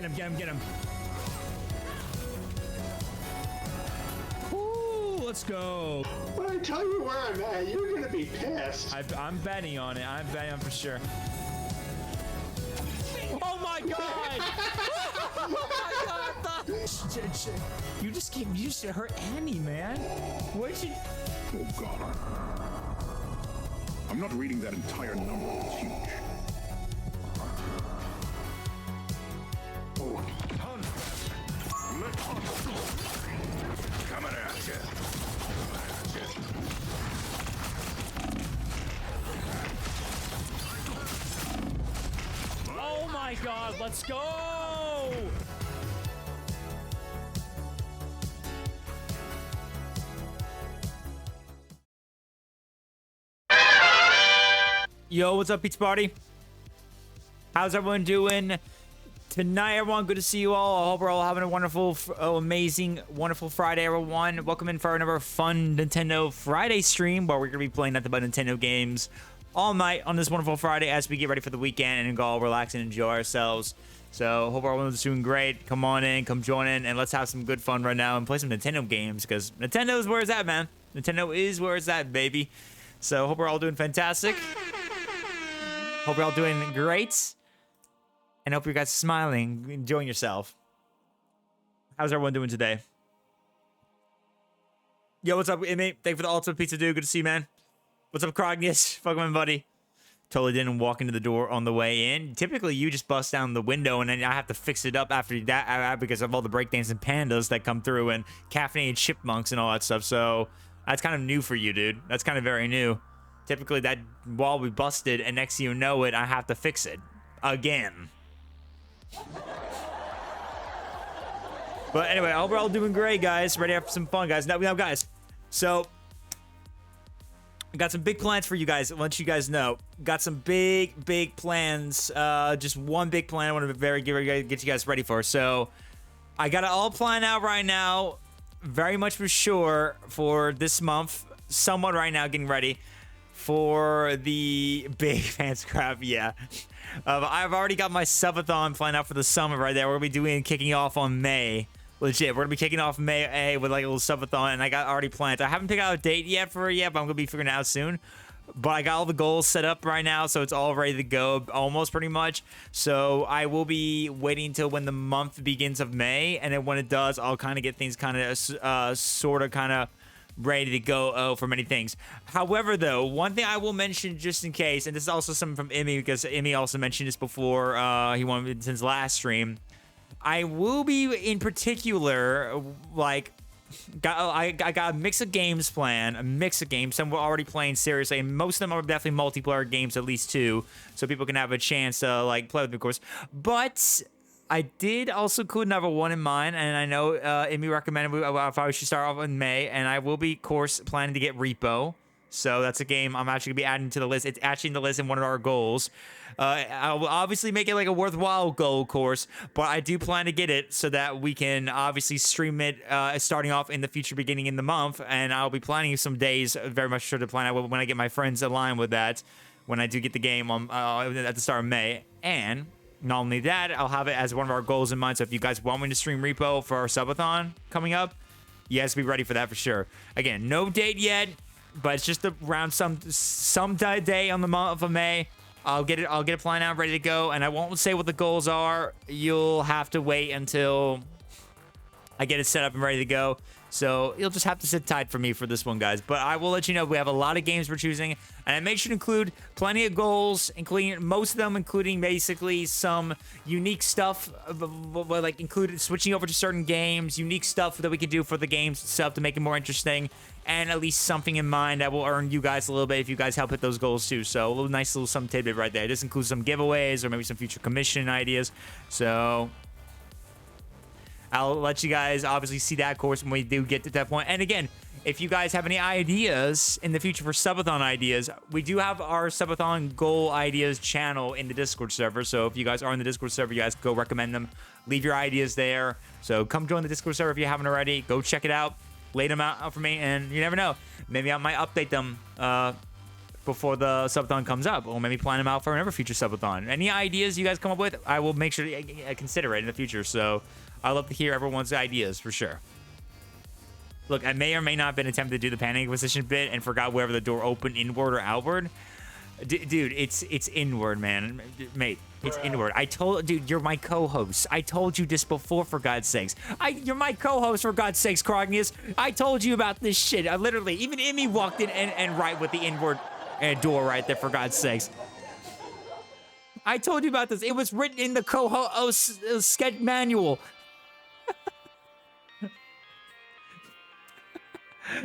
him, get him, get him. Ooh, let's go. When I tell you where I'm at, you're gonna be pissed. I'm betting on it. I'm betting on for sure. Oh my god! Oh my god! You just hurt Annie, man. What did you? Oh god. I'm not reading that entire number. It's huge. Oh, coming at you. Oh my god, let's go! Yo, what's up, Pizza Party? How's everyone doing tonight, everyone? Good to see you all. I hope we're all having a wonderful, amazing, wonderful Friday, everyone. Welcome in for another fun Nintendo Friday stream where we're going to be playing nothing but Nintendo games all night on this wonderful Friday as we get ready for the weekend and go all relax and enjoy ourselves. So, hope everyone's doing great. Come on in, come join in, and let's have some good fun right now and play some Nintendo games because Nintendo is where it's at, man. Nintendo is where it's at, baby. So, hope we're all doing fantastic. Hope you're all doing great. And hope you guys are smiling, enjoying yourself. How's everyone doing today? Yo, what's up, inmate? Thank you for the ultimate pizza, dude. Good to see you, man. What's up, Crognius? Fuck my buddy. Totally didn't walk into the door on the way in. Typically, you just bust down the window, and then I have to fix it up after that because of all the breakdancing pandas that come through and caffeinated chipmunks and all that stuff. So that's kind of new for you, dude. That's kind of very new. Typically, that wall we busted, and next thing you know it, I have to fix it again. But anyway, I hope we're all doing great, guys. Ready for some fun, guys. Now, guys. So, I got some big plans for you guys. I'll let you guys know. Got some big plans. Just one big plan I want to get you guys ready for. So, I got it all planned out right now. Very much for sure for this month. Somewhat right now, getting ready for the big fans crap. Yeah. I've already got my subathon planned out for the summer right there. We're going to be kicking off on May. Legit. We're going to be kicking off May with like a little subathon, and I got already planned. I haven't picked out a date yet for it yet, but I'm going to be figuring it out soon. But I got all the goals set up right now, so it's all ready to go, almost pretty much. So I will be waiting until when the month begins of May, and then when it does, I'll kind of get things kind of sort of ready to go for many things. However, though, one thing I will mention just in case, and this is also something from Emmy because Emmy also mentioned this before he wanted since last stream. I will be in particular like I got a mix of games planned, a mix of games. Some we're already playing seriously, and most of them are definitely multiplayer games, at least two, so people can have a chance to like play with them, of course. But I did also include another one in mind, and I know Emmy recommended if I should start off in May, and I will be, of course, planning to get Repo. So that's a game I'm actually going to be adding to the list. It's actually in the list in one of our goals. I will obviously make it like a worthwhile goal, of course, but I do plan to get it so that we can obviously stream it starting off in the future, beginning in the month, and I'll be planning some days very much sure to plan out when I get my friends aligned with that, when I do get the game on, at the start of May. And not only that, I'll have it as one of our goals in mind. So if you guys want me to stream Repo for our subathon coming up, you guys be ready for that for sure. Again, no date yet, but it's just around some day on the month of May. I'll get it planned out, ready to go, and I won't say what the goals are. You'll have to wait until I get it set up and ready to go. So you'll just have to sit tight for me for this one, guys. But I will let you know we have a lot of games we're choosing, and I make sure to include plenty of goals, including most of them, including basically some unique stuff, like included switching over to certain games, unique stuff that we can do for the games itself to make it more interesting, and at least something in mind that will earn you guys a little bit if you guys help hit those goals too. So a little nice little some tidbit right there. This includes some giveaways or maybe some future commission ideas. So I'll let you guys obviously see that course when we do get to that point. And again, if you guys have any ideas in the future for subathon ideas, we do have our subathon goal ideas channel in the Discord server. So if you guys are in the Discord server, you guys go recommend them, leave your ideas there. So come join the Discord server if you haven't already. Go check it out, lay them out for me, and you never know, maybe I might update them before the subathon comes up, or maybe plan them out for another future subathon. Any ideas you guys come up with, I will make sure to consider it in the future. So I love to hear everyone's ideas for sure. Look, I may or may not have been attempting to do the Panic Inquisition bit and forgot whether the door opened inward or outward. Dude, it's inward, man. Mate, it's inward. Dude, you're my co-host. I told you this before, for God's sakes. You're my co-host, for God's sakes, Krognius. I told you about this shit. I literally, even Emmy walked in and right with the inward door right there, for God's sakes. I told you about this. It was written in the co-host sketch manual.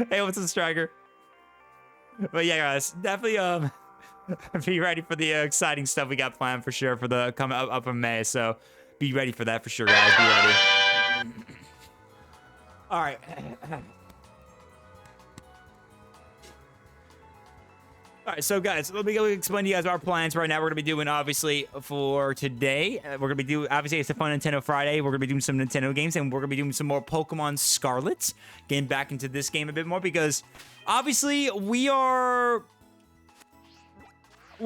Hey, what's up, Striker? But yeah, guys, definitely be ready for the exciting stuff we got planned for sure for the coming up in May. So be ready for that for sure, guys. Be ready. All right. All right, so guys, let me go explain to you guys our plans right now. We're gonna be doing, obviously, for today. We're gonna be doing, obviously, it's a fun Nintendo Friday. We're gonna be doing some Nintendo games, and we're gonna be doing some more Pokemon Scarlet. Getting back into this game a bit more because, obviously, we're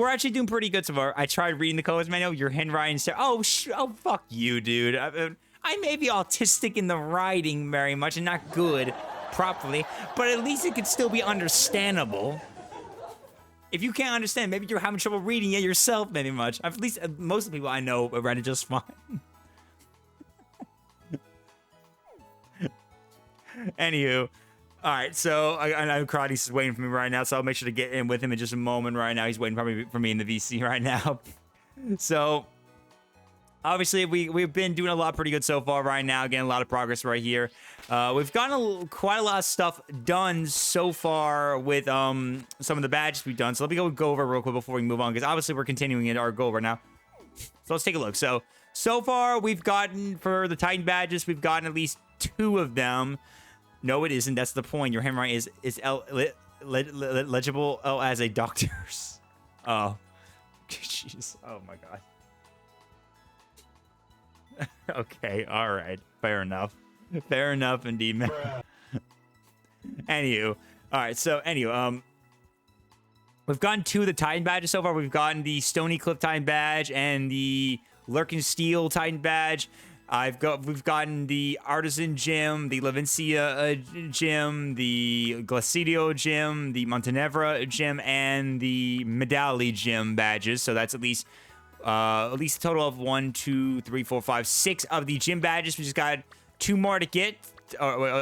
actually doing pretty good so far. I tried reading the codes manual. Your handwriting said, oh, fuck you, dude. I may be autistic in the writing very much and not good properly, but at least it could still be understandable. If you can't understand, maybe you're having trouble reading it yourself, maybe much. At least most of the people I know read it just fine. Anywho, all right. So I know Karate is waiting for me right now, so I'll make sure to get in with him in just a moment. Right now, he's waiting for me in the VC right now. So obviously, we've been doing a lot pretty good so far right now. Getting a lot of progress right here. We've gotten quite a lot of stuff done so far with some of the badges we've done. So let me go over real quick before we move on, because obviously we're continuing in our goal right now. So let's take a look. So far we've gotten, for the Titan badges, we've gotten at least 2 of them. No, it isn't. That's the point. Your handwriting is legible as a doctor's. Oh, jeez. Oh my god. Okay, all right. Fair enough. Fair enough indeed, man. Anywho. All right, so we've gotten 2 of the Titan badges so far. We've gotten the Stony Cliff Titan badge and the Lurking Steel Titan badge. We've gotten the Artisan Gym, the Levincia Gym, the Glacidio Gym, the Montenevra Gym, and the Medali Gym badges. So that's at least a total of 1, 2, 3, 4, 5, 6 of the gym badges. We just got 2 more to get.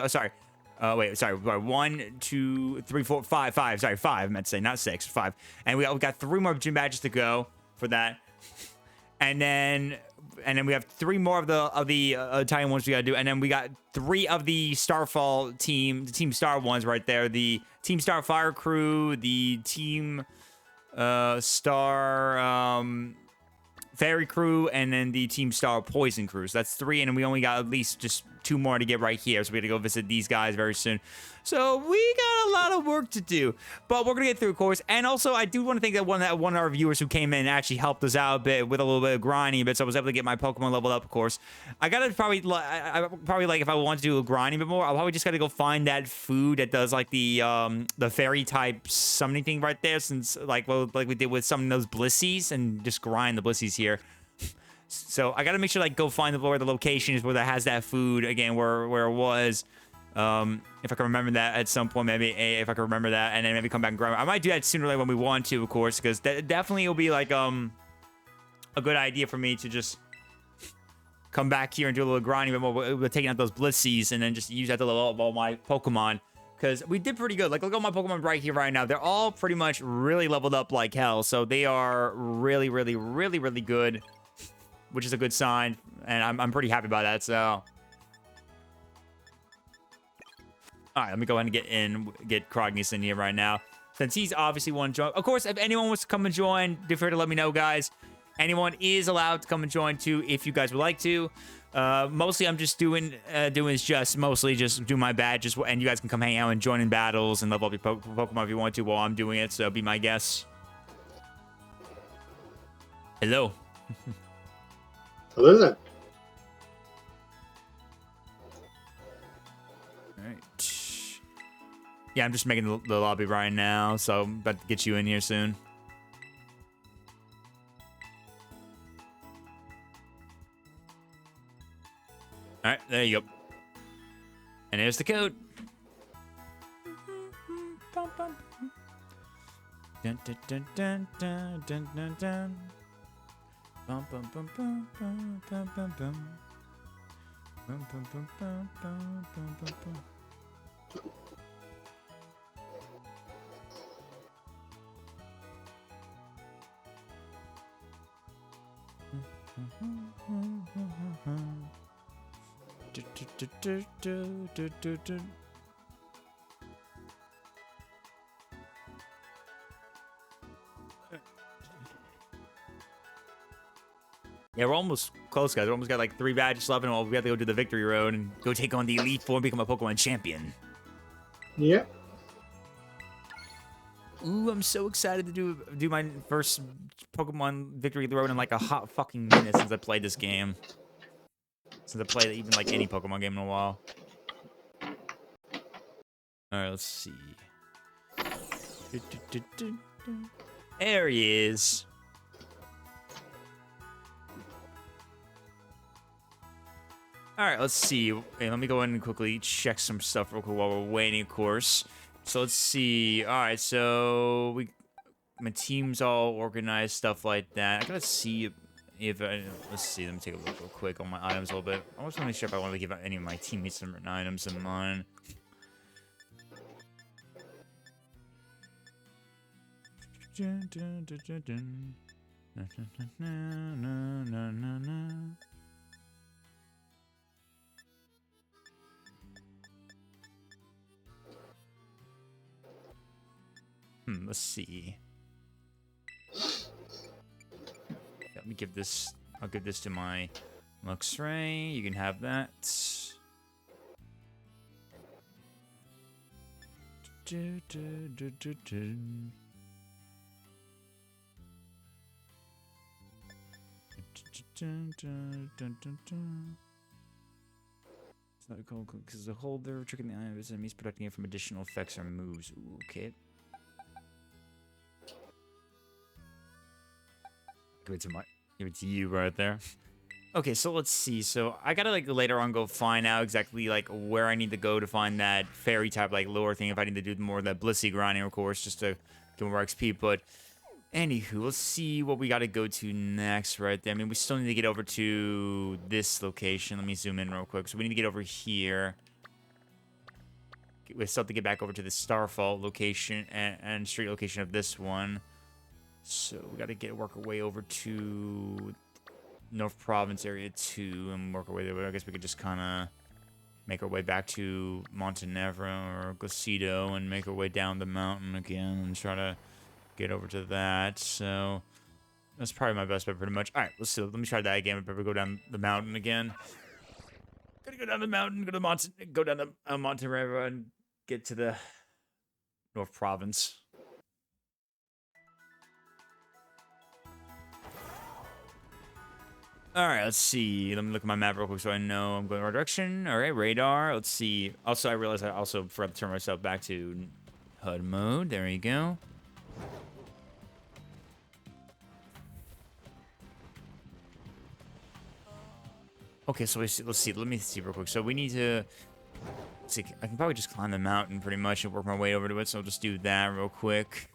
Sorry. 1, 2, 3, 4, 5. Sorry, 5. I meant to say, not 6, 5. And we got 3 more gym badges to go for that. And then we have 3 more of the Italian ones we gotta do. And then we got 3 of the Starfall team, the Team Star ones right there. The Team Star Fire Crew, the Team Star Fairy Crew, and then the Team Star Poison Crew. So that's 3, and then we only got at least just 2 more to get right here. So we gotta go visit these guys very soon. So we got a lot of work to do, but we're gonna get through, of course. And also, I do want to thank that one of our viewers who came in and actually helped us out a bit with a little bit of grinding, but so I was able to get my Pokemon leveled up, of course. I gotta probably like, if I want to do a grinding a bit more, I'll probably just gotta go find that food that does like the fairy type summoning thing right there, since like we did with some of those Blissies, and just grind the Blissies here. So I gotta make sure like go find where the location is where that has that food again, where it was. If I can remember that at some point, maybe if I can remember that, and then maybe come back and grind. I might do that sooner or later when we want to, of course, because that definitely will be like a good idea for me to just come back here and do a little grinding, but we're taking out those Blissies and then just use that to level up all my Pokemon. Because we did pretty good. Like, look at my Pokemon right here, right now. They're all pretty much really leveled up like hell. So they are really, really, really, really good, which is a good sign. And I'm pretty happy about that. So, all right, let me go ahead and get Krognius in here right now, since he's obviously want to join. Of course, if anyone wants to come and join, feel free to let me know, guys. Anyone is allowed to come and join too, if you guys would like to. Mostly, I'm just doing mostly just do my badges, and you guys can come hang out and join in battles and level up your Pokemon if you want to while I'm doing it. So be my guest. Hello. Hello there. All right. Yeah, I'm just making the lobby right now, so I'm about to get you in here soon. All right, there you go. And there's the code. Dun, dun, dun, dun, dun, dun, dun, dun. Bum, bum, bum, bum, bum, bum, bum, bum. Bum, bum, bum, bum, bum, bum, bum, bum. Yeah, we're almost close, guys. We almost got like 3 badges left, and we have to go do the victory road and go take on the Elite Four and become a Pokemon champion. Yep. Ooh, I'm so excited to do my first Pokemon victory road in like a hot fucking minute since I played this game. Since I played even like any Pokemon game in a while. Alright, let's see. There he is. Alright, let's see. Okay, let me go in and quickly check some stuff real quick while we're waiting, of course. So let's see. Alright, so my team's all organized, stuff like that. I gotta see if let's see, let me take a look real quick on my items a little bit. I was gonna sure if I want to give any of my teammates some items of mine. Let's see. Let me give this. I'll give this to my Luxray. You can have that. It's not cool because the holder tricking the eye of his enemies, protecting it from additional effects or moves. Ooh, okay. Give it to you right there. Okay, so let's see. So I gotta like later on go find out exactly like where I need to go to find that fairy type like lure thing. If I need to do more of that blissey grinding, of course, just to get more XP. But anywho, let's see what we gotta go to next right there. I mean, we still need to get over to this location. Let me zoom in real quick. So we need to get over here. We still have to get back over to the Starfall location and street location of this one. So we gotta work our way over to North Province area 2 and work our way there. I guess we could just kind of make our way back to Montenegro or Glacido and make our way down the mountain again and try to get over to that. So that's probably my best bet pretty much. All right, let's see. Let me try that again. We'll probably go down the mountain again. Gotta go down the mountain, go down the Montenegro and get to the North Province. All right, let's see. Let me look at my map real quick so I know I'm going the right direction. All right, radar. Let's see. Also, I realized I also forgot to turn myself back to HUD mode. There you go. Okay, so let's see. Let me see real quick. So we need to... Let's see. I can probably just climb the mountain pretty much and work my way over to it. So I'll just do that real quick.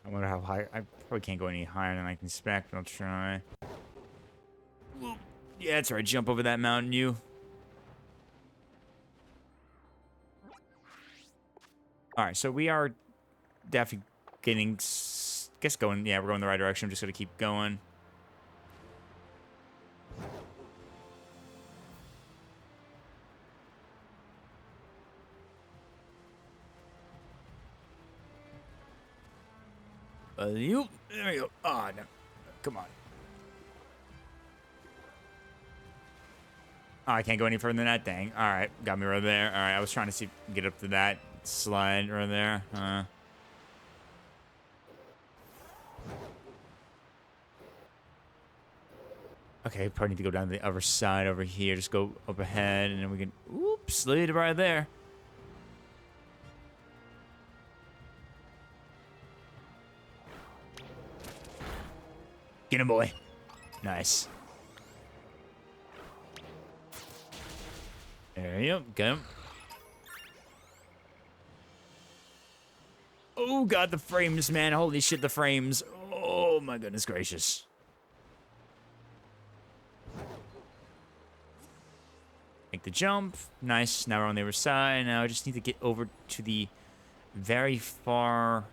I wonder how high. I probably can't go any higher than I can spec, but I'll try. Yeah, that's right. Jump over that mountain, you. All right, so we are definitely getting, guess going. Yeah, we're going the right direction. I'm just gonna keep going. There we go. Oh, no. Come on. Oh, I can't go any further than that. Dang. All right. Got me right there. All right. I was trying to see get up to that slide right there. Okay, probably need to go down to the other side over here. Just go up ahead, and then we can... Oops, lead right there. Get him, boy. Nice. There you go. Get him. Oh, God, the frames, man. Holy shit, the frames. Oh, my goodness gracious. Make the jump. Nice. Now we're on the other side. Now I just need to get over to the very far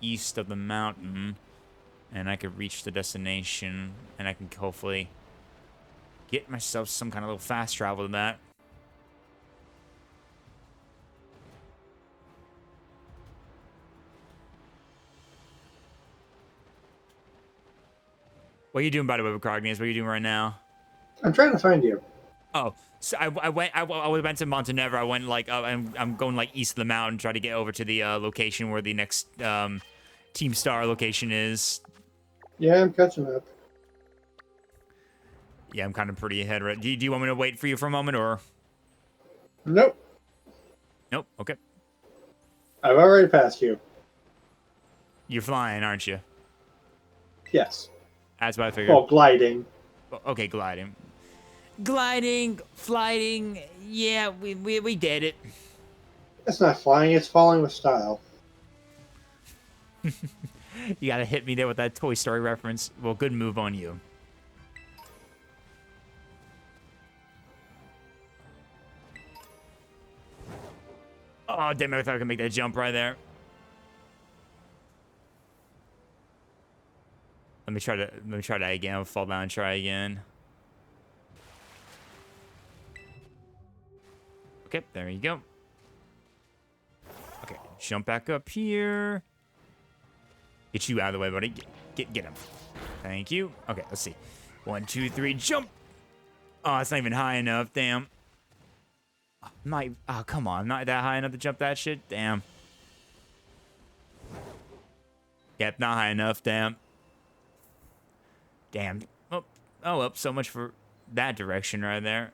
east of the mountain. And I could reach the destination. And I can hopefully get myself some kind of little fast travel to that. What are you doing, by the way, with Cognius? What are you doing right now? I'm trying to find you. Oh, so I went to Montenegro. I went like I'm going like east of the mountain, try to get over to the location where the next Team Star location is. Yeah, I'm catching up. Yeah, I'm kind of pretty ahead. Right? Do you want me to wait for you for a moment, or? Nope. Nope. Okay. I've already passed you. You're flying, aren't you? Yes. That's what I figured. Well, gliding. Okay, gliding, flying. Yeah, we did it. It's not flying, it's falling with style. You gotta hit me there with that Toy Story reference. Well, good move on you. Oh, damn it, I thought I could make that jump right there. Let me try that again. I'll fall down and try again. Okay, there you go. Okay, jump back up here. Get you out of the way, buddy. Get him. Thank you. Okay, let's see. 1, 2, 3, jump. Oh, it's not even high enough. Damn. Oh, come on. Not that high enough to jump that shit. Damn. Yep, not high enough. Damn. Damn. Oh, well, so much for that direction right there.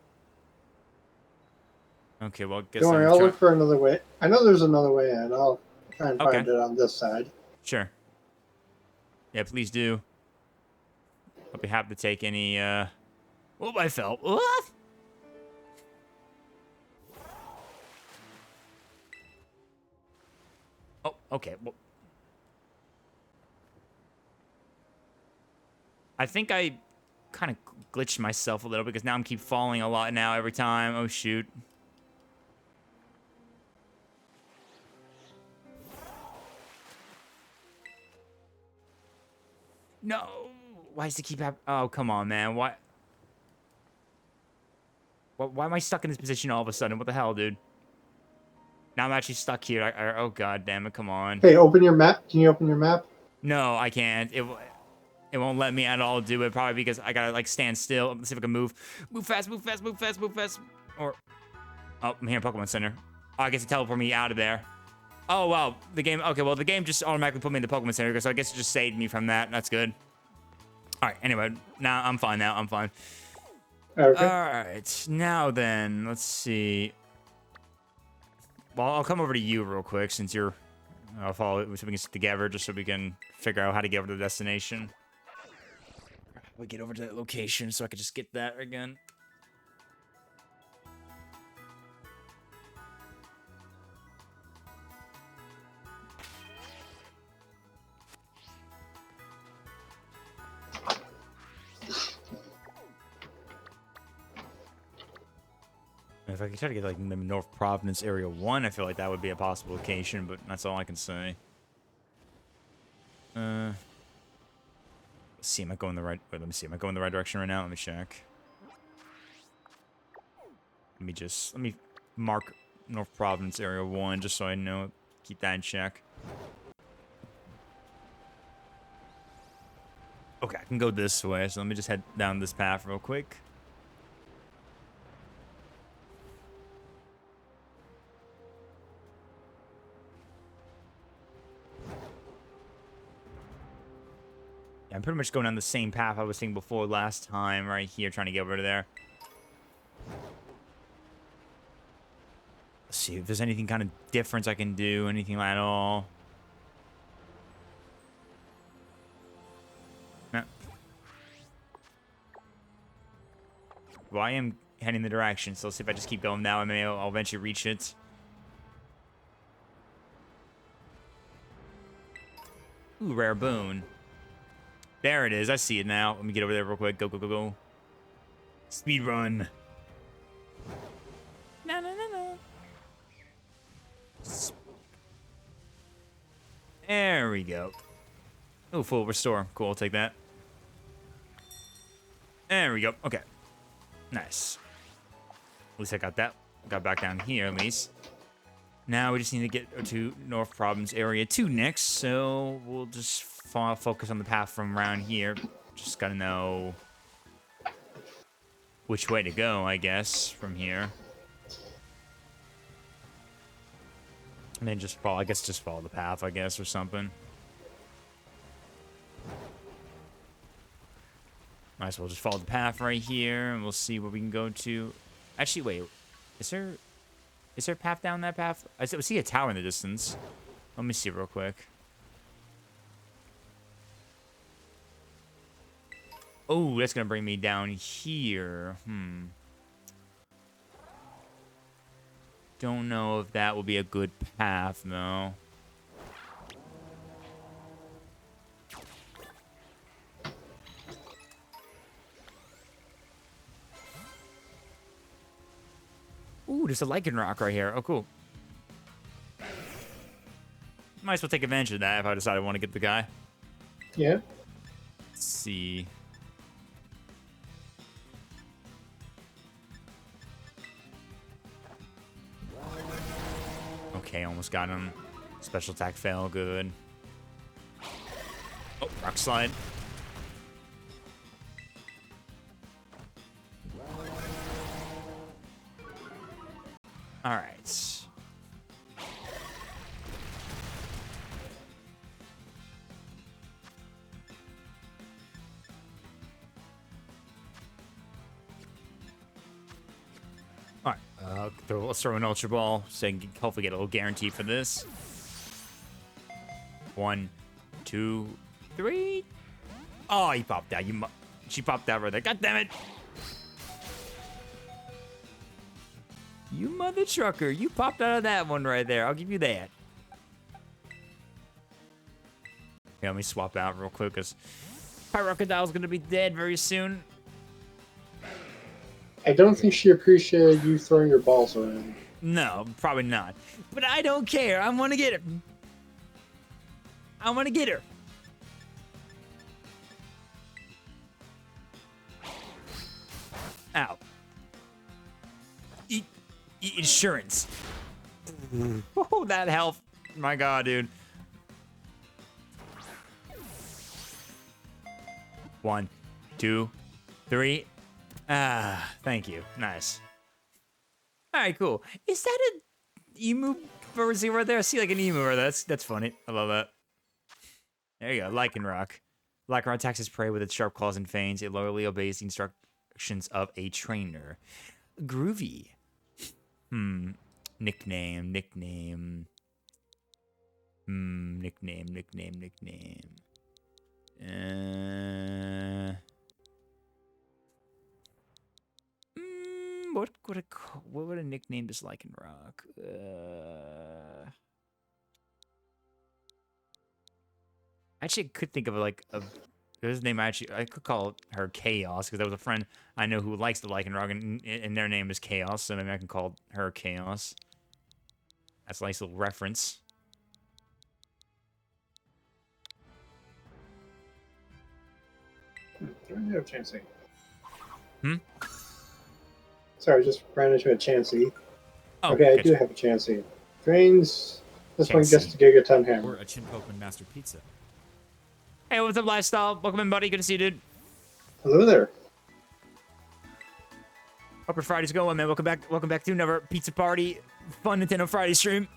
Okay, well, guess Don't worry, I'll look for another way. I know there's another way in. I'll try and find it on this side. Sure. Yeah, please do. I'll be happy to take any, Oh, I fell. What? Oh, okay. Well, I think I kind of glitched myself a little because now I'm keep falling a lot now every time. Oh, shoot. No. Why does it keep happening? Oh, come on, man. Why am I stuck in this position all of a sudden? What the hell, dude? Now I'm actually stuck here. Oh, God damn it. Come on. Hey, open your map. Can you open your map? No, I can't. It won't let me at all do it. Probably because I gotta, like, stand still. Let's see if I can move. Move fast, move fast, move fast, move fast. Or... Oh, I'm here in Pokemon Center. Oh, I guess it teleported me out of there. Oh, wow. The game... Okay, well, the game just automatically put me in the Pokemon Center, so I guess it just saved me from that. That's good. All right, anyway. Now, I'm fine now. I'm fine. Okay. All right. Now, then, let's see. Well, I'll come over to you real quick, since you're... I'll follow it so we can sit together, just so we can figure out how to get over to the destination. We get over to that location so I could just get that again. If I could try to get like the North Providence Area 1, I feel like that would be a possible location, but that's all I can say. Let's see, am I going the right... Wait, let me see. Am I going the right direction right now? Let me check. Let me mark North Providence Area 1 just so I know. Keep that in check. Okay, I can go this way, so let me just head down this path real quick. I'm pretty much going down the same path I was taking before last time, right here, trying to get over to there. Let's see if there's anything kind of difference I can do, anything at all. No. Well, I am heading the direction, so let's see if I just keep going now. I'll eventually reach it. Ooh, rare boon. There it is. I see it now. Let me get over there real quick. Go, go, go, go. Speed run. No, no, no, no. There we go. Oh, full restore. Cool, I'll take that. There we go. Okay. Nice. At least I got that. Got back down here, at least. Now we just need to get to North Province Area 2 next, so we'll just focus on the path from around here. Just gotta know which way to go, I guess, from here. And then just follow, I guess just follow the path, I guess, or something. Might as well just follow the path right here, and we'll see where we can go to. Actually, wait. Is there a path down that path? I see a tower in the distance. Let me see real quick. Oh, that's gonna bring me down here. Don't know if that will be a good path, though. Ooh, there's a lichen rock right here. Oh, cool. Might as well take advantage of that if I decide I want to get the guy. Yeah. Let's see. Okay, almost got him. Special attack fail, good. Oh, rock slide. All right. All right. Let's throw an Ultra Ball so I can hopefully get a little guarantee for this. 1, 2, 3. Oh, he popped out. She popped out right there. God damn it. You mother trucker. You popped out of that one right there. I'll give you that. Okay, let me swap out real quick because Pyrocodile's going to be dead very soon. I don't think she appreciated you throwing your balls around. No, probably not. But I don't care. I want to get her. I want to get her. Ow. Eat insurance. Oh, that health. My God, dude. 1, 2, 3. Ah, thank you. Nice. All right, cool. Is that a emu Verzia right there? I see like an emu right there. That's funny. I love that. There you go. Lichen Rock. Lichen Rock attacks his prey with its sharp claws and fangs. It loyally obeys the instructions of a trainer. Groovy. Nickname. What would a nickname this Lichen Rock? Actually, I could think of like his name. I could call her Chaos because there was a friend I know who likes the Lichen Rock, and their name is Chaos, so maybe I can call her Chaos. That's a nice little reference. Do I have a Chansey? Hmm? Sorry, I just ran into a Chansey. Oh, okay, I do have a Chansey. Drains. This one gets the Gigaton Hammer. Or a Chinpoken Master Pizza. Hey, what's up, Lifestyle? Welcome in, buddy. Good to see you, dude. Hello there. Hope your Friday's going, man. Welcome back to another Pizza Party Fun Nintendo Friday stream.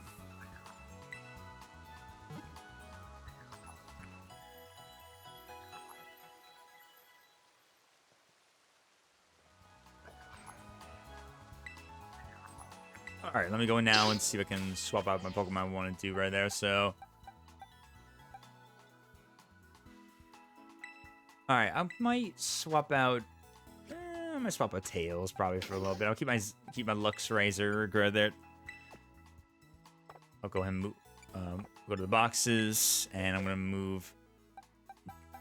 All right, let me go in now and see if I can swap out my Pokemon I want to do right there. So, all right, I might swap out. I might swap out Tails probably for a little bit. I'll keep my Lux Razor right there. I'll go ahead and move, go to the boxes, and I'm gonna move.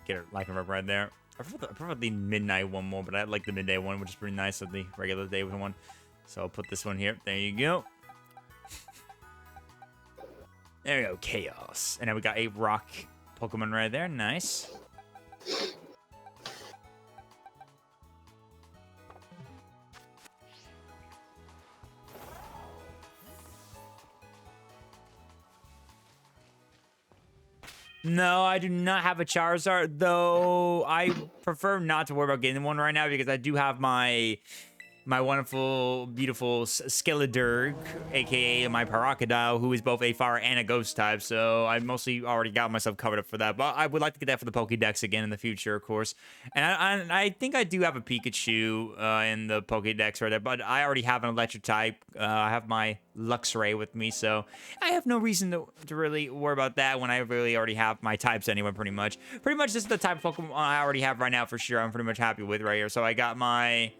Get a Life and Rub right there. I prefer the midnight one more, but I like the midday one, which is pretty nice of the regular day one. So I'll put this one here. There you go. There we go, Chaos. And then we got a rock Pokemon right there. Nice. No, I do not have a Charizard, though I prefer not to worry about getting one right now because I do have my wonderful, beautiful Skeledirge, aka my Paracadile, who is both a fire and a ghost type, so I mostly already got myself covered up for that, but I would like to get that for the Pokédex again in the future, of course. And I think I do have a Pikachu in the Pokédex right there, but I already have an electric type. I have my Luxray with me, so I have no reason to really worry about that when I really already have my types anyway, pretty much. Pretty much this is the type of Pokemon I already have right now for sure. I'm pretty much happy with right here. So I got my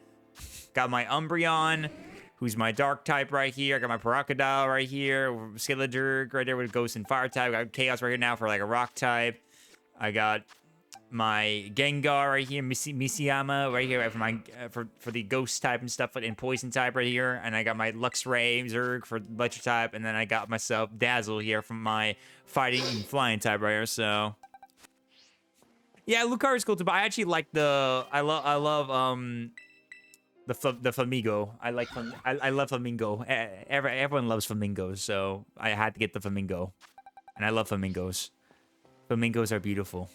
Umbreon, who's my dark type right here. I got my Paracadile right here. Skeledirge right there with Ghost and Fire type. I got Chaos right here now for like a rock type. I got my Gengar right here, Misiyama right here for my for the Ghost type and stuff, and Poison type right here. And I got my Luxray Zerg for electric type, and then I got myself Dazzle here from my Fighting and Flying type right here. So yeah, Lucario is cool too, but I actually like I love the Flamingo. I love Flamingo. Everyone loves Flamingos, so I had to get the Flamingo. And I love Flamingos. Flamingos are beautiful.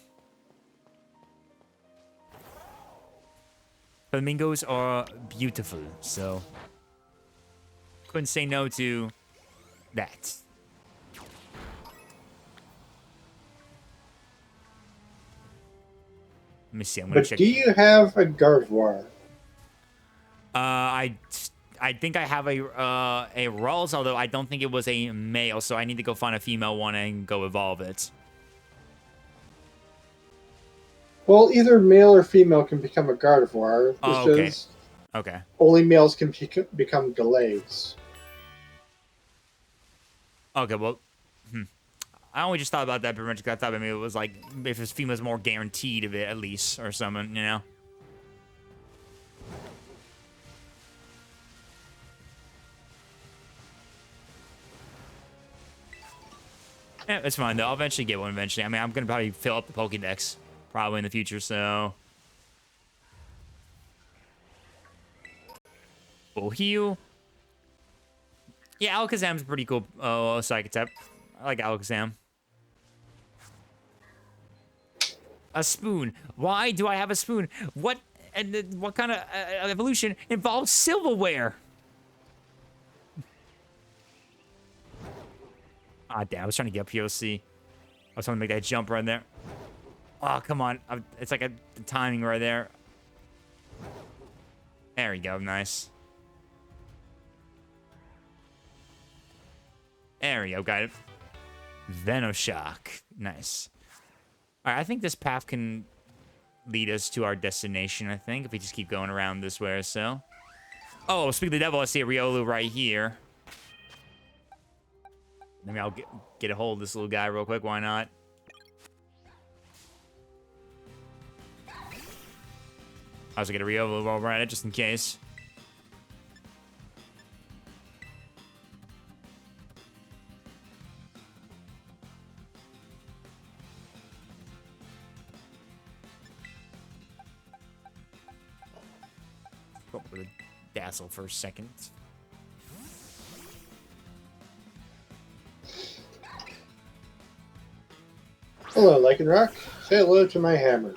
Flamingos are beautiful, so couldn't say no to that. Let me see. I'm gonna check. Do you have a Gardevoir? I think I have a Ralls, although I don't think it was a male, so I need to go find a female one and go evolve it. Well, either male or female can become a Gardevoir, which is okay. Only males can become Gallades. Okay, well, I only just thought about that pretty much because I thought maybe it was like if his female's more guaranteed of it at least or something, you know. Yeah, it's fine though. I'll eventually get one eventually. I mean, I'm gonna probably fill up the Pokédex probably in the future, so. Full heal. Yeah, Alakazam's a pretty cool psychic type. I like Alakazam. A spoon. Why do I have a spoon? What kind of evolution involves silverware? Ah, damn. I was trying to get up POC. I was trying to make that jump right there. Oh, come on. It's like the timing right there. There we go. Nice. There we go. Got it. Venoshock. Nice. All right. I think this path can lead us to our destination, I think, if we just keep going around this way or so. Oh, speak of the devil, I see a Riolu right here. Maybe I'll get a hold of this little guy real quick. Why not? I was gonna get a Riolu while we're at it, just in case. Go for the Dazzle for a second. Hello, Lycanroc. Say hello to my hammer.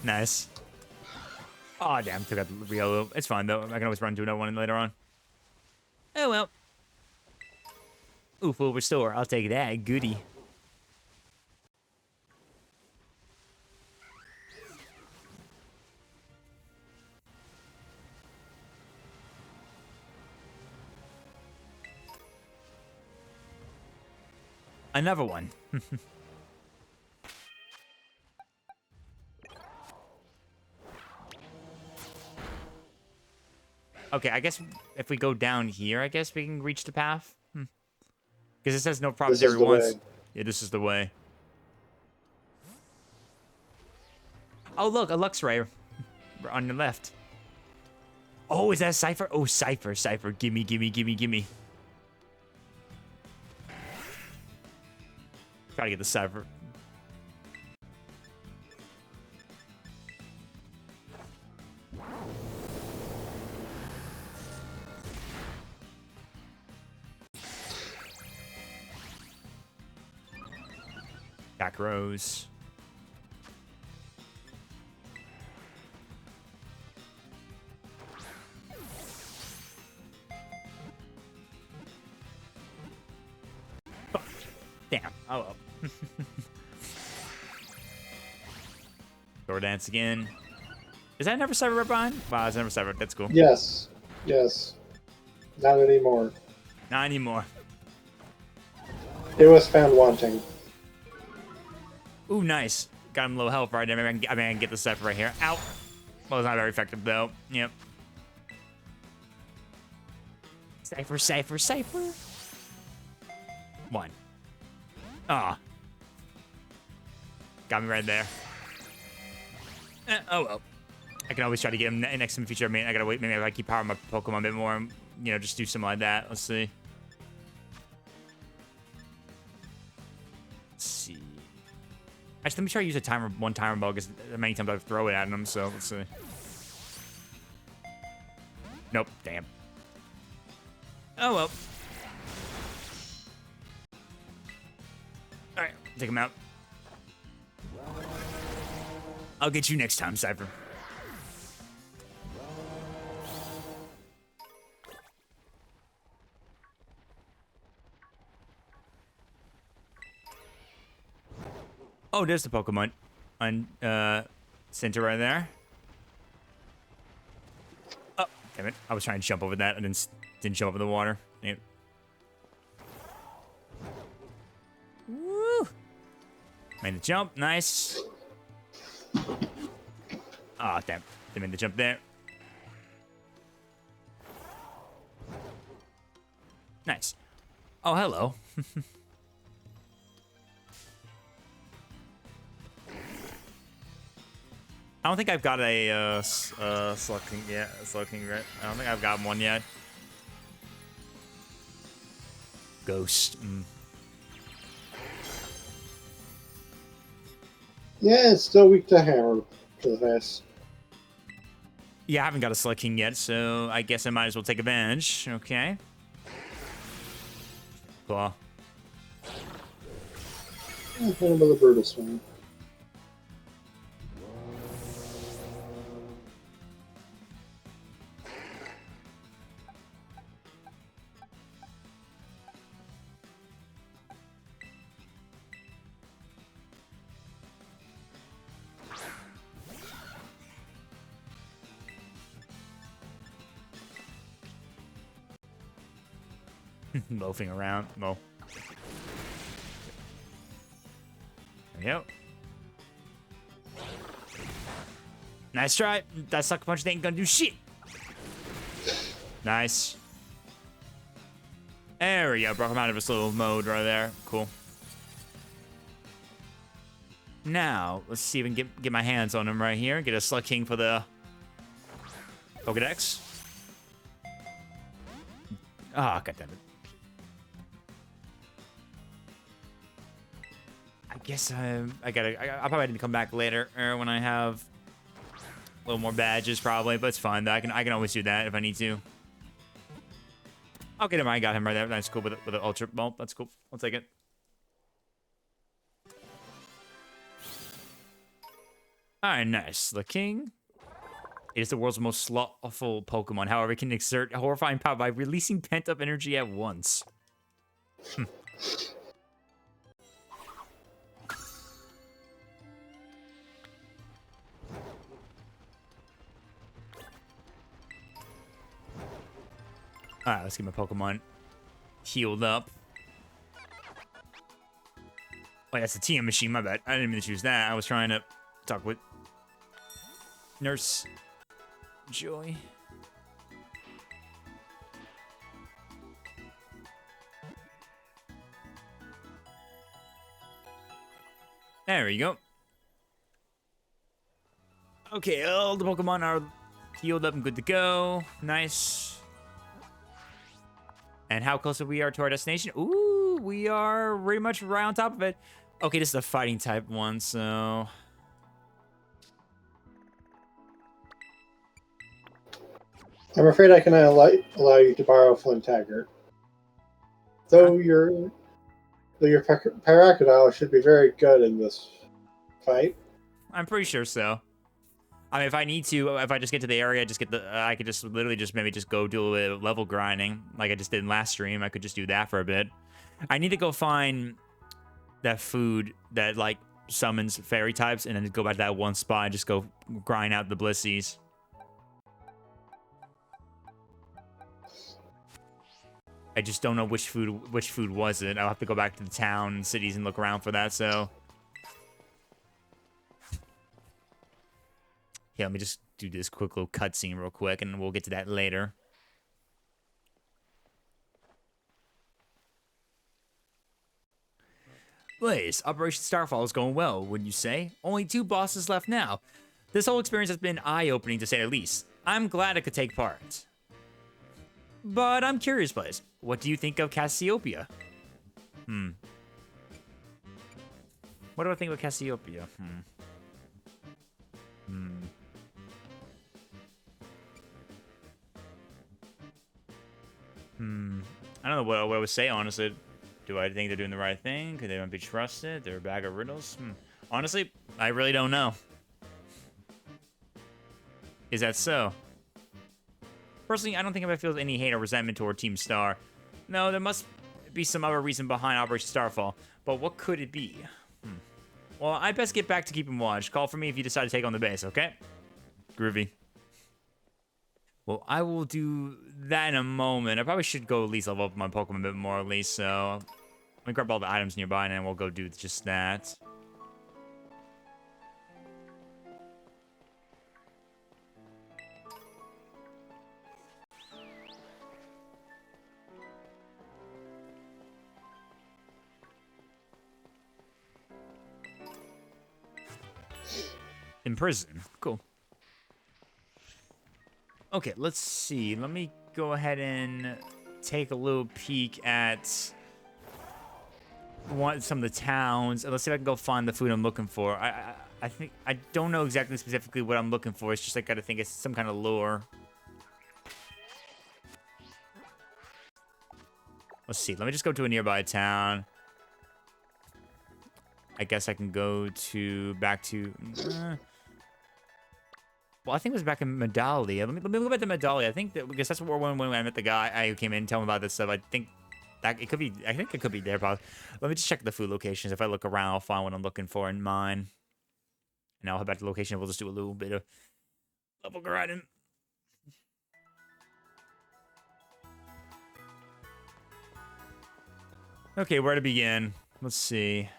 Nice. Oh, damn. Took out the Riolu. It's fine, though. I can always run to another one later on. Oh, well. Ooh, full restore. I'll take that. Goody. Another one. Okay, I guess if we go down here, I guess we can reach the path. Because it says no problems This is the once. way. Yeah, this is the way. Oh, look, a Lux Ray on the left. Oh, is that a Cypher? Oh, Cypher, Cypher. Gimme, gimme, gimme, gimme. Try to get the Cypher. Back rows. Damn. Oh well. Door dance again. Is that never Cyber right behind? Wow, it's never Cyber. That's cool. Yes. Yes. Not anymore. Not anymore. It was found wanting. Ooh, nice. Got him low health right there. Maybe I can get the Cypher right here. Ow. Well, it's not very effective though. Yep. Cypher, Cypher, Cypher. One. Ah. Got me right there. Oh well. I can always try to get him next to me future. I mean, I gotta wait. Maybe if I keep powering my Pokemon a bit more, you know, just do something like that. Let's see. Let's see. Actually, let me try to use a one timer ball because many times I throw it at him. So let's see. Nope. Damn. Oh well. All right, take him out. I'll get you next time, Cypher. Oh, there's the Pokemon on center right there. Oh, damn it! I was trying to jump over that and then didn't jump over the water. Damn. Woo! Made the jump, nice. Oh, damn! They made the jump there. Nice. Oh, hello. I don't think I've got a Slugking yet. Slugking, right? I don't think I've got one yet. Ghost. Yeah, it's still weak to hammer for the fast. Yeah, I haven't got a Slugking yet, so I guess I might as well take advantage. Okay. Claw. Hit him with a Brutal Swing. Loafing around. Well. There we go. Nice try. That sucker punch ain't gonna do shit. Nice. There we go. Brought him out of his little mode right there. Cool. Now, let's see if we can get my hands on him right here. Get a Slugking for the Pokedex. Ah, goddammit. I guess I'll probably need to come back later when I have a little more badges, probably. But it's fine. I can always do that if I need to. Okay, never mind. I got him right there. That's cool with an ultra. Well, that's cool. I'll take it. All right, nice. The king. It is the world's most slothful Pokemon. However, it can exert horrifying power by releasing pent-up energy at once. Alright, let's get my Pokemon healed up. Oh, that's the TM machine. My bad. I didn't mean to choose that. I was trying to talk with Nurse Joy. There we go. Okay, all the Pokemon are healed up and good to go. Nice. And how close are we to our destination? Ooh, we are pretty much right on top of it. Okay, this is a fighting type one, so... I'm afraid I cannot allow you to borrow Flintagger. Though your Paracodile should be very good in this fight. I'm pretty sure so. I mean, if I need to, if I just get to the area, I could just literally just maybe just go do a bit of level grinding like I just did in last stream. I could just do that for a bit. I need to go find that food that like summons fairy types and then go back to that one spot and just go grind out the Blissies. I just don't know which food was it. I'll have to go back to the town and cities and look around for that, so. Yeah, let me just do this quick little cutscene real quick, and we'll get to that later. Blaze, Operation Starfall is going well, wouldn't you say? Only 2 bosses left now. This whole experience has been eye-opening, to say the least. I'm glad I could take part. But I'm curious, Blaze. What do you think of Cassiopeia? What do I think of Cassiopeia? I don't know what I would say, honestly. Do I think they're doing the right thing? Could they not be trusted? They're a bag of riddles? Honestly, I really don't know. Is that so? Personally, I don't think I feel any hate or resentment toward Team Star. No, there must be some other reason behind Operation Starfall. But what could it be? Well, I best get back to keeping watch. Call for me if you decide to take on the base, okay? Groovy. Well, I will do that in a moment. I probably should go at least level up my Pokemon a bit more at least, so... Let me grab all the items nearby and then we'll go do just that. In prison. Cool. Okay, let's see. Let me go ahead and take a little peek at some of the towns. And let's see if I can go find the food I'm looking for. I think I don't know exactly specifically what I'm looking for. It's just I gotta think it's some kind of lure. Let's see. Let me just go to a nearby town. I guess I can go back to. Well, I think it was back in Medallia. Let me go back to Medallia. I think that because that's where when I met the guy who came in and told me about this stuff. I think it could be. I think it could be there. Probably. Let me just check the food locations. If I look around, I'll find what I'm looking for in mine. And I'll head back to the location. We'll just do a little bit of level grinding. Okay, where to begin? Let's see.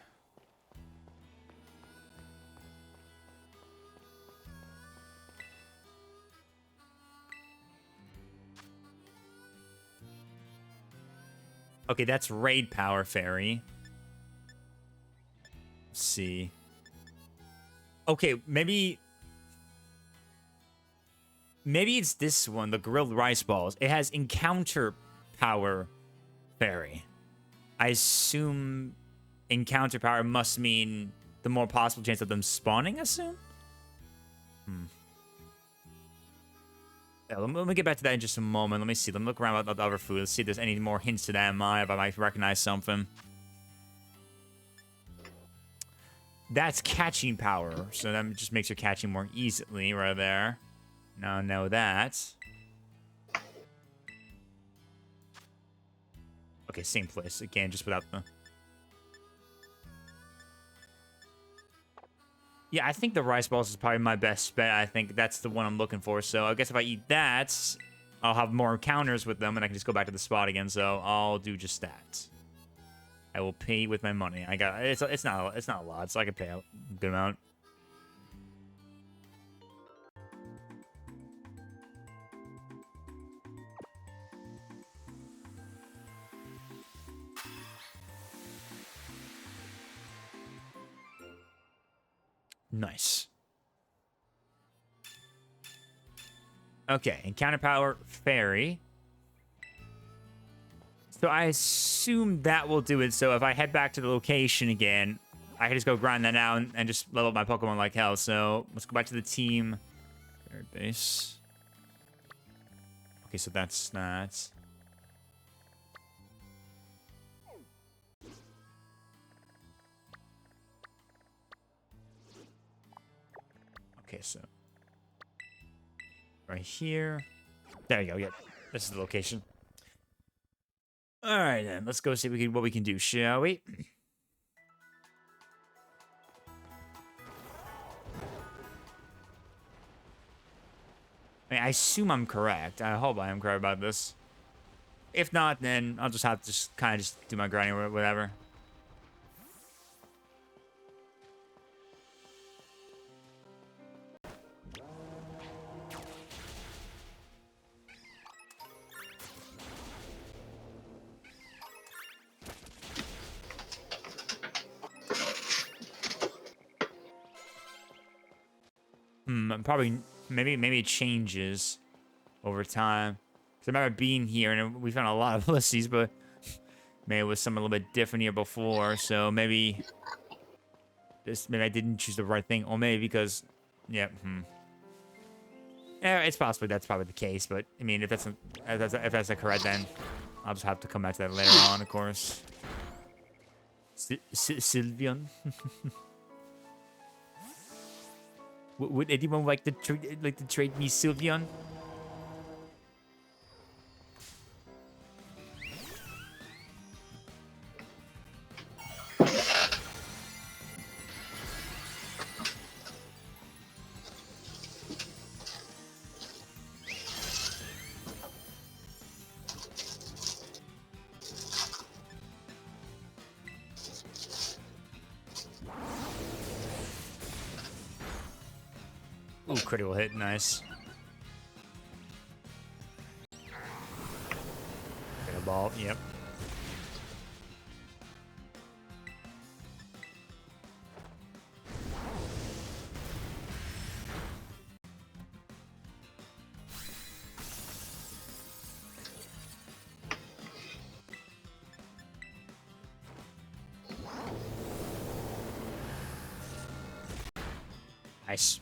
Okay, that's Raid Power Fairy. Let's see. Okay, maybe it's this one, the Grilled Rice Balls. It has Encounter Power Fairy. I assume Encounter Power must mean the more possible chance of them spawning, I assume? Yeah, let me get back to that in just a moment. Let me see. Let me look around at the other food. Let's see if there's any more hints to that in mine, if I might recognize something. That's catching power, so that just makes her catching more easily right there. Now I know that. Okay, same place. Again, just without the... Yeah, I think the rice balls is probably my best bet. I think that's the one I'm looking for. So I guess if I eat that, I'll have more encounters with them, and I can just go back to the spot again. So I'll do just that. I will pay with my money. I got it's not a lot, so I can pay a good amount. Nice. Okay, encounter power fairy. So I assume that will do it. So if I head back to the location again, I can just go grind that out and just level up my Pokemon like hell. So let's go back to the team. Third base. Okay, so that's that. Okay, so right here. There you go. Yep, this is the location. All right, then. Let's go see what we can do, shall we? I mean, I assume I'm correct. I hope I am correct about this. If not, then I'll just have to kind of just do my grinding or whatever. Probably, maybe it changes over time. Cause I remember being here and we found a lot of Ulysses, but maybe it was something a little bit different here before. So maybe maybe I didn't choose the right thing, or maybe because, yeah, yeah, it's possible that's probably the case. But I mean, if that's correct, then I'll just have to come back to that later on, of course. Sylveon. Would anyone like to trade me Sylveon? Ooh, critical hit, nice. Get a ball, yep. Nice.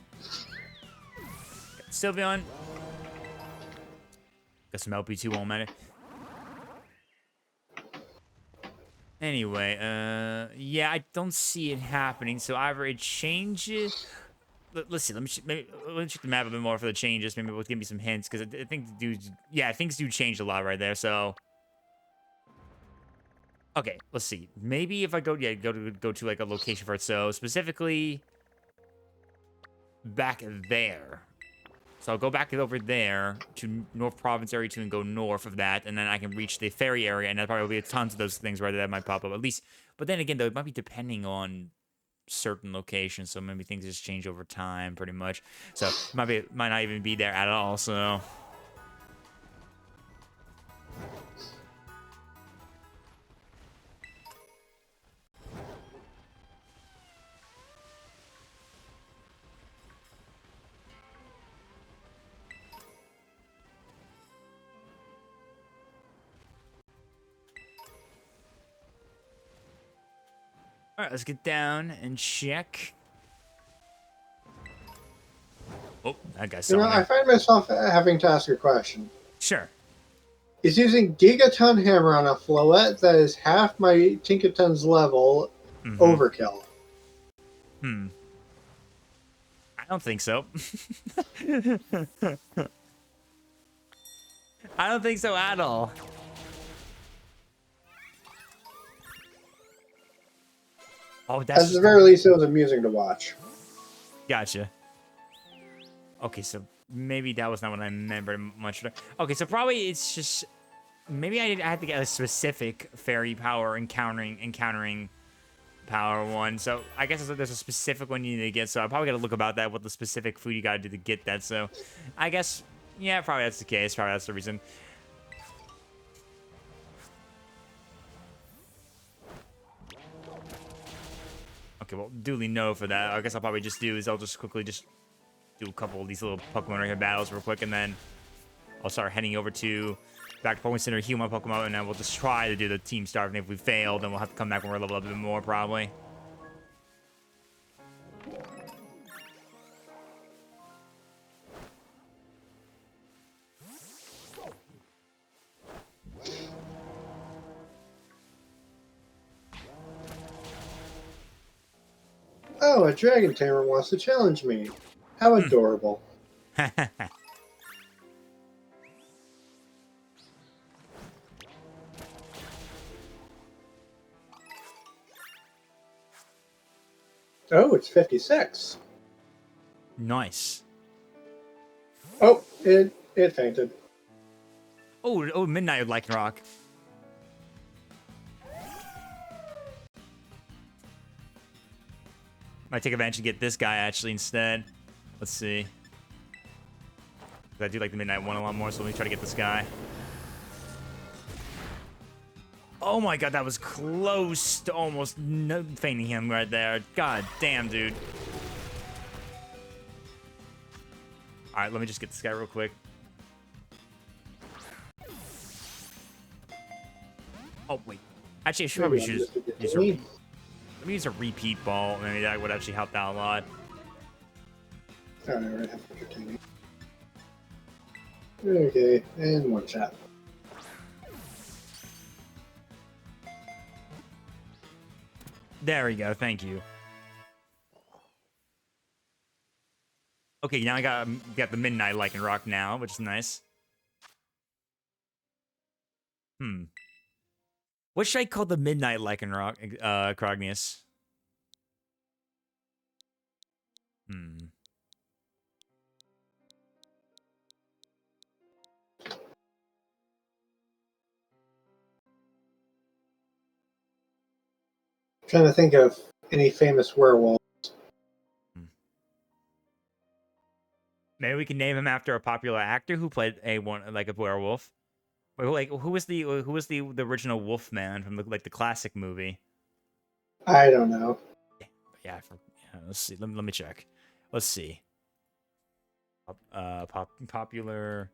Sylveon. Got some LP2 won't matter. Anyway, yeah, I don't see it happening. So either it changes. Let's see. Let me check the map a bit more for the changes. Maybe it'll give me some hints because I think things do change a lot right there. So okay, let's see. Maybe if I go to like a location for it. So specifically back there. So I'll go back over there to North Province Area 2 and go north of that, and then I can reach the ferry area, and there probably will be tons of those things right there that might pop up, at least. But then again, though, it might be depending on certain locations, so maybe things just change over time, pretty much. So it might not even be there at all, so... Alright, let's get down and check. Oh, that guy's You know, I find myself having to ask a question. Sure. Is using Gigaton Hammer on a Floette that is half my Tinkaton's level overkill? I don't think so. I don't think so at all. Oh, that's... At the very least, it was amusing to watch. Gotcha. Okay, so maybe that was not what I meant very much. Okay, so probably it's just... maybe I had to get a specific fairy power encountering power one. So I guess there's a specific one you need to get. So I probably got to look about that, what the specific food you got to do to get that. So I guess, yeah, probably that's the case. Probably that's the reason. Okay, well, duly no for that. I guess I'll probably just do is I'll just quickly just do a couple of these little Pokemon right here battles real quick, and then I'll start heading over to back to Pokemon Center, heal my Pokemon, and then we'll just try to do the Team Star. And if we fail, then we'll have to come back when we're leveled up a bit more, probably. Oh, a Dragon Tamer wants to challenge me. How adorable. Oh, it's 56. Nice. Oh, it fainted. Oh, Midnight Lycanroc. Might take advantage and get this guy actually instead. Let's see. I do like the Midnight one a lot more, so let me try to get this guy. Oh my god, that was close to almost fainting him right there. God damn, dude. Alright, let me just get this guy real quick. Oh, wait. Actually, I should probably use let me use a repeat ball. Maybe that would actually help out a lot. Alright, entertaining. Okay, and one shot. There we go. Thank you. Okay, now I got the Midnight Lycanroc now, which is nice. What should I call the Midnight Lycanroc, Crognius? Trying to think of any famous werewolf. Maybe we can name him after a popular actor who played a werewolf. Wait, like who was the original Wolfman from the classic movie? I don't know. Yeah, let's see. Let me check. Let's see. Popular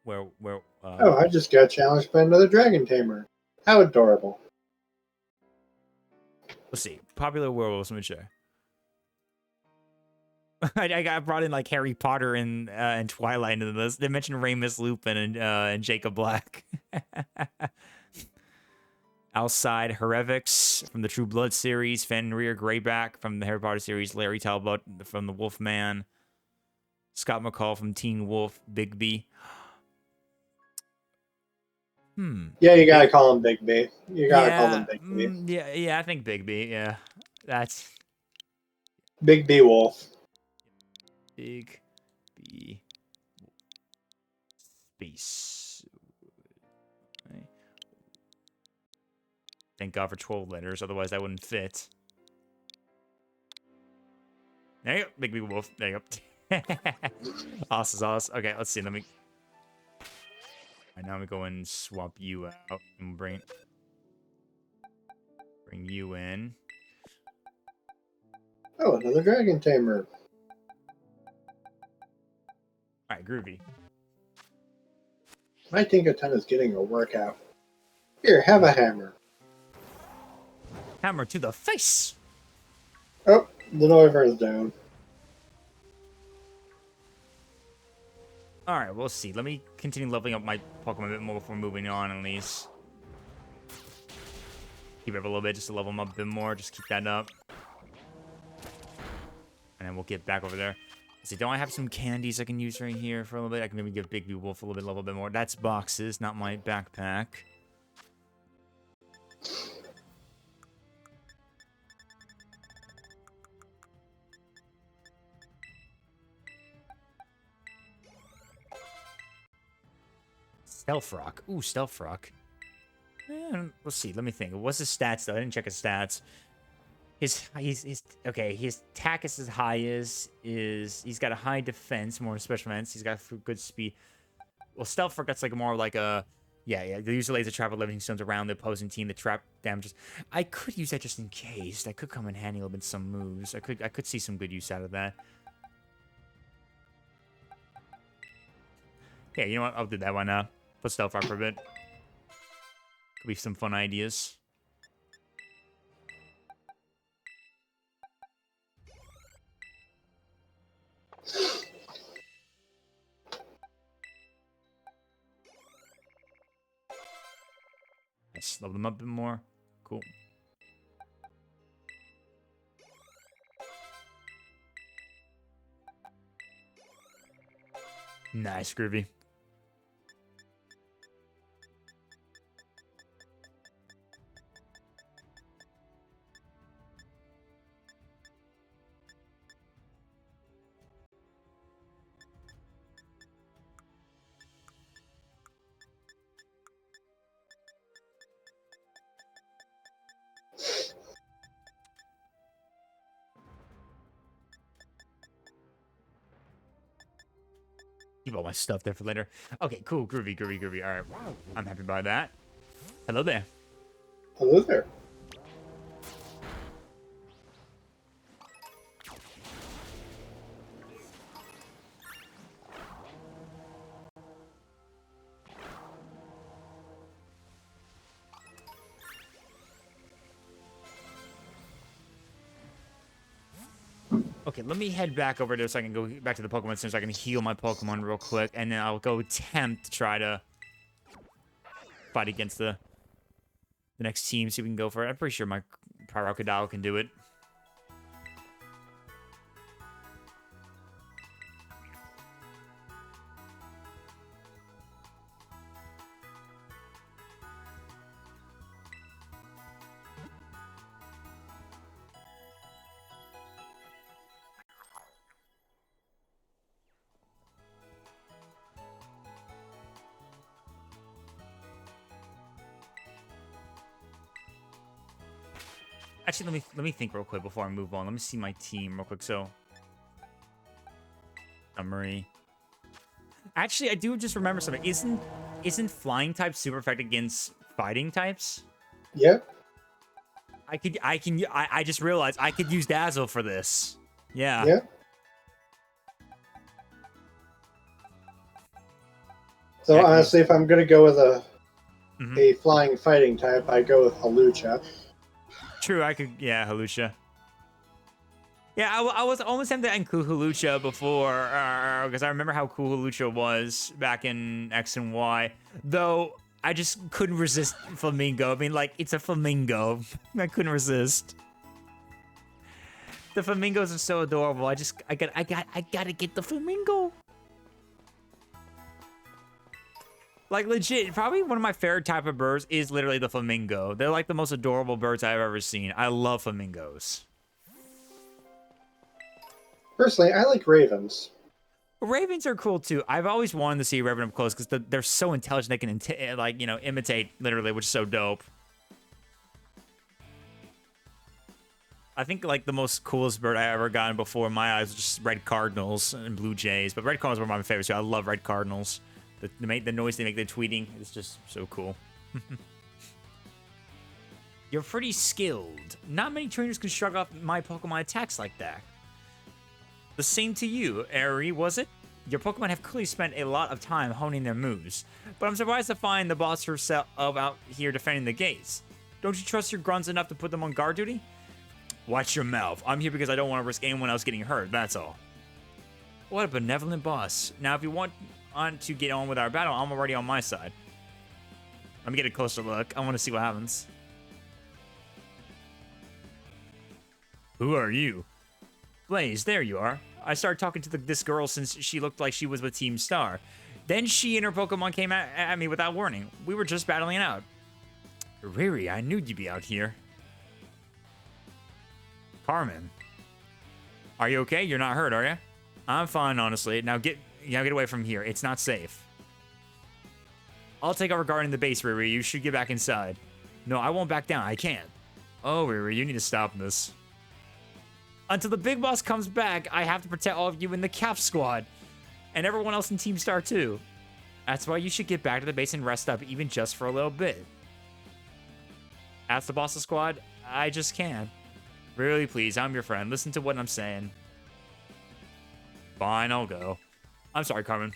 Oh, I just got challenged by another Dragon Tamer. How adorable. Let's see. Popular werewolves. Let me check. I got brought in like Harry Potter and Twilight into this. They mentioned Remus Lupin and Jacob Black. Outside Herevix from the True Blood series, Fenrir Greyback from the Harry Potter series, Larry Talbot from the Wolfman, Scott McCall from Teen Wolf, Bigby. Yeah, you gotta call him Big B. You gotta call him Big B. Yeah, I think Bigby. Yeah, that's Big B Wolf. Big B space. Okay. Thank God for 12 letters, otherwise that wouldn't fit. There you go, Big B Wolf. There you go. Awesome. Okay, let's see. Let me. Alright, now I'm gonna go and swap you out and bring you in. Oh, another Dragon Tamer. Alright, groovy. My Tinkaton is getting a workout. Here, have a hammer. Hammer to the face! Oh, the Noivern is down. Alright, we'll see. Let me continue leveling up my Pokemon a bit more before moving on, at least. Keep it up a little bit just to level them up a bit more. Just keep that up. And then we'll get back over there. Let's see, don't I have some candies I can use right here for a little bit? I can maybe give Big B Wolf a little bit more. That's boxes, not my backpack. Stealth Rock. Ooh, Stealth Rock. Let's see. Let me think. What's his stats, though? I didn't check his stats. His attack is as high as he's got a high defense, more special defense. He's got good speed. Well, Stealth Rock, that's like more like a... Yeah. They use the laser trap with living stones around the opposing team. The trap damages. I could use that just in case. That could come in handy a little bit in some moves. I could see some good use out of that. Yeah, you know what? I'll do that one now. Put Stealth Rock for a bit. Could be some fun ideas. Let's level them up a bit more. Cool. Nice, Groovy. Keep all my stuff there for later. Okay, cool. Groovy. All right. I'm happy by that. Hello there. Hello there. Okay, let me head back over there so I can go back to the Pokemon Center so I can heal my Pokemon real quick, and then I'll go attempt to try to fight against the next team, see if we can go for it. I'm pretty sure my Crocodile can do it. Actually, let me think real quick before I move on. Let me see my team real quick. So, summary. Actually, I do just remember something. Isn't flying type super effective against fighting types? Yeah. I just realized I could use Dazzle for this. Yeah. Yeah. So Yeah, honestly, if I'm gonna go with a Mhm. flying fighting type, I go with Halucha. True, I could, yeah, Halucha. Yeah, I was almost tempted to include Halucha before, because I remember how cool Halucha was back in X and Y. Though, I just couldn't resist Flamingo. I mean, like, it's a Flamingo. I couldn't resist. The Flamingos are so adorable. I gotta get the Flamingo. Like, legit, probably one of my favorite type of birds is literally the flamingo. They're like the most adorable birds I've ever seen. I love flamingos. Personally, I like ravens. Ravens are cool too. I've always wanted to see a raven up close because they're so intelligent. They can imitate literally, which is so dope. I think like the most coolest bird I ever gotten before in my eyes was just red cardinals and blue jays. But red cardinals were my favorites too. I love red cardinals. The noise they make, the tweeting, is just so cool. You're pretty skilled. Not many trainers can shrug off my Pokemon attacks like that. The same to you, Aerie, was it? Your Pokemon have clearly spent a lot of time honing their moves, but I'm surprised to find the boss herself out here defending the gates. Don't you trust your grunts enough to put them on guard duty? Watch your mouth. I'm here because I don't want to risk anyone else getting hurt, that's all. What a benevolent boss. Now, if you want to get on with our battle, I'm already on my side. Let me get a closer look. I want to see what happens. Who are you? Blaze, there you are. I started talking to this girl since she looked like she was with Team Star. Then she and her Pokemon came at me without warning. We were just battling it out. Riri, I knew you'd be out here. Carmen. Are you okay? You're not hurt, are you? I'm fine, honestly. Now get away from here. It's not safe. I'll take over guarding the base, Riri. You should get back inside. No, I won't back down. I can't. Oh, Riri, you need to stop this. Until the big boss comes back, I have to protect all of you in the Cap Squad. And everyone else in Team Star, too. That's why you should get back to the base and rest up, even just for a little bit. Ask the boss of squad, I just can't. Really, please, I'm your friend. Listen to what I'm saying. Fine, I'll go. I'm sorry, Carmen.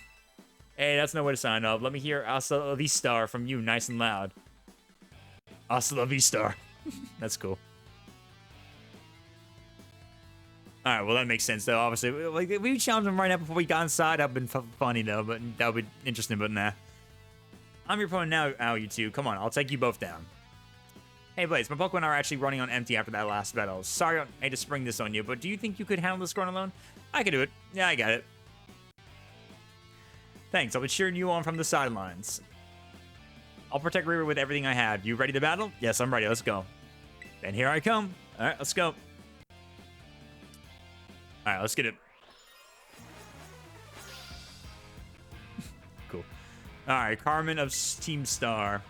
Hey, that's no way to sign up. Let me hear Hasta la Vista from you nice and loud. Hasta la Vista. That's cool. Alright, well, that makes sense, though, obviously. Like, if we challenged him right now before we got inside, that would have been funny, though, but that would be interesting, but nah. I'm your opponent now, you two. Come on, I'll take you both down. Hey, Blaze, my Pokemon are actually running on empty after that last battle. Sorry I hate to spring this on you, but do you think you could handle this run alone? I can do it. Yeah, I got it. Thanks, I'll be cheering you on from the sidelines. I'll protect Riri with everything I have. You ready to battle? Yes, I'm ready. Let's go. And here I come. All right, let's go. All right, let's get it. Cool. All right, Carmen of Team Star.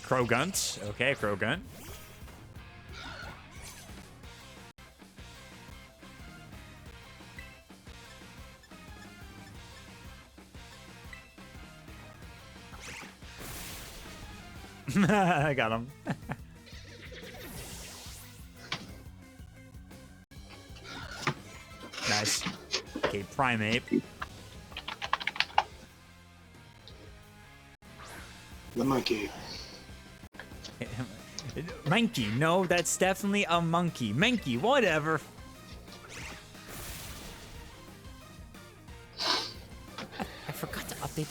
Crogunt. Okay, Crogunt. I got him. Nice. Okay, Primate. The monkey. Monkey. No, that's definitely a monkey. Monkey, whatever. I forgot to update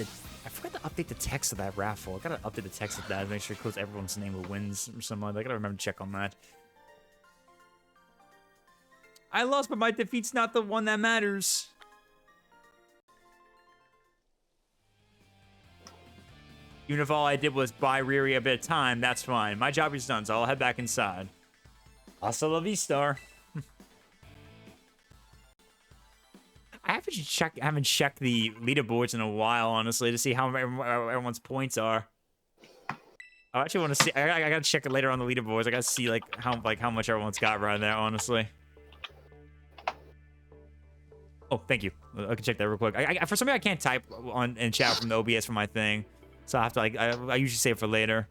the text of that raffle. I gotta update the text of that to make sure it includes everyone's name who wins or something like that. I gotta remember to check on that. I lost, but my defeat's not the one that matters. Even if all I did was buy Riri a bit of time, that's fine. My job is done, so I'll head back inside. Hasta la vista. I haven't checked the leaderboards in a while, honestly, to see how everyone's points are. I actually want to see. I gotta check it later on the leaderboards. I gotta see how much everyone's got right there, honestly. Oh, thank you. I can check that real quick. For some reason, I can't type on in chat from the OBS for my thing, so I have to I usually save it for later.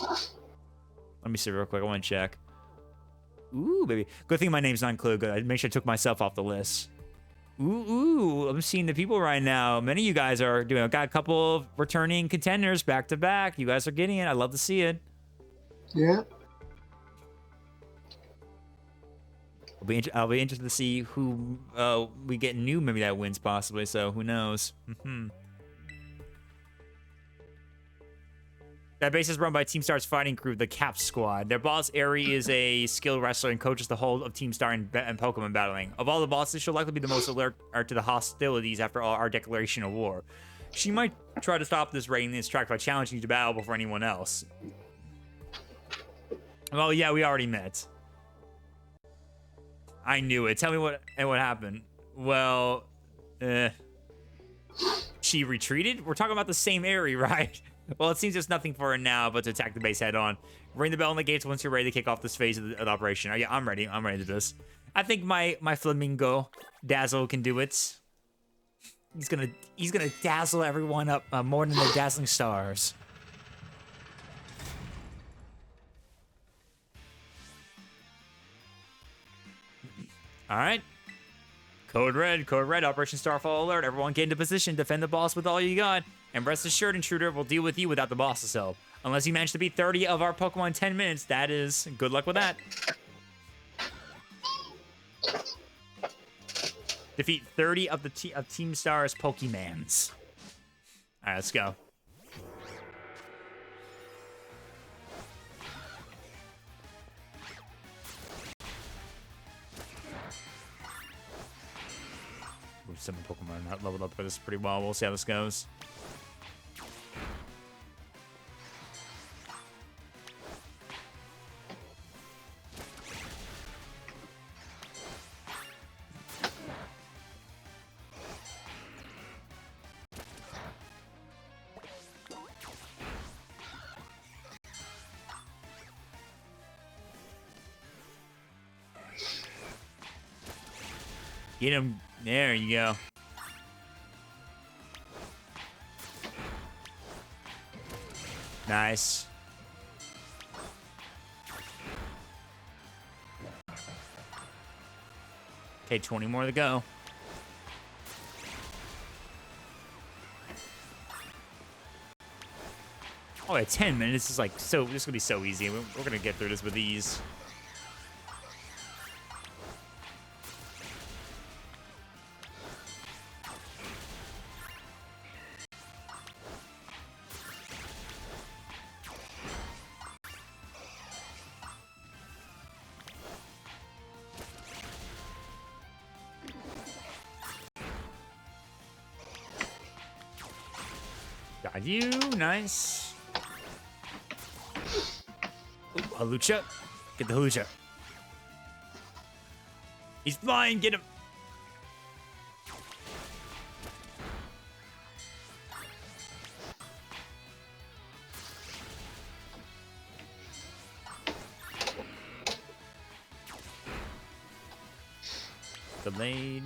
Let me see real quick. I want to check. Ooh, baby. Good thing my name's not included. Good. I made sure I took myself off the list. Ooh, I'm seeing the people right now. Many of you guys are doing. I've got a couple of returning contenders back to back. You guys are getting it. I love to see it. Yeah. I'll be interested to see who we get new. Maybe that wins possibly. So who knows? That base is run by Team Star's fighting crew, the Cap Squad. Their boss, Aerie, is a skilled wrestler and coaches the whole of Team Star in Pokemon battling. Of all the bosses, she'll likely be the most alert to the hostilities after our declaration of war. She might try to stop this raid in its track by challenging you to battle before anyone else. Well, yeah, we already met. I knew it. Tell me what happened. Well, she retreated? We're talking about the same Aerie, right? Well, it seems there's nothing for her now but to attack the base head on. Ring the bell on the gates once you're ready to kick off this phase of the operation. Oh, yeah, I'm ready. I'm ready to do this. I think my flamingo Dazzle can do it. He's gonna dazzle everyone up more than the dazzling stars. All right. Code Red, Operation Starfall alert. Everyone get into position. Defend the boss with all you got. And rest assured, Intruder will deal with you without the boss's help. Unless you manage to beat 30 of our Pokemon in 10 minutes, that is good luck with that. Defeat 30 of Team Star's Pokemans. All right, let's go. Some Pokemon are not leveled up for this pretty well. We'll see how this goes. Get him. There you go. Nice. Okay, 20 more to go. Oh, yeah, 10 minutes is like so. This is gonna be so easy. We're gonna get through this with ease. Got you. Nice. Ooh, Halucha. Get the Halucha. He's flying. Get him. Delayed.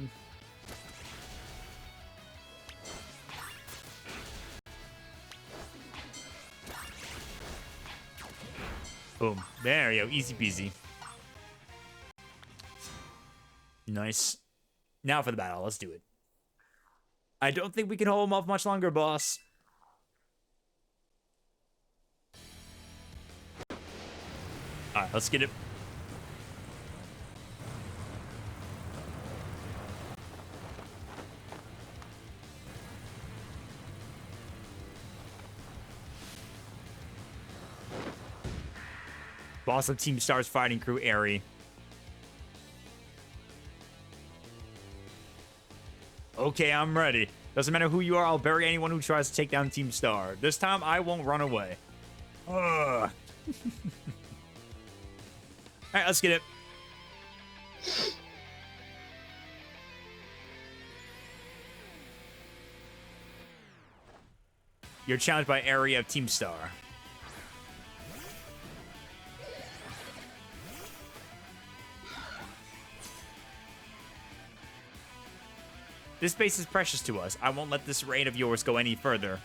Boom. There you go. Easy peasy. Nice. Now for the battle. Let's do it. I don't think we can hold him off much longer, boss. Alright, let's get it. Boss of Team Star's fighting crew, Aerie. Okay, I'm ready. Doesn't matter who you are, I'll bury anyone who tries to take down Team Star. This time, I won't run away. Ugh. Alright, let's get it. You're challenged by Aerie of Team Star. This base is precious to us. I won't let this raid of yours go any further.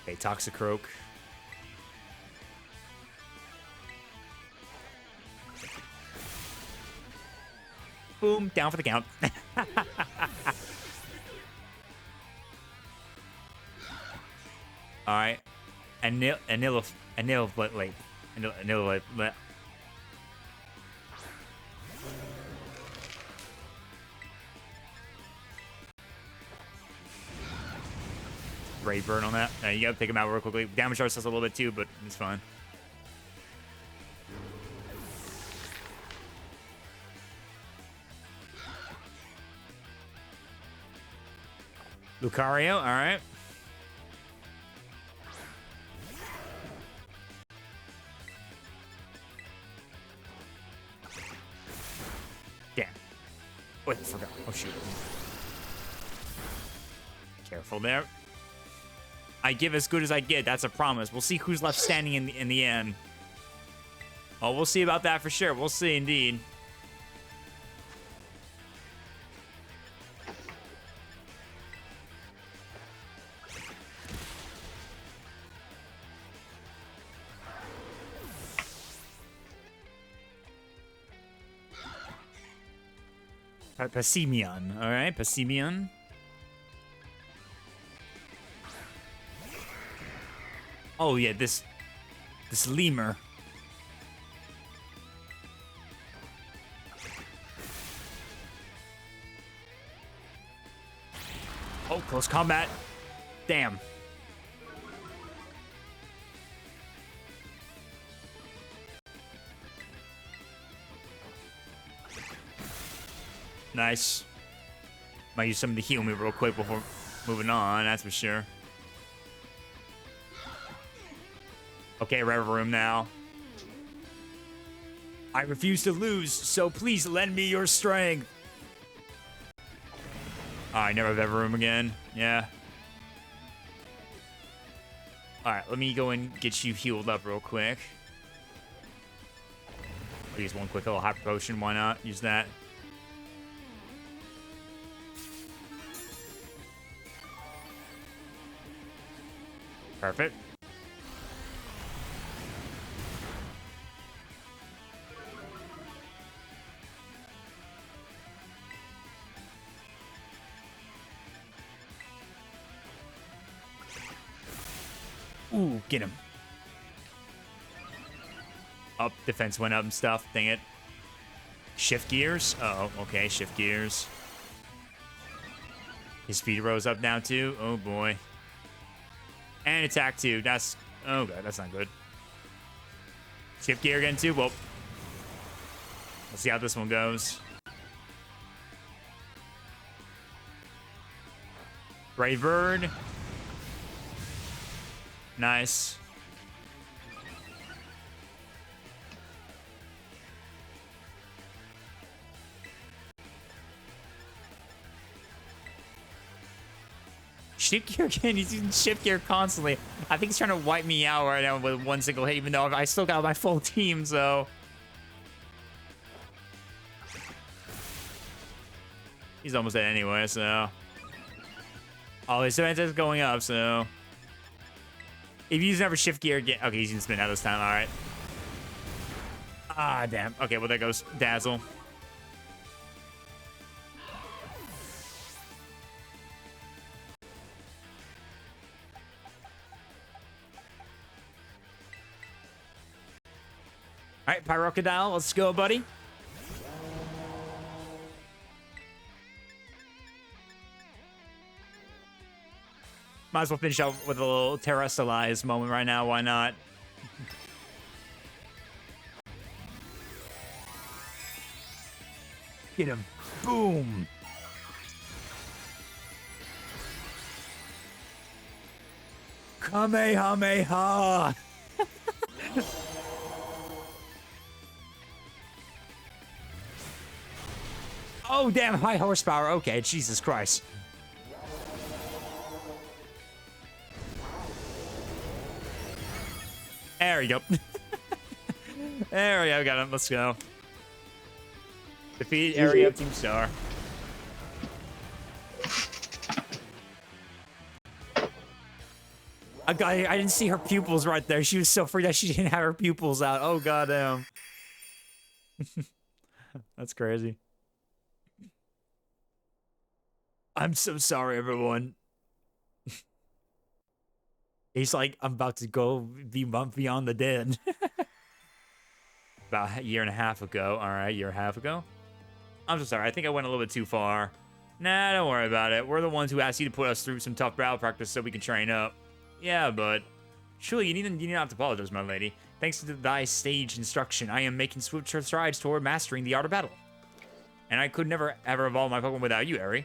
Okay, Toxicroak. Boom, down for the count. Alright. Annihilate. Ray burn on that. You gotta take him out real quickly. Damage ourselves a little bit too, but it's fine. Lucario, alright. Damn. Wait, I forgot. Oh, shoot. Careful there. I give as good as I get. That's a promise. We'll see who's left standing in the end. Oh, we'll see about that for sure. We'll see, indeed. Passimian. All right, Passimian. Oh yeah, this lemur. Oh, close combat. Damn. Nice. Might use something to heal me real quick before moving on, that's for sure. Okay, Rev Room now. I refuse to lose, so please lend me your strength. I never have Rev Room again. Yeah. Alright, let me go and get you healed up real quick. use one quick little hyper potion. Why not? Use that. Perfect. Ooh, get him. Up, defense went up and stuff. Dang it. Shift gears? Oh, okay, shift gears. His speed rose up now, too. Oh, boy. And attack, too. That's... Oh, God, that's not good. Shift gear again, too. Well, let's see how this one goes. Brave Bird. Nice. Shift gear again. He's using shift gear constantly. I think he's trying to wipe me out right now with one single hit, even though I still got my full team, so. He's almost dead anyway, so. Oh, his defense is going up, so. If you use another shift gear again. Okay, he's using spin out this time. All right. Ah, damn. Okay, well, there goes Dazzle. All right, Pyrocodile, let's go, buddy. Might as well finish out with a little Terrestrialize moment right now. Why not? Get him. Boom. Kamehameha. Oh, damn. High horsepower. Okay, Jesus Christ. There we go. There we go. Got him. Let's go. Defeat area of Team Star. I didn't see her pupils right there. She was so freaked that she didn't have her pupils out. Oh, goddamn. That's crazy. I'm so sorry, everyone. He's like, I'm about to go beyond the dead. About a year and a half ago. All right, year and a half ago. I'm so sorry. I think I went a little bit too far. Nah, don't worry about it. We're the ones who asked you to put us through some tough battle practice so we can train up. Yeah, but surely you need not to apologize, my lady. Thanks to thy sage instruction, I am making swift strides toward mastering the art of battle. And I could never ever evolve my Pokemon without you, Eri.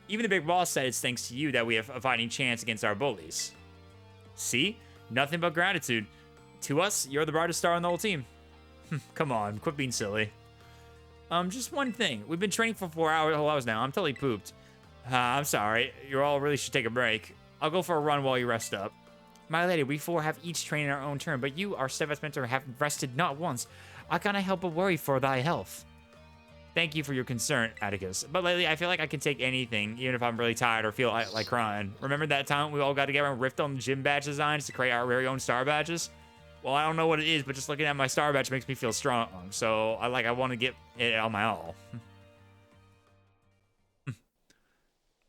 Even the big boss said it's thanks to you that we have a fighting chance against our bullies. See? Nothing but gratitude. To us, you're the brightest star on the whole team. Come on, quit being silly. Just one thing. We've been training for 4 hours now. I'm totally pooped. I'm sorry. You all really should take a break. I'll go for a run while you rest up. My lady, we four have each trained in our own turn, but you, our steadfast mentor, have rested not once. I cannot help but worry for thy health. Thank you for your concern, Atticus. But lately, I feel like I can take anything, even if I'm really tired or feel like crying. Remember that time we all got together and riffed on gym badge designs to create our very own star badges? Well, I don't know what it is, but just looking at my star badge makes me feel strong. So I want to get it on my all.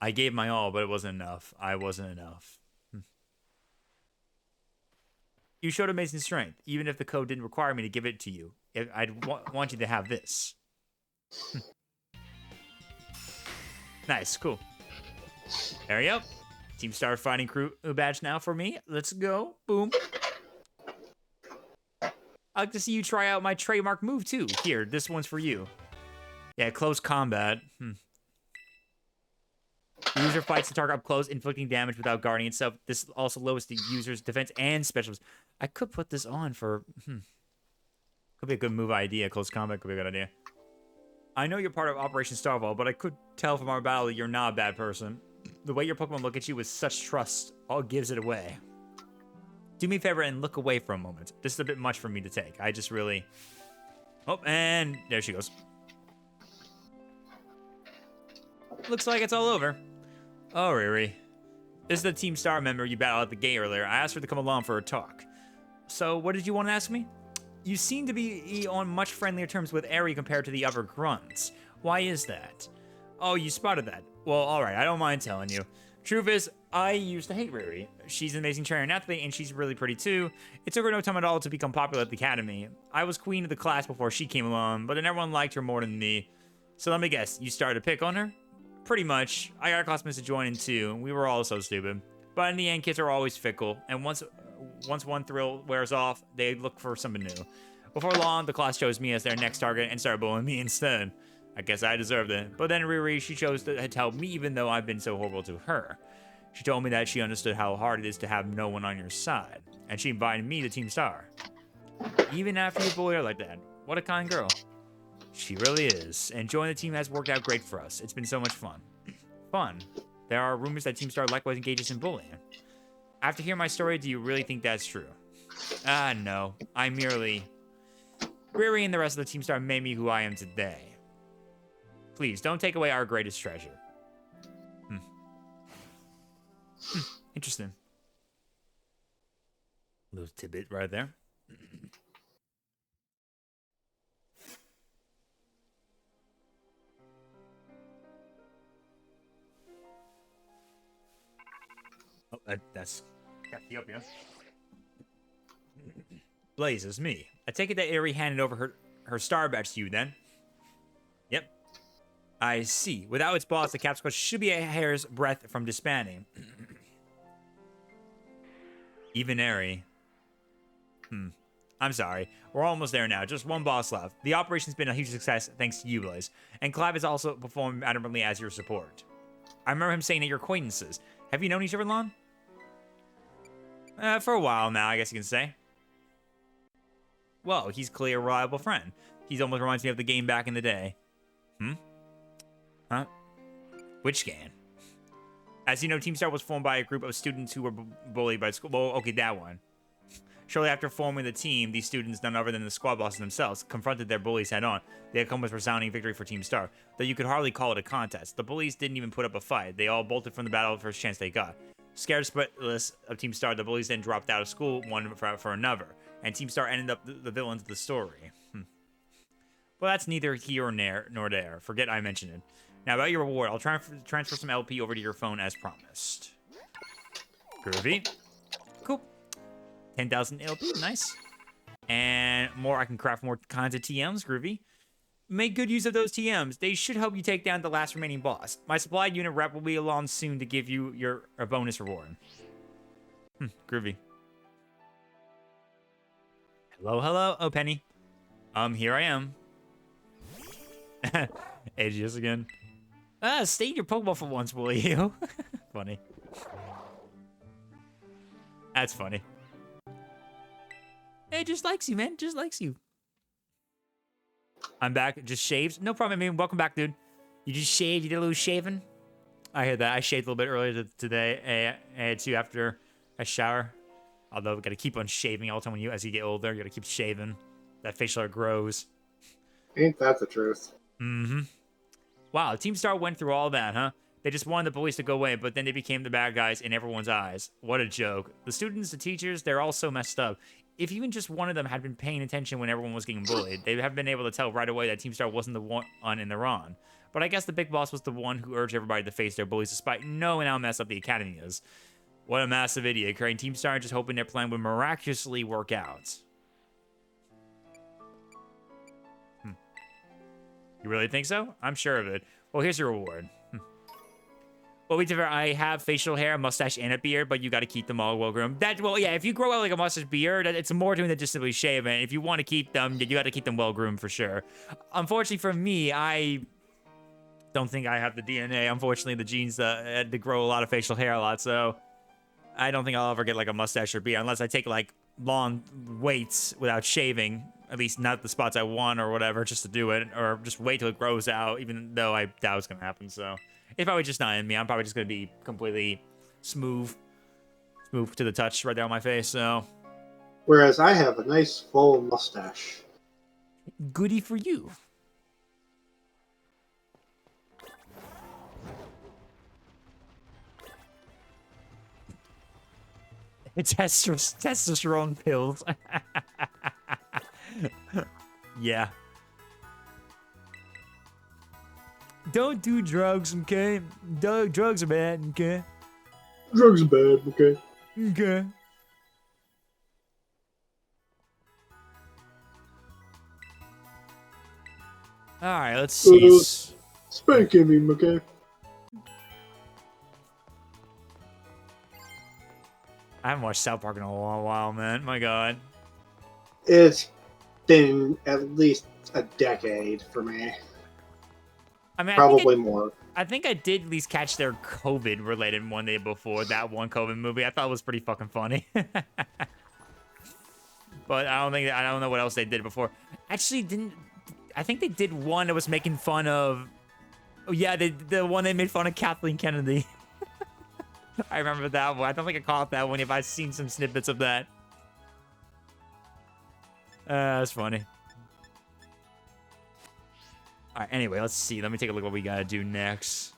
I gave my all, but it wasn't enough. I wasn't enough. You showed amazing strength, even if the code didn't require me to give it to you. I'd want you to have this. Nice, cool. There we go. Team Star Fighting Crew badge now for me. Let's go. Boom. I'd like to see you try out my trademark move too. Here, this one's for you. Yeah, close combat. The user fights the target up close, inflicting damage without guarding itself. This also lowers the user's defense and specials. I could put this on for... Could be a good move idea. Close combat could be a good idea. I know you're part of Operation Starfall, but I could tell from our battle that you're not a bad person. The way your Pokemon look at you with such trust all gives it away. Do me a favor and look away for a moment. This is a bit much for me to take. I just really... Oh, and there she goes. Looks like it's all over. Oh, Riri. This is the Team Star member you battled at the gate earlier. I asked her to come along for a talk. So, what did you want to ask me? You seem to be on much friendlier terms with Eri compared to the other grunts. Why is that? Oh, you spotted that. Well, alright, I don't mind telling you. Truth is, I used to hate Riri. She's an amazing trainer and athlete, and she's really pretty too. It took her no time at all to become popular at the academy. I was queen of the class before she came along, but then everyone liked her more than me. So let me guess, you started to pick on her? Pretty much. I got classmates to join in too, and we were all so stupid. But in the end, kids are always fickle, and once one thrill wears off, they look for something new. Before long, the class chose me as their next target and started bullying me instead. I guess I deserved it. But then Riri, she chose to help me even though I've been so horrible to her. She told me that she understood how hard it is to have no one on your side. And she invited me to Team Star. Even after you bully her like that. What a kind girl. She really is. And joining the team has worked out great for us. It's been so much fun. Fun. There are rumors that Team Star likewise engages in bullying. After hearing my story, do you really think that's true? No. I merely... Riri and the rest of the Team Star made me who I am today. Please, don't take away our greatest treasure. Interesting. Little tidbit right there. Oh, that's Ethiopia. Blaze, it's me. I take it that Eri handed over her star badge to you then? Yep. I see. Without its boss, the Cap Squad should be a hair's breadth from disbanding. Even Eri. I'm sorry. We're almost there now. Just one boss left. The operation's been a huge success thanks to you, Blaze. And Clive has also performed admirably as your support. I remember him saying that you're acquaintances. Have you known each other long? For a while now, I guess you can say. Well, he's clearly a reliable friend. He almost reminds me of the game back in the day. Huh? Which game? As you know, Team Star was formed by a group of students who were bullied by school. Well, okay, that one. Shortly after forming the team, these students, none other than the squad bosses themselves, confronted their bullies head-on. They accomplished a resounding victory for Team Star, though you could hardly call it a contest. The bullies didn't even put up a fight. They all bolted from the battle the first chance they got. Scared spitless of Team Star, the bullies then dropped out of school, one for another, and Team Star ended up the villains of the story. Well, that's neither here nor there. Forget I mentioned it. Now, about your reward, I'll transfer some LP over to your phone as promised. Groovy. Cool. 10,000 LP, nice. And more, I can craft more kinds of TMs, groovy. Make good use of those TMs. They should help you take down the last remaining boss. My supply unit rep will be along soon to give you a bonus reward. Groovy. Hello. Oh, Penny. Here I am. Aegis again. Stay in your Pokeball for once, will you? Funny. That's funny. Hey, just likes you, man. Just likes you. I'm back. Just shaved. No problem, man. Welcome back, dude. You just shaved? You did a little shaving? I heard that. I shaved a little bit earlier today. I had to after I shower. Although, we gotta keep on shaving all the time as you get older. You gotta keep shaving. That facial hair grows. Ain't that the truth? Wow, Team Star went through all that, huh? They just wanted the bullies to go away, but then they became the bad guys in everyone's eyes. What a joke. The students, the teachers, they're all so messed up. If even just one of them had been paying attention when everyone was getting bullied, they'd have been able to tell right away that Team Star wasn't the one in the wrong. But I guess the big boss was the one who urged everybody to face their bullies despite knowing how messed up the academy is. What a massive idiot, creating Team Star and just hoping their plan would miraculously work out. You really think so? I'm sure of it. Well, here's your reward. Well, I have facial hair, a mustache, and a beard, but you got to keep them all well groomed. Well, yeah, if you grow out like a mustache beard, it's more to it than just simply shave. And if you want to keep them, you got to keep them well groomed for sure. Unfortunately for me, I don't think I have the DNA. Unfortunately, the genes had to grow a lot of facial hair a lot, so I don't think I'll ever get like a mustache or beard unless I take like long waits without shaving. At least not the spots I want or whatever, just to do it, or just wait till it grows out, even though I doubt it's gonna happen. So it's probably just not in me. I'm probably just gonna be completely smooth to the touch right there on my face. So, Whereas I have a nice full mustache. Goody for you. Testosterone pills. Yeah. Don't do drugs, okay? Drugs are bad, okay? Drugs are bad, okay? Okay. Alright, let's see. Spanking me, okay? I haven't watched South Park in a long while, man. My god. It's been at least a decade for me. I mean, Probably more. I think I did at least catch their COVID-related one day before that one COVID movie. I thought it was pretty fucking funny. But I don't know what else they did before. Actually, I think they did one that was making fun of... Oh, yeah, the one they made fun of Kathleen Kennedy. I remember that one. I don't think I caught that one if I've seen some snippets of that. That's funny. Alright, anyway, let's see. Let me take a look at what we gotta do next.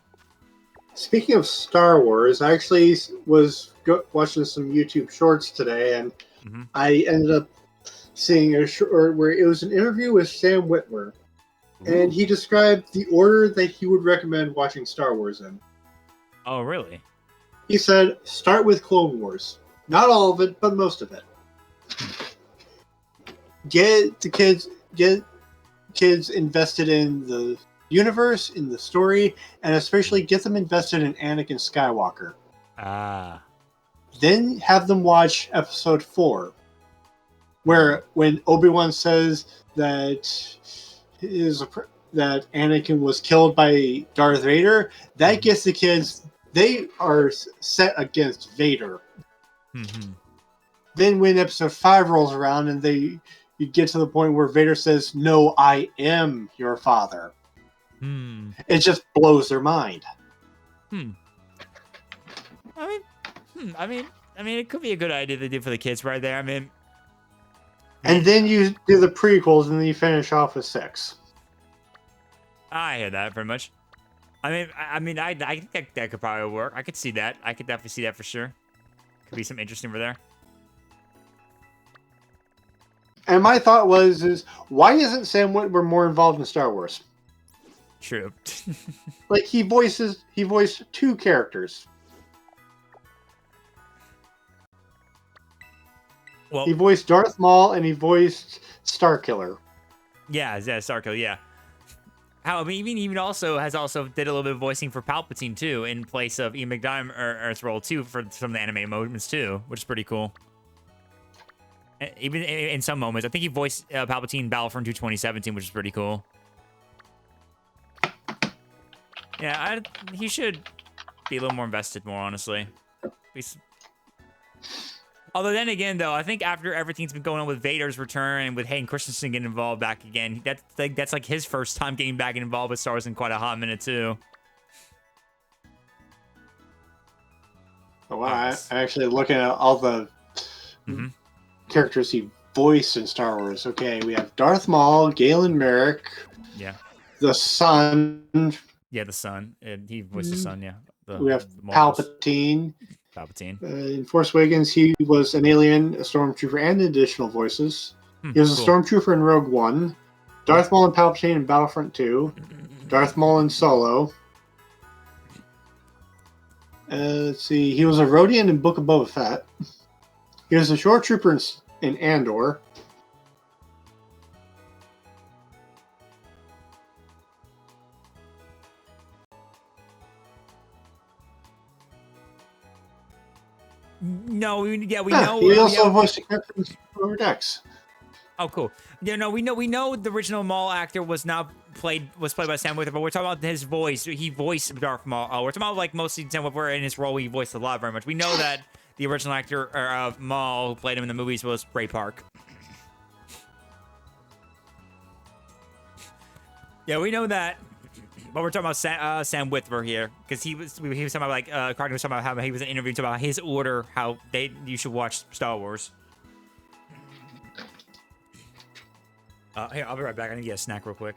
Speaking of Star Wars, I actually was watching some YouTube shorts today, and I ended up seeing a short where it was an interview with Sam Witwer, and he described the order that he would recommend watching Star Wars in. Oh, really? He said, start with Clone Wars. Not all of it, but most of it. Get kids invested in the universe, in the story, and especially get them invested in Anakin Skywalker. Ah. Then have them watch Episode 4, where when Obi-Wan says that that Anakin was killed by Darth Vader, that gets the kids. They are set against Vader. Mm-hmm. Then when Episode 5 rolls around and you get to the point where Vader says, "No, I am your father." It just blows their mind. I mean, it could be a good idea to do for the kids right there. I mean, and then you do the prequels, and then you finish off with 6. I hear that pretty much. I think that could probably work. I could see that. I could definitely see that for sure. Could be some interesting over there. And my thought is why isn't Sam Witwer more involved in Star Wars? True. Like he voiced 2 characters. Well, he voiced Darth Maul and he voiced Starkiller. Yeah, Starkiller. Yeah. How even also did a little bit of voicing for Palpatine too, in place of Ian McDiarmid's role too for some of the anime moments too, which is pretty cool. Even in some moments, I think he voiced Palpatine in Battlefront 2 2017, which is pretty cool. Yeah, he should be a little more invested, more honestly. Although then again, though, I think after everything's been going on with Vader's return and with Hayden Christensen getting involved back again, that's like his first time getting back involved with Star Wars in quite a hot minute too. Oh, wow, I'm actually looking at all the characters he voiced in Star Wars. Okay, we have Darth Maul, Galen Merrick. Yeah. The Son. Yeah, the Son. He voiced the Son. Yeah. We have Palpatine. Palpatine. In Force Awakens, he was an alien, a stormtrooper, and additional voices. He was a stormtrooper in Rogue One. Darth Maul and Palpatine in Battlefront 2. Darth Maul in Solo. Let's see. He was a Rodian in Book of Boba Fett. He was a short trooper in Andor. No, we know. He also voiced a character in Lower Decks. Oh, cool. Yeah, no, we know the original Maul actor was played by Sam Witwer, but we're talking about his voice. He voiced Darth Maul. We're talking about like mostly Sam Witwer in his role. He voiced a lot very much. We know that the original actor of Maul who played him in the movies was Ray Park. Yeah, we know that. But we're talking about Sam Witwer here, because he was talking about like Carter was talking about how he was in an interview talking about his order, how you should watch Star Wars. Here, I'll be right back. I need to get a snack real quick.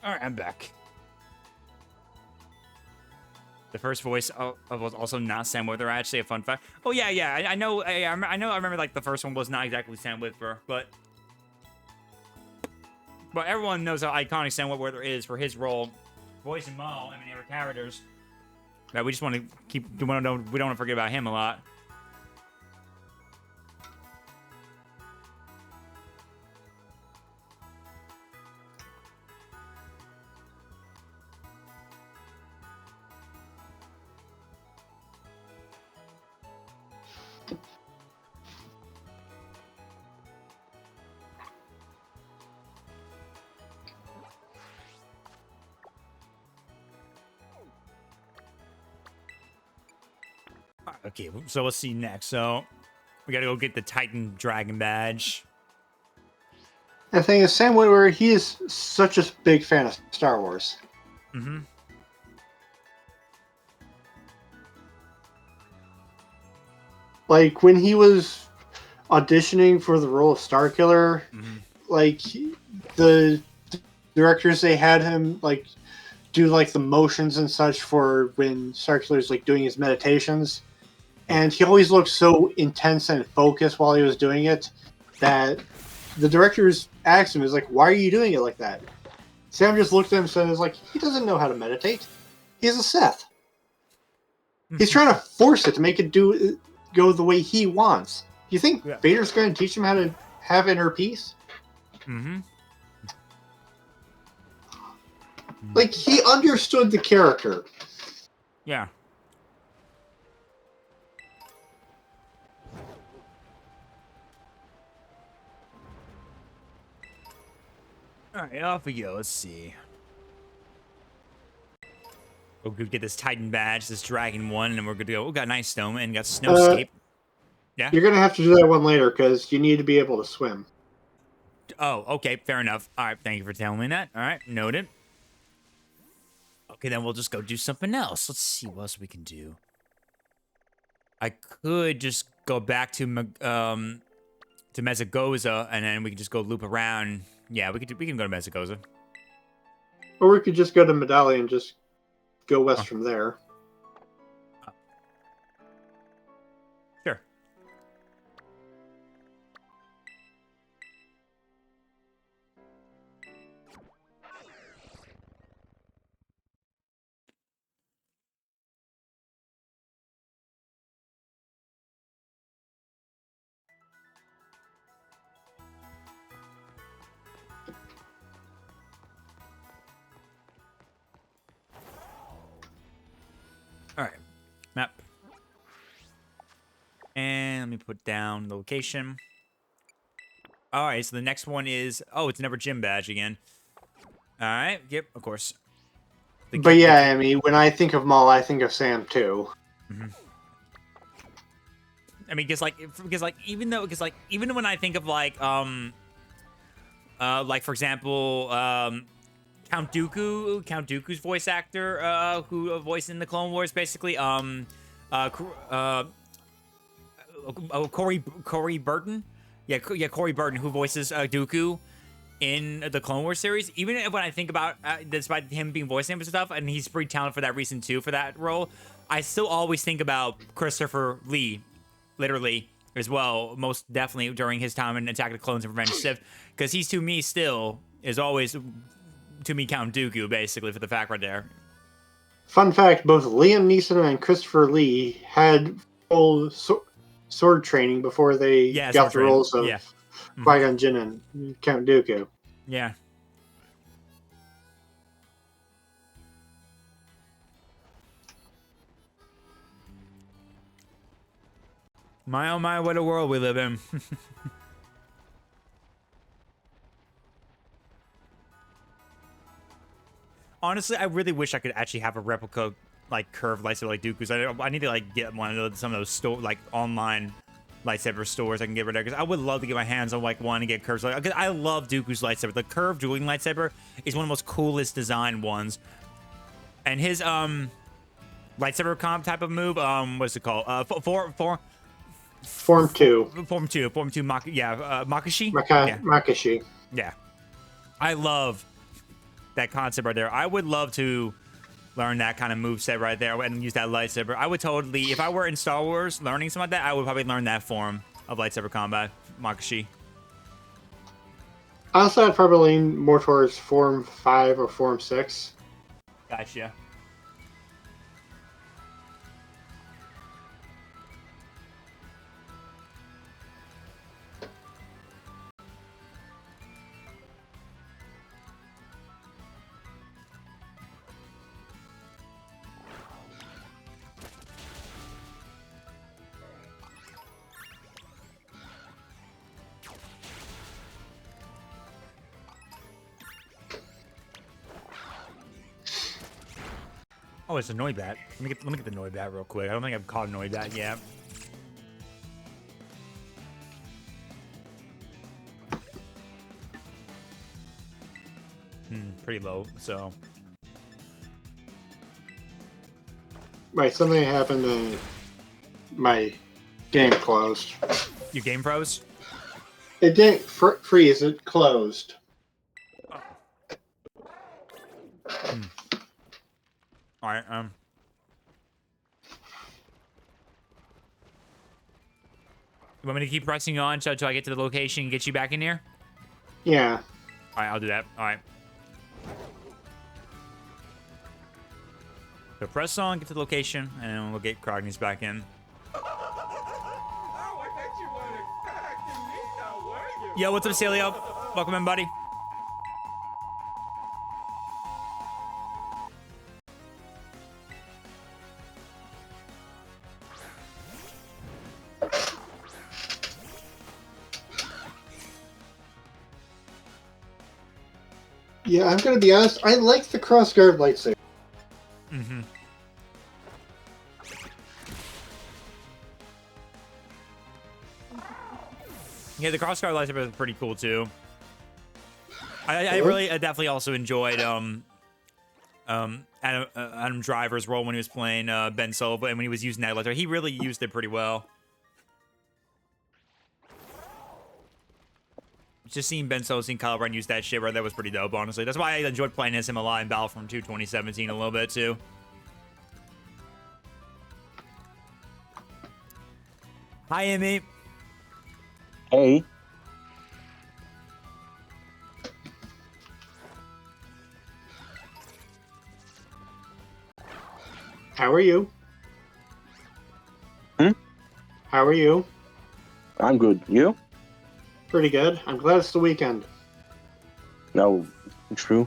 All right, I'm back. The first voice was also not Sam Witwer. Actually, a fun fact. Oh yeah. I know. I know. I remember like the first one was not exactly Sam Witwer, but everyone knows how iconic Sam Witwer is for his role, voicing Maul and many other characters. That we just want to keep. We don't want to forget about him a lot. Okay, so let's see next. So we gotta go get the Titan Dragon badge. The thing is, Sam Witwer, he is such a big fan of Star Wars. Mm-hmm. Like, when he was auditioning for the role of Starkiller, like, the directors, they had him, like, do, like, the motions and such for when Starkiller's, like, doing his meditations. And he always looked so intense and focused while he was doing it that the directors asked him, is like, why are you doing it like that? Sam just looked at him and said, like, he doesn't know how to meditate. He's a Sith. He's trying to force it to make it go the way he wants. Do you think Vader's going to teach him how to have inner peace? Mm-hmm. Like, he understood the character. Yeah. All right, off we go. Let's see. We'll go get this Titan badge, this Dragon one, and we're good to go. We got Night Stone and got Snowscape. Yeah. You're gonna have to do that one later because you need to be able to swim. Oh, okay, fair enough. All right, thank you for telling me that. All right, noted. Okay, then we'll just go do something else. Let's see what else we can do. I could just go back to Mezzagoza, and then we can just go loop around. Yeah, we can go to Mezzagoza. Or we could just go to Medallion and just go west from there. Sure. All right, map. And let me put down the location. All right, so the next one is, oh, it's another gym badge again. All right, yep, of course. But yeah, I mean, when I think of Maul, I think of Sam too. Mm-hmm. I mean, because even when I think of like for example, Count Dooku's voice actor, who voiced in the Clone Wars, basically, Corey Burton, Corey Burton, who voices Dooku in the Clone Wars series. Even when I think about, despite him being voicing and stuff, and he's pretty talented for that reason too, for that role, I still always think about Christopher Lee literally as well, most definitely during his time in Attack of the Clones and Revenge of the Sith, because he's to me still is always to me Count Dooku basically for the fact right there. Fun fact: both Liam Neeson and Christopher Lee had full sword training before they got the roles of Qui-Gon Jinn and Count Dooku. Yeah. My oh my, what a world we live in. Honestly, I really wish I could actually have a replica like curved lightsaber like Dooku's. I need to like get one of some of those like online lightsaber stores I can get rid of, because I would love to get my hands on like one and get curves. Like, I love Dooku's lightsaber. The curved dueling lightsaber is one of the most coolest design ones. And his lightsaber comp type of move, what's it called? Form 2. Makashi? Makashi. Yeah. I love that concept right there. I would love to learn that kind of moveset right there and use that lightsaber. I would totally, if I were in Star Wars learning something like that, I would probably learn that form of lightsaber combat, Makashi. Honestly, I'd probably lean more towards Form 5 or Form 6. Gotcha. Oh, it's a Noibat. Let me get the Noibat real quick. I don't think I've caught a Noibat yet. Pretty low, so. Right, something happened and my game closed. Your game froze? It didn't freeze, it closed. Alright, you want me to keep pressing on until I get to the location and get you back in here? Yeah. Alright, I'll do that. Alright. So press on, get to the location, and then we'll get Krognes back in. Yo, what's up, Celio? Welcome in, buddy. Yeah, I'm gonna be honest, I like the crossguard lightsaber. Yeah, the crossguard lightsaber is pretty cool too. I really definitely also enjoyed Adam Driver's role when he was playing Ben Solo, and when he was using that lightsaber, he really used it pretty well. Just seeing Ben Solo, seeing Kylo Ren use that shit right there was pretty dope, honestly. That's why I enjoyed playing as him a lot in Battlefront 2 2017 a little bit too. Hi, Amy. Hey. How are you? How are you? I'm good. You? Pretty good. I'm glad it's the weekend. No, true.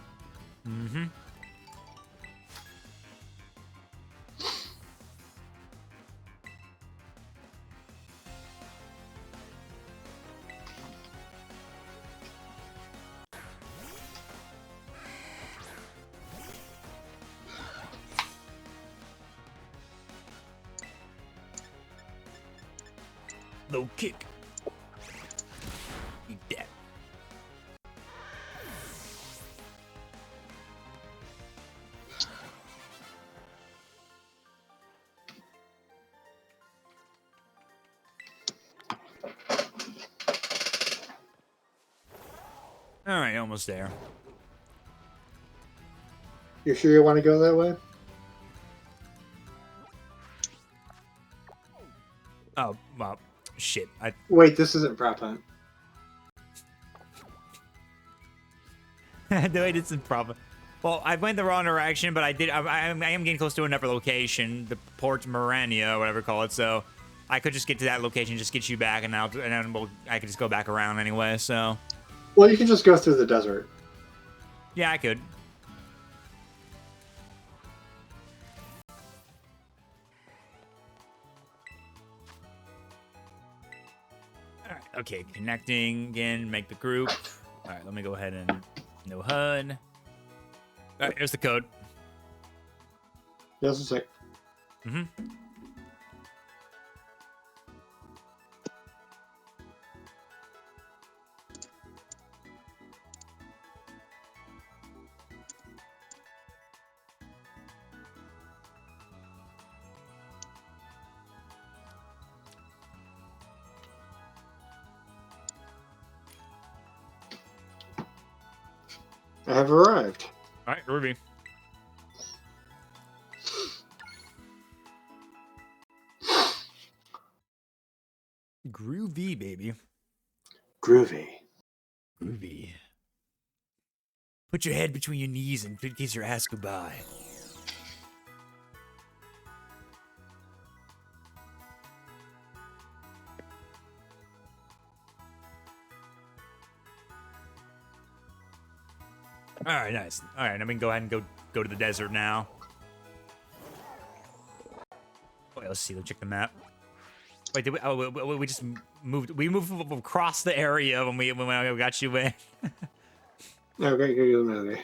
Low kick. Eat that. All right, almost there. You sure you want to go that way? Oh, well, shit. Wait, this isn't prop hunt. No, it isn't problem. Well, I went the wrong direction, but I am getting close to another location, the Port Morania, or whatever you call it. So I could just get to that location, just get you back, and then I could just go back around anyway. So Well, you can just go through the desert. yeah, I could. All right, okay, connecting again, make the group. All right, let me go ahead and no HUD. All right, here's the code. Just a sec. Mm-hmm. I have arrived. All right, Ruby. Groovy, baby. Groovy. Groovy. Put your head between your knees and kiss your ass goodbye. All right, nice. All right, I'm gonna go ahead and go to the desert now. Wait, let's see. Let's check the map. Wait, did we? Oh, we just moved. We moved across the area when I got you in. Okay, go.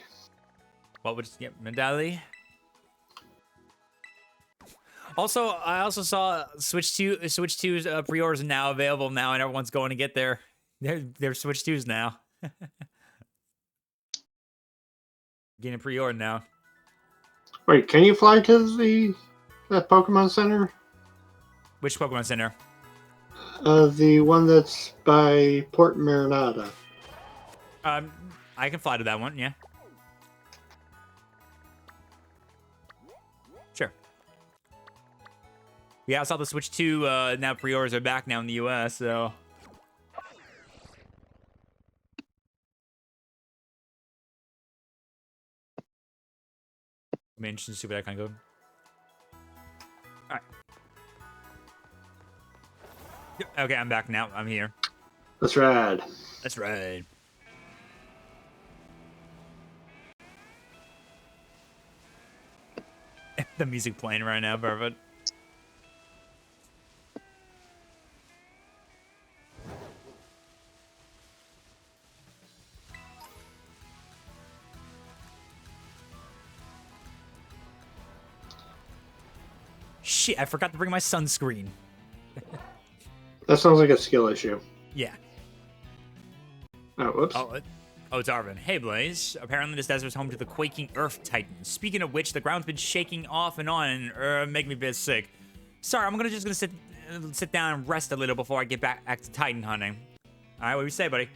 What would yep, Medali? Also, I also saw Switch 2's pre-orders are now available now, and everyone's going to get their Switch 2s now. Getting a pre-order now. Wait, can you fly to that Pokemon Center? Which Pokemon Center? The one that's by Port Marinada. I can fly to that one. Yeah. Sure. Yeah, I saw the Switch 2 now pre-orders are back now in the US, so. I'm interested to see where that kind of goes. All right. Yep, okay, I'm back now. I'm here. That's rad. That's right. The music playing right now, perfect. Shit, I forgot to bring my sunscreen. That sounds like a skill issue. Yeah. Oh, whoops. Oh, it's Arvin. Hey, Blaze. Apparently this desert is home to the quaking Earth Titans. Speaking of which, the ground's been shaking off and on and make me a bit sick. Sorry, I'm just gonna sit down and rest a little before I get back to Titan hunting. All right, what do you say, buddy?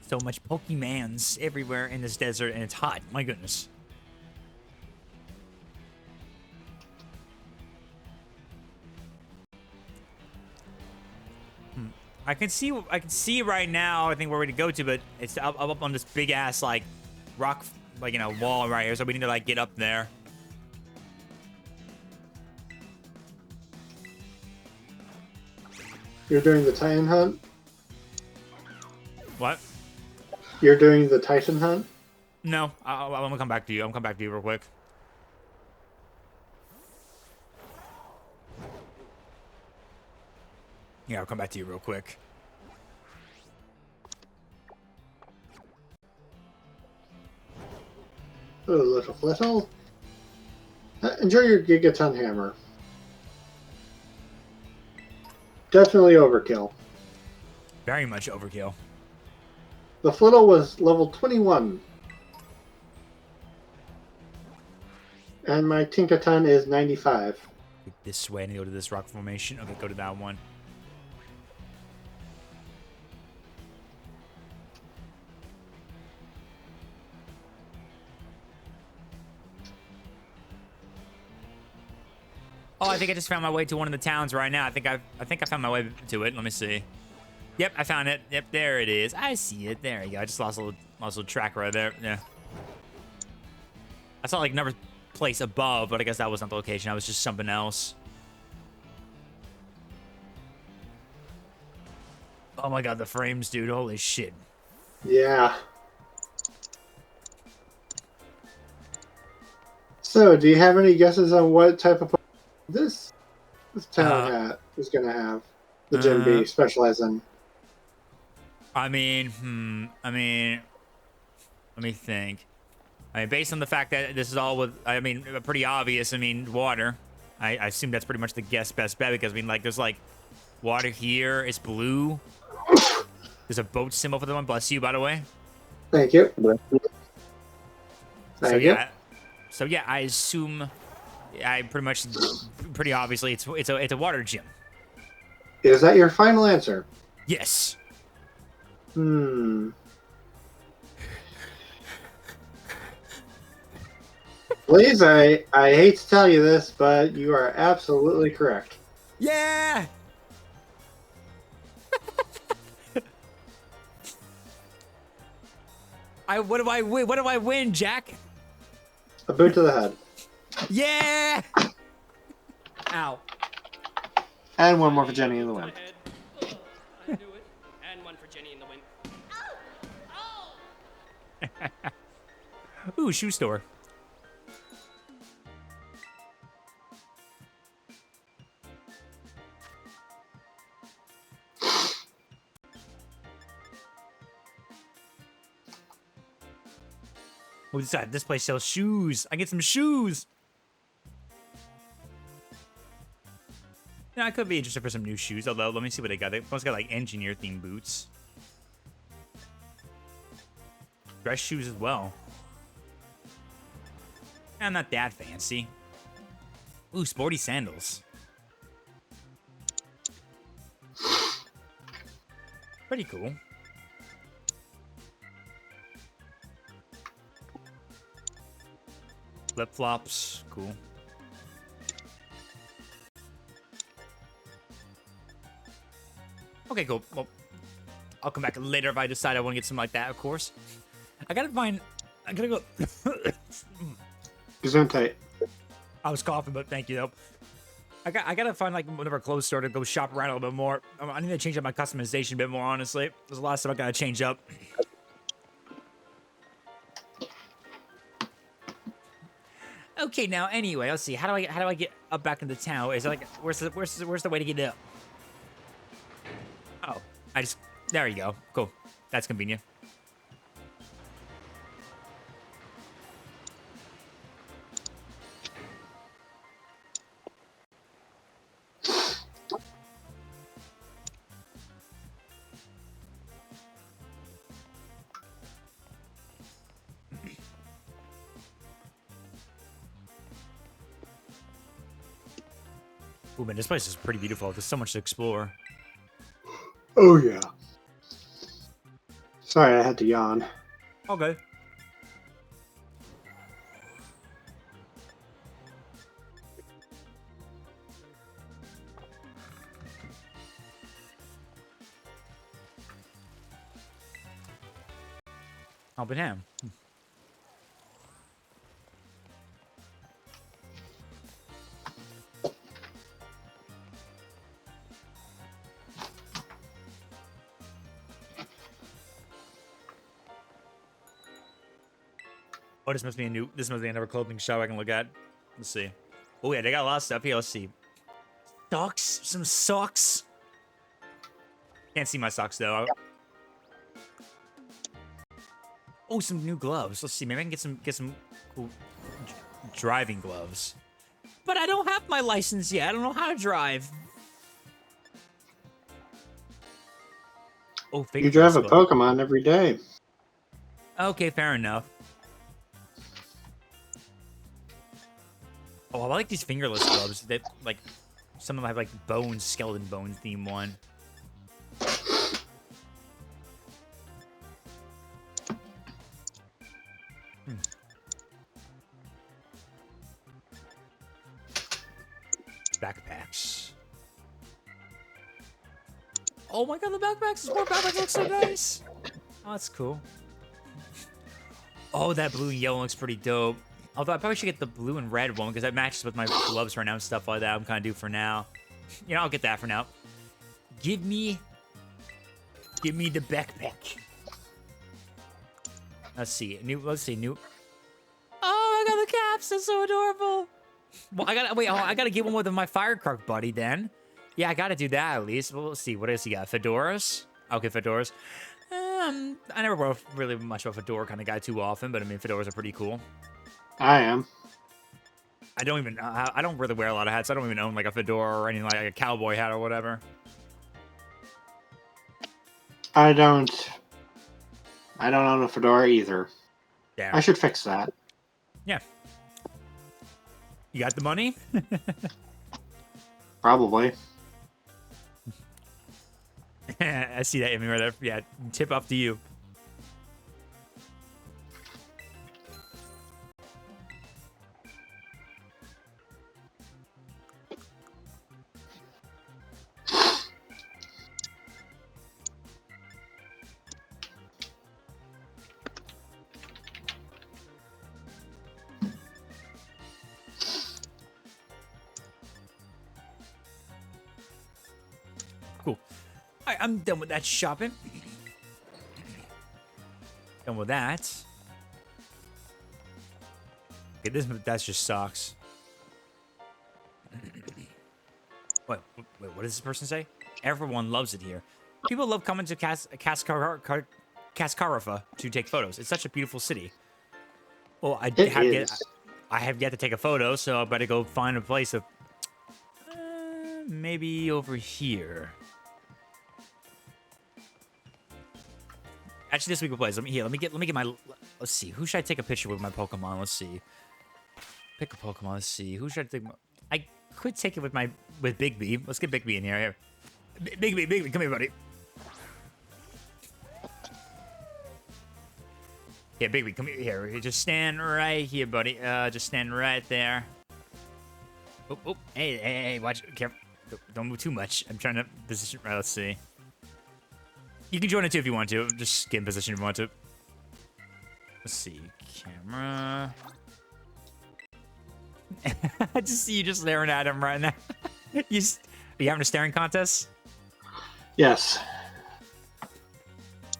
So much Pokemans everywhere in this desert, and it's hot. My goodness. I can see right now. I think we're ready to go to, but it's up on this big ass like rock, like wall right here. So we need to like get up there. You're doing the Titan hunt? What? You're doing the Titan hunt? No, I'm gonna come back to you. I'm gonna come back to you real quick. Yeah, I'll come back to you real quick. Oh, little. Enjoy your Gigaton Hammer. Definitely overkill. Very much overkill. The Flittle was level 21. And my Tinkaton is 95. This way, and go to this rock formation. Okay, go to that one. Oh, I think I just found my way to one of the towns right now. I think I found my way to it. Let me see. Yep, I found it. Yep, there it is. I see it. There you go. I just lost a little track right there. Yeah. I saw like another place above, but I guess that wasn't the location. That was just something else. Oh my god, the frames, dude. Holy shit. Yeah. So, do you have any guesses on what type of this town is going to have the Gym B specialize in? I mean, let me think. I mean, based on the fact that this is all with, I mean, pretty obvious. I mean, water. I assume that's pretty much the best bet because I mean, like, there's like water here. It's blue. There's a boat symbol for the one. Bless you, by the way. Thank you. Thank you. So yeah, I assume, pretty obviously, it's a water gym. Is that your final answer? Yes. Please, I hate to tell you this, but you are absolutely correct. Yeah. What do I win? What do I win, Jack? A boot to the head. Yeah. Ow. And one more for Jenny in the win. I knew it. And one for Jenny in the win. Ooh, shoe store. Oh, this place sells shoes. I get some shoes. Yeah, I could be interested for some new shoes. Although, let me see what they got. They both got like engineer-themed boots. Dress shoes as well. Yeah, not that fancy. Ooh, sporty sandals. Pretty cool. Flip-flops, cool. Okay, cool. Well, I'll come back later if I decide I want to get something like that, of course. I gotta go. Gesundheit. I was coughing, but thank you, though. I gotta find, like, whenever clothes store to go shop around a little bit more. I need to change up my customization a bit more, honestly. There's a lot of stuff I gotta change up. Okay, now anyway, let's see. How do I get up back into town? Is it like where's the way to get up? Oh, there you go. Cool. That's convenient. Ooh, man, this place is pretty beautiful. There's so much to explore. Oh, yeah. Sorry, I had to yawn. Okay. Open ham. Oh, this must be another clothing shop I can look at. Let's see. Oh yeah, they got a lot of stuff here. Let's see. Socks, some socks. Can't see my socks though. Oh, some new gloves. Let's see. Maybe I can get some cool driving gloves. But I don't have my license yet. I don't know how to drive. Oh, you drive a Pokemon every day. Okay, fair enough. Oh, I like these fingerless gloves. That like some of them have like bones, skeleton bones theme one. Backpacks. Oh my god, the backpacks! This more backpack looks so nice. Oh, that's cool. Oh, that blue and yellow looks pretty dope. Although I probably should get the blue and red one because that matches with my gloves right now and stuff like that. I'm kind of due for now. You know, I'll get that for now. Give me the backpack. Let's see. New. Oh, I got the caps. That's so adorable. Well, I gotta get one with my firecracker buddy then. Yeah, I gotta do that at least. Well, let's see. What else he got? Fedoras? Okay, fedoras. I never were really much of a fedora kind of guy too often, but I mean, fedoras are pretty cool. I am. I don't really wear a lot of hats. I don't even own like a fedora or anything like a cowboy hat or whatever. I don't own a fedora either. Damn. I should fix that. Yeah. You got the money? Probably. I see that image right there. Yeah, tip up to you. Cool. Alright, I'm done with that shopping. Done with that. Okay, that's just socks. Wait, what does this person say? Everyone loves it here. People love coming to Kaskarafa to take photos. It's such a beautiful city. Well, I have yet to take a photo, so I better go find a place of maybe over here. Actually, this week we'll play. Let me get my. Let's see. Who should I take a picture with my Pokemon? Let's see. Pick a Pokemon. Let's see. Who should I take? I could take it with Bigby. Let's get Bigby in here. Bigby, come here, buddy. Yeah, Bigby, come here. Just stand right here, buddy. Just stand right there. Oh, hey, watch. Careful. Don't move too much. I'm trying to position. Right, let's see. You can join it too if you want to. Just get in position if you want to. Let's see. Camera. I just see you just staring at him right now. Are you having a staring contest? Yes.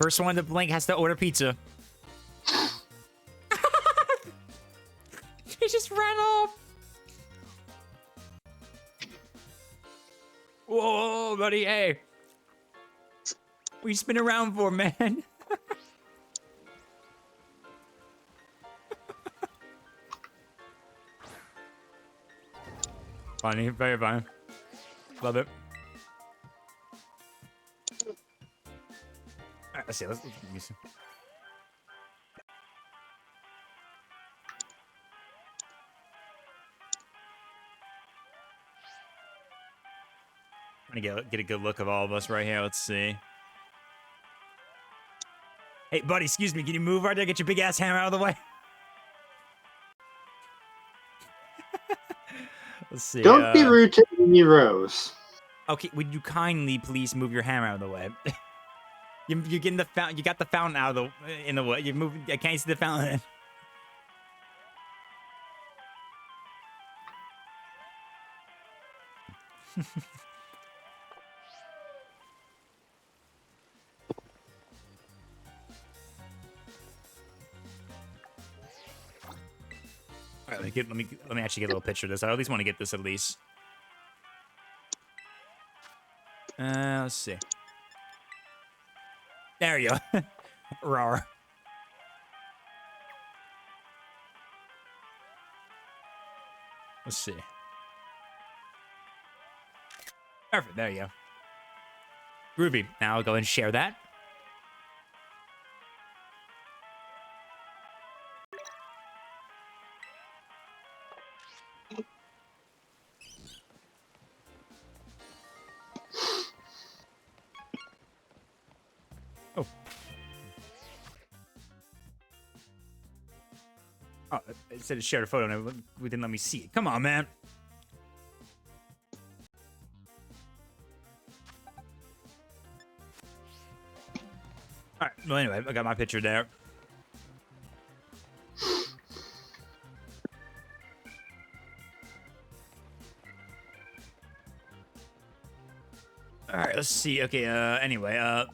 First one to blink has to order pizza. He just ran off. Whoa, buddy. Hey. What you spin around for, man? Funny, very funny. Love it. Alright, let's see. Let's use it. I'm gonna get a good look of all of us right here. Let's see. Hey, buddy, excuse me. Can you move right there? Get your big ass hammer out of the way. Let's see. Don't be rude to Amy Rose. Okay, would you kindly please move your hammer out of the way? You're getting the fountain. You got the fountain out of in the way. You're moving. I can't see the fountain. All right, let me actually get a little picture of this. I at least want to get this at least. Let's see. There you go. Rawr. Let's see. Perfect. There you go. Groovy. Now I'll go and share that. Oh, it said it shared a photo and it didn't let me see it. Come on, man. All right. Well, anyway, I got my picture there. All right. Let's see. Okay. Anyway.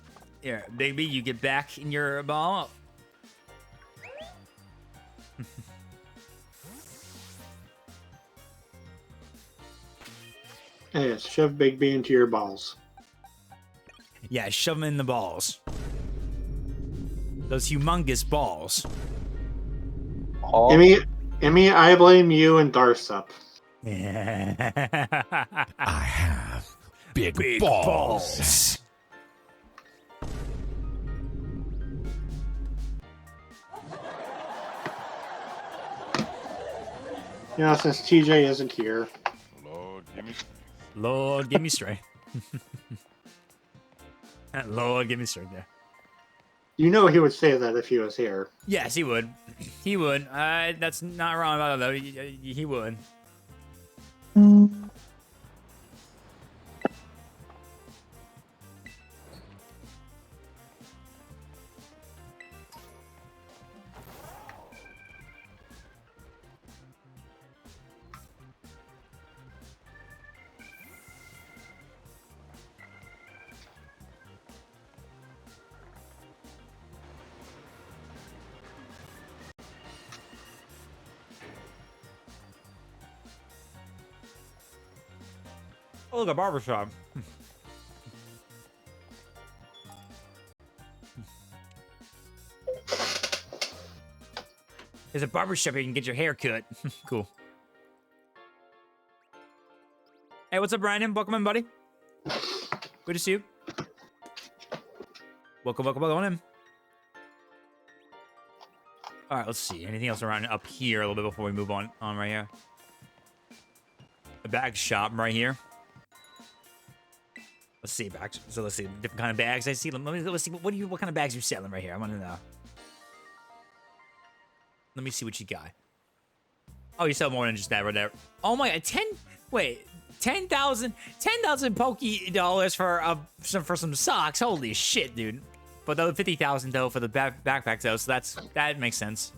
Here, baby, you get back in your ball. Yes, shove Bigby into your balls. Yeah, shove them in the balls. Those humongous balls. Oh, Emmy, I blame you and Darsup. Yeah. I have big, balls. You know, since TJ isn't here. Lord, give me Lord, give me strength. Lord, give me strength there. You know he would say that if he was here. Yes, he would. He would. That's not wrong about it, though. He would. Oh, look, a barbershop. There's a barbershop where you can get your hair cut. Cool. Hey, what's up, Brandon? Welcome in, buddy. Good to see you. Welcome on in. All right, let's see. Anything else around up here a little bit before we move on right here? A bag shop right here. Let's see bags. So let's see different kind of bags I see. Let's see what kind of bags you're selling right here. I want to know. Let me see what you got. Oh, you sell more than just that right there. Oh my god, 10,000 Pokey dollars for some socks. Holy shit, dude. But the 50,000 though for the backpack though, so that makes sense.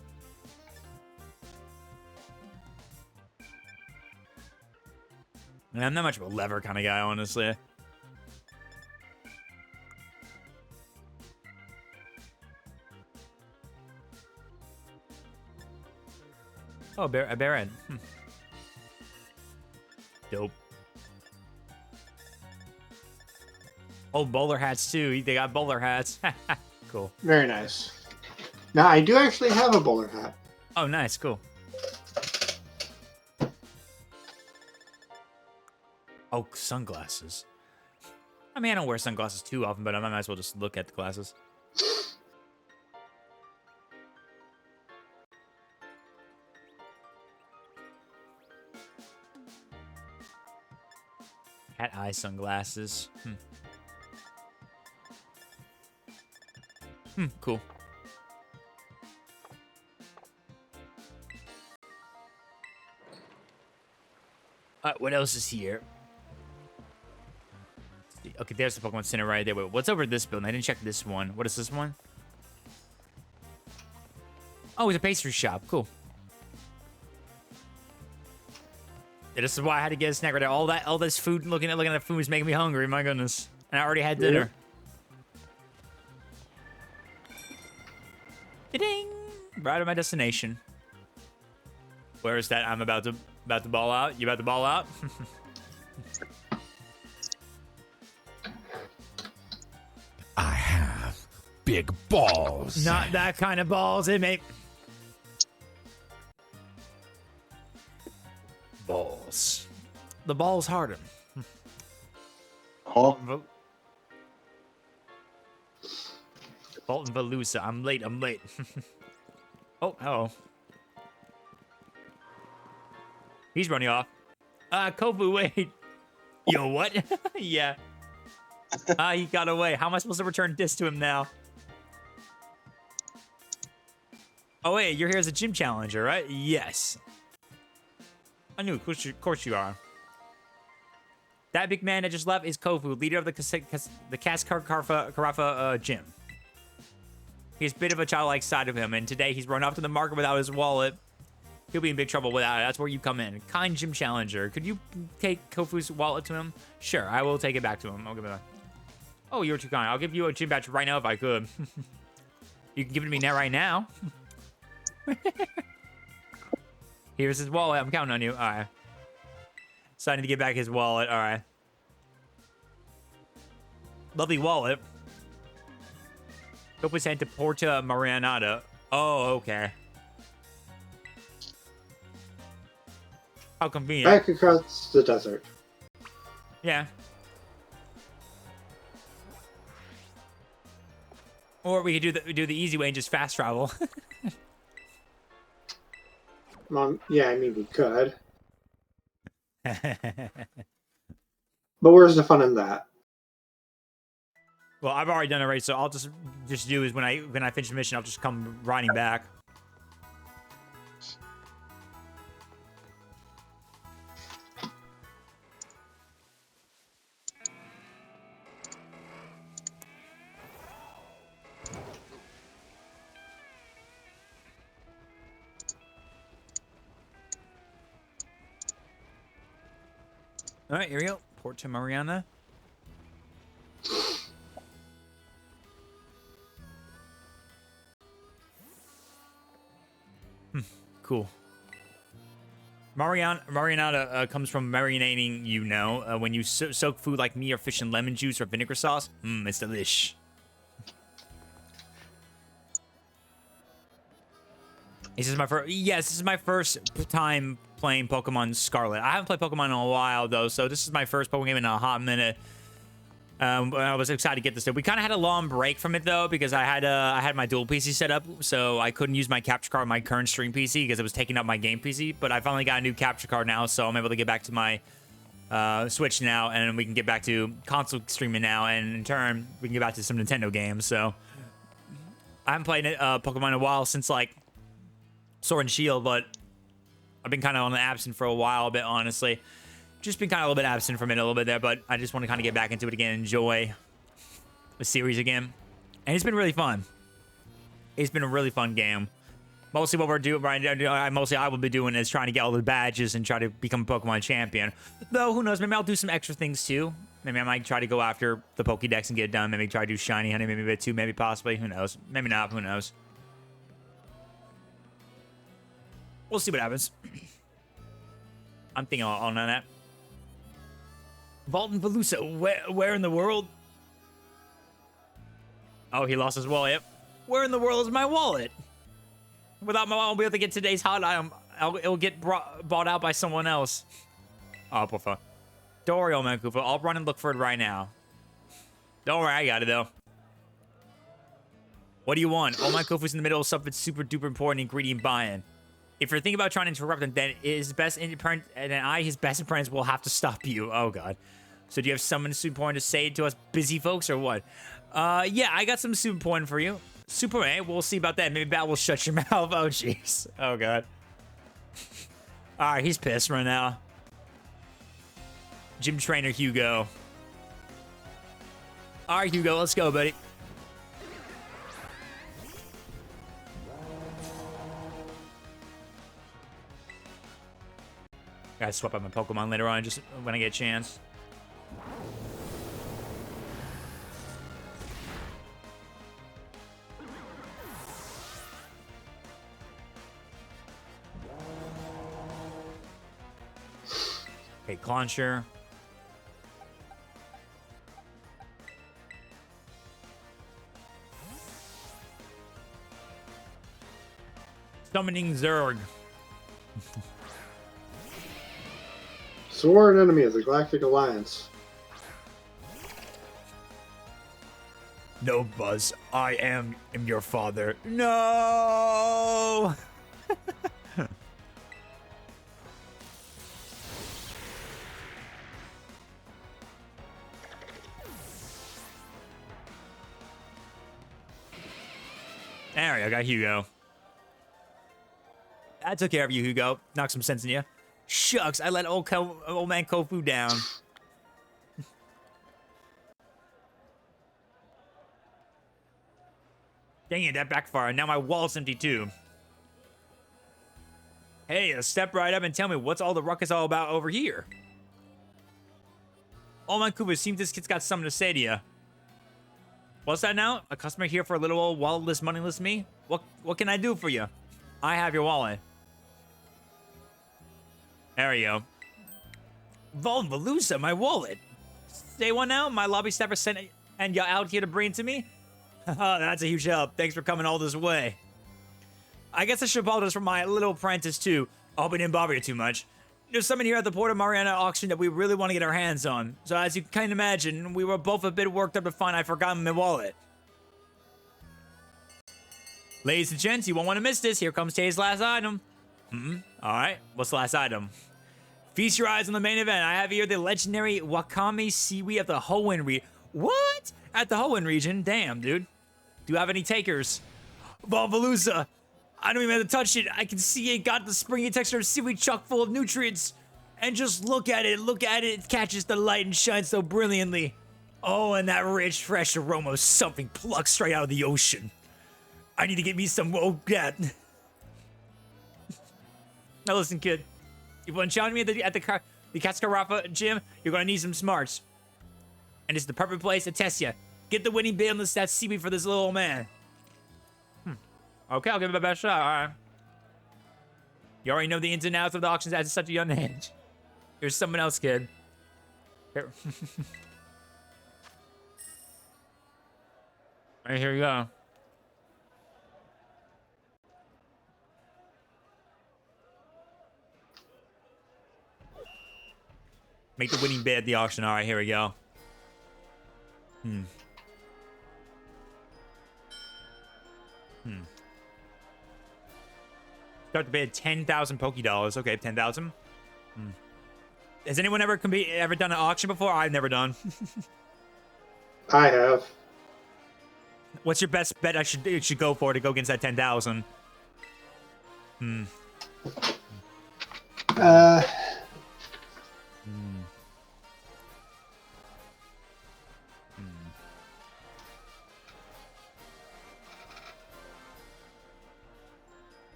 And I'm not much of a lever kind of guy, honestly. Oh, a bear head. Dope. Oh, bowler hats too. They got bowler hats. Cool. Very nice. Now, I do actually have a bowler hat. Oh, nice. Cool. Oh, sunglasses. I mean, I don't wear sunglasses too often, but I might as well just look at the glasses. Cat eye sunglasses. Cool. What else is here? Let's see. Okay, there's the Pokemon Center right there. Wait, what's over this building? I didn't check this one. What is this one? Oh, it's a pastry shop. Cool. Yeah, this is why I had to get a snack right there. All this food, looking at the food is making me hungry. My goodness. And I already had dinner. Ding! Right at my destination. Where is that? I'm about to ball out. You about to ball out? I have big balls. Not that kind of balls, mate. Balls. The balls harden. huh? Bolton Velusa. I'm late. Oh. He's running off. Kofu, wait. Yo, what? Yeah. He got away. How am I supposed to return this to him now? Oh wait, you're here as a gym challenger, right? Yes. I knew, of course you are. That big man that just left is Kofu, leader of the Karafa gym. He has a bit of a childlike side of him, and today he's run off to the market without his wallet. He'll be in big trouble without it. That's where you come in. Kind gym challenger. Could you take Kofu's wallet to him? Sure, I will take it back to him. I'll give it a... Oh, you're too kind. I'll give you a gym badge right now if I could. You can give it to me now right now. Here's his wallet. I'm counting on you. All right. Deciding to get back his wallet. All right. Lovely wallet. Kofu sent to Porta Marianata. Oh, okay. How convenient. Back across the desert. Yeah. Or we could do the easy way and just fast travel. Yeah, I mean we could. But where's the fun in that? Well, I've already done it right, so I'll just do is when I finish the mission, I'll just come riding back. All right, here we go. Port to Mariana. Cool. Marianata comes from marinating, you know. When you soak food like me or fish in lemon juice or vinegar sauce, it's delish. This is my first. Yes, this is my first time playing Pokemon Scarlet. I haven't played Pokemon in a while though, so this is my first Pokemon game in a hot minute. I was excited to get this. We kind of had a long break from it though because I had my dual PC set up, so I couldn't use my capture card on my current stream PC because it was taking up my game PC. But I finally got a new capture card now, so I'm able to get back to my Switch now, and we can get back to console streaming now, and in turn we can get back to some Nintendo games. So I haven't played Pokemon in a while since like Sword and Shield, but I've been kind of on the absent for a while, a bit honestly. Just been kind of a little bit absent from it a little bit there, but I just want to kind of get back into it again, enjoy the series again. And it's been really fun. It's been a really fun game. Mostly what we're doing right now, mostly I will be doing is trying to get all the badges and try to become a Pokemon champion. Though, who knows, maybe I'll do some extra things too. Maybe I might try to go after the Pokédex and get it done. Maybe try to do Shiny Honey, maybe a bit too, maybe possibly. Who knows? Maybe not, who knows? We'll see what happens. I'm thinking on that. Vault and Velusa, where in the world? Oh, he lost his wallet. Yep. Where in the world is my wallet? Without my wallet, I'll be able to get today's hot item. It'll get bought out by someone else. Oh, poor fuck. Don't worry, old man Koopa. I'll run and look for it right now. Don't worry, I got it, though. What do you want? Old man Koopa's in the middle of something super duper important ingredient buying. If you're thinking about trying to interrupt him, then his best apprentice, will have to stop you. Oh, God. So do you have something super important to say to us busy folks or what? Yeah, I got some super important for you. Super, eh? We'll see about that. Maybe Bat will shut your mouth. Oh, jeez. Oh, God. All right, he's pissed right now. Gym trainer Hugo. All right, Hugo, let's go, buddy. Gotta swap out my Pokemon later on, just when I get a chance. Okay, Clauncher. Summoning Zerg. Sworn enemy of the Galactic Alliance. No, Buzz. I am your father. No! There we go. Got Hugo. I took care of you, Hugo. Knocked some sense in you. Shucks, I let old man Kofu down. Dang it, that backfired. Now my wallet's empty too. Hey, step right up and tell me what's all the ruckus all about over here. Old man Kofu, seems this kid's got something to say to you. What's that now? A customer here for a little old walletless, moneyless me? What can I do for you? I have your wallet. There you go. Volvalusa, my wallet. Say one now? My lobby staffer sent and you're out here to bring it to me? That's a huge help. Thanks for coming all this way. I guess I should apologize for my little apprentice too. I hope it didn't bother you too much. There's someone here at the Port of Mariana auction that we really want to get our hands on. So as you can imagine, we were both a bit worked up to find I'd forgotten my wallet. Ladies and gents, you won't want to miss this. Here comes today's last item. Alright, what's the last item? Feast your eyes on the main event. I have here the legendary Wakame seaweed of the Hoenn region. What? At the Hoenn region? Damn, dude. Do you have any takers? Volvalusa! I don't even have to touch it. I can see it got the springy texture of seaweed chock full of nutrients. And just look at it. It catches the light and shines so brilliantly. Oh, and that rich, fresh aroma of something plucked straight out of the ocean. I need to get me some. Oh, yeah. Now listen, kid. If you want to challenge me at the Cascarafa gym, you're gonna need some smarts. And it's the perfect place to test you. Get the winning bid on that seaweed for this little old man. Okay, I'll give it my best shot. All right. You already know the ins and outs of the auctions at such a young age. Here's someone else, kid. Here. Right, here you go. Make the winning bid at the auction. All right, here we go. Start the bid 10,000 Poké Dollars. Okay, 10,000. Has anyone ever done an auction before? I've never done. I have. What's your best bet I should go for to go against that 10,000?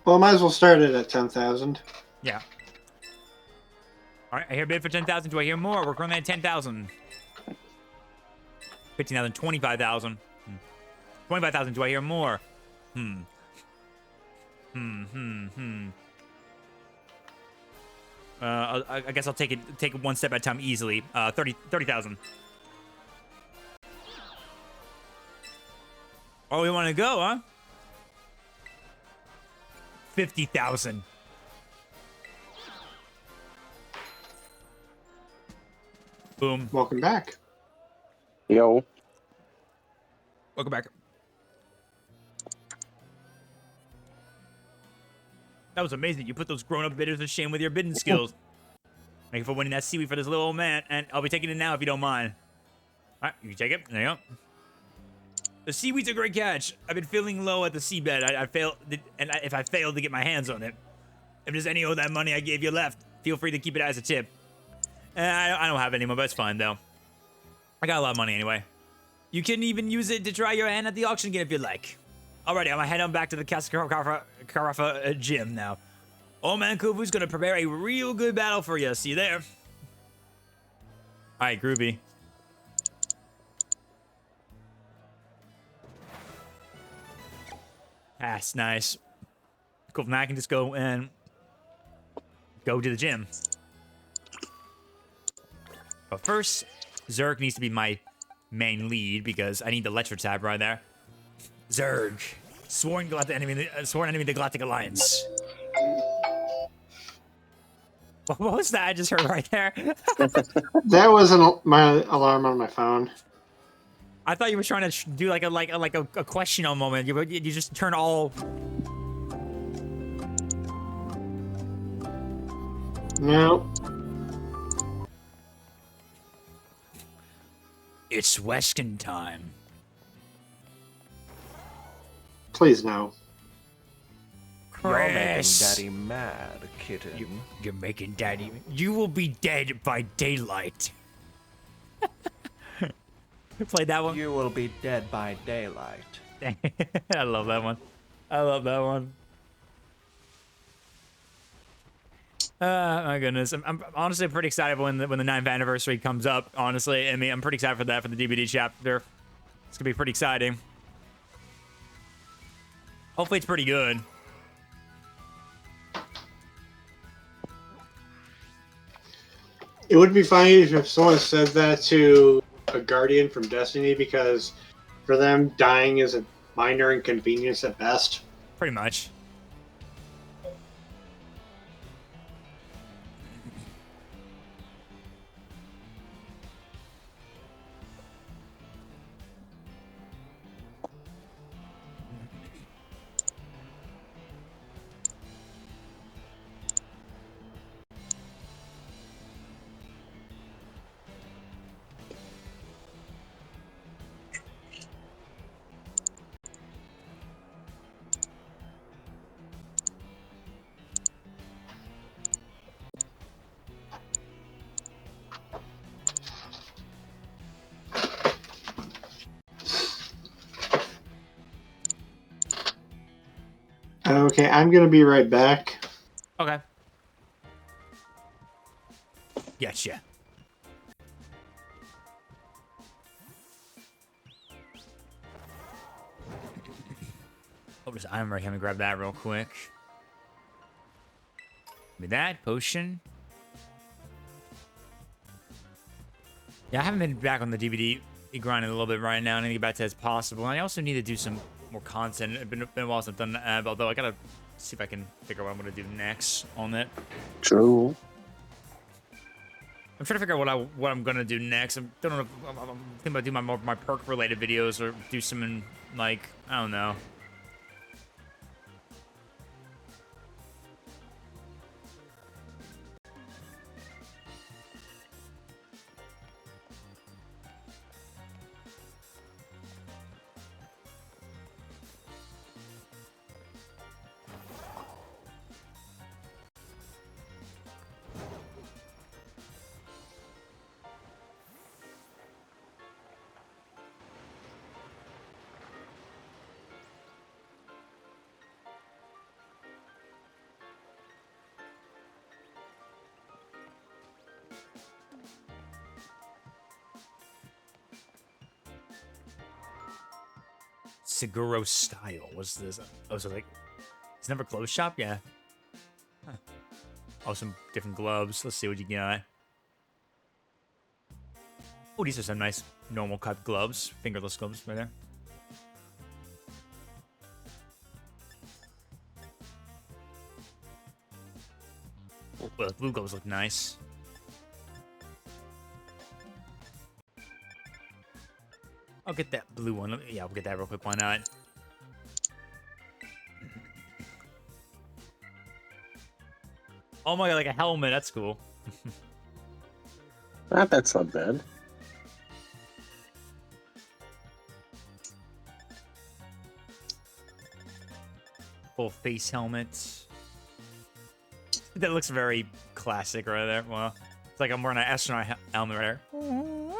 Well, might as well start it at 10,000. Yeah. All right, I hear a bid for 10,000. Do I hear more? We're currently at 10,000. 15,000, 25,000. 25,000. Do I hear more? I guess I'll take it one step at a time easily. 30,000. Oh, we want to go, huh? 50,000. Boom. Welcome back. Yo. Welcome back. That was amazing. You put those grown-up bidders to shame with your bidding skills. Thank you for winning that seaweed for this little old man, and I'll be taking it now if you don't mind. All right, you can take it. There you go. The seaweed's a great catch. I've been feeling low at the seabed. I failed, and if I failed to get my hands on it, if there's any of that money I gave you left, feel free to keep it as a tip. I don't have any more, but it's fine though. I got a lot of money anyway. You can even use it to try your hand at the auction again if you like. Alrighty, I'm gonna head on back to the Cascarafa gym now. Old man Kofu's gonna prepare a real good battle for you. See you there. Alright, groovy. That's nice. Cool. Now I can just go and go to the gym. But first, Zerg needs to be my main lead because I need the lecture tab right there. Zerg, sworn enemy of the Galactic Alliance. What was that I just heard right there? That was my alarm on my phone. I thought you were trying to do like a question on moment. You just turn all. No. It's Weskin time. Please no. You're making Chris. Daddy mad, kitten. You're making Daddy. You will be dead by daylight. Played that one. You will be dead by daylight. I love that one. I love that one. My goodness, I'm honestly pretty excited when the 9th anniversary comes up. Honestly, I mean, I'm pretty excited for that, for the DVD chapter. It's gonna be pretty exciting. Hopefully, it's pretty good. It would be funny if someone said that to a Guardian from Destiny, because for them, dying is a minor inconvenience at best. Pretty much. Okay, I'm gonna be right back. Okay. Getcha. Oh, just I'm right. Let me grab that real quick. Give me that potion. Yeah, I haven't been back on the DVD grinding a little bit right now. I need to get back to as possible. And I also need to do some more content. It's been a while since I've done that, although I gotta see if I can figure out what I'm gonna do next on it. True. I'm trying to figure out what I'm gonna do next. I don't know. I'm thinking about doing my perk related videos or do something like, I don't know. Seguro style. What's this? Oh, so like, it's never clothes shop? Yeah. Huh. Oh, some different gloves. Let's see what you got. Oh, these are some nice normal cut gloves. Fingerless gloves right there. Well, the blue gloves look nice. I'll get that blue one. Yeah, I'll get that real quick. Why not? Oh my god, like a helmet. That's cool. That's not bad. Full face helmet. That looks very classic right there. Well, it's like I'm wearing an astronaut helmet right there.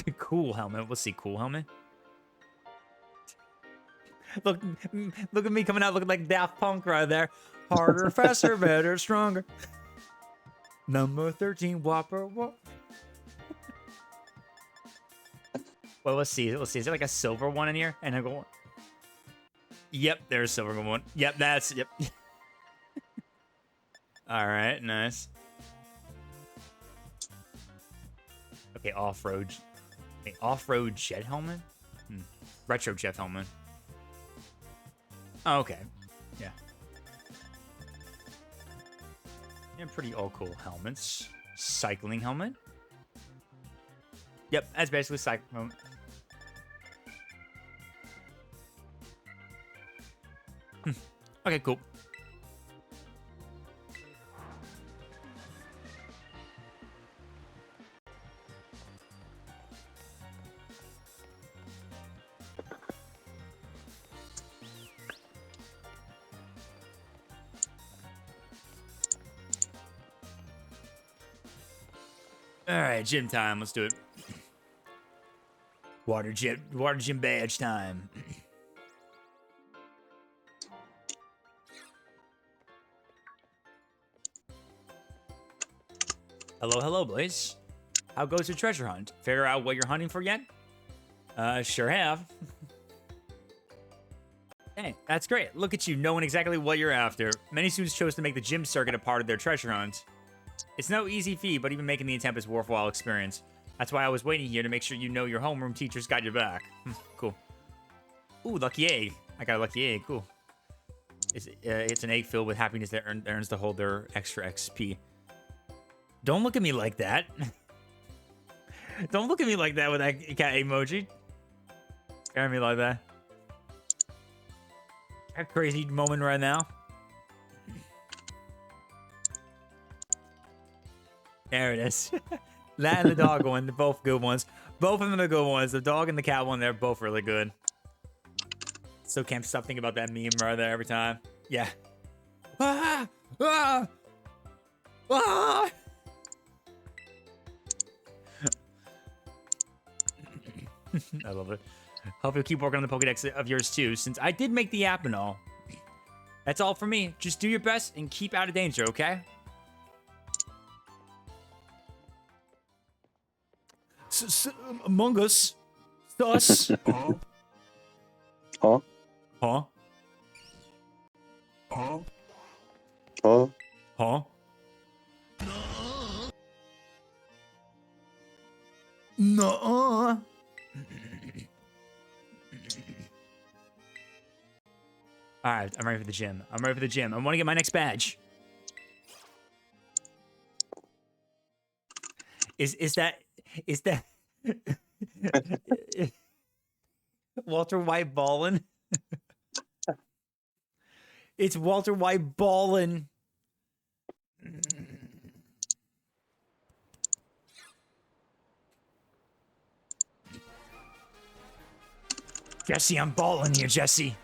The cool helmet. Let's see, cool helmet. Look at me coming out looking like Daft Punk right there. Harder, faster, better, stronger. Number 13, Whopper. Well, let's see. Let's see. Is there like a silver one in here? And I go, yep, there's a silver one. Yep, yep. All right, nice. Okay, off-road. Okay, off-road jet helmet? Retro jet helmet. Oh, okay. Yeah. Yeah, pretty all cool helmets. Cycling helmet. Yep, that's basically cycling. Okay, cool. All right, gym time. Let's do it. Water gym badge time. Hello, Blaze. How goes your treasure hunt? Figure out what you're hunting for yet? Sure have. Hey, that's great. Look at you knowing exactly what you're after. Many students chose to make the gym circuit a part of their treasure hunt. It's no easy feat, but even making the attempt is a worthwhile experience. That's why I was waiting here to make sure you know your homeroom teachers got your back. Cool. Ooh, lucky egg. I got a lucky egg. Cool. It's an egg filled with happiness that earns the holder extra XP. Don't look at me like that. Don't look at me like that with that cat emoji. Scaring me like that. A crazy moment right now. There it is. That and the dog one, they're both good ones. Both of them are good ones. The dog and the cat one, they're both really good. So can't stop thinking about that meme right there every time. Yeah. Ah! Ah! Ah! I love it. Hope you'll keep working on the Pokedex of yours too, since I did make the app and all. That's all for me. Just do your best and keep out of danger, okay? Among Us. Sus. Huh? Huh? Huh? Huh? Huh? No. Alright, I'm ready for the gym. I want to get my next badge. Is that Walter White ballin'? It's Walter White ballin'. Jesse, I'm balling here, Jesse.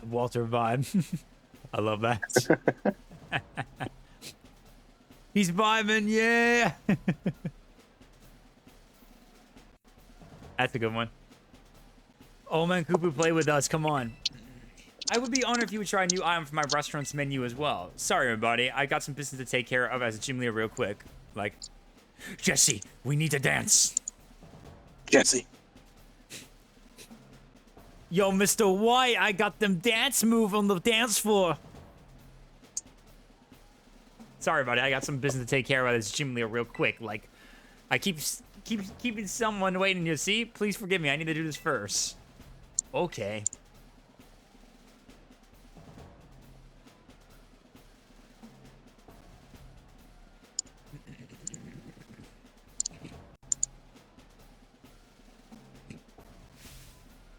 Walter vibe. I love that. He's vibing, yeah. That's a good one. Oh man, Kupu, play with us. Come on. I would be honored if you would try a new item from my restaurant's menu as well. Sorry, everybody. I got some business to take care of as a gym leader real quick. Like, Jesse, we need to dance. Jesse. Yo, Mr. White, I got them dance move on the dance floor. Sorry, buddy. I got some business to take care of as gym leader real quick. Like, I keep keeping someone waiting. You see? Please forgive me. I need to do this first. Okay.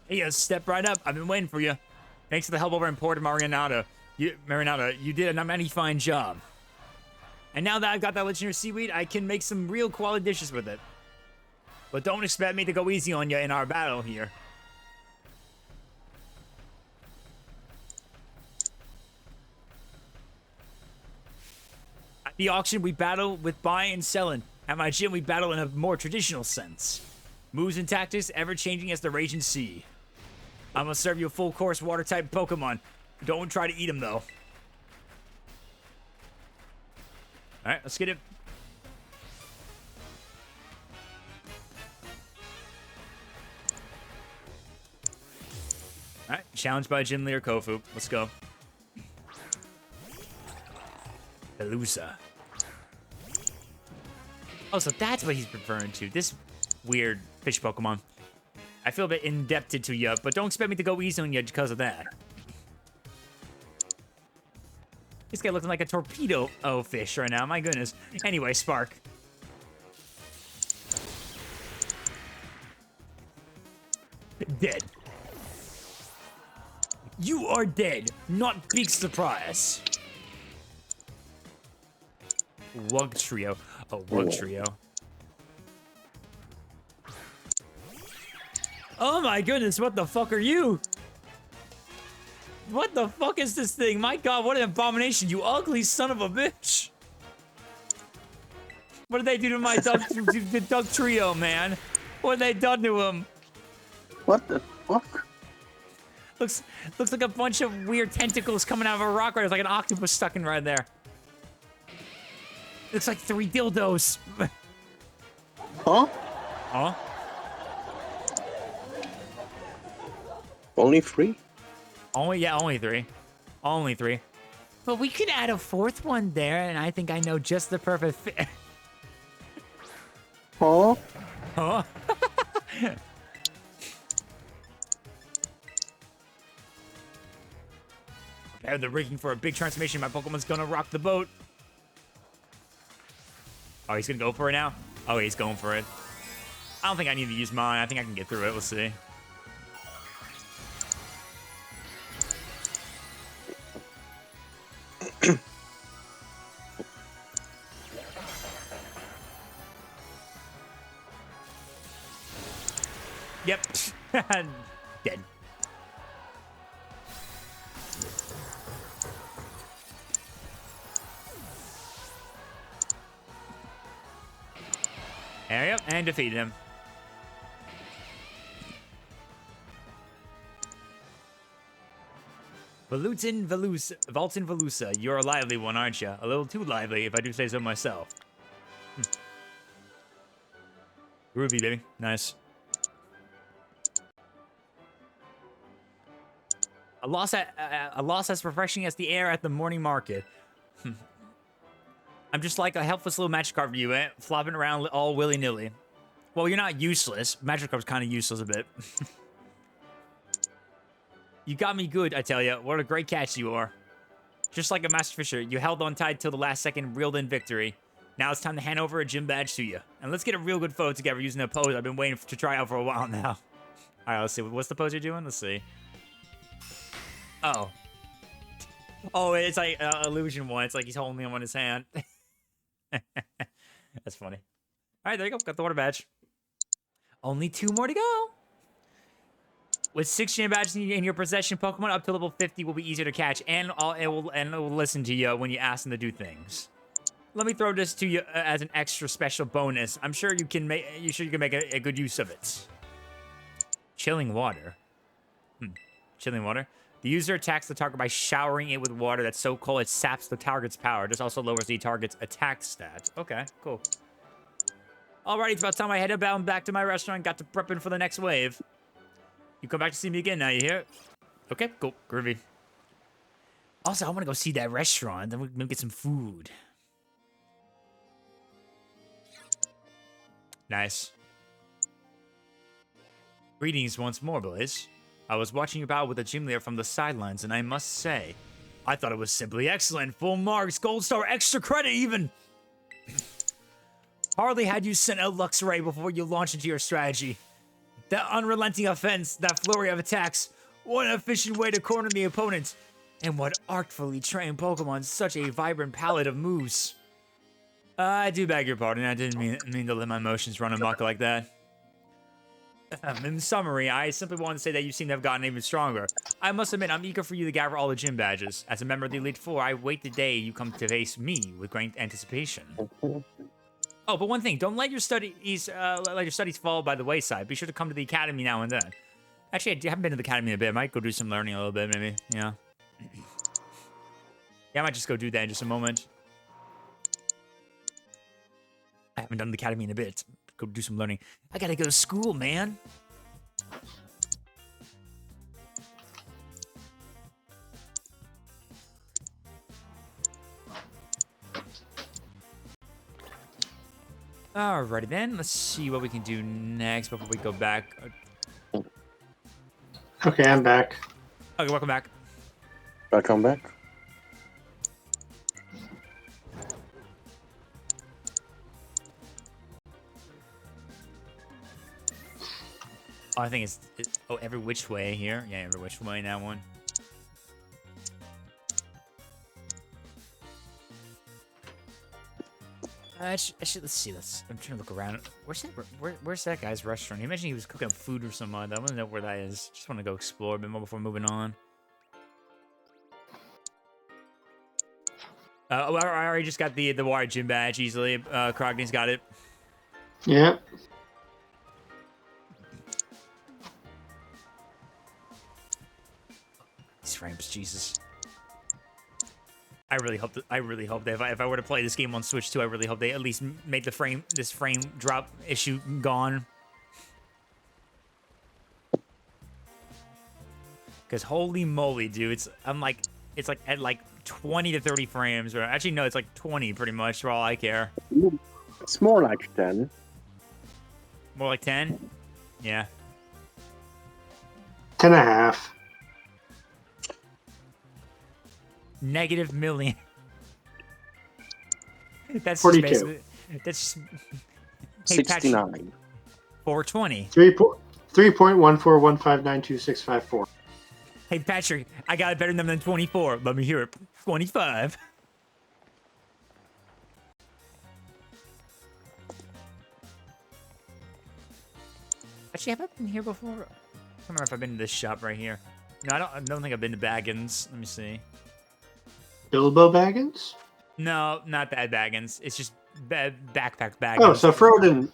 Hey, step right up. I've been waiting for you. Thanks for the help over in Port Marinata. You did a mighty fine job. And now that I've got that legendary seaweed, I can make some real quality dishes with it. But don't expect me to go easy on you in our battle here. At the auction, we battle with buying and selling. At my gym, we battle in a more traditional sense. Moves and tactics ever-changing as the raging sea. I'm gonna serve you a full-course water-type Pokemon. Don't try to eat them, though. Alright, let's get it. Alright, challenged by Gym Leader Kofu. Let's go. Pelusa. Oh, so that's what he's referring to. This weird fish Pokemon. I feel a bit indebted to you, but don't expect me to go easy on you because of that. This guy looking like a torpedo fish right now. My goodness. Anyway, Spark. Dead. You are dead. Not big surprise. Wug Trio. A Wug Trio. Oh my goodness, what the fuck are you? What the fuck is this thing? My god, what an abomination, you ugly son of a bitch. What did they do to my Doug Trio, man? What have they done to him? What the fuck? Looks like a bunch of weird tentacles coming out of a rock right. There's like an octopus stuck in right there. Looks like 3 dildos. Huh? Huh? Only 3? Only 3. Only 3. But we could add a 4th one there, and I think I know just the perfect fit. Huh? Huh? Prepare the rigging for a big transformation. My Pokemon's gonna rock the boat. Oh, he's gonna go for it now? Oh, he's going for it. I don't think I need to use mine. I think I can get through it. We'll see. Yep. Dead. There you go, and defeated him. Valutin Velusa, you're a lively one, aren't you? A little too lively, if I do say so myself. Groovy, baby. Nice. A loss as refreshing as the air at the morning market. I'm just like a helpless little Magikarp for you, flopping around all willy-nilly. Well, you're not useless. Magikarp's kind of useless a bit. You got me good, I tell you. What a great catch you are. Just like a Master Fisher, you held on tight till the last second, reeled in victory. Now it's time to hand over a gym badge to you. And let's get a real good photo together using a pose I've been waiting to try out for a while now. All right, let's see. What's the pose you're doing? Let's see. Oh. Oh, it's like illusion one. It's like he's holding him on his hand. That's funny. All right, there you go. Got the water badge. Only 2 more to go. With 6 gym badges in your possession, Pokemon up to level 50 will be easier to catch, and it will listen to you when you ask them to do things. Let me throw this to you as an extra special bonus. I'm sure you can make a good use of it. Chilling water. Chilling water. The user attacks the target by showering it with water that's so cold it saps the target's power. This also lowers the target's attack stat. Okay, cool. Alrighty, it's about time I headed back to my restaurant. Got to prepping for the next wave. You come back to see me again now, you hear? Okay, cool. Groovy. Also, I want to go see that restaurant. Then we'll get some food. Nice. Greetings once more, boys. I was watching you battle with the gym leader from the sidelines, and I must say, I thought it was simply excellent. Full marks, gold star, extra credit even. Hardly had you sent out Luxray before you launched into your strategy. That unrelenting offense, that flurry of attacks, what an efficient way to corner the opponent. And what artfully trained Pokemon, such a vibrant palette of moves. I do beg your pardon, I didn't mean to let my emotions run amok like that. In summary, I simply wanted to say that you seem to have gotten even stronger. I must admit, I'm eager for you to gather all the gym badges. As a member of the Elite Four, I wait the day you come to face me with great anticipation. Oh, but one thing, don't let your studies fall by the wayside. Be sure to come to the academy now and then. Actually, I haven't been to the academy in a bit. I might go do some learning a little bit, maybe. Yeah. Yeah, I might just go do that in just a moment. I haven't done the academy in a bit. Go do some learning. I gotta go to school, man. Alrighty then, let's see what we can do next before we go back. Okay, I'm back. Okay, welcome back. Welcome back. Oh, I think it's every which way here. Yeah, every which way in that one. Actually, let's see. I'm trying to look around. Where's that guy's restaurant? You imagine he was cooking up food or something like that. I want to know where that is. Just want to go explore a bit more before moving on. I already just got the wire gym badge easily. Krogny's got it. Yeah. These frames, Jesus. I really hope that if I were to play this game on Switch 2, I really hope they at least made this frame drop issue gone. Because holy moly, dude, it's like at like 20 to 30 frames. Or actually, no, it's like 20 pretty much for all I care. It's more like 10. More like 10? Yeah. 10.5. Negative million. That's 42. Just that's hey, 69. 420. 3.1415926554. Hey, Patrick, I got it better than 24. Let me hear it. 25. Actually, have I been here before? I don't remember if I've been to this shop right here. No, I don't think I've been to Baggins. Let me see. Bilbo Baggins? No, not that Baggins. It's just Backpack Baggins. Oh, so Frodo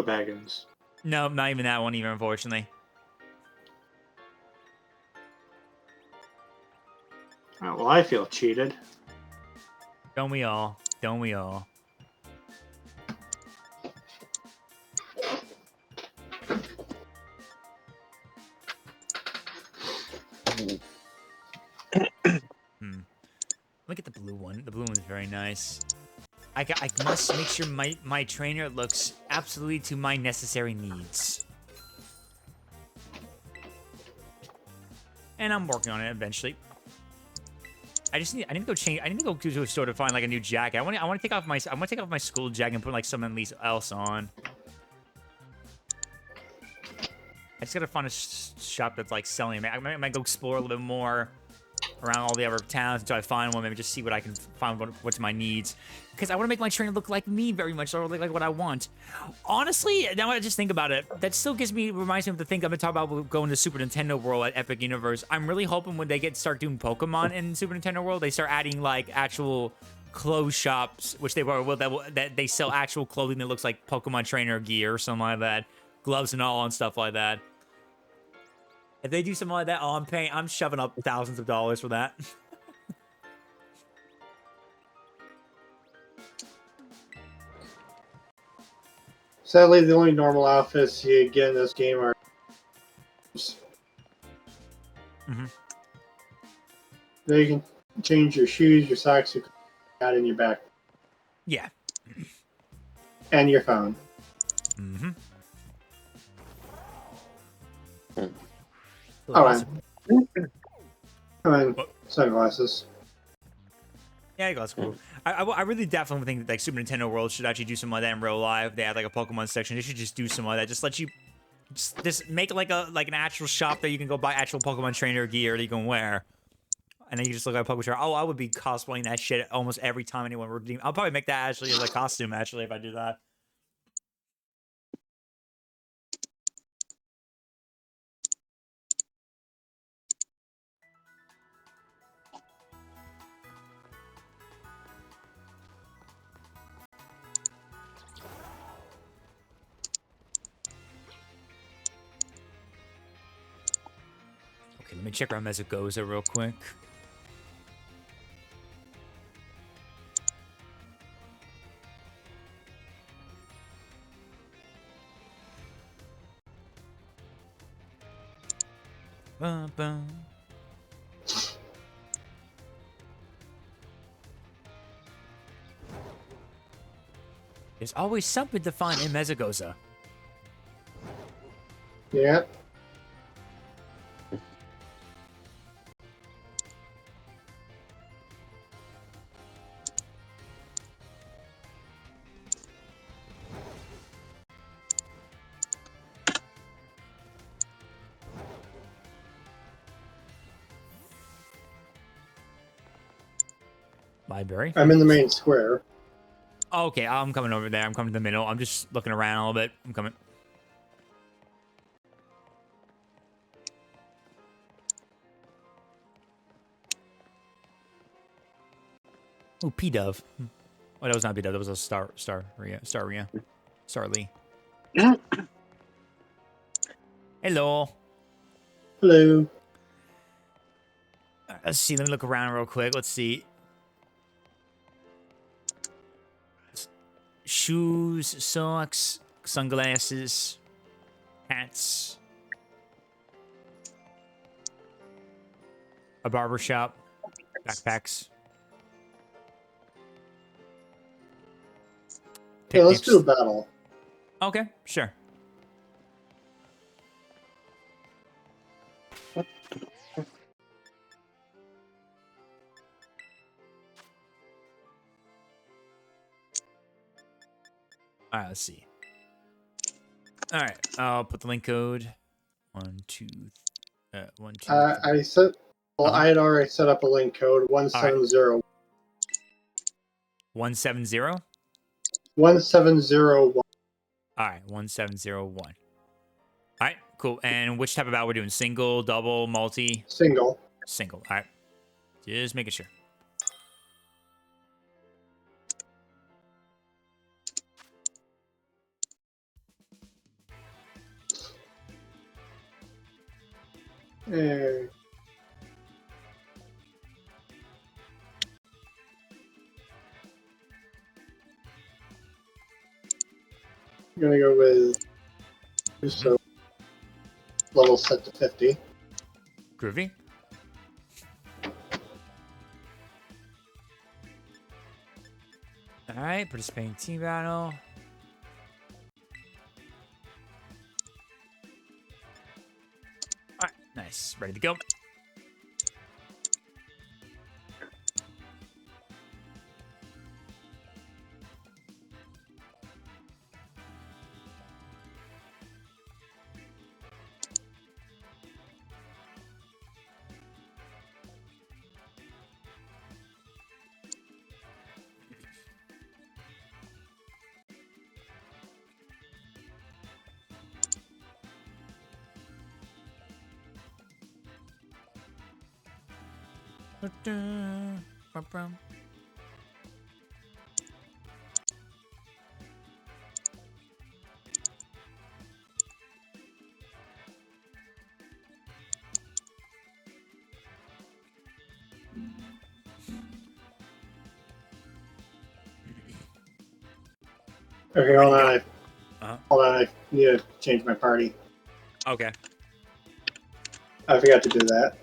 Baggins. No, not even that one either, unfortunately. Oh, well, I feel cheated. Don't we all? Don't we all? Look at the blue one. The blue one's very nice. I must make sure my trainer looks absolutely to my necessary needs. And I'm working on it eventually. I need to go change. I need to go to a store to find like a new jacket. I want to take off my school jacket and put like something else on. I just gotta find a shop that's like selling. I might go explore a little bit more around all the other towns until I find one. Maybe just see what I can find, what's my needs. Because I want to make my trainer look like me very much, or look like what I want. Honestly, now I just think about it, that still reminds me of the thing I've been talking about going to Super Nintendo World at Epic Universe. I'm really hoping when they start doing Pokemon in Super Nintendo World, they start adding like actual clothes shops, which they will, that they sell actual clothing that looks like Pokemon trainer gear or something like that, gloves and all and stuff like that. If they do something like that, I'm shoving up thousands of dollars for that. Sadly, the only normal outfits you get in this game are... There you can change your shoes, your socks, your got in your back. Yeah. And your phone. Oh, and sunglasses. Yeah, that's cool. I really definitely think that like Super Nintendo World should actually do something like that in real life. They had like a Pokemon section. They should just do something like that. Just let you just make like an actual shop that you can go buy actual Pokemon trainer gear that you can wear. And then you just look like a Pokemon trainer. Oh, I would be cosplaying that shit almost every time anyone redeem. I'll probably make that actually as a costume actually if I do that. Okay, let me check around Mesagoza real quick. There's always something to find in Mesagoza. Yeah. Library. I'm in the main square. Okay, I'm coming over there. I'm coming to the middle. I'm just looking around a little bit. I'm coming. Oh, P-Dove. Oh, that was not P-Dove. That was a Starly. Hello. Hello. Let's see. Let me look around real quick. Let's see. Shoes, socks, sunglasses, hats, a barber shop, backpacks. Yeah, let's Picnics. do a battle. Okay, sure. All right, let's see. All right, I'll put the link code. 1, 2, 1, 2. I set. Well, I had already set up a link code 170 170. 1701. All right, 1701. All right, cool. And which type of battle we're doing? Single, double, multi? Single. Single. All right, just making sure. Eh, I'm gonna go with so level set to 50. Groovy. All right, participating team battle. All right, nice. Ready to go. Okay, hold on. Uh-huh. Hold on. I need to change my party. Okay. I forgot to do that.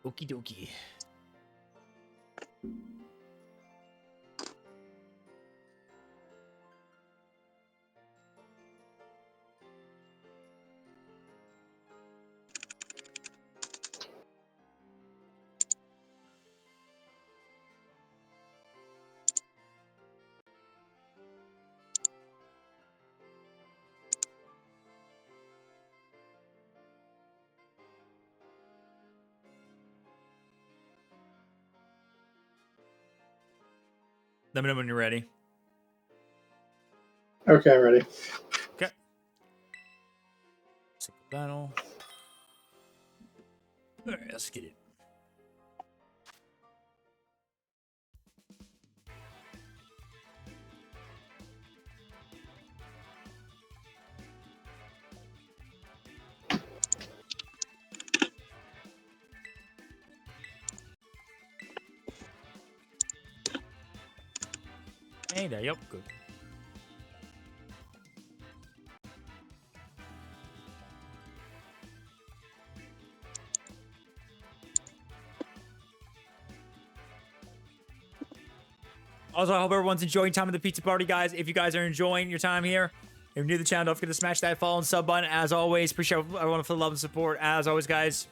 Okie dokie. Let me know when you're ready. Okay, ready. Okay. Single battle. All right, let's get it. Hey there, yep, good. Also, I hope everyone's enjoying time at the pizza party, guys. If you guys are enjoying your time here, if you're new to the channel, don't forget to smash that follow and sub button. As always, appreciate everyone for the love and support. As always, guys, !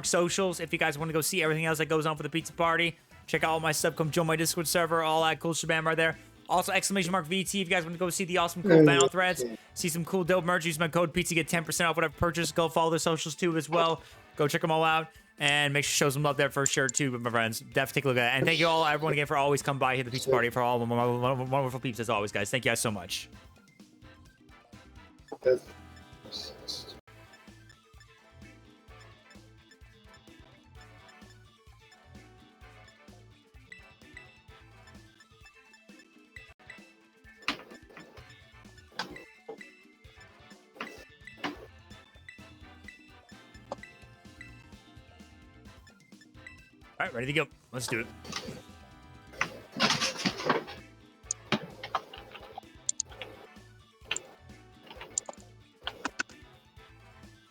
Socials. If you guys want to go see everything else that goes on for the pizza party, check out all my stuff. Come join my Discord server. All that cool shabam right there. Also, ! VT. If you guys want to go see the awesome cool battle threads, see some cool dope merch, use my code pizza, get 10% off whatever purchase. Go follow their socials too as well. Go check them all out. And make sure to show some love there for sure too, my friends. Definitely take a look at it. And thank you all, everyone again, for always coming by here at the pizza party, for all of my wonderful peeps as always, guys. Thank you guys so much. All right, ready to go. Let's do it.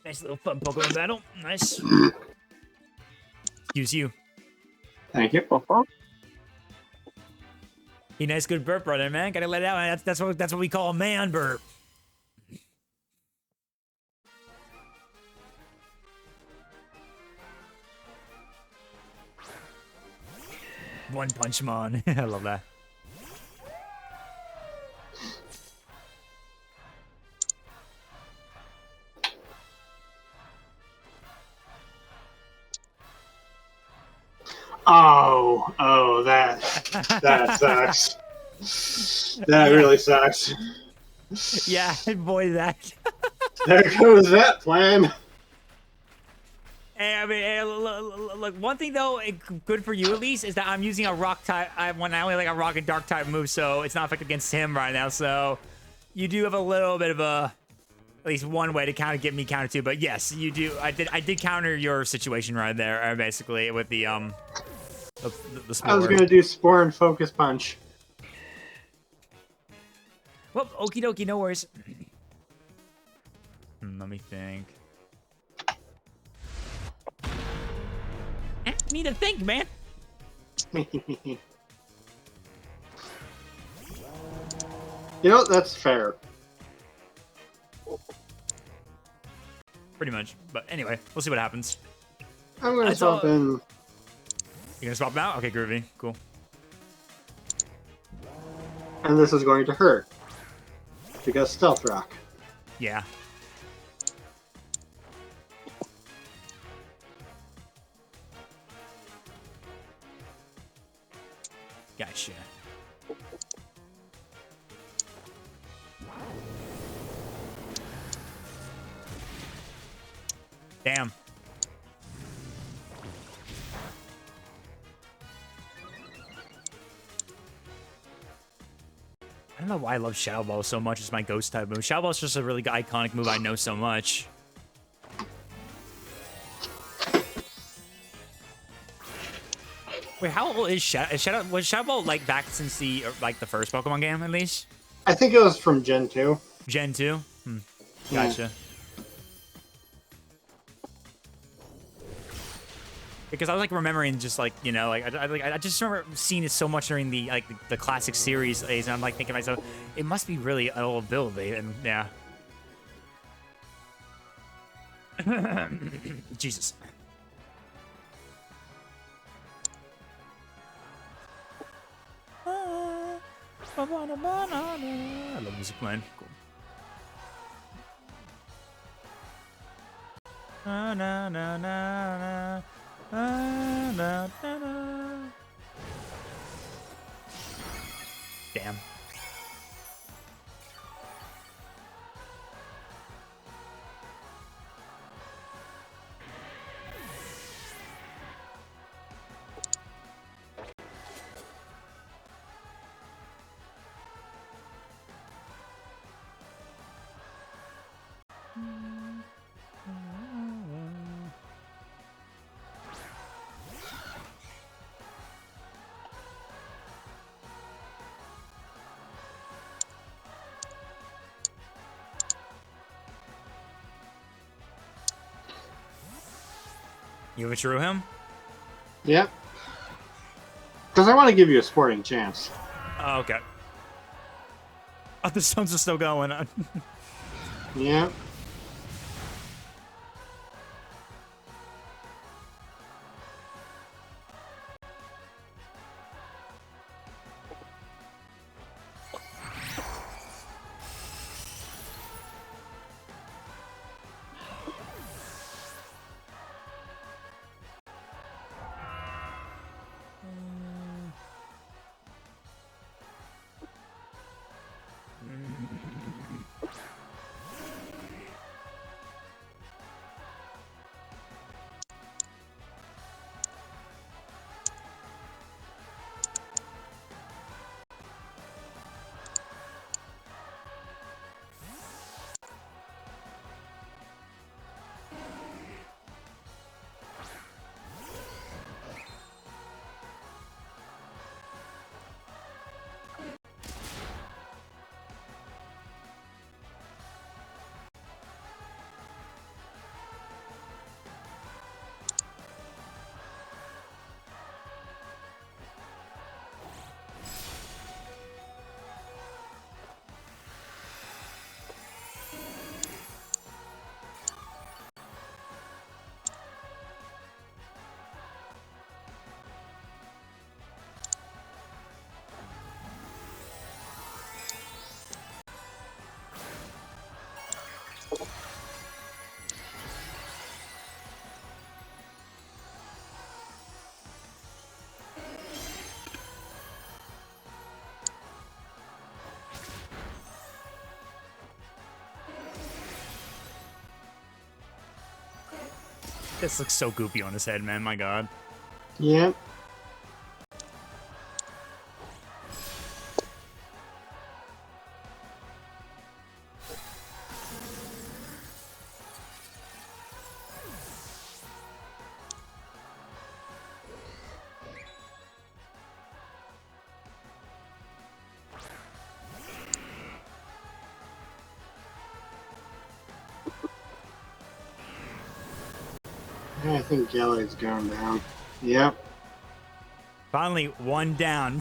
Nice little fun Pokemon battle. Nice. Excuse you. Thank you. Hey, nice good burp, brother, man. Gotta let it out. That's what we call a man burp. One Punch Man. I love that. Oh, that sucks. That really sucks. Yeah, boy, that. There goes that plan. Hey, I mean, look, one thing though, good for you at least, is that I'm using a rock type. I only like a rock and dark type move, so it's not effective against him right now. So you do have a little bit of at least one way to kind of get me counter too. But yes, you do. I did counter your situation right there, basically with the spore. I was gonna do Spore and Focus Punch. Well, okie dokie, no worries. Let me think. Need to think, man. You know, that's fair. Pretty much. But anyway, we'll see what happens. I'm gonna swap in. You gonna swap out? Okay, groovy. Cool. And this is going to hurt. Because Stealth Rock. Yeah. Gotcha. Damn. I don't know why I love Shadow Ball so much. It's my ghost type move. Shadow Ball is just a really iconic move I know so much. Wait, how old is Shadow? Was Shadow Ball like back since the first Pokemon game at least? I think it was from Gen 2. Gen 2? Gotcha. Because I was like remembering just like, you know, like I just remember seeing it so much during the the classic series days, and I'm like thinking to myself, it must be really an old build, and yeah. Jesus. I love music playing. Cool. Na na na na na na na. Damn. You withdrew him? Yeah. Because I want to give you a sporting chance. Oh, okay. Oh, the stones are still going. Yeah. This looks so goofy on his head, man. My God. Yeah. I think Gallagher's going down. Yep. Finally, one down.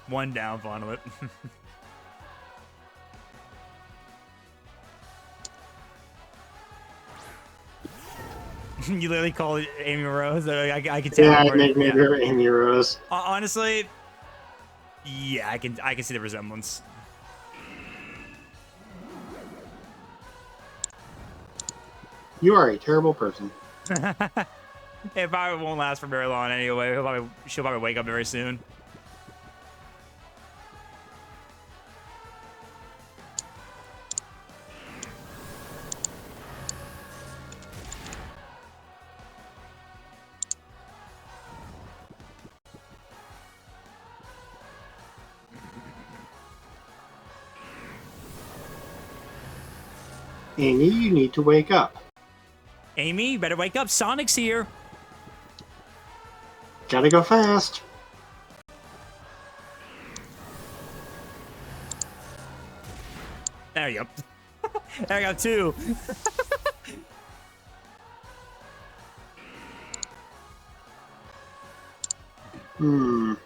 One down, finally. You literally call it Amy Rose. I can tell. Yeah, I already. make me her Amy Rose. Honestly, yeah, I can see the resemblance. You are a terrible person. It probably won't last for very long anyway. She'll probably wake up very soon. Amy, you need to wake up. Amy, you better wake up. Sonic's here. Gotta go fast. There you go. There you go, two. No,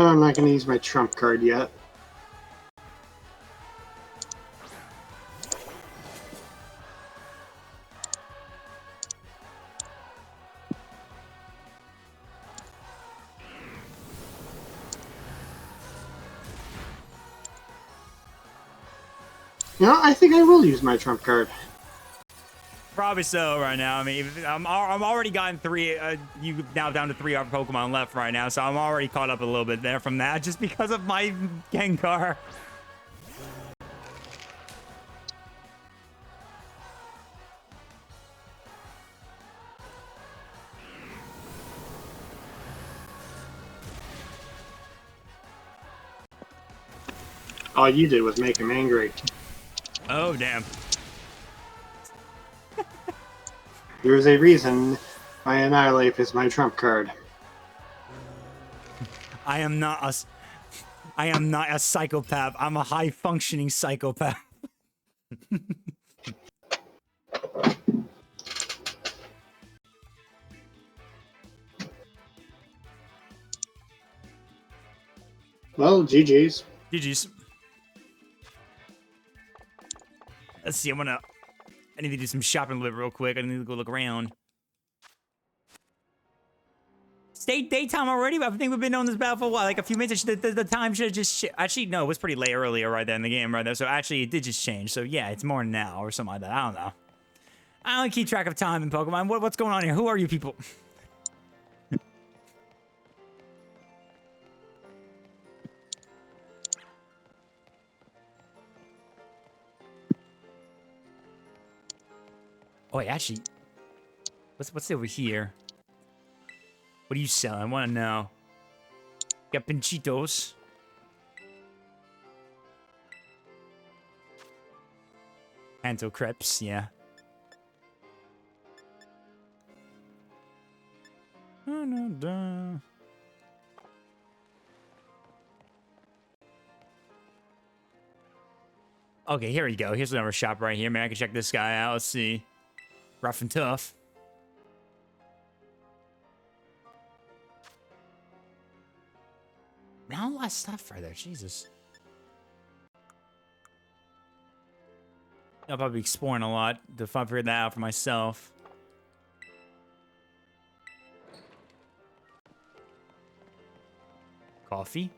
I'm not gonna use my trump card yet. You know, I think I will use my trump card. Probably so right now. I mean, I'm already gotten three. You now down to 3 other Pokemon left right now, so I'm already caught up a little bit there from that, just because of my Gengar. All you did was make him angry. Oh damn. There's a reason my Annihilate is my trump card. I am not a psychopath. I'm a high functioning psychopath. Well, GG's. GG's. Let's see, I need to do some shopping a little bit real quick. I need to go look around. State daytime already? I think we've been on this battle for a while, like a few minutes. The time should have just actually, no, it was pretty late earlier right there in the game right there. So actually it did just change. So yeah, it's more now or something like that. I don't know. I don't keep track of time in Pokemon. What's going on here? Who are you people? Oh, wait, actually, what's over here? What are you selling? I want to know. Got Pinchitos. Panto crepes, yeah. Okay, here we go. Here's another shop right here. Man, I can check this guy out. Let's see. Rough and tough. Not a lot of stuff right there. Jesus. I'll probably be exploring a lot to figure that out for myself. Coffee.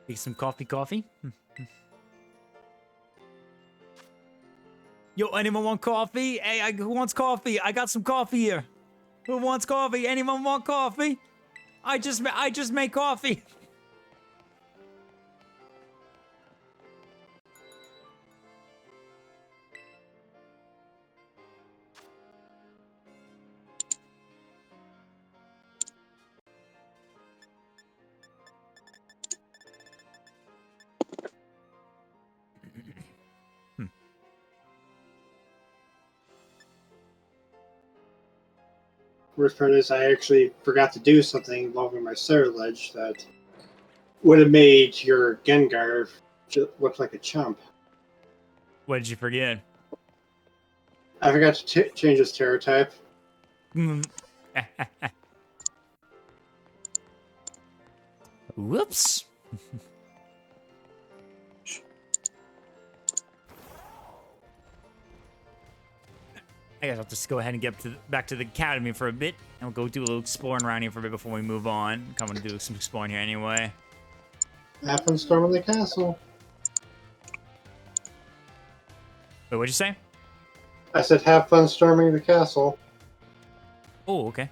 Take some coffee. Yo, anyone want coffee? Hey, who wants coffee? I got some coffee here. Who wants coffee? Anyone want coffee? I just make coffee. Worst part is I actually forgot to do something involving my Ledge that would have made your Gengar look like a chump. What did you forget? I forgot to change his Terra type. Whoops. I guess I'll just go ahead and get back to the academy for a bit, and we'll go do a little exploring around here for a bit before we move on. Coming to do some exploring here anyway. Have fun storming the castle. Wait, what'd you say? I said have fun storming the castle. Oh, okay.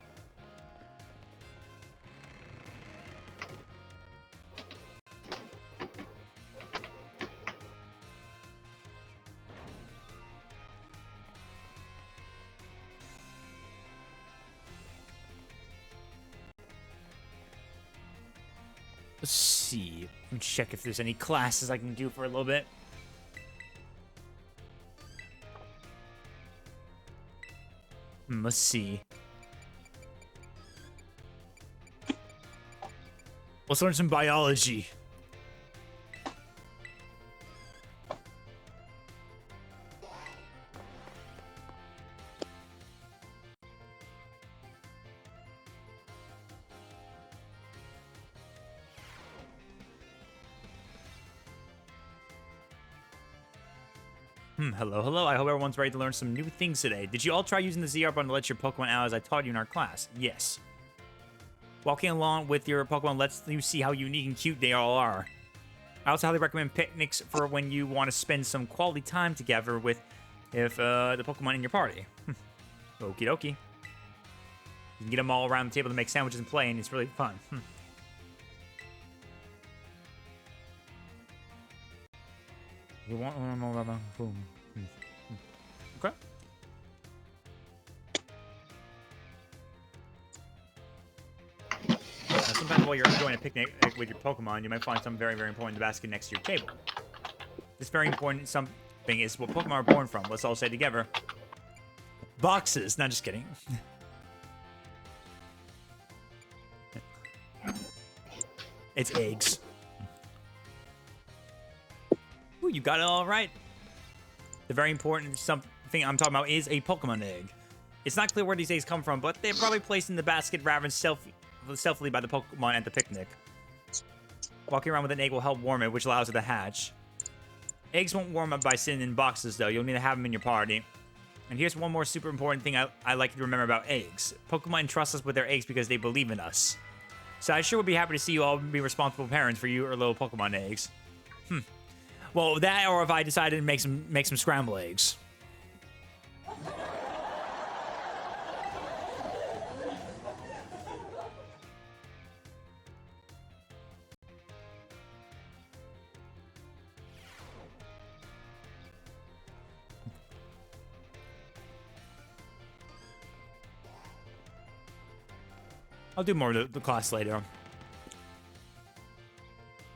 Let's see. Let me check if there's any classes I can do for a little bit. Let's see. Let's learn some biology. Hello, hello. I hope everyone's ready to learn some new things today. Did you all try using the ZR button to let your Pokemon out as I taught you in our class? Yes. Walking along with your Pokemon lets you see how unique and cute they all are. I also highly recommend picnics for when you want to spend some quality time together with the Pokemon in your party. Okie dokie. You can get them all around the table to make sandwiches and play, and it's really fun. You want boom. Okay. Now, sometimes while you're enjoying a picnic with your Pokemon, you might find something very, very important in the basket next to your table. This very important something is what Pokemon are born from. Let's all say together. Boxes. Not just kidding. It's eggs. Ooh, you got it all right. The very important something I'm talking about is a Pokemon egg. It's not clear where these eggs come from, but they're probably placed in the basket rather than stealthily by the Pokemon at the picnic. Walking around with an egg will help warm it, which allows it to hatch. Eggs won't warm up by sitting in boxes, though. You'll need to have them in your party. And here's one more super important thing I like you to remember about eggs. Pokemon trust us with their eggs because they believe in us. So I sure would be happy to see you all be responsible parents for your little Pokemon eggs. Well, that or if I decided to make some scrambled eggs. I'll do more of the class later.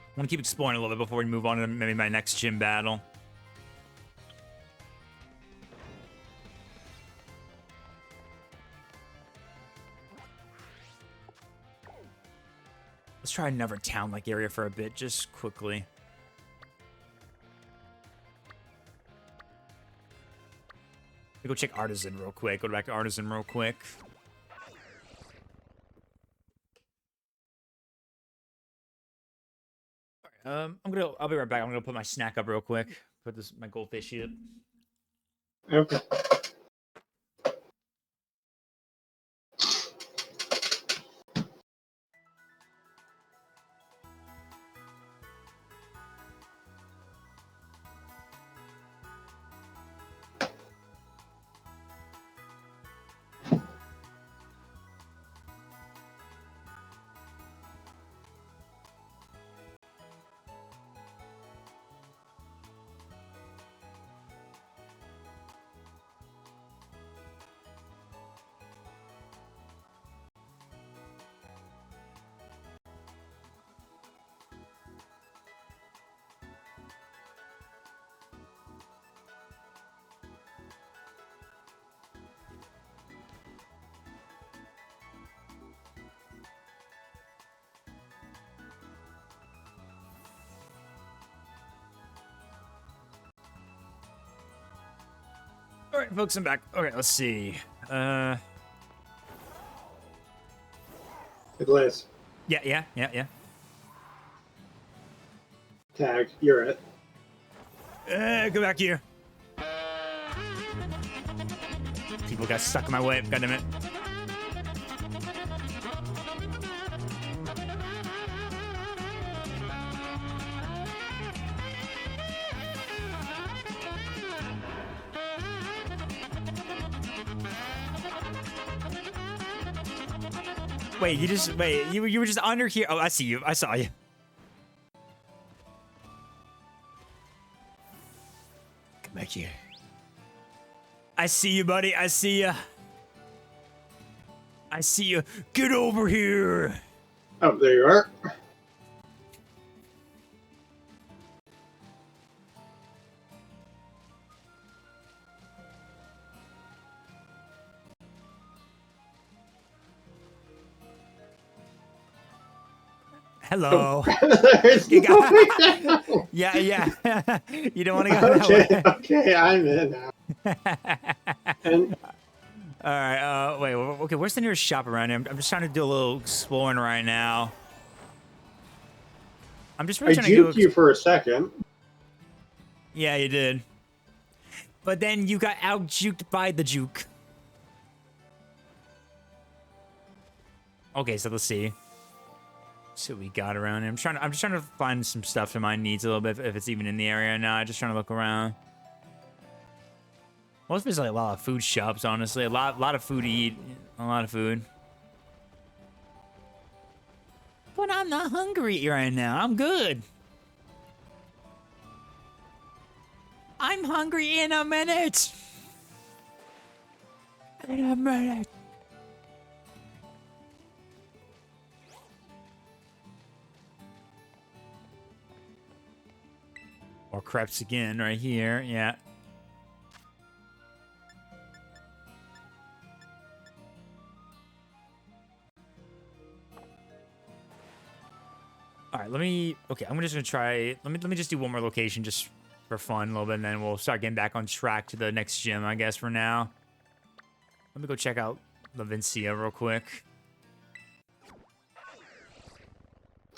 I want to keep exploring a little bit before we move on to maybe my next gym battle. Let's try another town-like area for a bit, just quickly. Go check Artisan real quick. Go back to Artisan real quick. I'll be right back. I'm gonna put my snack up real quick. Put my goldfish here. Okay. All right, folks, I'm back. Okay, let's see. Hey, Liz. Yeah. Tag, you're it. Go back here. People got stuck in my way. God damn it. Wait, you were just under here. Oh, I see you. I saw you. Come back here. I see you, buddy. I see you. I see you. Get over here. Oh, there you are. Hello. There's You no got- way down. Yeah. You don't want to go that way. Okay, I'm in now. And All right. Wait. Okay. Where's the nearest shop around here? I'm just trying to do a little exploring right now. I'm just really I trying to go. juked you for a second. Yeah, you did. But then you got out juked by the juke. Okay, so let's see. See what we got around here. I'm just trying to find some stuff to my needs a little bit, if it's even in the area or not. Just trying to look around. Most of it's like a lot of food shops, honestly. A lot of food to eat. A lot of food. But I'm not hungry right now. I'm good. I'm hungry in a minute. In a minute. Or crepes again right here. Yeah. All right, I'm just gonna try. Let me just do one more location just for fun a little bit, and then we'll start getting back on track to the next gym, I guess, for now. Let me go check out Lavincia real quick.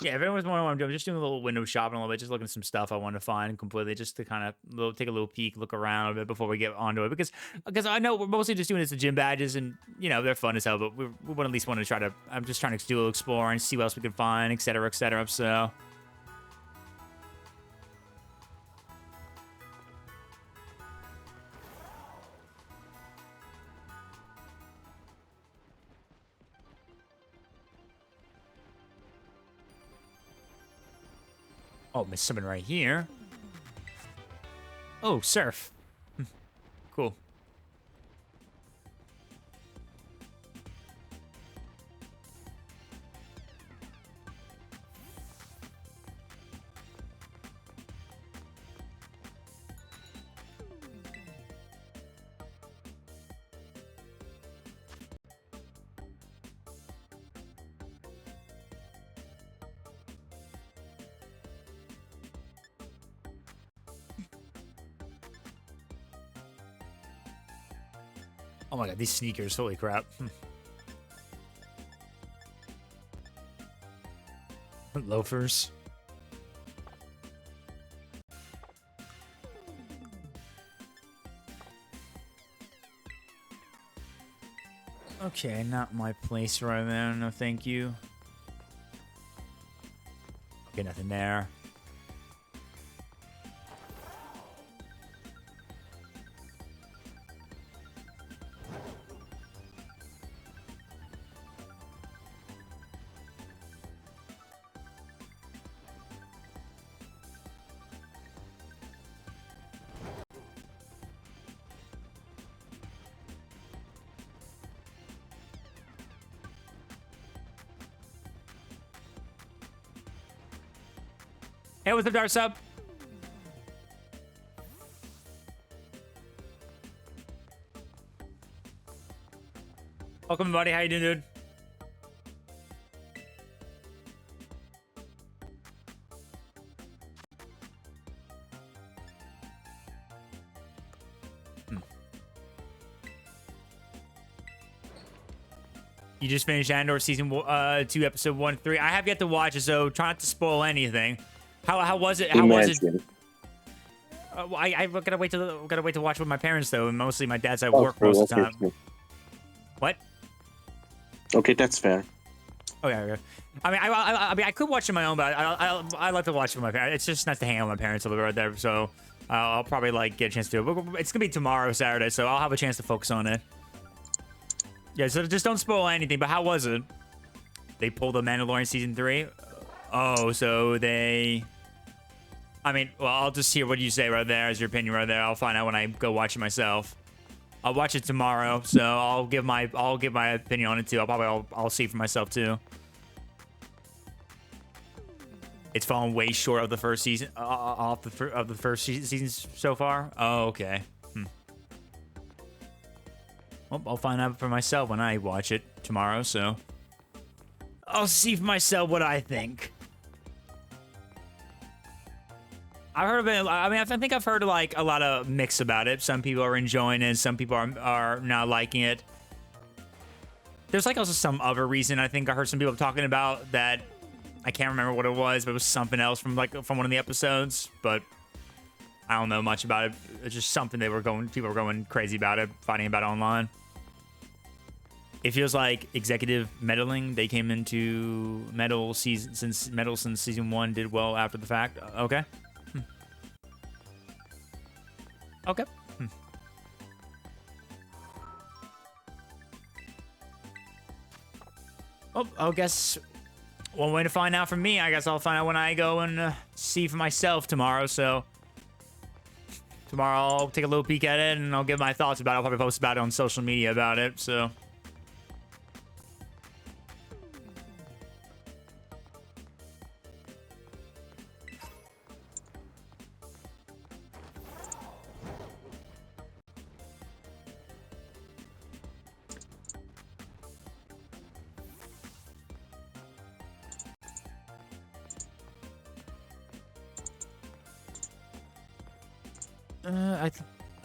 Yeah, if anyone's wondering what I'm doing, I'm just doing a little window shopping a little bit, just looking at some stuff I want to find completely, just to kind of take a little peek, look around a bit before we get onto it. Because I know we're mostly just doing this to gym badges, and, you know, they're fun as hell, but we would at least want to try to, I'm just trying to do a little exploring, see what else we can find, etc., etc., so... Oh, there's something right here. Oh, surf. Cool. Oh my god, these sneakers, holy crap. Loafers. Okay, not my place right there, no thank you. Okay, nothing there. Hey, what's up, Dark Sub? Welcome, buddy. How you doing, dude? You just finished Andor season 2, episode 1 to 3. I have yet to watch it, so try not to spoil anything. How was it? How was it? Imagine. Well, I gotta wait to watch with my parents though, and mostly my dad's at Oh, work most of the okay, time. What? Okay, that's fair. Oh yeah. Okay. I mean, I could watch it on my own, but I like to watch it with my parents. It's just nice to hang out with my parents over right there. So I'll probably like get a chance to do it. But it's gonna be tomorrow, Saturday, so I'll have a chance to focus on it. Yeah. So just don't spoil anything. But how was it? They pulled the Mandalorian season 3. Oh, so they. I mean, well, I'll just hear what you say right there as your opinion right there. I'll find out when I go watch it myself. I'll watch it tomorrow, so I'll give my opinion on it too. I'll see for myself too. It's fallen way short of the first season, of the first seasons so far. Oh, okay. Well, I'll find out for myself when I watch it tomorrow. So I'll see for myself what I think. I've heard of it. I mean, I think I've heard like a lot of mix about it. Some people are enjoying it. Some people are not liking it. There's like also some other reason I think I heard some people talking about that. I can't remember what it was, but it was something else from one of the episodes. But I don't know much about it. It's just something people were going crazy about it, fighting about it online. It feels like executive meddling. They came into meddle since season 1 did well after the fact. Okay. Okay. Well, I guess one way to find out from me, I guess I'll find out when I go and see for myself tomorrow. So tomorrow I'll take a little peek at it and I'll give my thoughts about it. I'll probably post about it on social media about it. So.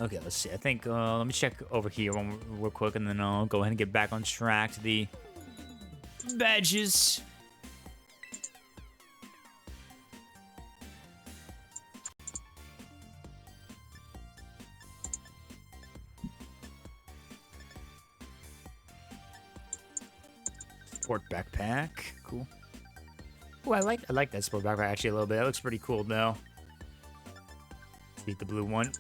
Okay, let's see. I think let me check over here real quick, and then I'll go ahead and get back on track to the badges. Sport backpack, cool. Oh, I like that sport backpack actually a little bit. That looks pretty cool though. Beat the blue one.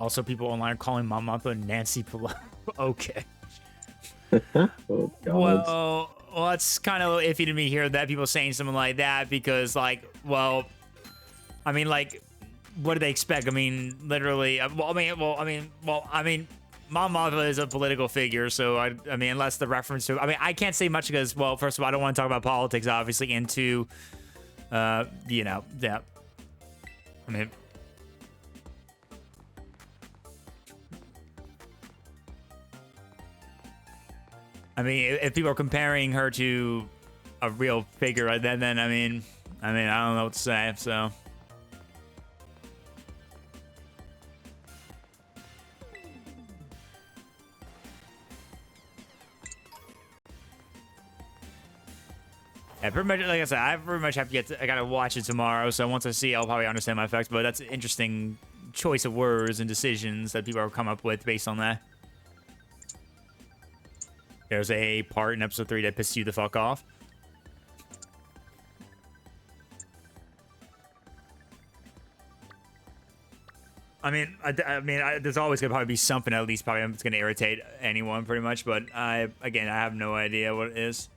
Also, people online are calling Mom Martha Nancy Pelosi. Okay. Oh, God. Well, that's kind of iffy to me here that people saying something like that because, like, well, I mean, like, what do they expect? I mean, literally. I mean, Mom Martha is a political figure, so I mean, unless the reference to, I mean, I can't say much because, well, first of all, I don't want to talk about politics, obviously, and two, you know, yeah. I mean, if people are comparing her to a real figure, then I mean, I don't know what to say. So, yeah, pretty much. Like I said, I pretty much have to I gotta watch it tomorrow. So once I see, I'll probably understand my effects. But that's an interesting choice of words and decisions that people are come up with based on that. There's a part in episode 3 that pissed you the fuck off. I mean, there's always gonna probably be something at least probably that's gonna irritate anyone pretty much. But I have no idea what it is.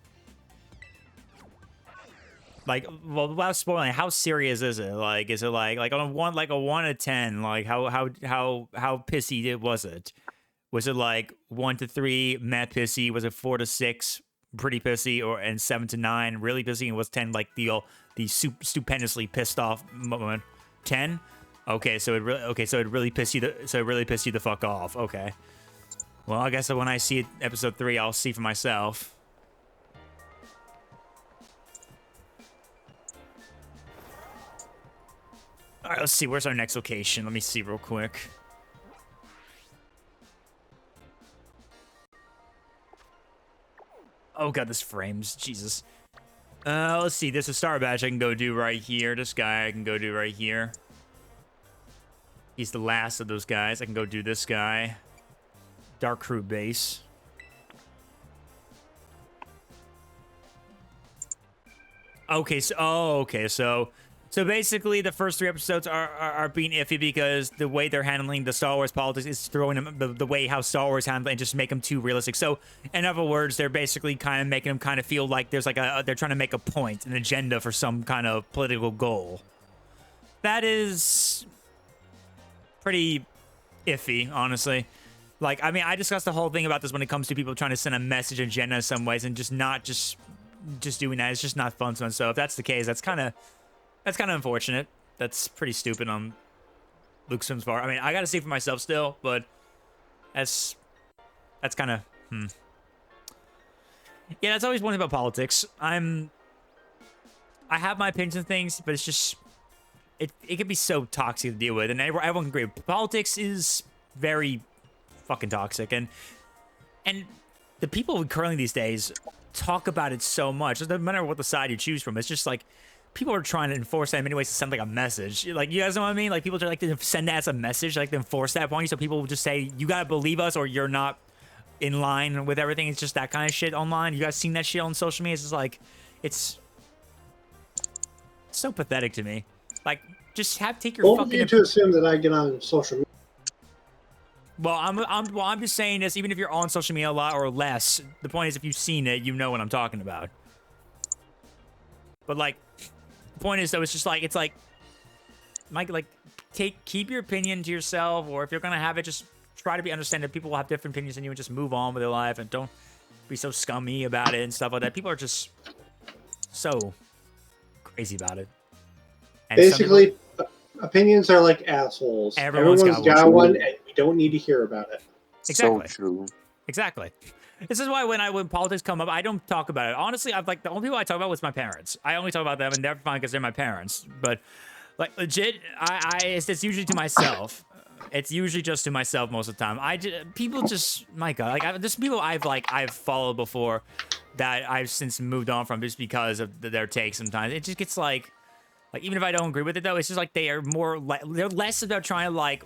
Like, well, without spoiling, how serious is it? Like, is it like on a 1 to 10? Like, how pissy was it? Was it like 1 to 3, mad pissy? Was it 4 to 6, pretty pissy, and 7 to 9, really pissy? And was 10 like the stupendously pissed off moment? 10? Okay, so it really pissed you the fuck off. Okay. Well, I guess when I see episode 3, I'll see for myself. All right, let's see. Where's our next location? Let me see real quick. Oh god, this frames. Jesus. Let's see. There's a star badge I can go do right here. This guy I can go do right here. He's the last of those guys. I can go do this guy. Dark Crew base. Okay, so basically the first 3 episodes are being iffy because the way they're handling the Star Wars politics is throwing them the way how Star Wars handle it and just make them too realistic. So in other words, they're basically kind of making them kind of feel like there's like they're trying to make a point, an agenda for some kind of political goal. That is pretty iffy, honestly. Like, I mean, I discussed the whole thing about this when it comes to people trying to send a message agenda in some ways and just not just doing that. It's just not fun. So if that's the case, that's kind of unfortunate. That's pretty stupid on Lucasfilm's part. I mean, I got to see for myself still, but that's kind of yeah. That's always one thing about politics. I have my opinions and things, but it's just it can be so toxic to deal with, and everyone can agree. Politics is very fucking toxic, and the people currently these days talk about it so much. It doesn't matter what the side you choose from. It's just like people are trying to enforce that in many ways to send like a message. Like, you guys know what I mean? Like, people try like to send that as a message, like to enforce that point. So people will just say, you gotta believe us or you're not in line with everything. It's just that kind of shit online. You guys seen that shit on social media? It's just like, it's so pathetic to me. Like, just take your Bold of fucking. you to assume that I get on social media. Well, I'm just saying this. Even if you're on social media a lot or less, the point is, if you've seen it, you know what I'm talking about. But like, the point is, though, it's like, Mike, like, keep your opinion to yourself, or if you're gonna have it, just try to be understanding. People will have different opinions than you, and just move on with their life, and don't be so scummy about it and stuff like that. People are just so crazy about it. And Basically, opinions are like assholes. Everyone's got one, and we don't need to hear about it. Exactly. So true. Exactly. This is why when politics come up, I don't talk about it. Honestly, I've like the only people I talk about was my parents. I only talk about them, and they're fine because they're my parents. But like legit, it's usually to myself. It's usually just to myself most of the time. People just, my God, like there's people I've followed before that I've since moved on from just because of their takes. Sometimes it just gets like even if I don't agree with it though, it's just like they're less about trying to like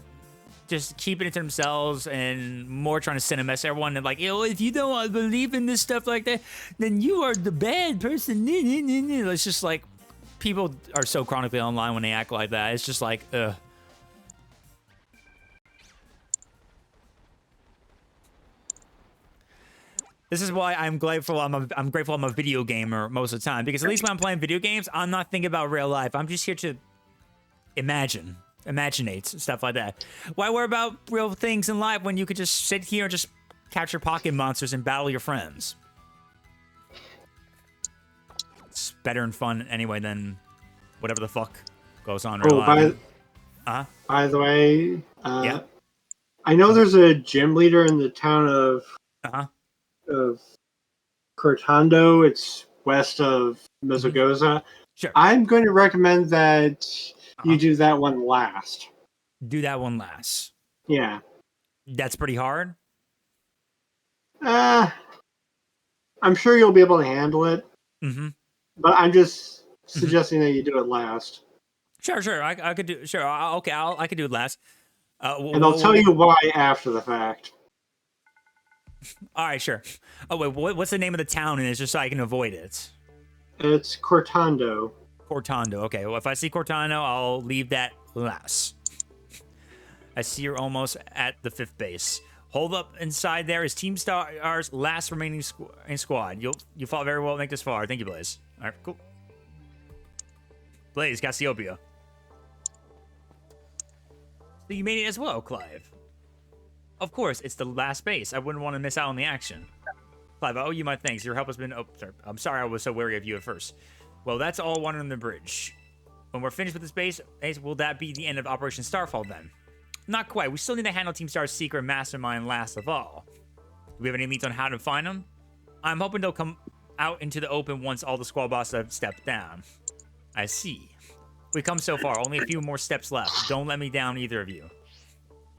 just keeping it to themselves and more trying to send a message to everyone and like, if you don't believe in this stuff like that, then you are the bad person. It's just like people are so chronically online when they act like that. It's just like, ugh. This is why I'm grateful. I'm grateful I'm a video gamer most of the time, because at least when I'm playing video games, I'm not thinking about real life. I'm just here to imaginate stuff like that. Why worry about real things in life when you could just sit here and just capture pocket monsters and battle your friends? It's better and fun anyway than whatever the fuck goes on in real life. By the way, yeah. I know there's a gym leader in the town of Cortando. It's west of Mesogoza. Sure. I'm going to recommend that you do that one last. Do that one last. Yeah. That's pretty hard. I'm sure you'll be able to handle it. Mm-hmm. But I'm just suggesting that you do it last. Sure. I could do. Sure. Okay. I could do it last. And I'll tell you why after the fact. All right. Sure. Oh wait. What's the name of the town? And it's just so I can avoid it. It's Cortando. Cortando. Okay. Well, if I see Cortando, I'll leave that last. I see you're almost at the 5th base. Hold up inside there is Team Star's last remaining squad. You fought very well to make this far. Thank you, Blaze. All right, cool. Blaze, Cassiopeia. So you made it as well, Clive. Of course, it's the last base. I wouldn't want to miss out on the action. Clive, I owe you my thanks. Your help has been... Oh, sorry. I'm sorry I was so wary of you at first. Well, that's all water on the bridge. When we're finished with this base, will that be the end of Operation Starfall then? Not quite. We still need to handle Team Star's secret mastermind last of all. Do we have any leads on how to find them? I'm hoping they'll come out into the open once all the squad bosses have stepped down. I see. We've come so far. Only a few more steps left. Don't let me down, either of you.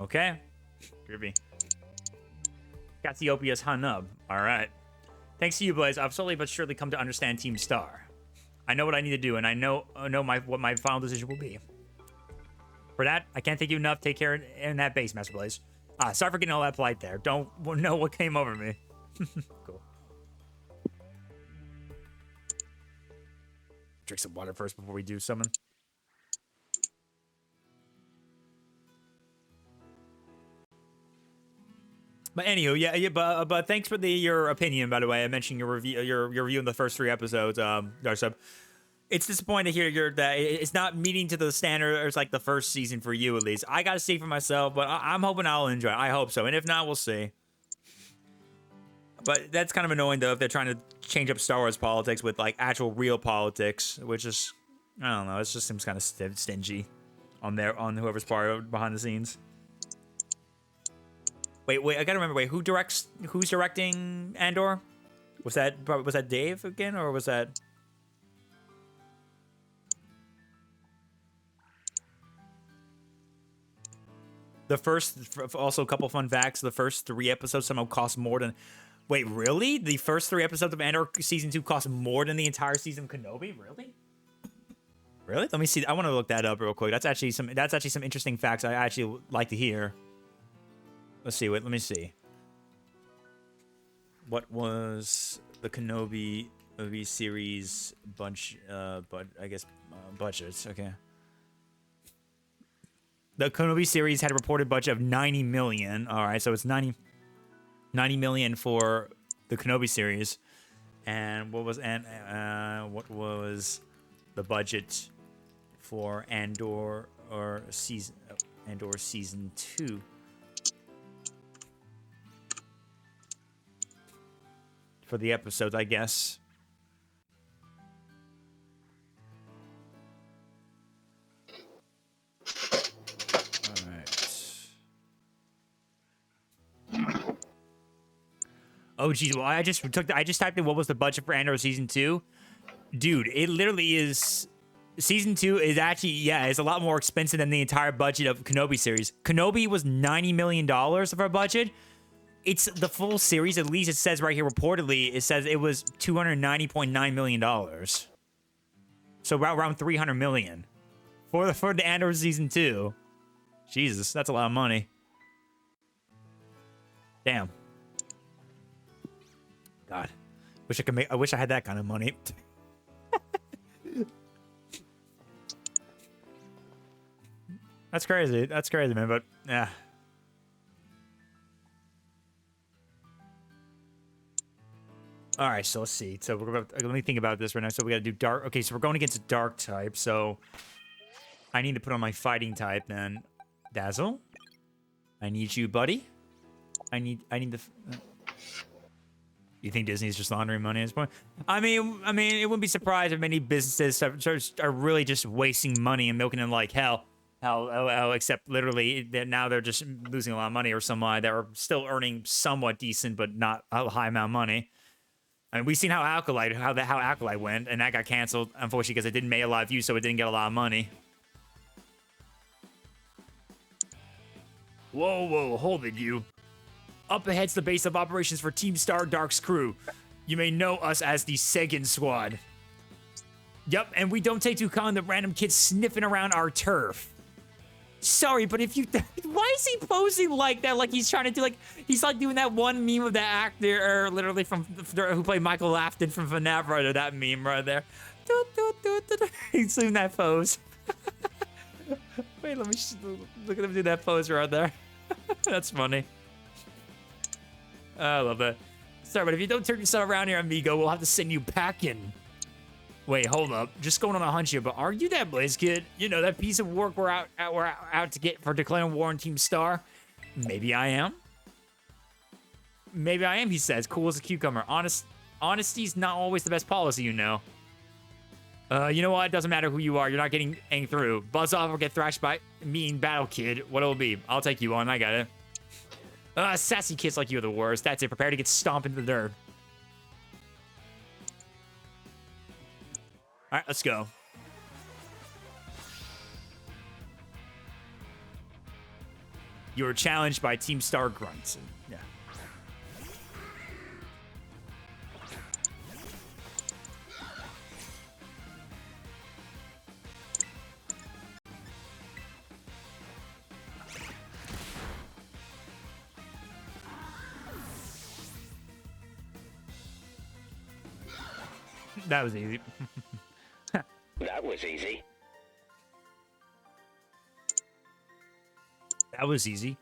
Okay? Kirby. Cassiopeia's Hanub. Alright. Thanks to you, Blaze, I've slowly but surely come to understand Team Star. I know what I need to do, and I know what my final decision will be. For that, I can't thank you enough. Take care in that base, Master Blaze. Sorry for getting all that polite there. Don't know what came over me. Cool. Drink some water first before we do summon. But anywho, yeah, but thanks for your opinion, by the way. I mentioned your review, your review in the first 3 episodes, Darsub. It's disappointing to hear that it's not meeting to the standard. It's like the first season for you, at least. I got to see for myself, but I'm hoping I'll enjoy it. I hope so, and if not, we'll see. But that's kind of annoying, though, if they're trying to change up Star Wars politics with like actual real politics, which is, I don't know, it just seems kind of stingy on whoever's part behind the scenes. Wait, I gotta remember. Who's directing Andor? Was that Dave again, or was that? The first, also a couple fun facts. The first 3 episodes somehow cost more than. Wait, really? The first 3 episodes of Andor season 2 cost more than the entire season of Kenobi? Really? Really? Let me see. I want to look that up real quick. That's actually some interesting facts I actually like to hear. Let's see. Wait, let me see. What was the Kenobi series bunch? But I guess budgets. Okay. The Kenobi series had a reported budget of 90 million. All right, so it's 90 million for the Kenobi series. And what was the budget for Andor season 2? For the episodes, I guess. All right. Oh geez, well I just typed in what was the budget for Andor season 2. Dude, it literally is. Season 2 is actually, it's a lot more expensive than the entire budget of Kenobi series. Kenobi was $90 million of our budget. It's the full series, at least it says right here, reportedly, it says it was $290.9 million. So around $300 million. For the Andor season 2. Jesus, that's a lot of money. Damn. God. I wish I had that kind of money. That's crazy. That's crazy, man, but yeah. All right, so let's see. So let me think about this right now. So we got to do dark. Okay, so we're going against a dark type. So I need to put on my fighting type then. Dazzle. I need you, buddy. I need the. You think Disney's just laundering money at this point? I mean, it wouldn't be surprised if many businesses are really just wasting money and milking them like hell. Except literally that now they're just losing a lot of money or something that are still earning somewhat decent, but not a high amount of money. I mean, we've seen how Acolyte went, and that got canceled, unfortunately, because it didn't make a lot of views, so it didn't get a lot of money. Whoa, hold it, you. Up ahead's the base of operations for Team Star Dark's crew. You may know us as the Sagan Squad. Yep, and we don't take too kindly to random kids sniffing around our turf. Sorry, but if you... Why is he posing like that? Like he's trying to do like... He's like doing that one meme of that actor, or literally from... Who played Michael Afton from FNAF right there. That meme right there. He's doing that pose. Wait, let me look at him do that pose right there. That's funny. I love that. Sorry, but if you don't turn yourself around here, amigo, we'll have to send you packing. Wait, hold up. Just going on a hunch here, but are you that Blaze kid? You know, that piece of work we're out to get for declaring war on Team Star? Maybe I am. Maybe I am, he says. Cool as a cucumber. Honesty's not always the best policy, you know. You know what? It doesn't matter who you are. You're not getting through. Buzz off or get thrashed by mean battle kid. What it'll be. I'll take you on. I got it. Sassy kids like you are the worst. That's it. Prepare to get stomped into the dirt. All right, let's go. You were challenged by Team Star Grunts. Yeah. That was easy. That was easy. That was easy.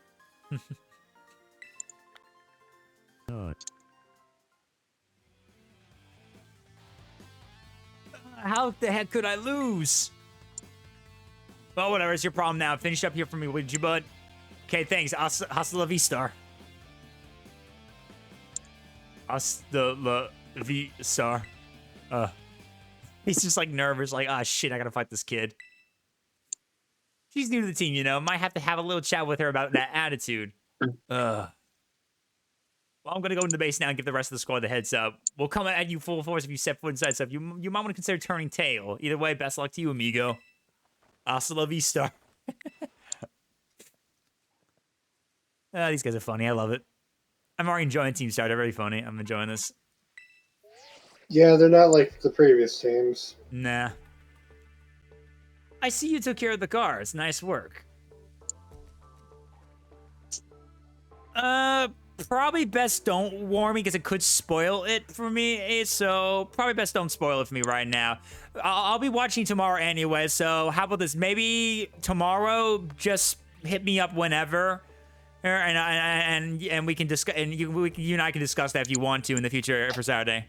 How the heck could I lose? Well, whatever. It's your problem now. Finish up here for me, would you, bud? Okay, thanks. Hasta la vista. Hasta la vista. He's just like nervous, like, ah, shit, I gotta fight this kid. She's new to the team, you know. Might have to have a little chat with her about that attitude. Well, I'm gonna go into the base now and give the rest of the squad the heads up. We'll come at you full force if you step foot inside stuff. You might want to consider turning tail. Either way, best luck to you, amigo. Hasta la vista. These guys are funny. I love it. I'm already enjoying Team Star. They're very funny. I'm enjoying this. Yeah, they're not like the previous teams. Nah. I see you took care of the cars. Nice work. Probably best don't warn me because it could spoil it for me. So probably best don't spoil it for me right now. I'll be watching tomorrow anyway. So how about this? Maybe tomorrow, just hit me up whenever, and we can discuss. And you and I can discuss that if you want to in the future for Saturday.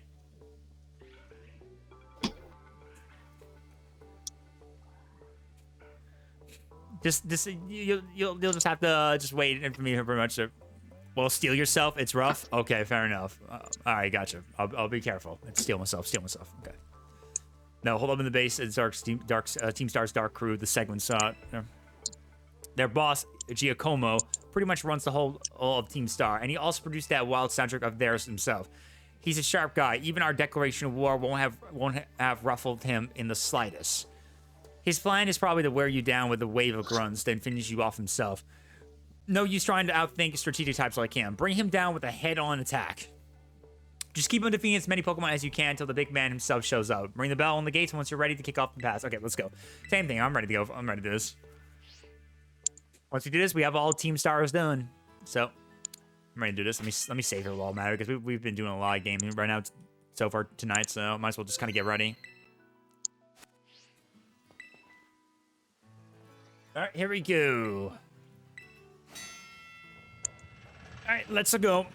Just you'll just have to just wait for me pretty much to. Well, steal yourself. It's rough. Okay, fair enough. All right, gotcha. I'll be careful. Steal myself. Okay. No, hold up in the base. It's Team Star's Dark Crew. The segments. Their boss Giacomo pretty much runs the whole of Team Star, and he also produced that wild soundtrack of theirs himself. He's a sharp guy. Even our declaration of war won't have ruffled him in the slightest. His plan is probably to wear you down with a wave of grunts, then finish you off himself. No use trying to outthink strategic types like him. Bring him down with a head-on attack. Just keep on defeating as many Pokemon as you can until the big man himself shows up. Ring the bell on the gates once you're ready to kick off the pass. Okay, let's go. Same thing. I'm ready to go. I'm ready to do this. Once we do this, we have all Team Stars done. So, I'm ready to do this. Let me save here while it matters because we've been doing a lot of gaming right now so far tonight. So, might as well just kind of get ready. All right, here we go. All right, let's go.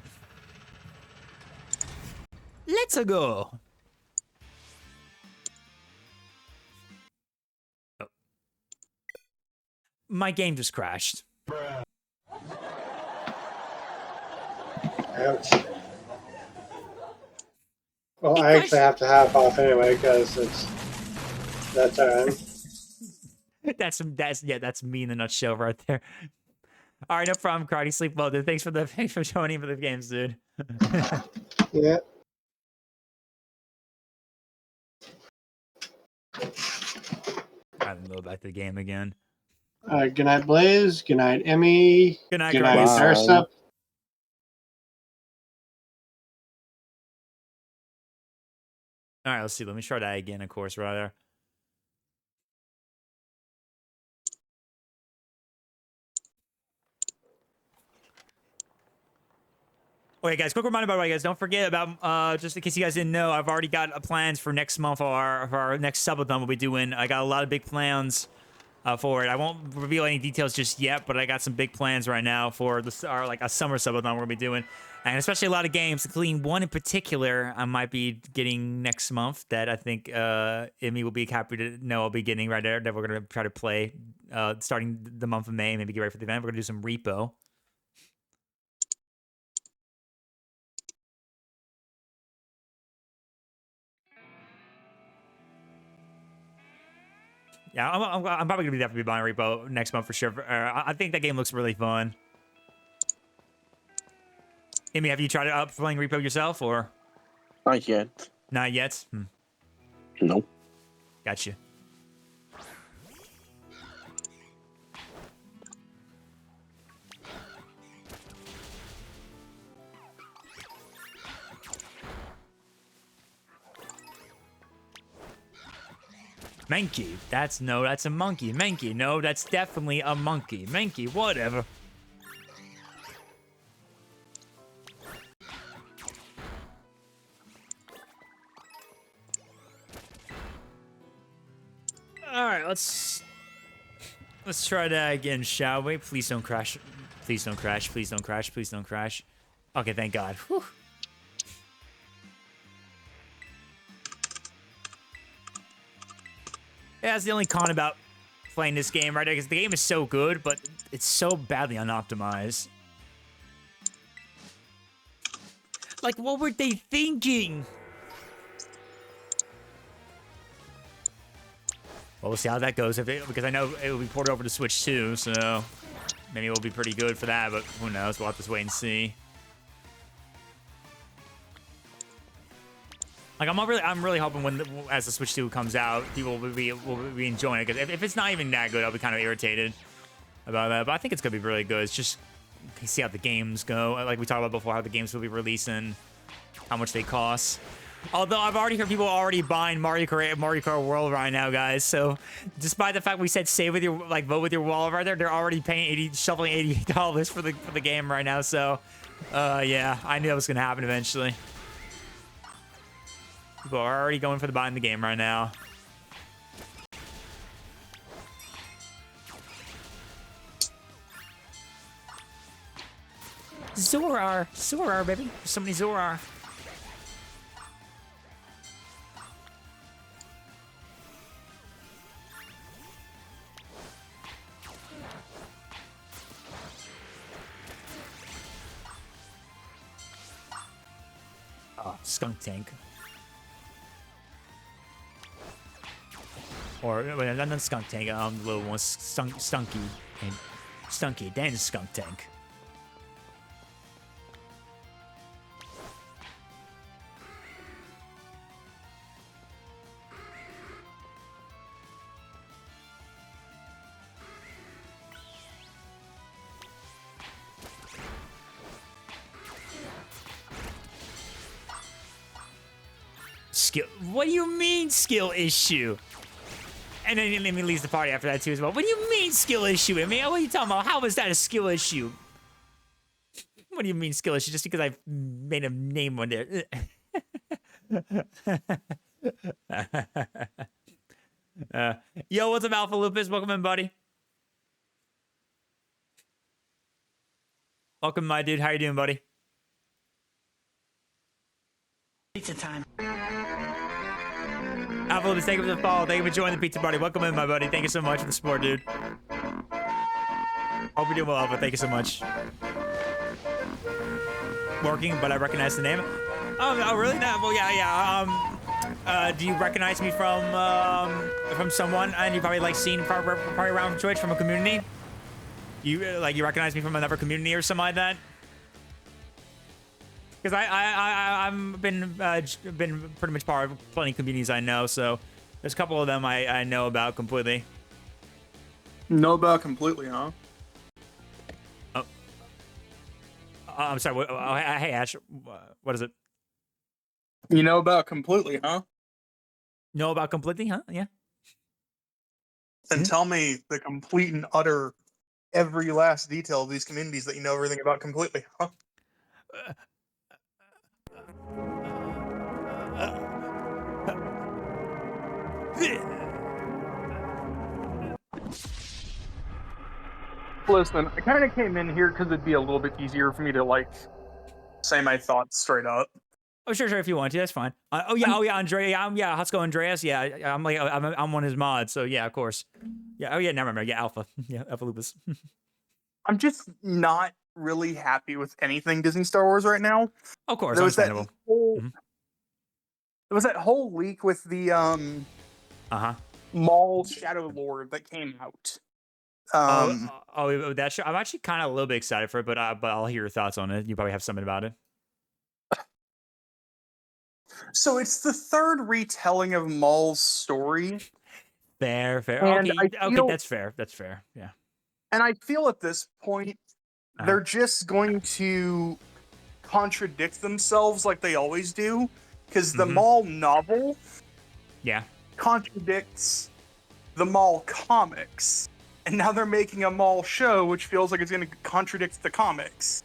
Let's go. Oh. My game just crashed. Ouch. Well, I actually have to half off anyway because it's that time. That's me in a nutshell right there. All right, no problem, Karate. Sleep well, dude. Thanks for joining for the games, dude. Yeah. I have to go back to the game again. Good night, Blaze. Good night, Emmy. Good night, Good night, Karate. Darsup. All right, let's see. Let me try that again, of course, right there. Okay, guys, quick reminder, by the way, guys, don't forget about, just in case you guys didn't know, I've already got plans for next month for our next subathon we'll be doing. I got a lot of big plans for it. I won't reveal any details just yet, but I got some big plans right now for a summer subathon we're going to be doing. And especially a lot of games, including one in particular I might be getting next month that I think Emmy will be happy to know I'll be getting right there, that we're going to try to play starting the month of May, maybe get ready for the event. We're going to do some repo. Yeah, I'm probably going to be definitely buying Repo next month for sure. I think that game looks really fun. Amy, have you tried out playing Repo yourself, or? Not yet. Not yet? Nope. Gotcha. Mankey. That's a monkey. Mankey. No, that's definitely a monkey. Mankey, whatever. All right, let's try that again, shall we? Please don't crash. Please don't crash. Please don't crash. Please don't crash. Okay, thank God. Whew. Yeah, that's the only con about playing this game right now, because the game is so good, but it's so badly unoptimized. Like, what were they thinking? Well, we'll see how that goes, because I know it will be ported over to Switch too, so maybe it will be pretty good for that, but who knows? We'll have to wait and see. Like, I'm really hoping as the Switch 2 comes out, people will be enjoying it. Because if it's not even that good, I'll be kind of irritated about that. But I think it's gonna be really good. It's just see how the games go. Like we talked about before, how the games will be releasing, how much they cost. Although I've already heard people already buying Mario Kart World right now, guys. So despite the fact we said save with your vote with your wallet right there, they're already paying shuffling $88 for the game right now. So yeah, I knew that was gonna happen eventually. People are already going for buying the game right now. Zorar, baby. There's so many Zorar. Oh, Skunk Tank. Or not Skunk Tank, the little one, Stunky, then Skunk Tank. Skill? What do you mean skill issue? And then he leaves the party after that too as well. What do you mean skill issue? I mean, what are you talking about? How is that a skill issue? What do you mean skill issue? Just because I made a name on there. Yo, what's up, Alpha Lupus? Welcome in, buddy. Welcome, my dude. How you doing, buddy? Pizza time. Alpha Lupus, thank you for the follow. Thank you for joining the pizza party. Welcome in, my buddy. Thank you so much for the support, dude. Hope you're doing well, Alpha. Thank you so much. Working, but I recognize the name. Oh, really? No, well, yeah. Do you recognize me from someone? And you probably seen probably around Twitch from a community. You recognize me from another community or something like that? Because I've been pretty much part of plenty of communities I know, so there's a couple of them I know about completely. Know about completely, huh? Oh, I'm sorry. Hey Ash, what is it? You know about completely, huh? Know about completely, huh? Yeah. Then tell me the complete and utter every last detail of these communities that you know everything about completely, huh? Listen, I kind of came in here because it'd be a little bit easier for me to say my thoughts straight up. Oh sure, if you want to, that's fine. Oh yeah, Andrea. Yeah, how's it going, Andreas? Yeah, I'm one of his mods, so yeah, of course. Yeah, oh yeah, never remember. Yeah, Alpha. Yeah, Alpha Lupus. I'm just not really happy with anything Disney Star Wars right now. Of course, there was understandable. There was that whole leak with the Maul Shadow Lord that came out. That show. I'm actually kind of a little bit excited for it, but I'll hear your thoughts on it. You probably have something about it. So it's the third retelling of Maul's story. Fair. And okay, that's fair. Yeah. And I feel at this point, they're just going to contradict themselves like they always do, because the Maul novel contradicts the Maul comics. And now they're making a Maul show, which feels like it's going to contradict the comics.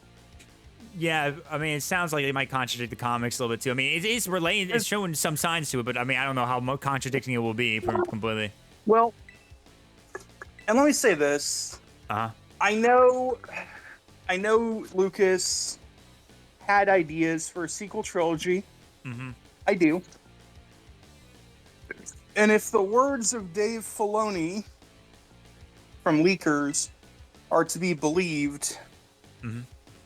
Yeah, I mean, it sounds like they might contradict the comics a little bit too. I mean, it's related, it's showing some signs to it, but I mean, I don't know how contradicting it will be completely. Well, And let me say this. I know Lucas had ideas for a sequel trilogy. I do. And if the words of Dave Filoni from Leakers are to be believed,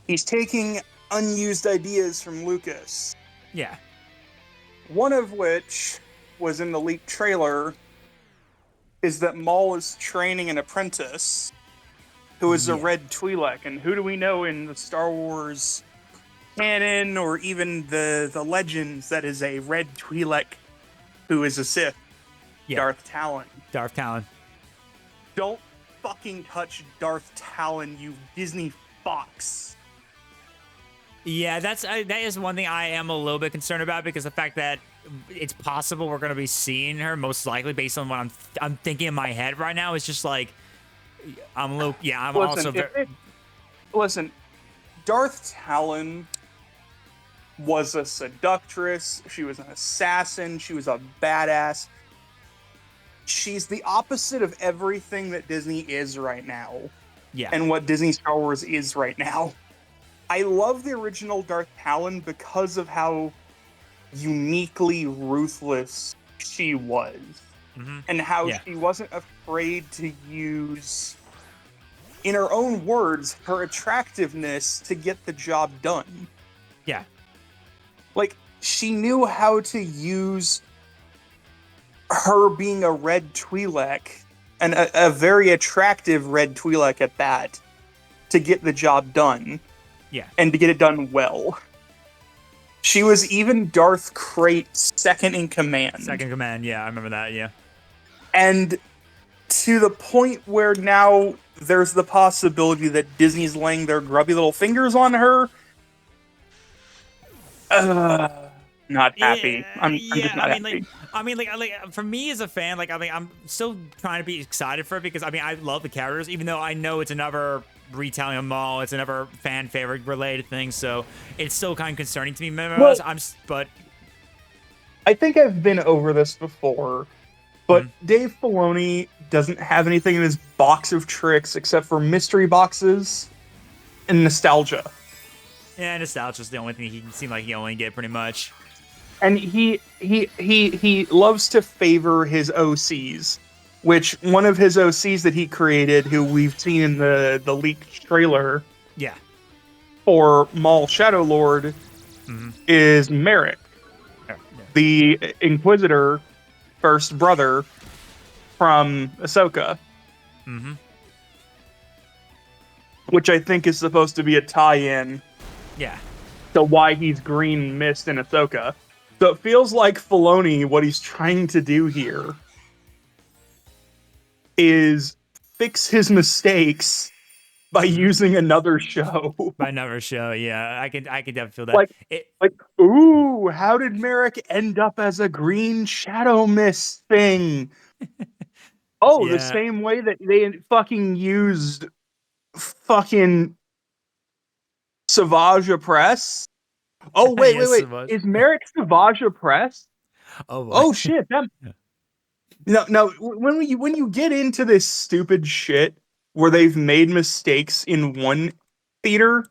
he's taking unused ideas from Lucas. Yeah. One of which was in the leaked trailer is that Maul is training an apprentice who is a red Twi'lek. And who do we know in the Star Wars canon or even the legends that is a red Twi'lek who is a Sith? Darth Talon. Darth Talon. Don't fucking touch Darth Talon, you Disney fox. Yeah, that is one thing I am a little bit concerned about, because the fact that it's possible we're going to be seeing her, most likely based on what I'm thinking in my head right now, is just like I'm a little. Yeah, I'm also. Listen, Darth Talon was a seductress. She was an assassin. She was a badass. She's the opposite of everything that Disney is right now. Yeah. And what Disney Star Wars is right now. I love the original Darth Talon because of how uniquely ruthless she was. And how she wasn't afraid to use, in her own words, her attractiveness to get the job done. Yeah. Like, she knew how to use her being a red Twi'lek, and a very attractive red Twi'lek at that, to get the job done. Yeah. And to get it done well. She was even Darth Krait's second in command. Second in command, yeah, I remember that, yeah. And to the point where now there's the possibility that Disney's laying their grubby little fingers on her. Not happy. I'm just not happy. Like for me as a fan, I'm still trying to be excited for it, because I love the characters, even though I know it's another retelling of Maul, it's another fan favorite related thing, so it's still kind of concerning to me. But I think I've been over this before, but Dave Filoni doesn't have anything in his box of tricks except for mystery boxes and nostalgia. Yeah, nostalgia's the only thing he seemed like he only get pretty much. And he loves to favor his OCs, which one of his OCs that he created, who we've seen in the leaked trailer, for Maul Shadow Lord, is Merrick, the Inquisitor first brother from Ahsoka, which I think is supposed to be a tie-in, to why he's green mist in Ahsoka. So it feels like Filoni, what he's trying to do here is fix his mistakes by using another show. By another show, yeah. I can definitely feel that. Ooh, how did Merrick end up as a green shadow mist thing? The same way that they fucking used fucking Savage Press. Oh, wait. Is Merrick Savage Press? Oh shit. No. When you get into this stupid shit where they've made mistakes in one theater,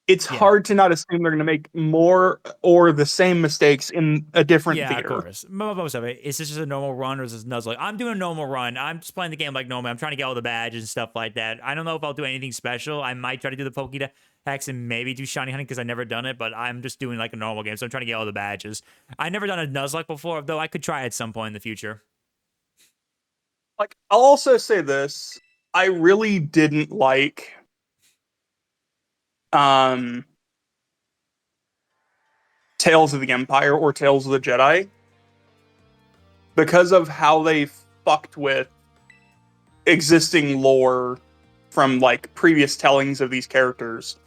it's hard to not assume they're going to make more or the same mistakes in a different theater. Yeah, of course. Most of it. Is this just a normal run, or is this Nuzlocke? I'm doing a normal run. I'm just playing the game like normal. I'm trying to get all the badges and stuff like that. I don't know if I'll do anything special. I might try to do the Pokédex and maybe do shiny hunting, because I've never done it, but I'm just doing like a normal game, so I'm trying to get all the badges. I've never done a Nuzlocke before, though I could try at some point in the future. Like, I'll also say this. I really didn't like Tales of the Empire or Tales of the Jedi, because of how they fucked with existing lore from like previous tellings of these characters.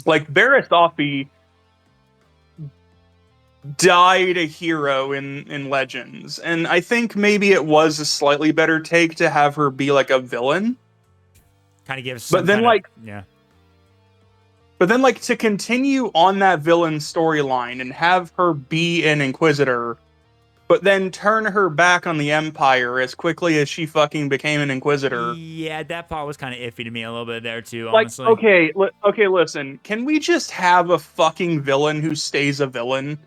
Like Barriss Offee died a hero in Legends, and I think maybe it was a slightly better take to have her be like a villain. Kind of gives, but then But then, like, to continue on that villain storyline and have her be an Inquisitor, but then turn her back on the Empire as quickly as she fucking became an Inquisitor. Yeah, that part was kind of iffy to me a little bit there too, Like, honestly. okay, listen. Can we just have a fucking villain who stays a villain?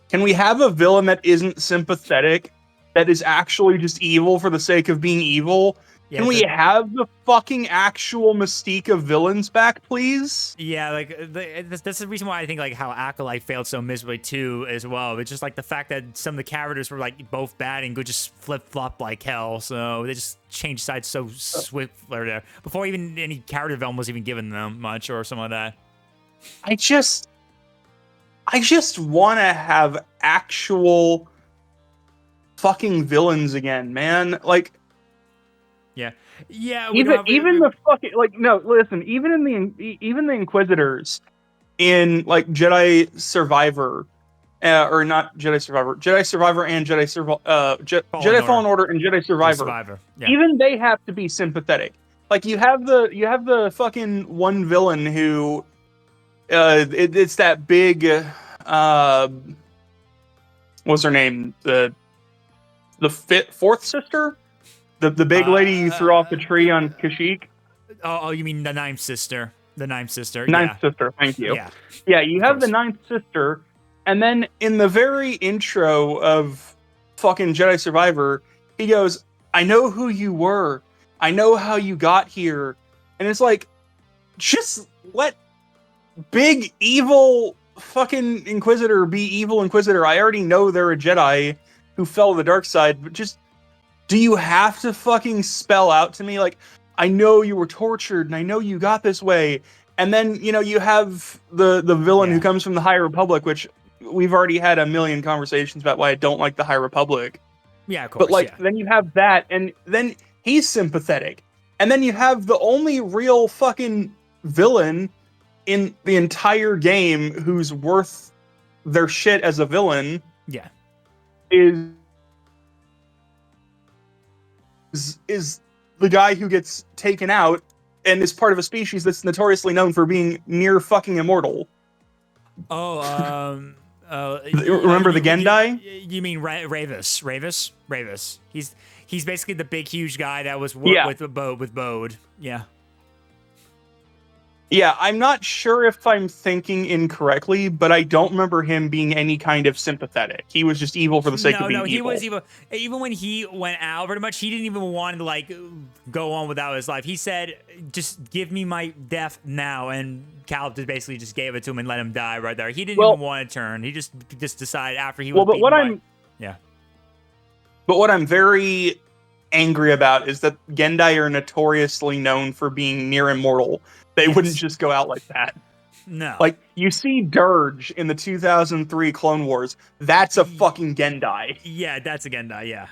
Can we have a villain that isn't sympathetic, that is actually just evil for the sake of being evil? Yeah, Can we have the fucking actual mystique of villains back, please? Yeah, like that's the reason why I think like how Acolyte failed so miserably too, as well. It's just like the fact that some of the characters were like both bad and good, just flip flop like hell. So they just changed sides so swiftly there before even any character development was even given them much or something like that. I just want to have actual fucking villains again, man. Like. Yeah. Even the fucking like no. Listen, even the Inquisitors in like Jedi Survivor, or not Jedi Survivor, Jedi Survivor and Jedi Fallen Order and Jedi Survivor. Yeah. Even they have to be sympathetic. Like you have the fucking one villain who, it's that big, what's her name? The fourth sister. The big lady you threw off the tree on Kashyyyk? Oh, you mean the ninth sister. The ninth sister. Ninth sister, thank you. Yeah. Yeah, you have the ninth sister, and then in the very intro of fucking Jedi Survivor, he goes, I know who you were. I know how you got here. And it's like, just let big evil fucking Inquisitor be evil Inquisitor. I already know they're a Jedi who fell to the dark side, but just... Do you have to fucking spell out to me, like, I know you were tortured, and I know you got this way, and then, you know, you have the villain who comes from the High Republic, which we've already had a million conversations about why I don't like the High Republic. Yeah, of course, but, like, then you have that, and then he's sympathetic. And then you have the only real fucking villain in the entire game who's worth their shit as a villain. Yeah. Is the guy who gets taken out and is part of a species that's notoriously known for being near fucking immortal. Oh, remember the Gendai? You mean Ravis? He's basically the big, huge guy that was with Bode. Yeah. Yeah, I'm not sure if I'm thinking incorrectly, but I don't remember him being any kind of sympathetic. He was just evil for the sake of being evil. No, he was evil. Even when he went out, pretty much, he didn't even want to, like, go on without his life. He said, just give me my death now, and Cal just basically just gave it to him and let him die right there. He didn't even want to turn. He just decided after he was But what I'm very angry about is that Gendai are notoriously known for being near immortal. They wouldn't just go out like that. No. Like, you see Dirge in the 2003 Clone Wars. That's a fucking Gendai. Yeah, that's a Gendai, yeah.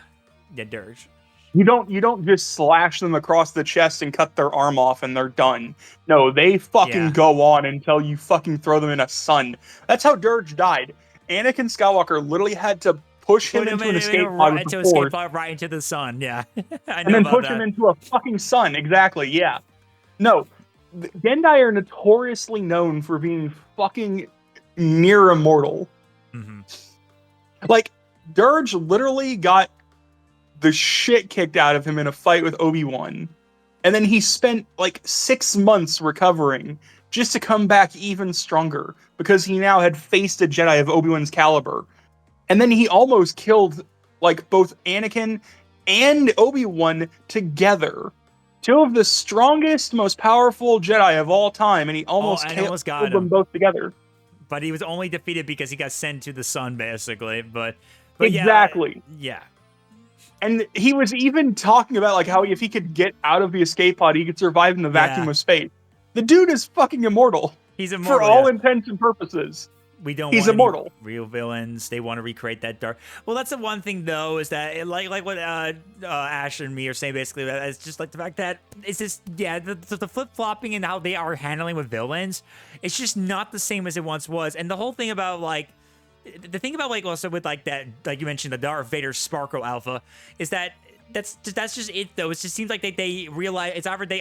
Yeah, Dirge. You don't just slash them across the chest and cut their arm off and they're done. No, they fucking go on until you fucking throw them in a sun. That's how Dirge died. Anakin Skywalker literally had to push him into an escape pod with the Force. Right into the sun, yeah. And then push him into a fucking sun, exactly, yeah. No, Gendai are notoriously known for being fucking near immortal. Mm-hmm. Like, Dirge literally got the shit kicked out of him in a fight with Obi-Wan. And then he spent like 6 months recovering just to come back even stronger because he now had faced a Jedi of Obi-Wan's caliber. And then he almost killed like both Anakin and Obi-Wan together. Two of the strongest, most powerful Jedi of all time, and he almost killed them both together. But he was only defeated because he got sent to the sun, basically. But exactly. Yeah. And he was even talking about like how if he could get out of the escape pod, he could survive in the vacuum of space. The dude is fucking immortal. He's immortal for all intents and purposes. He's immortal. Real villains. They want to recreate that dark. Well, that's the one thing though, is that like what Ash and me are saying basically. It's just like the fact that it's just the flip flopping and how they are handling with villains. It's just not the same as it once was. And the whole thing about like the thing about like also with like that, like you mentioned, the Darth Vader Sparkle Alpha, is that that's just it though. It just seems like they realize it's either they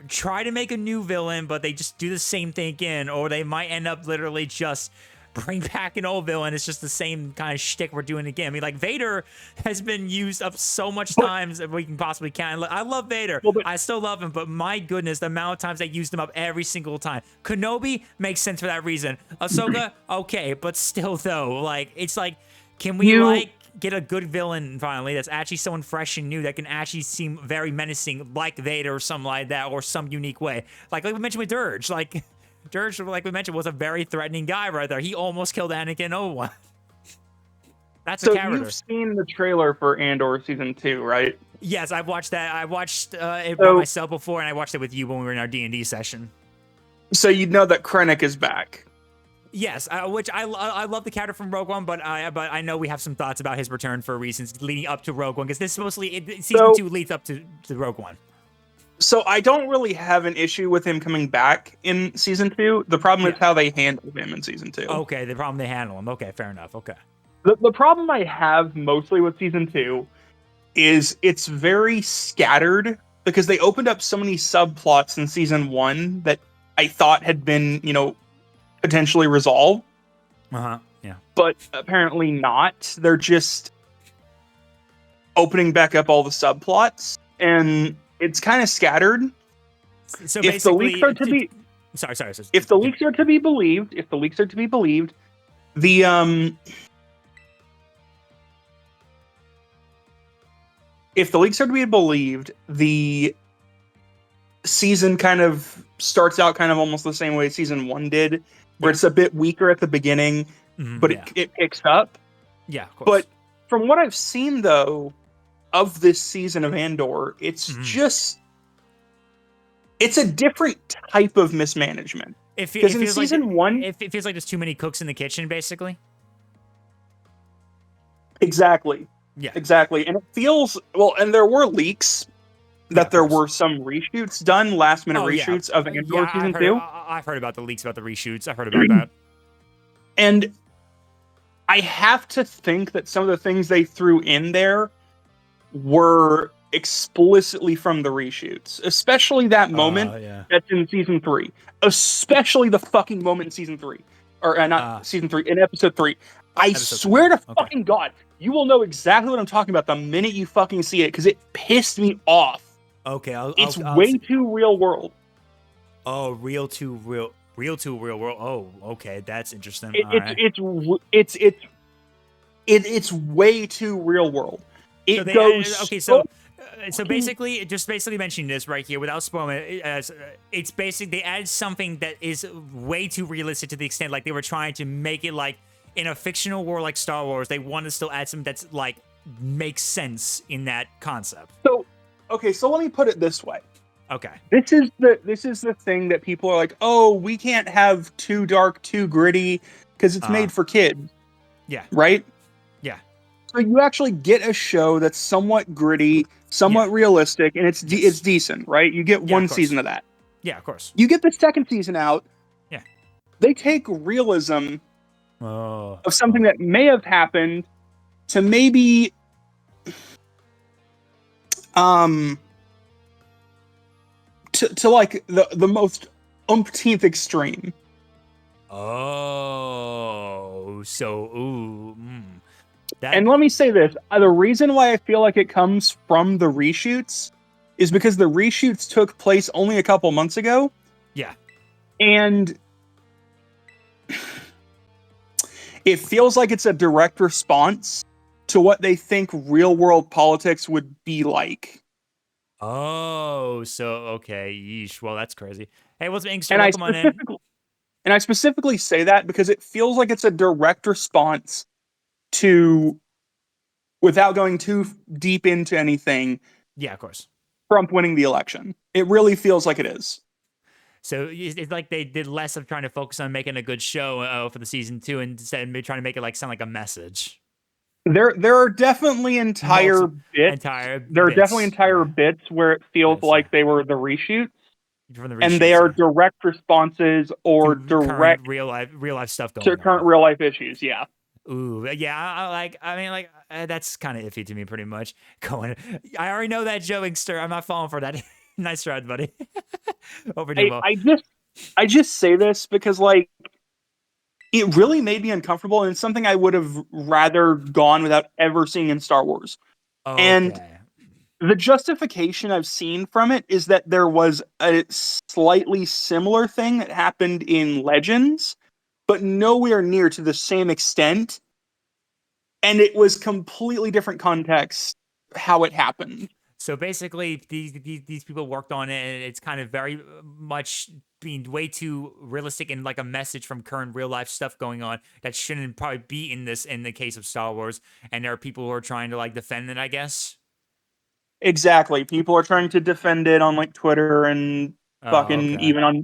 try to make a new villain, but they just do the same thing again, or they might end up literally just bring back an old villain. It's just the same kind of shtick we're doing again. I mean, like, Vader has been used up so much times that we can possibly count. I love Vader. I still love him, but my goodness, the amount of times they used him up every single time. Kenobi makes sense for that reason. Ahsoka, okay, but still though, like, it's like, can we get a good villain finally that's actually someone fresh and new that can actually seem very menacing, like Vader or something like that, or some unique way, like we mentioned with Dirge, like. Dirge, like we mentioned, was a very threatening guy right there. He almost killed Anakin Obi-Wan. That's a character. So you've seen the trailer for Andor Season 2, right? Yes, I've watched that. I watched it by myself before, and I watched it with you when we were in our D&D session. So you know that Krennic is back. Yes, which I love the character from Rogue One, but I know we have some thoughts about his return for reasons leading up to Rogue One, because this mostly Season 2 leads up to Rogue One. So I don't really have an issue with him coming back in Season 2. The problem is how they handle him in Season 2. Okay, the problem they handle him. Okay, fair enough. Okay. The problem I have mostly with Season 2 is it's very scattered, because they opened up so many subplots in Season 1 that I thought had been, potentially resolved. Yeah. But apparently not. They're just opening back up all the subplots, and it's kind of scattered. So if the leaks are to be if the leaks are to be believed, the if the leaks are to be believed, the season kind of starts out kind of almost the same way Season 1 did, where it's a bit weaker at the beginning, but it picks up. Yeah, of course. But from what I've seen, though, of this season of Andor, it's it's a different type of mismanagement. Because in Season 1... It feels like there's too many cooks in the kitchen, basically. Exactly. Yeah. Exactly. And it feels... Well, and there were leaks that there were some reshoots done, last-minute reshoots of Andor Season 2. I've heard about the leaks about the reshoots. I've heard about that. And I have to think that some of the things they threw in there were explicitly from the reshoots, especially that moment that's in Season 3, especially the fucking moment in Season 3, or not Season 3, in Episode 3. I swear to fucking God, you will know exactly what I'm talking about the minute you fucking see it, because it pissed me off. Okay, it's way too real world. Oh, real to real world. Oh, okay, that's interesting. It's way too real world. So basically, just basically mentioning this right here without spoiling it, it's basically they added something that is way too realistic to the extent like they were trying to make it like in a fictional world like Star Wars. They want to still add something that's like makes sense in that concept. So let me put it this way. Okay. This is the thing that people are like, oh, we can't have too dark, too gritty, because it's made for kids. Yeah. Right? Yeah. So you actually get a show that's somewhat gritty, somewhat realistic, and it's decent, right? You get one season of that. Yeah, of course. You get the second season out. Yeah. They take realism of something that may have happened to maybe to like the most umpteenth extreme. Oh, so and let me say this: the reason why I feel like it comes from the reshoots is because the reshoots took place only a couple months ago. Yeah, and it feels like it's a direct response to what they think real-world politics would be like. Oh, so okay, yeesh. Well, that's crazy. Hey, what's Inkster? And Welcome on in. And I specifically say that because it feels like it's a direct response to, without going too deep into anything. Yeah, of course. Trump winning the election. It really feels like it is. So it's like they did less of trying to focus on making a good show for the Season 2 and instead of trying to make it like sound like a message. There are definitely entire bits where it feels like they were the reshoots. And they are direct responses or direct real life stuff going to current real life issues. Yeah. Ooh, yeah. That's kind of iffy to me, pretty much. I already know that Joe Inkster. I'm not falling for that. Nice try, buddy. Over I just say this because, like, it really made me uncomfortable, and it's something I would have rather gone without ever seeing in Star Wars. And Okay. the justification I've seen from it is that there was a slightly similar thing that happened in Legends, but nowhere near to the same extent. And it was completely different context how it happened. So basically, these people worked on it, and it's kind of very much being way too realistic and like a message from current real life stuff going on that shouldn't probably be in this in the case of Star Wars. And there are people who are trying to like defend it, I guess. Exactly. People are trying to defend it on like Twitter and Oh, fucking okay. even on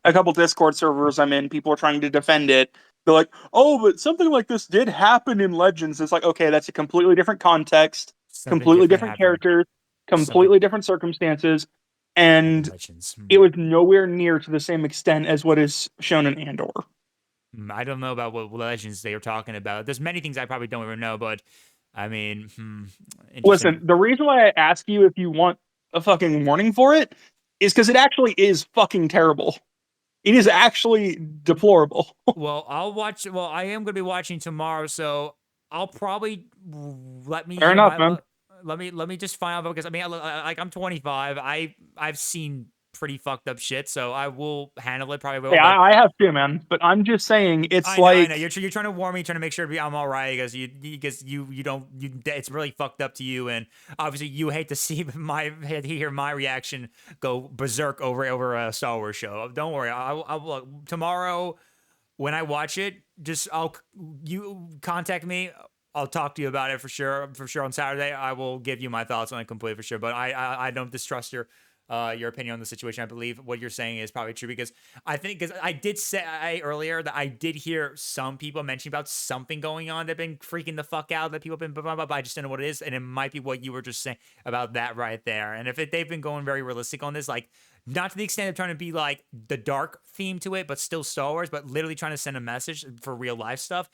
a couple Discord servers I'm in, people are trying to defend it. They're like, oh, but something like this did happen in Legends. It's like, okay, that's a completely different context, Something completely different different happened. characters, Something completely different circumstances, and Legends. it was nowhere near to the same extent as what is shown in Andor. I don't know about what Legends they were talking about. There's many things I probably don't even know, but I mean, Listen, interesting. the reason why I ask you if you want a fucking warning for it is because it actually is fucking terrible. It is actually deplorable. Well, I'll watch. Well, I am going to be watching tomorrow, so I'll probably let me Fair hear enough, my. man. Let me just find out because I mean, like I'm 25. I've seen pretty fucked up shit, so I will handle it probably well. Yeah, But I have too, man. But I'm just saying, it's I know. like, You're trying to warn me, trying to make sure I'm all right because you don't it's really fucked up to you, and obviously you hate to see hear my reaction go berserk over a Star Wars show. Don't worry, I'll look tomorrow when I watch it. Just you contact me. I'll talk to you about it for sure. For sure on Saturday, I will give you my thoughts on it completely for sure. But I don't distrust your opinion on the situation. I believe what you're saying is probably true because I think because I did say earlier that I did hear some people mention about something going on that've been freaking the fuck out that people have been blah, blah, blah, but I just don't know what it is, and it might be what you were just saying about that right there. And if they've been going very realistic on this, like not to the extent of trying to be like the dark theme to it, but still Star Wars, but literally trying to send a message for real life stuff.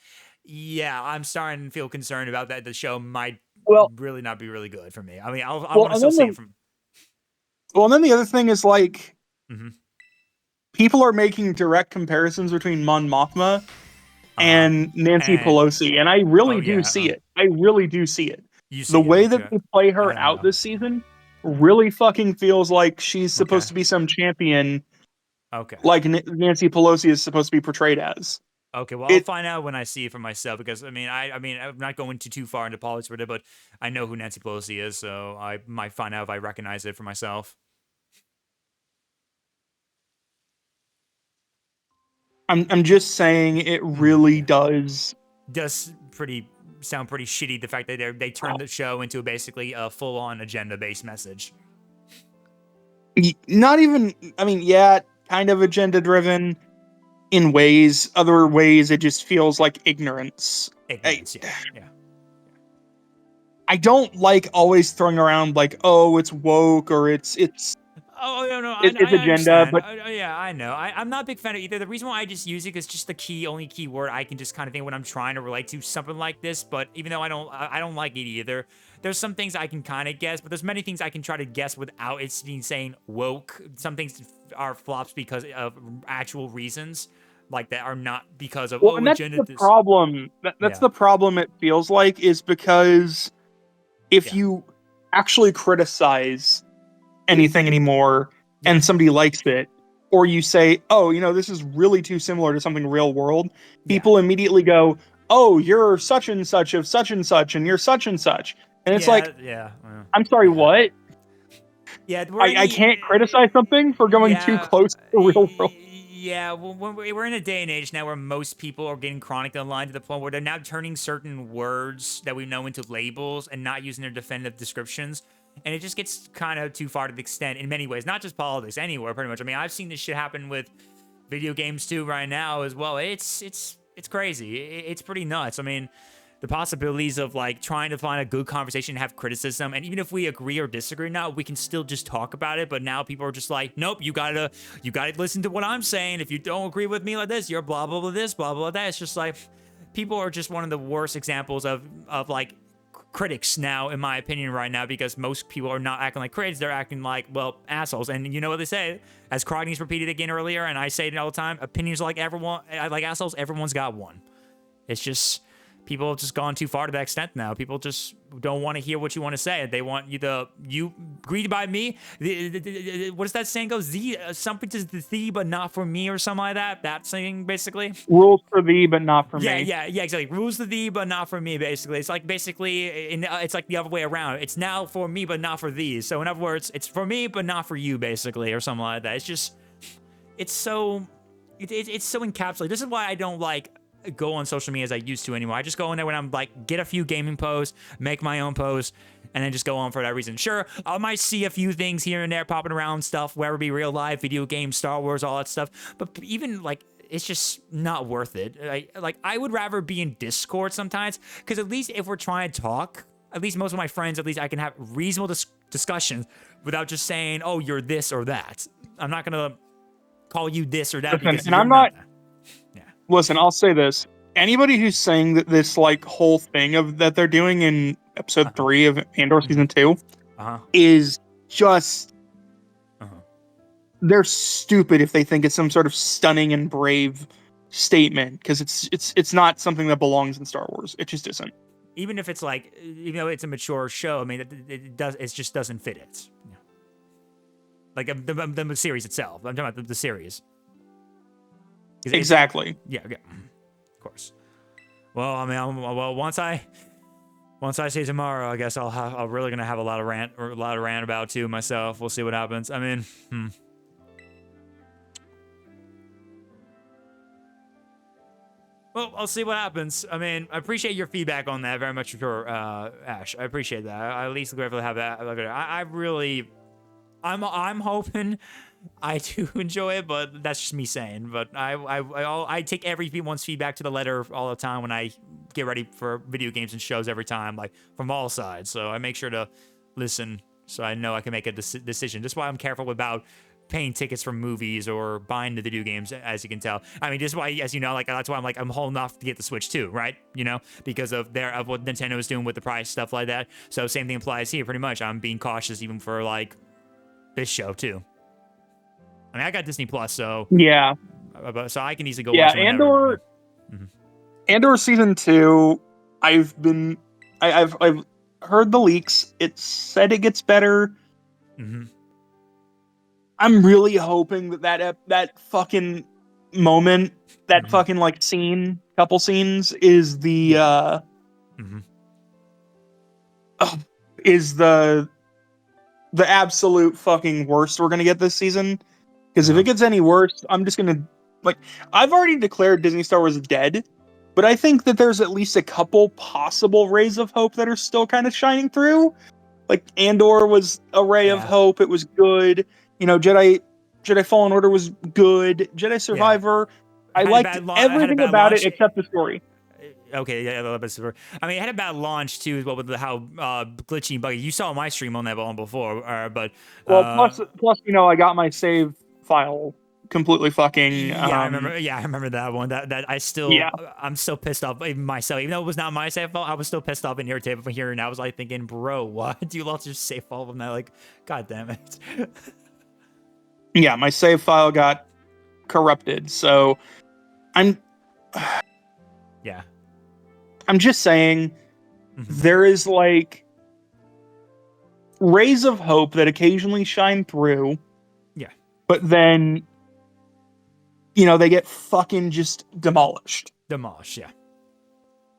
Yeah, I'm starting to feel concerned about that. The show might well, really not be really good for me. I mean, I well, want to and still then see the, it from. well, and then the other thing is like, Mm-hmm. people are making direct comparisons between Mon Mothma and Nancy And Pelosi, and I oh really do yeah, see it. I really do see it. you The see it, way that okay? they play I her don't out know. this season really fucking feels like she's Okay, supposed to be some champion, okay, like Nancy Pelosi is supposed to be portrayed as. okay. Well, I'll It find out when I see it for myself because I mean, I'm not going too far into politics with it, but I know who Nancy Pelosi is, so I might find out if I recognize it for myself. I'm just saying it really does. Does sound pretty shitty the fact that they turned the show into basically a full on agenda based message. Not even, I mean, yeah, kind of agenda driven in ways. Other ways, it just feels like ignorance. Ignorance, yeah. I don't like always throwing around like, oh, it's woke or it's Oh no, it's I agenda, understand. but Yeah, I know. I'm not a big fan of either. The reason why I just use it is just the only key word I can just kind of think when I'm trying to relate to something like this. But even though I don't like it either. There's some things I can kind of guess, but there's many things I can try to guess without it being saying woke. Some things are flops because of actual reasons, like that are not because of well, and that's agenda. the problem. That's the problem. It feels like is because if you actually criticize anything anymore and somebody likes it, or you say, oh, this is really too similar to something real world, people immediately go, oh, you're such and such of such and such, and you're such and such. And it's like, I'm sorry, what? Yeah, I can't criticize something for going too close to the real world. Yeah, well, we're in a day and age now where most people are getting chronically online to the point where they're now turning certain words that we know into labels and not using their definitive descriptions. And it just gets kind of too far to the extent in many ways, not just politics, anywhere pretty much. I mean, I've seen this shit happen with video games too right now as well. It's crazy. It's pretty nuts. I mean, the possibilities of like trying to find a good conversation and have criticism, and even if we agree or disagree now, we can still just talk about it. But now people are just like, nope, you gotta listen to what I'm saying. If you don't agree with me like this, you're blah blah blah this, blah blah that. It's just like people are just one of the worst examples of like critics now, in my opinion, right now, because most people are not acting like critics. They're acting like, well, assholes. And you know what they say? As Krogny's repeated again earlier, and I say it all the time, opinions like assholes, everyone's got one. It's just, people have just gone too far to that extent now. People just don't want to hear what you want to say. They want you greeted by me. What does that saying go? Something to the thee, but not for me, or something like that. That saying, basically. Rules for thee, but not for me. Yeah, exactly. Rules for thee, but not for me, basically. It's like, basically, it's like the other way around. It's now for me, but not for thee. So, in other words, it's for me, but not for you, basically, or something like that. It's just, it's so encapsulated. This is why I don't, like, go on social media as I used to anymore. I just go in there when I'm like, get a few gaming posts, make my own posts, and then just go on for that reason. Sure, I might see a few things here and there popping around, stuff, whether it be real life, video games, Star Wars, all that stuff. But even like, it's just not worth it. I would rather be in Discord sometimes, because at least if we're trying to talk, at least most of my friends, at least I can have reasonable discussions without just saying, oh, you're this or that. I'm not gonna call you this or that. Listen, and I'm not. Listen, I'll say this. Anybody who's saying that this like whole thing of that they're doing in episode 3 of Andor season 2 is just they're stupid if they think it's some sort of stunning and brave statement, because it's not something that belongs in Star Wars. It just isn't. Even if it's like, you know, it's a mature show. I mean, it just doesn't fit it. Like the series itself. I'm talking about the series. Exactly. Yeah. Okay. Of course. Well, I mean, once I say tomorrow, I guess I'm really gonna have a lot of rant about too myself. We'll see what happens. I mean, Well, I'll see what happens. I mean, I appreciate your feedback on that very much, for Ash. I appreciate that. I at least grateful to have that. I'm hoping I do enjoy it, but that's just me saying. But I take everyone's feedback to the letter all the time when I get ready for video games and shows every time, like from all sides. So I make sure to listen so I know I can make a decision. That's why I'm careful about paying tickets for movies or buying the video games, as you can tell. I mean, just why, as you know, like that's why I'm holding off to get the Switch too, right? You know, because of what Nintendo is doing with the price, stuff like that. So same thing applies here, pretty much. I'm being cautious even for like this show too. I mean, I got Disney Plus, so yeah, so I can easily go watch it whenever. Andor season 2, I've heard the leaks. It said it gets better. I'm really hoping that fucking moment, that fucking like scene, couple scenes, is the is the absolute fucking worst we're gonna get this season. Because if it gets any worse, I'm just gonna I've already declared Disney Star Wars dead, but I think that there's at least a couple possible rays of hope that are still kind of shining through. Like Andor was a ray of hope; it was good. You know, Jedi Fallen Order was good. Jedi Survivor, I liked everything about it except the story. Okay, yeah, I mean, it had a bad launch too, as well, with how glitchy and buggy. You saw my stream on that one before, but plus, you know, I got my save file completely fucking. I remember that one. That I still, I'm still pissed off even myself. Even though it was not my save file, I was still pissed off and irritated from hearing. I was like thinking, bro, what? You lost your save file from that? Like, god damn it. Yeah, my save file got corrupted, so I'm just saying there is like rays of hope that occasionally shine through. Yeah. But then, you know, they get fucking just demolished. Yeah.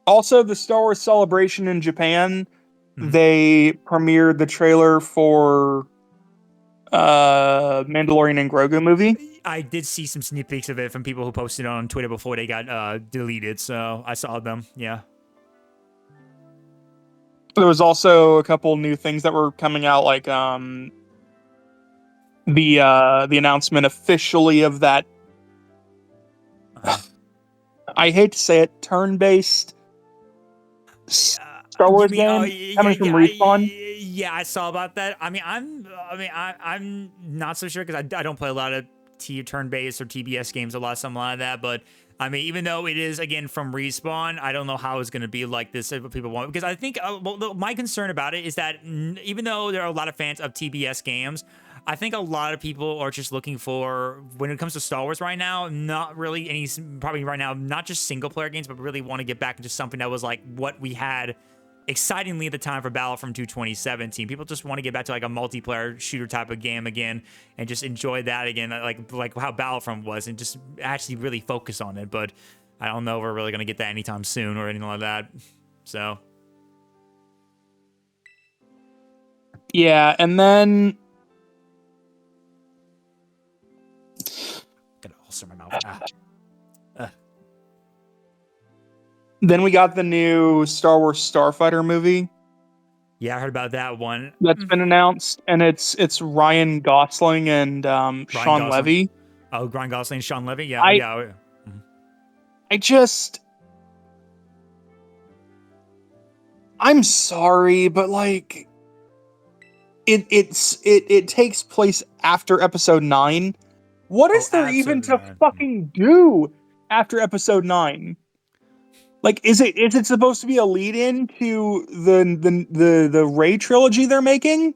Also, the Star Wars Celebration in Japan, they premiered the trailer for Mandalorian and Grogu movie. I did see some sneak peeks of it from people who posted it on Twitter before they got deleted, so I saw them. Yeah. There was also a couple new things that were coming out, like the announcement officially of that. I hate to say it, turn-based Star Wars game coming from Respawn. Yeah, I saw about that. I mean, I'm not so sure because I don't play a lot of turn-based or TBS games, a lot of something like that. But I mean, even though it is, again, from Respawn, I don't know how it's going to be like this if people want. Because I think, my concern about it is that even though there are a lot of fans of TBS games, I think a lot of people are just looking for, when it comes to Star Wars right now, not really any, probably right now, not just single-player games, but really want to get back into something that was like what we had excitingly at the time for Battlefront 2 2017. People just want to get back to like a multiplayer shooter type of game again and just enjoy that again, like how Battlefront was, and just actually really focus on it. But I don't know if we're really going to get that anytime soon or anything like that. So yeah, and then gonna ulcer my mouth. Then we got the new Star Wars Starfighter movie. Yeah, I heard about that one. That's been announced, and it's Ryan Gosling and Sean Levy. Oh, Ryan Gosling and Sean Levy? Yeah, I'm sorry, but like it takes place after episode 9. What is there even to fucking do after episode 9? Like, is it supposed to be a lead-in to the Rey trilogy they're making?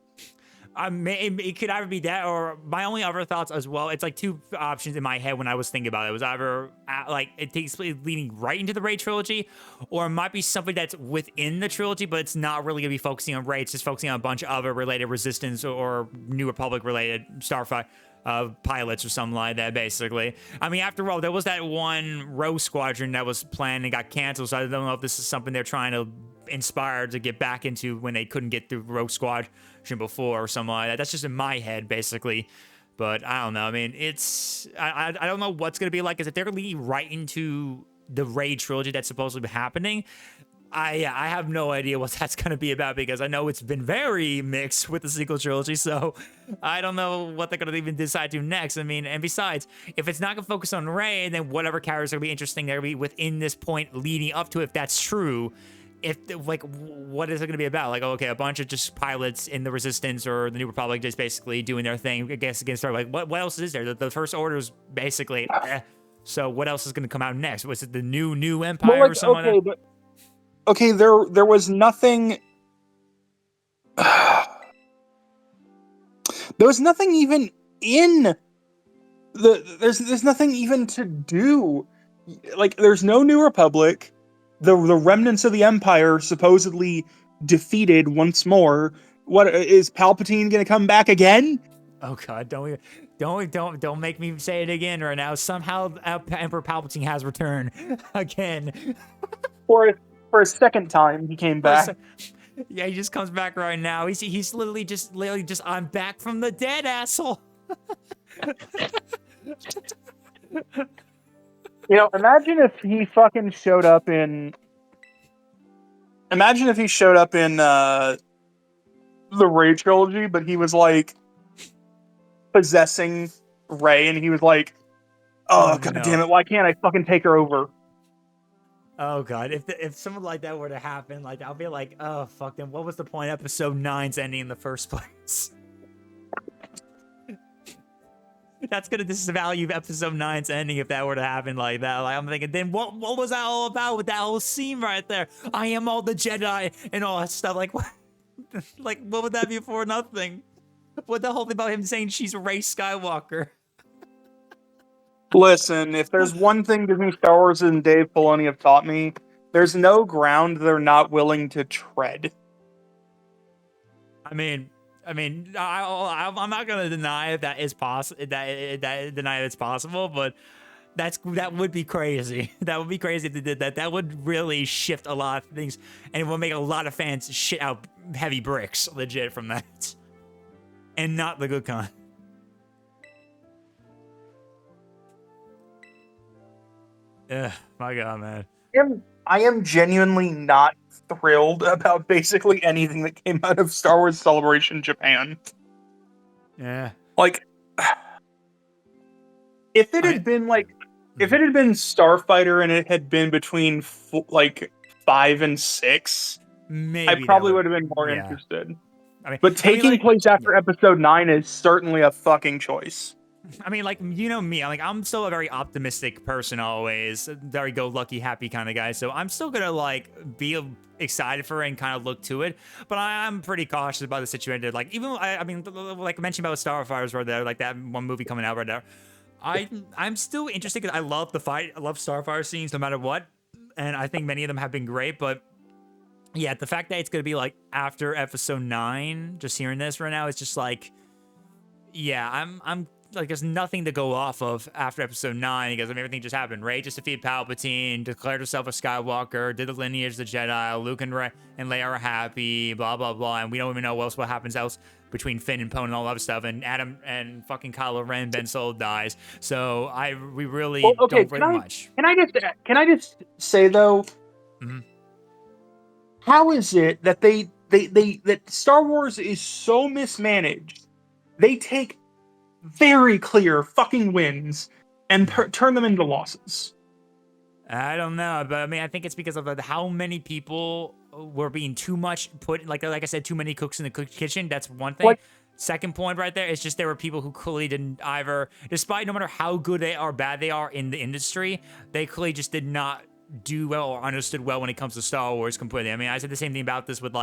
It could either be that, or my only other thoughts as well. It's like two options in my head when I was thinking about it. It was either like it takes place leading right into the Rey trilogy, or it might be something that's within the trilogy, but it's not really gonna be focusing on Rey. It's just focusing on a bunch of other related Resistance or New Republic related Starfighter pilots or something like that, basically. I mean, after all, there was that one Rogue Squadron that was planned and got canceled, so I don't know if this is something they're trying to inspire to get back into when they couldn't get through Rogue Squadron before or something like that. That's just in my head, basically. But I don't know. I mean, I don't know what's going to be like, because if they're leading right into the Rey trilogy that's supposedly happening, I have no idea what that's going to be about, because I know it's been very mixed with the sequel trilogy, so I don't know what they're going to even decide to next. I mean, and besides, if it's not going to focus on Rey, then whatever characters are going to be interesting, they're going to be within this point leading up to it, if that's true. If, like, what is it going to be about? Like, okay, a bunch of just pilots in the Resistance or the New Republic just basically doing their thing, I guess, against her. Like, what else is there? The First Order is basically, so what else is going to come out next? Was it the new Empire or something like that? Okay, there was nothing. There was nothing even in there's nothing even to do. Like, there's no New Republic. The remnants of the Empire supposedly defeated once more. What is Palpatine going to come back again? Oh God, don't make me say it again right now. Somehow Emperor Palpatine has returned again. For a second time, he came back. Yeah, he just comes back right now. He's literally just I'm back from the dead, asshole. You know, imagine if he fucking showed up in. Imagine if he showed up in the Rey trilogy, but he was like possessing Rey, and he was like, "Oh God damn it! Why can't I fucking take her over?" Oh God, if something like that were to happen, like, I'll be like, oh fuck, then what was the point of episode 9's ending in the first place? That's gonna disvalue episode 9's ending if that were to happen like that. Like, I'm thinking, then what was that all about with that whole scene right there? I am all the Jedi and all that stuff. Like, what? Like, what would that be for? Nothing. What the whole thing about him saying she's Rey Skywalker? Listen, if there's one thing Disney Star Wars and Dave Filoni have taught me, there's no ground they're not willing to tread. I mean, I'm not gonna deny if that is possible. Deny it's possible, but that would be crazy. That would be crazy if they did that. That would really shift a lot of things, and it would make a lot of fans shit out heavy bricks, legit, from that, and not the good kind. Ugh, my God, man. I am genuinely not thrilled about basically anything that came out of Star Wars Celebration Japan. Yeah. Like, if it had been Starfighter and it had been between like 5 and 6, maybe I probably would have been more interested. I mean, but taking place after episode 9 is certainly a fucking choice. I mean, like, you know me, I'm still a very optimistic person always, very go-lucky, happy kind of guy. So I'm still gonna like be excited for it and kind of look to it. But I'm pretty cautious about the situation. Like, even I mean, like I mentioned about Starfires right there, like that one movie coming out right there. I'm still interested because I love the fight. I love Starfire scenes no matter what, and I think many of them have been great. But yeah, the fact that it's gonna be like after episode 9, just hearing this right now, it's just like, yeah, I'm like, there's nothing to go off of after episode 9 because everything just happened. Rey just defeated Palpatine, declared herself a Skywalker, did the lineage of the Jedi, Luke and Leia are happy, blah, blah, blah. And we don't even know what happens else between Finn and Poe and all that other stuff. And Adam and fucking Kylo Ren, Ben Solo dies. So we really don't really much. Can I just say though, how is it that that Star Wars is so mismanaged? They take very clear fucking wins and turn them into losses. I don't know, but I mean, I think it's because of how many people were being too much put, like I said, too many cooks in the kitchen. That's one thing. Second point right there is just there were people who clearly didn't either, despite no matter how good they are, bad they are in the industry, they clearly just did not do well or understood well when it comes to Star Wars completely. I mean, I said the same thing about this with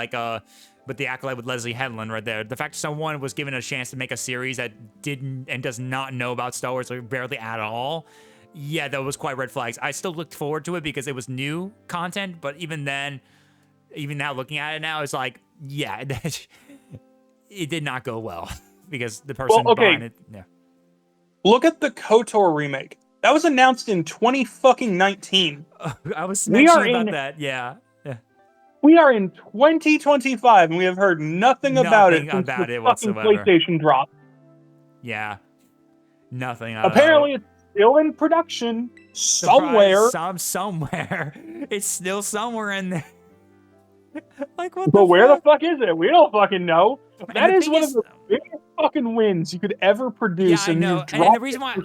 with the Acolyte with Leslie Headland right there. The fact that someone was given a chance to make a series that didn't and does not know about Star Wars like, barely at all, yeah, that was quite red flags. I still looked forward to it because it was new content, but even then, even now looking at it now, it's like, yeah, it did not go well because the person behind it, yeah. Look at the KOTOR remake. That was announced in 2019. I was mentioning about that, yeah. We are in 2025, and we have heard nothing about it since the fucking PlayStation drop. Yeah, nothing. Apparently, it's still in production somewhere. Somewhere. It's still somewhere in there. Like, what? But where the fuck is it? We don't fucking know. That is one of the biggest fucking wins you could ever produce. Yeah, I know. And the reason why.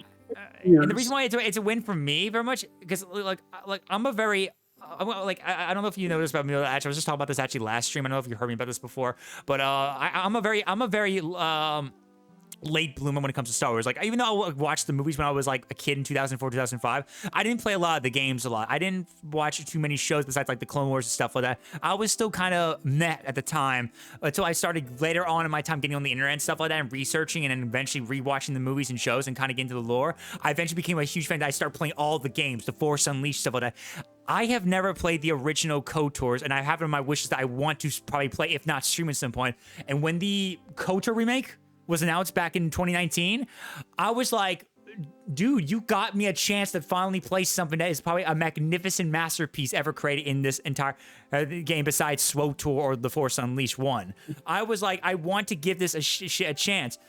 And the reason why it's a win for me very much because like I'm a very I don't know if you noticed about me. Actually, I was just talking about this actually last stream. I don't know if you heard me about this before, but I'm a very late bloomer when it comes to Star Wars. Like, even though I watched the movies when I was like a kid in 2004, 2005, I didn't play a lot of the games a lot. I didn't watch too many shows besides like the Clone Wars and stuff like that. I was still kind of meh at the time until I started later on in my time getting on the internet and stuff like that and researching and then eventually rewatching the movies and shows and kind of getting into the lore. I eventually became a huge fan. I started playing all the games, the Force Unleashed, stuff like that. I have never played the original KOTORs, and I have it on my wishes that I want to probably play, if not stream at some point. And when the KOTOR remake was announced back in 2019, I was like, dude, you got me a chance to finally play something that is probably a magnificent masterpiece ever created in this entire game besides SWTOR or The Force Unleashed 1. I was like, I want to give this a chance.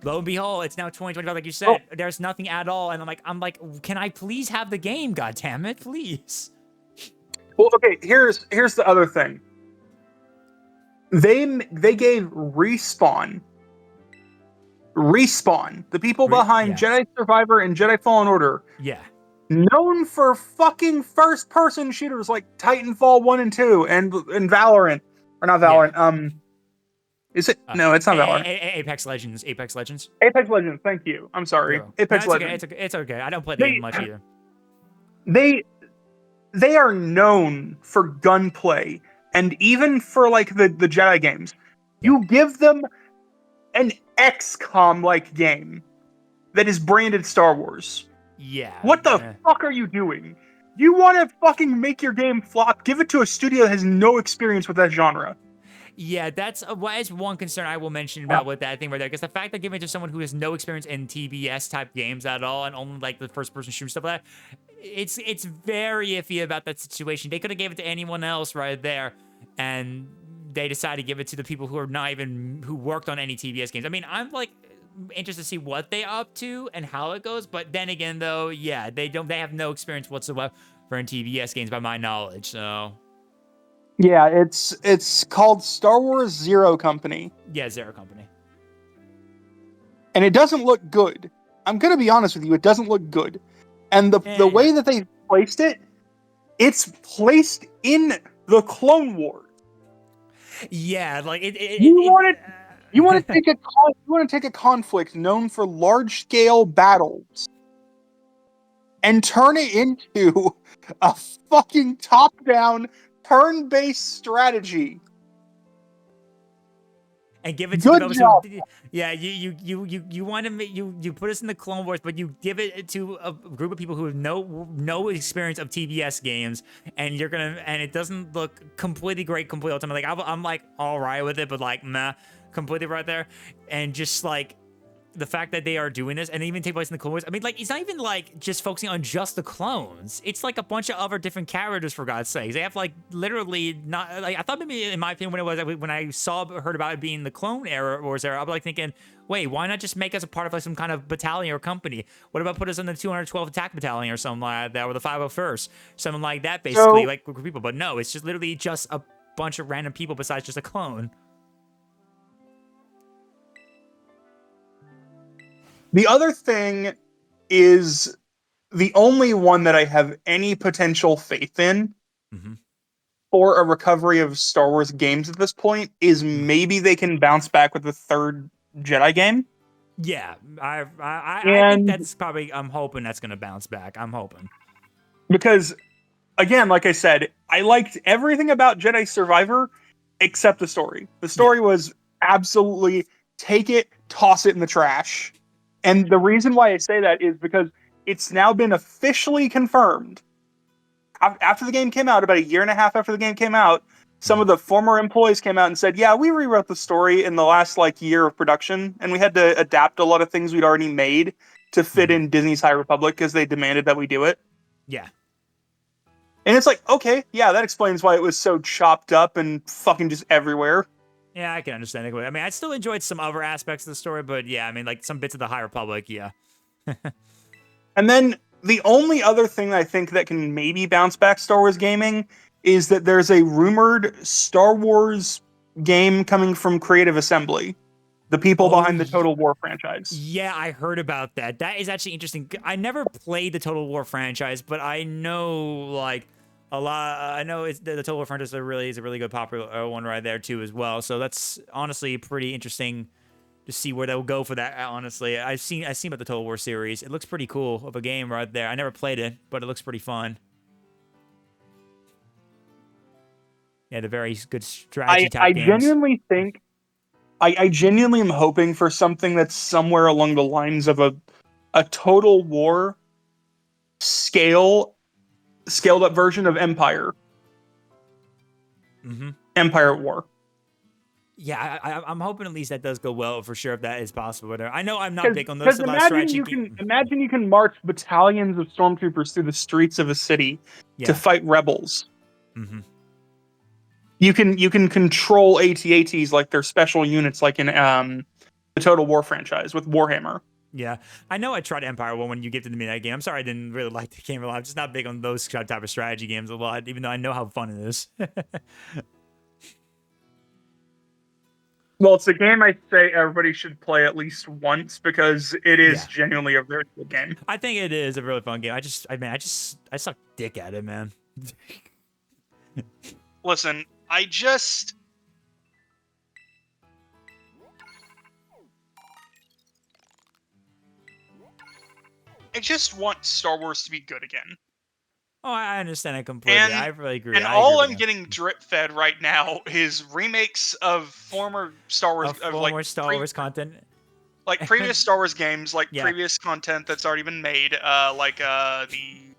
Lo and behold, it's now 2025, like you said. There's nothing at all, and I'm like, can I please have the game? God damn it, please. Well, okay. Here's the other thing. They gave Respawn, the people behind Jedi Survivor and Jedi Fallen Order, known for fucking first-person shooters like Titanfall 1 and 2 and Valorant, or not Valorant. Is it? No, it's not Valorant. Apex Legends. Apex Legends. Thank you. I'm sorry. No. Apex Legends. Okay. It's okay. I don't play the game much either. They are known for gunplay, and even for like the Jedi games, you give them an XCOM-like game that is branded Star Wars. Yeah. What the fuck are you doing? You want to fucking make your game flop? Give it to a studio that has no experience with that genre. Yeah, that's one concern I will mention about with that thing right there, because the fact that giving it to someone who has no experience in TBS type games at all and only like the first person shooter stuff like that, it's very iffy about that situation. They could have gave it to anyone else right there, and they decided to give it to the people who are not even who worked on any TBS games. I mean, I'm like interested to see what they up to and how it goes, but then again, though, yeah, they have no experience whatsoever in TBS games by my knowledge, so. Yeah, it's called Star Wars Zero Company. Yeah, Zero Company. And it doesn't look good. I'm gonna be honest with you, it doesn't look good. And the way that they placed it, it's placed in the Clone Wars. Yeah, like you You want to take a conflict known for large-scale battles and turn it into a fucking top-down, turn-based strategy. And give it to Good developers job. yeah, you want to make you put us in the Clone Wars, but you give it to a group of people who have no experience of TBS games, and it doesn't look completely great completely all the time. Like I'm like all right with it, but like nah, completely right there, and just like the fact that they are doing this and they even take place in the Clone Wars. I mean, like, it's not even like just focusing on just the clones. It's like a bunch of other different characters, for God's sakes. They have like literally not like I thought maybe in my opinion when I heard about it being the Clone Wars era, I was like thinking, wait, why not just make us a part of like some kind of battalion or company? What about put us in the 212th Attack Battalion or something like that, or the 501st, something like that, basically, like group of people. But no, it's just literally just a bunch of random people besides just a clone. The other thing is the only one that I have any potential faith in for a recovery of Star Wars games at this point is maybe they can bounce back with the third Jedi game. Yeah, I think that's probably. I'm hoping that's going to bounce back. I'm hoping because, again, like I said, I liked everything about Jedi Survivor except the story. The story was absolutely take it, toss it in the trash. And the reason why I say that is because it's now been officially confirmed. After the game came out, about a year and a half after the game came out, some of the former employees came out and said, yeah, we rewrote the story in the last year of production, and we had to adapt a lot of things we'd already made to fit in Disney's High Republic because they demanded that we do it. Yeah. And it's like, okay, yeah, that explains why it was so chopped up and fucking just everywhere. Yeah, I can understand it. I mean, I still enjoyed some other aspects of the story, but yeah, I mean, like some bits of the High Republic, yeah. And then the only other thing I think that can maybe bounce back Star Wars gaming is that there's a rumored Star Wars game coming from Creative Assembly, the people behind the Total War franchise. Yeah, I heard about that. That is actually interesting. I never played the Total War franchise, but I know like a lot. I know the Total War franchise is a really good popular one right there too as well. So that's honestly pretty interesting to see where they'll go for that. Honestly, I've seen about the Total War series. It looks pretty cool of a game right there. I never played it, but it looks pretty fun. Yeah, the very good strategy type games. Genuinely think, I genuinely am hoping for something that's somewhere along the lines of a Total War scaled up version of Empire. Empire at War. Yeah, I'm hoping at least that does go well for sure if that is possible. I know I'm not big on those. Imagine you can march battalions of stormtroopers through the streets of a city to fight rebels. You can control AT-ATs like they're special units, like in the Total War franchise with Warhammer. Yeah, I know I tried Empire when you gifted me that game. I'm sorry I didn't really like the game a lot. I'm just not big on those type of strategy games a lot, even though I know how fun it is. Well, it's a game I say everybody should play at least once because it is genuinely a very good game. I think it is a really fun game. I suck dick at it, man. Listen, I just want Star Wars to be good again. Oh, I understand it completely. I really agree. And all I'm getting drip fed right now is remakes of former Star Wars Star Wars content, like previous Star Wars games, like previous content that's already been made, like the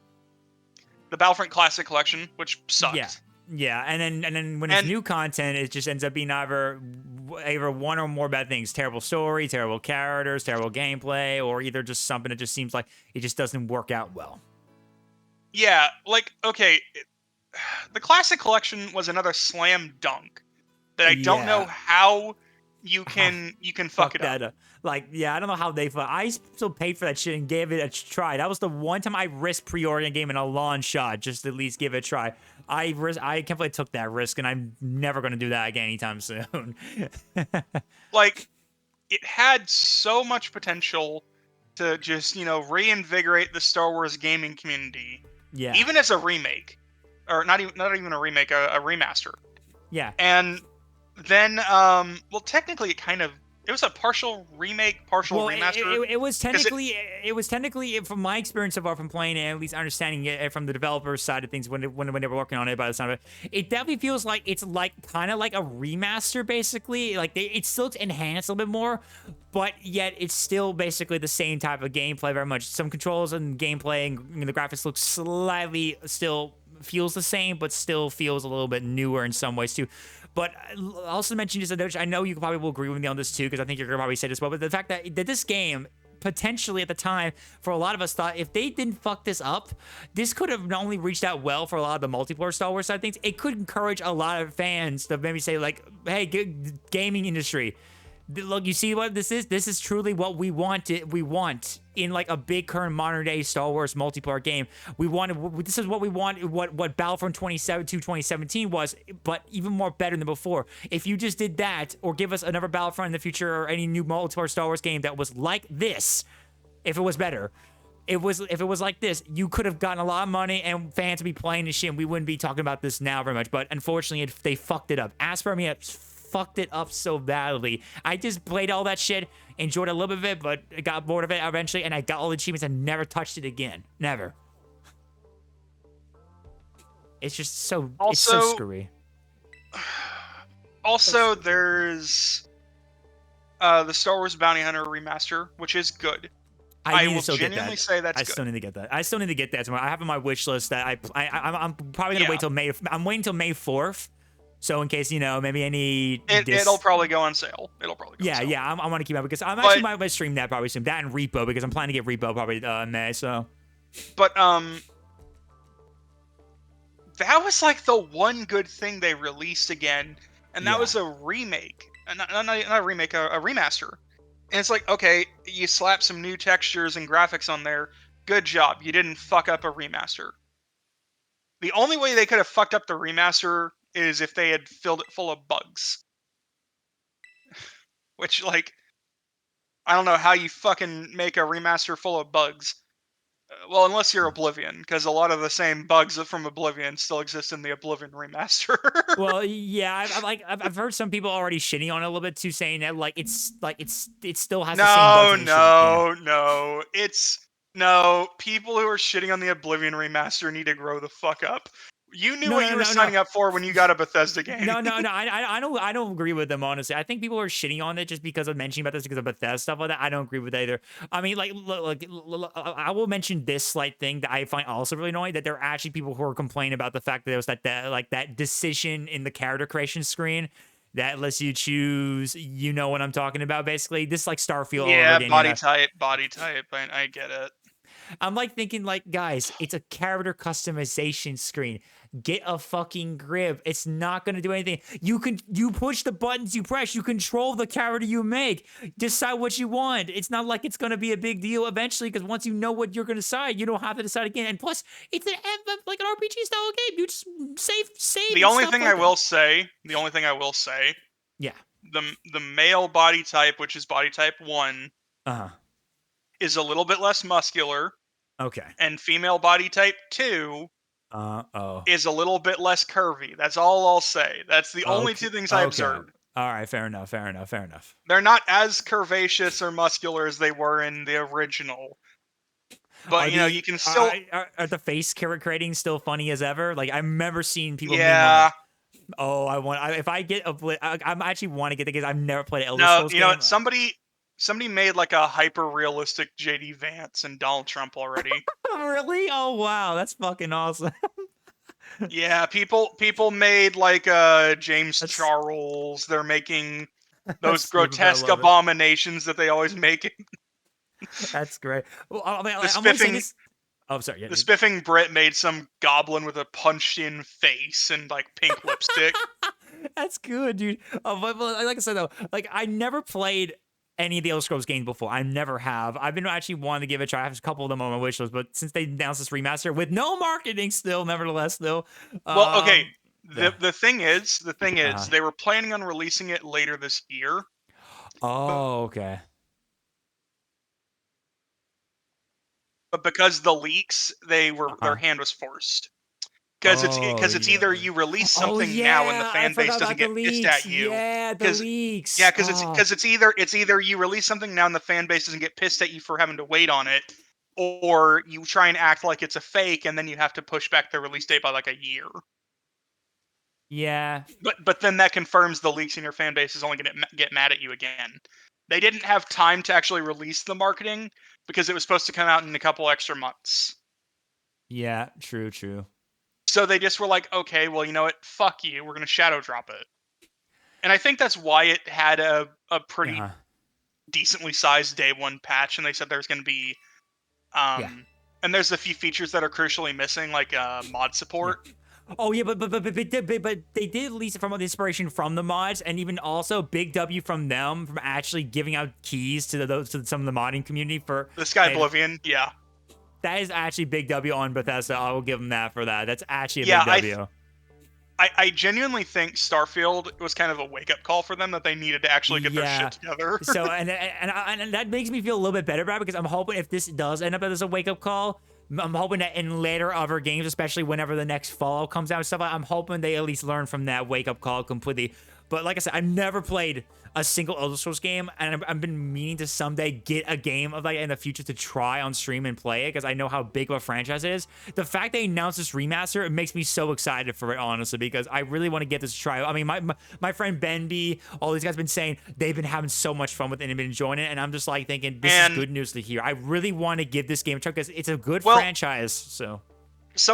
Battlefront Classic Collection, which sucked. Yeah, and then when it's new content, it just ends up being either one or more bad things: terrible story, terrible characters, terrible gameplay, or either just something that just seems like it just doesn't work out well. Yeah, like, okay, the Classic Collection was another slam dunk that I don't know how you can fuck it up. Like, yeah, I don't know how they fuck. I still paid for that shit and gave it a try. That was the one time I risked pre-ordering a game in a long shot just to at least give it a try. I can't believe I took that risk, and I'm never going to do that again anytime soon. Like, it had so much potential to just, reinvigorate the Star Wars gaming community. Yeah. Even as a remake, or not even a remake, a remaster. Yeah. And then, well, technically, it kind of It was a partial remake, partial remaster. It was technically, from my experience so far from playing it, at least understanding it from the developer's side of things when they were working on it. By the sound of it definitely feels like it's like kind of like a remaster, basically. Like it still looks enhanced a little bit more, but yet it's still basically the same type of gameplay. Very much some controls and gameplay and the graphics look slightly still feels the same, but still feels a little bit newer in some ways too. But I'll also mention just, I know you probably will agree with me on this too, because I think you're gonna probably say this well, but the fact that this game, potentially at the time, for a lot of us thought if they didn't fuck this up, this could have not only reached out well for a lot of the multiplayer Star Wars side of things, it could encourage a lot of fans to maybe say like, hey, gaming industry, look, you see what this is? This is truly what we want in like a big current modern day Star Wars multiplayer game. This is what we want, what Battlefront 2017 was, but even more better than before. If you just did that, or give us another Battlefront in the future, or any new multiplayer Star Wars game that was like this, if it was better, if it was like this, you could have gotten a lot of money and fans would be playing this shit, and we wouldn't be talking about this now very much. But unfortunately, they fucked it up. As for me, fucked it up so badly. I just played all that shit, enjoyed a little bit of it, but got bored of it eventually, and I got all the achievements and never touched it again. Never. It's just so, it's so screwy. Also, there's the Star Wars Bounty Hunter remaster, which is good. I will genuinely say that's good. I still need to get that. I still need to get that tomorrow. I have on my wish list that I'm probably gonna wait till May. I'm waiting till May 4th. So in case, you know, maybe any... It'll probably go on sale. I want to keep up because I'm actually might stream that probably soon. That and Repo, because I'm planning to get Repo probably in May, so... But, that was like the one good thing they released again, and that was a remake. Not a remake, a remaster. And it's like, okay, you slap some new textures and graphics on there. Good job. You didn't fuck up a remaster. The only way they could have fucked up the remaster is if they had filled it full of bugs. Which, like, I don't know how you fucking make a remaster full of bugs. Well, unless you're Oblivion, because a lot of the same bugs from Oblivion still exist in the Oblivion remaster. Well, yeah, I've heard some people already shitting on it a little bit too, saying that it still has the same bugs. No, people who are shitting on the Oblivion remaster need to grow the fuck up. You knew what you were signing up for when you got a Bethesda game. No. I don't agree with them, honestly. I think people are shitting on it just because of mentioning about this because of Bethesda stuff like that. I don't agree with either. I mean, like, look, I will mention this slight thing that I find also really annoying, that there are actually people who are complaining about the fact that there was that decision in the character creation screen that lets you choose, you know what I'm talking about, basically. This is like Starfield. Yeah, body type. I get it. I'm like thinking, like, guys, it's a character customization screen. Get a fucking grip. It's not gonna do anything. You push the buttons you press. You control the character you make. Decide what you want. It's not like it's gonna be a big deal eventually, because once you know what you're gonna decide, you don't have to decide again. And plus, it's like an RPG style game. You just save. The only thing I will say, yeah, the male body type, which is body type 1, is a little bit less muscular. Okay. And female body type 2 is a little bit less curvy. That's all I'll say. That's the only two things I observed. All right, fair enough. They're not as curvaceous or muscular as they were in the original. But, you can still... Are the face creating still funny as ever? Like, I remember seeing people... Yeah. If I get... I actually want to get the game. I've never played an Elder Scrolls game. You know what? Somebody made like a hyper-realistic JD Vance and Donald Trump already. Really? Oh, wow. That's fucking awesome. Yeah, people made like James Charles. They're making those grotesque abominations that they always make. That's great. Well, I mean, the sorry. Yeah, the spiffing Brit made some goblin with a punched-in face and like pink lipstick. That's good, dude. But like I said though, like I never played any of the Elder Scrolls games before. I never have. I've been actually wanting to give it a try. I have a couple of them on my wish list, but since they announced this remaster with no marketing, nevertheless. Well, okay. The thing is, they were planning on releasing it later this year. Oh, okay. But because the leaks, their hand was forced. it's either you release something now and the fan base doesn't get pissed at you. Yeah, the leaks. Yeah, because it's either you release something now and the fan base doesn't get pissed at you for having to wait on it, or you try and act like it's a fake and then you have to push back the release date by like a year. Yeah. But then that confirms the leaks and your fan base is only going to get mad at you again. They didn't have time to actually release the marketing because it was supposed to come out in a couple extra months. Yeah, true. So they just were like, okay, well, you know what? Fuck you. We're going to shadow drop it. And I think that's why it had a pretty decently sized day one patch. And they said there's going to be... And there's a few features that are crucially missing, like mod support. Yeah. Oh yeah, but they did release it from the inspiration from the mods, and even also big W from them from actually giving out keys to some of the modding community for this guy Oblivion. Yeah, that is actually big W on Bethesda. I will give them that for that. That's actually a big W. I genuinely think Starfield was kind of a wake up call for them that they needed to actually get their shit together. So and that makes me feel a little bit better about it, because I'm hoping if this does end up as a wake up call, I'm hoping that in later other games, especially whenever the next Fallout comes out and stuff, I'm hoping they at least learn from that wake-up call completely. But like I said, I've never played a single Elder Scrolls game, and I've been meaning to someday get a game of like in the future to try on stream and play it, because I know how big of a franchise it is. The fact they announced this remaster, it makes me so excited for it, honestly, because I really want to get this a try. I mean, my friend Ben B, all these guys have been saying they've been having so much fun with it and been enjoying it, and I'm just like thinking, this is good news to hear. I really want to give this game a try because it's a good franchise. So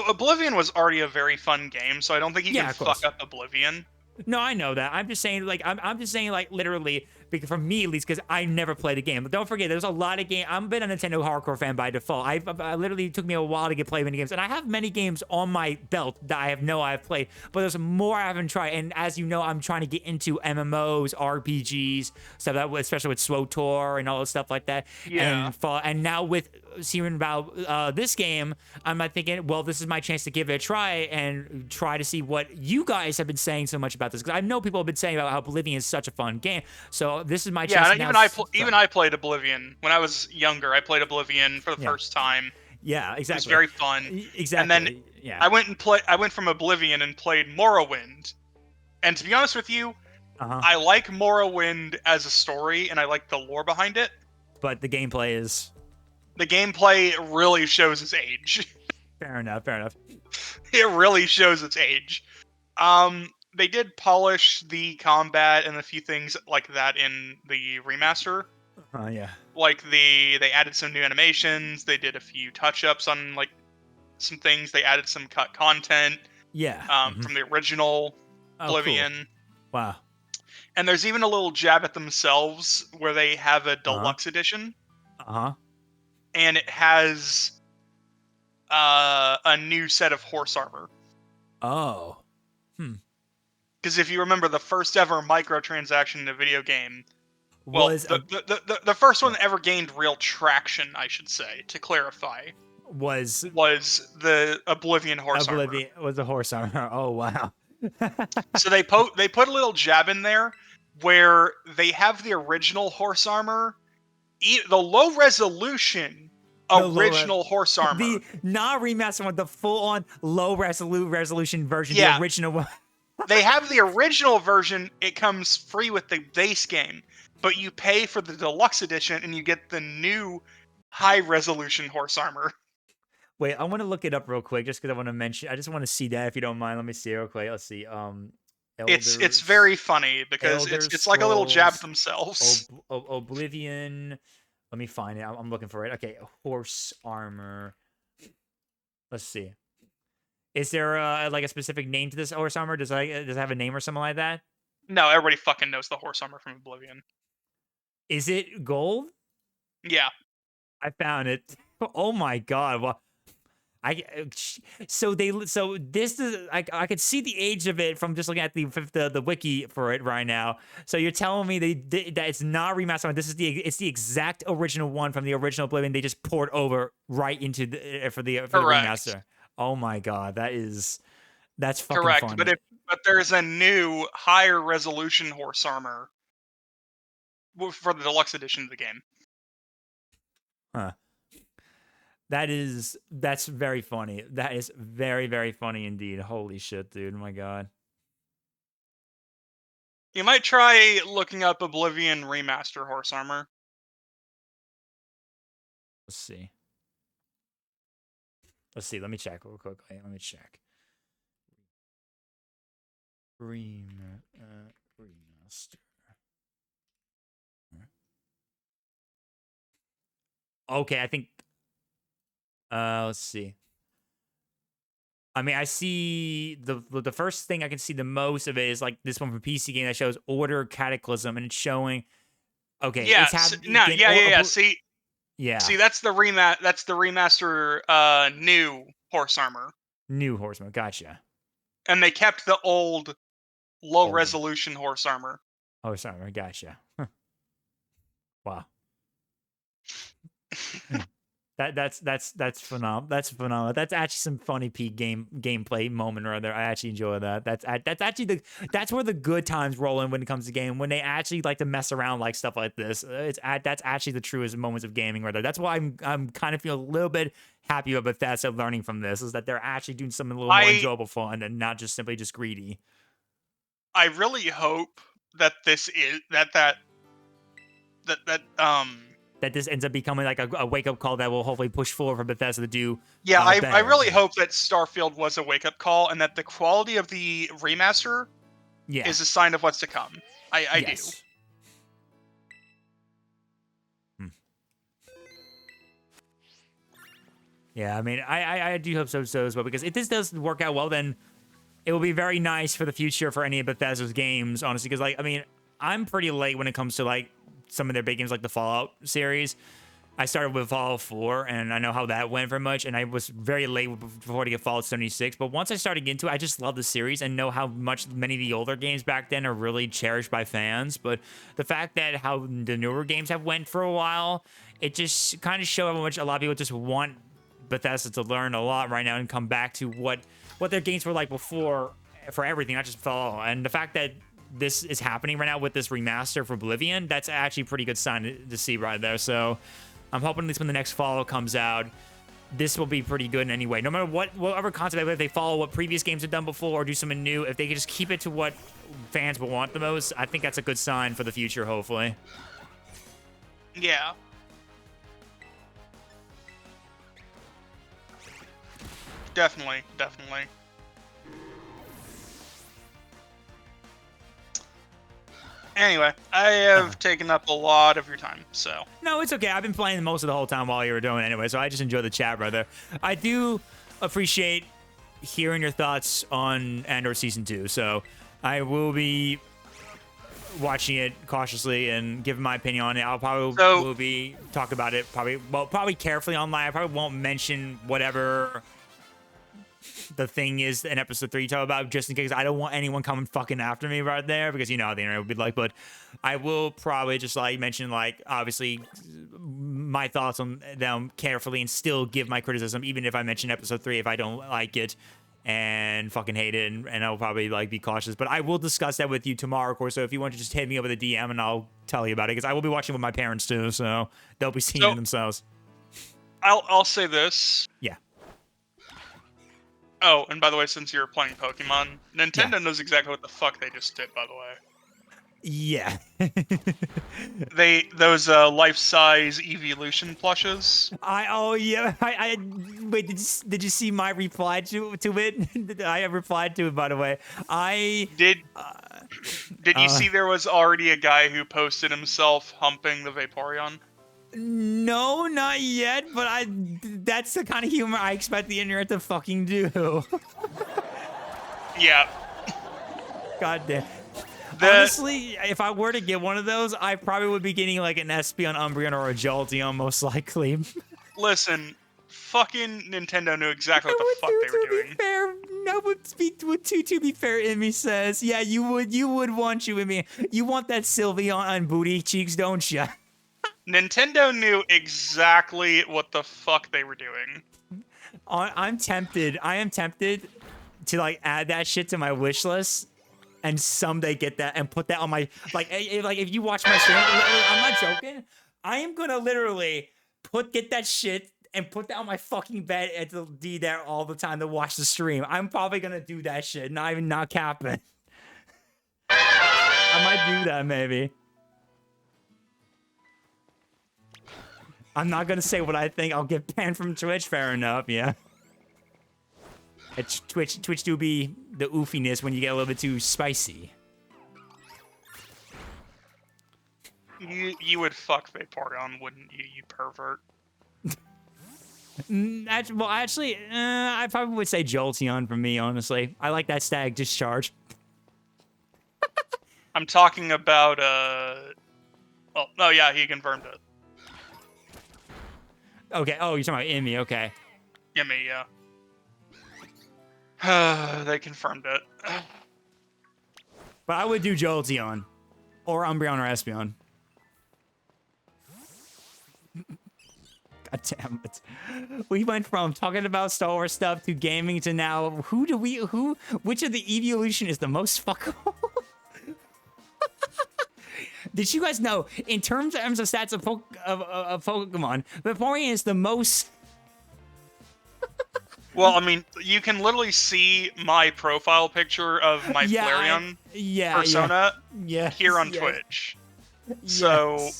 Oblivion was already a very fun game, so I don't think you can fuck up Oblivion. No, I know that. I'm just saying, like, I'm just saying, like, literally, because for me at least, because I never played the game. But don't forget, there's a lot of games. I've been a Nintendo hardcore fan by default. I literally took me a while to play many games, and I have many games on my belt that I've played. But there's more I haven't tried. And as you know, I'm trying to get into MMOs, RPGs, stuff that, especially with SWTOR and all that stuff like that. Yeah. And now with hearing about this game, I'm like thinking, well, this is my chance to give it a try and try to see what you guys have been saying so much about this, because I know people have been saying about how Oblivion is such a fun game. So this is my chance. Yeah, even I played Oblivion when I was younger. I played Oblivion for the first time. Yeah, exactly. It was very fun. Exactly. And then I went from Oblivion and played Morrowind. And to be honest with you, I like Morrowind as a story, and I like the lore behind it. But the gameplay is... The gameplay really shows its age. Fair enough. It really shows its age. They did polish the combat and a few things like that in the remaster. Yeah. Like they added some new animations. They did a few touch-ups on like some things. They added some cut content. Yeah. From the original Oblivion. Cool. Wow. And there's even a little jab at themselves where they have a deluxe edition. And it has a new set of horse armor. Oh. Because if you remember, the first ever microtransaction in a video game was the first one that ever gained real traction, I should say, to clarify, was the Oblivion horse armor. Was the horse armor. Oh wow. So they put a little jab in there where they have the original horse armor, the low resolution original horse armor. The not remastered one, the full on low resolution version, the original one. They have the original version, it comes free with the base game, but you pay for the deluxe edition and you get the new high resolution horse armor. Wait, I want to look it up real quick just because I just want to see that, if you don't mind. Let me see real quick. Let's see. It's very funny because it's like a little jab themselves. Oblivion. Let me find it. I'm looking for it. Okay, horse armor. Let's see. Is there like a specific name to this horse armor? Does it have a name or something like that? No, everybody fucking knows the horse armor from Oblivion. Is it gold? Yeah. I found it. Oh my god. Well, so this is I could see the age of it from just looking at the wiki for it right now. So you're telling me that it's not remastered. This is the exact original one from the original Oblivion. They just poured over right into for the remaster. Oh my god, that's fucking correct. Funny. But there's a new higher resolution horse armor for the deluxe edition of the game. Huh. That's very funny. That is very, very funny indeed. Holy shit, dude. Oh my god. You might try looking up Oblivion Remaster Horse Armor. Let's see. Let's see. Let me check real quickly. Let me check. Remaster. Okay, I think. Let's see. I mean, I see the first thing I can see the most of it is like this one from PC game that shows Order Cataclysm, and it's showing. Okay, Yeah, it's happening. yeah. See, yeah. See, that's the remaster new Horse Armor. New Horseman, gotcha. And they kept the old low resolution Horse Armor. Horse Armor, gotcha. Wow. That's phenomenal. That's phenomenal. That's actually some funny gameplay moment right there. I actually enjoy that. That's actually that's where the good times roll in when it comes to game, when they actually like to mess around like stuff like this. That's actually the truest moments of gaming right there. That's why I'm kind of feel a little bit happy about Bethesda learning from this, is that they're actually doing something a little more enjoyable fun and not just simply just greedy. I really hope that this is that this ends up becoming like a wake-up call that will hopefully push forward for Bethesda to do. Yeah, I really hope that Starfield was a wake-up call, and that the quality of the remaster is a sign of what's to come. I do. Yeah, I mean, I do hope so as well, because if this does work out well, then it will be very nice for the future for any of Bethesda's games, honestly, because, like, I mean, I'm pretty late when it comes to, like, some of their big games like the Fallout series. I started with Fallout 4, and I know how that went very much, and I was very late before to get Fallout 76, but once I started into it, I just love the series and know how much many of the older games back then are really cherished by fans. But the fact that how the newer games have went for a while, it just kind of showed how much a lot of people just want Bethesda to learn a lot right now and come back to what their games were like before for everything, not just Fallout. And the fact that this is happening right now with this remaster for Oblivion, that's actually a pretty good sign to see right there. So I'm hoping at least when the next Fallout comes out, this will be pretty good in any way. No matter whatever concept, if they follow what previous games have done before or do something new, if they can just keep it to what fans will want the most, I think that's a good sign for the future, hopefully. Yeah. Definitely. Anyway, I have taken up a lot of your time, so. No, it's okay. I've been playing most of the whole time while you were doing it anyway, so I just enjoy the chat, brother. I do appreciate hearing your thoughts on Andor Season 2, so I will be watching it cautiously and giving my opinion on it. I'll probably will be talk about it probably carefully online. I probably won't mention whatever the thing is in episode 3 talk about, just in case I don't want anyone coming fucking after me right there, because you know how the internet would be like. But I will probably just like mention, like, obviously my thoughts on them carefully and still give my criticism, even if I mention episode 3 if I don't like it and fucking hate it, and I'll probably like be cautious. But I will discuss that with you tomorrow, of course. So if you want to just hit me up with a DM and I'll tell you about it, because I will be watching with my parents too, so they'll be seeing it themselves. I'll say this. Yeah. Oh, and by the way, since you're playing Pokemon, Nintendo knows exactly what the fuck they just did, by the way. Yeah. Those life-size Evolution plushes. Wait, did you see my reply to it? I replied to it, by the way. Did you see there was already a guy who posted himself humping the Vaporeon? No, not yet, but that's the kind of humor I expect the internet to fucking do. Yeah. God damn. Honestly, if I were to get one of those, I probably would be getting like an Espeon, Umbreon, or a Jolteon, most likely. Listen, fucking Nintendo knew exactly what the fuck they were doing. Fair. No, to be fair, Emmy says, yeah, you would want Emmy. You want that Sylveon on booty cheeks, don't you? Nintendo knew exactly what the fuck they were doing. I'm tempted. I am tempted to like add that shit to my wish list and someday get that and put that on my like if you watch my stream, I'm not joking. I am gonna literally get that shit and put that on my fucking bed and to be there all the time to watch the stream. I'm probably gonna do that shit. Not capping. I might do that maybe. I'm not gonna say what I think. I'll get banned from Twitch. Fair enough. Yeah. It's Twitch do be the oofiness when you get a little bit too spicy. You would fuck Vaporeon, wouldn't you, you pervert? Well, actually, I probably would say Jolteon for me, honestly. I like that stag discharge. I'm talking about, oh, yeah, he confirmed it. Okay, oh, you're talking about Emmy, okay. Emmy, yeah. They confirmed it. But I would do Jolteon. Or Umbreon or Espeon. God damn it. We went from talking about Star Wars stuff to gaming to now, which of the evolution is the most fuckable? Did you guys know, in terms of stats of Pokemon, Vaporeon is the most... Well, I mean, you can literally see my profile picture of my Flareon persona here on Twitch. So,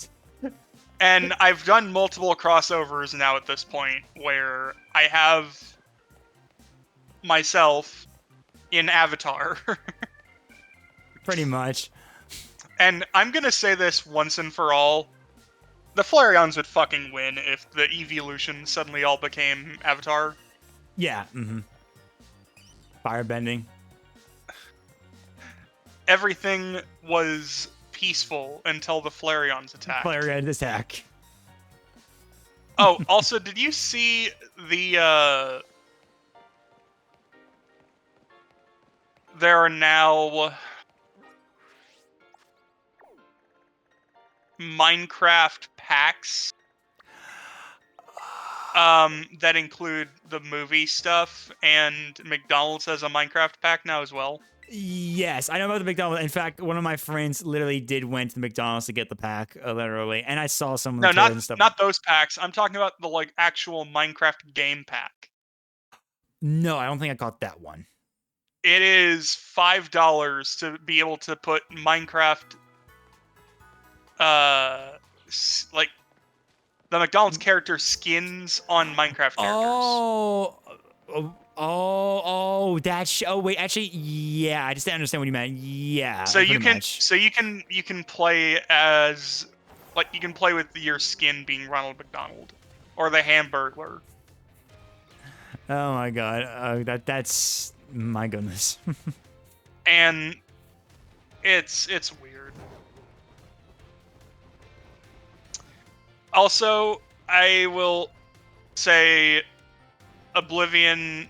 and I've done multiple crossovers now at this point where I have myself in Avatar. Pretty much. And I'm gonna say this once and for all. The Flareons would fucking win if the evolution suddenly all became Avatar. Yeah, Firebending. Everything was peaceful until the Flareons attacked. Flareon attack. Oh, also, did you see the, there are now Minecraft packs that include the movie stuff, and McDonald's has a Minecraft pack now as well. Yes, I know about the McDonald's. In fact, one of my friends literally did went to the McDonald's to get the pack, literally, and I saw some of the toys and stuff. Not those packs. I'm talking about the like actual Minecraft game pack. No, I don't think I got that one. It is $5 to be able to put Minecraft, like the McDonald's character skins on Minecraft characters. Oh, wait, actually, yeah, I just didn't understand what you meant. Yeah. So you can play as, like, you can play with your skin being Ronald McDonald or the Hamburglar. Oh my god, that's my goodness. And it's weird. Also, I will say Oblivion,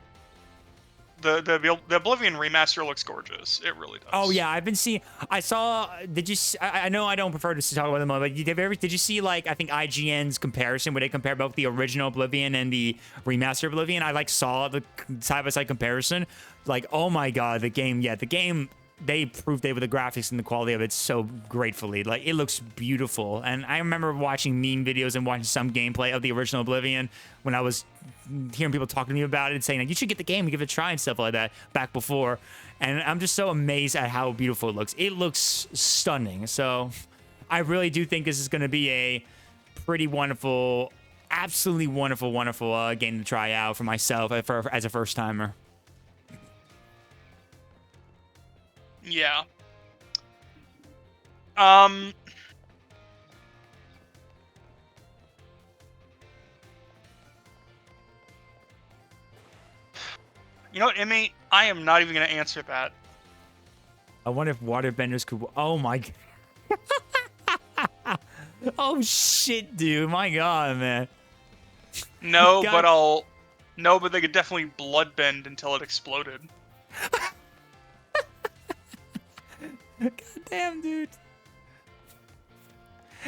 the Oblivion remaster looks gorgeous. It really does. Oh yeah, I've been seeing. I saw. Did you? I know I don't prefer to talk about them, but did you see like I think IGN's comparison where they compare both the original Oblivion and the remastered Oblivion? I like saw the side by side comparison. Like, oh my god, the game. Yeah, the game. They proved it with the graphics and the quality of it so gratefully. Like, it looks beautiful. And I remember watching meme videos and watching some gameplay of the original Oblivion when I was hearing people talking to me about it and saying, like, you should get the game and give it a try and stuff like that back before. And I'm just so amazed at how beautiful it looks. It looks stunning. So I really do think this is going to be a pretty wonderful, absolutely wonderful game to try out for myself as a first-timer. Yeah. You know what, Emmy? I am not even going to answer that. I wonder if waterbenders could... Oh, my... Oh, shit, dude. My god, man. No, but they could definitely bloodbend until it exploded. God damn, dude.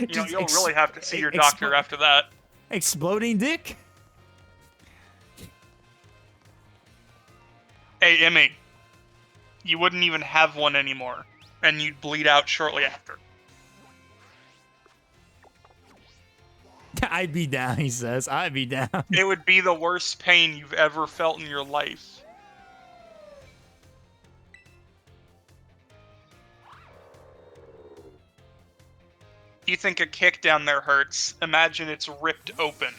You'll really have to see your doctor after that. Exploding dick? Hey, Emmy. You wouldn't even have one anymore, and you'd bleed out shortly after. I'd be down, he says. I'd be down. It would be the worst pain you've ever felt in your life. You think a kick down there hurts? Imagine it's ripped open.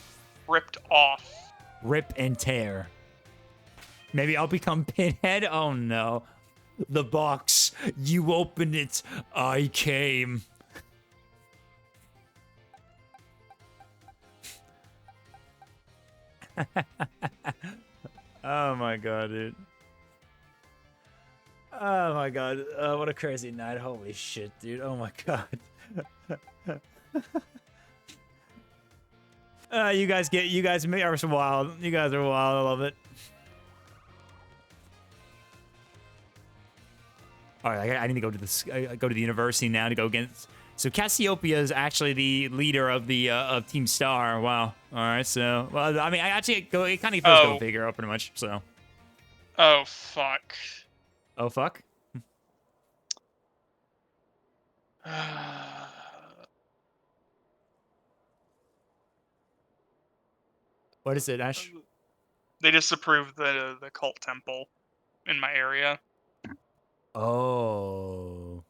Ripped off. Rip and tear. Maybe I'll become Pinhead? Oh no. The box. You opened it. I came. Oh my god, dude. Oh my god. What a crazy night. Holy shit, dude. Oh my god. You guys are so wild. You guys are wild. I love it. All right, I need to go to this. Go to the university now to go against. So Cassiopeia is actually the leader of the of Team Star. Wow. All right. So, well, I mean, I actually it kind of does go figure out pretty much. So. Oh fuck. Oh fuck. What is it, Ash? They disapproved the cult temple in my area. Oh.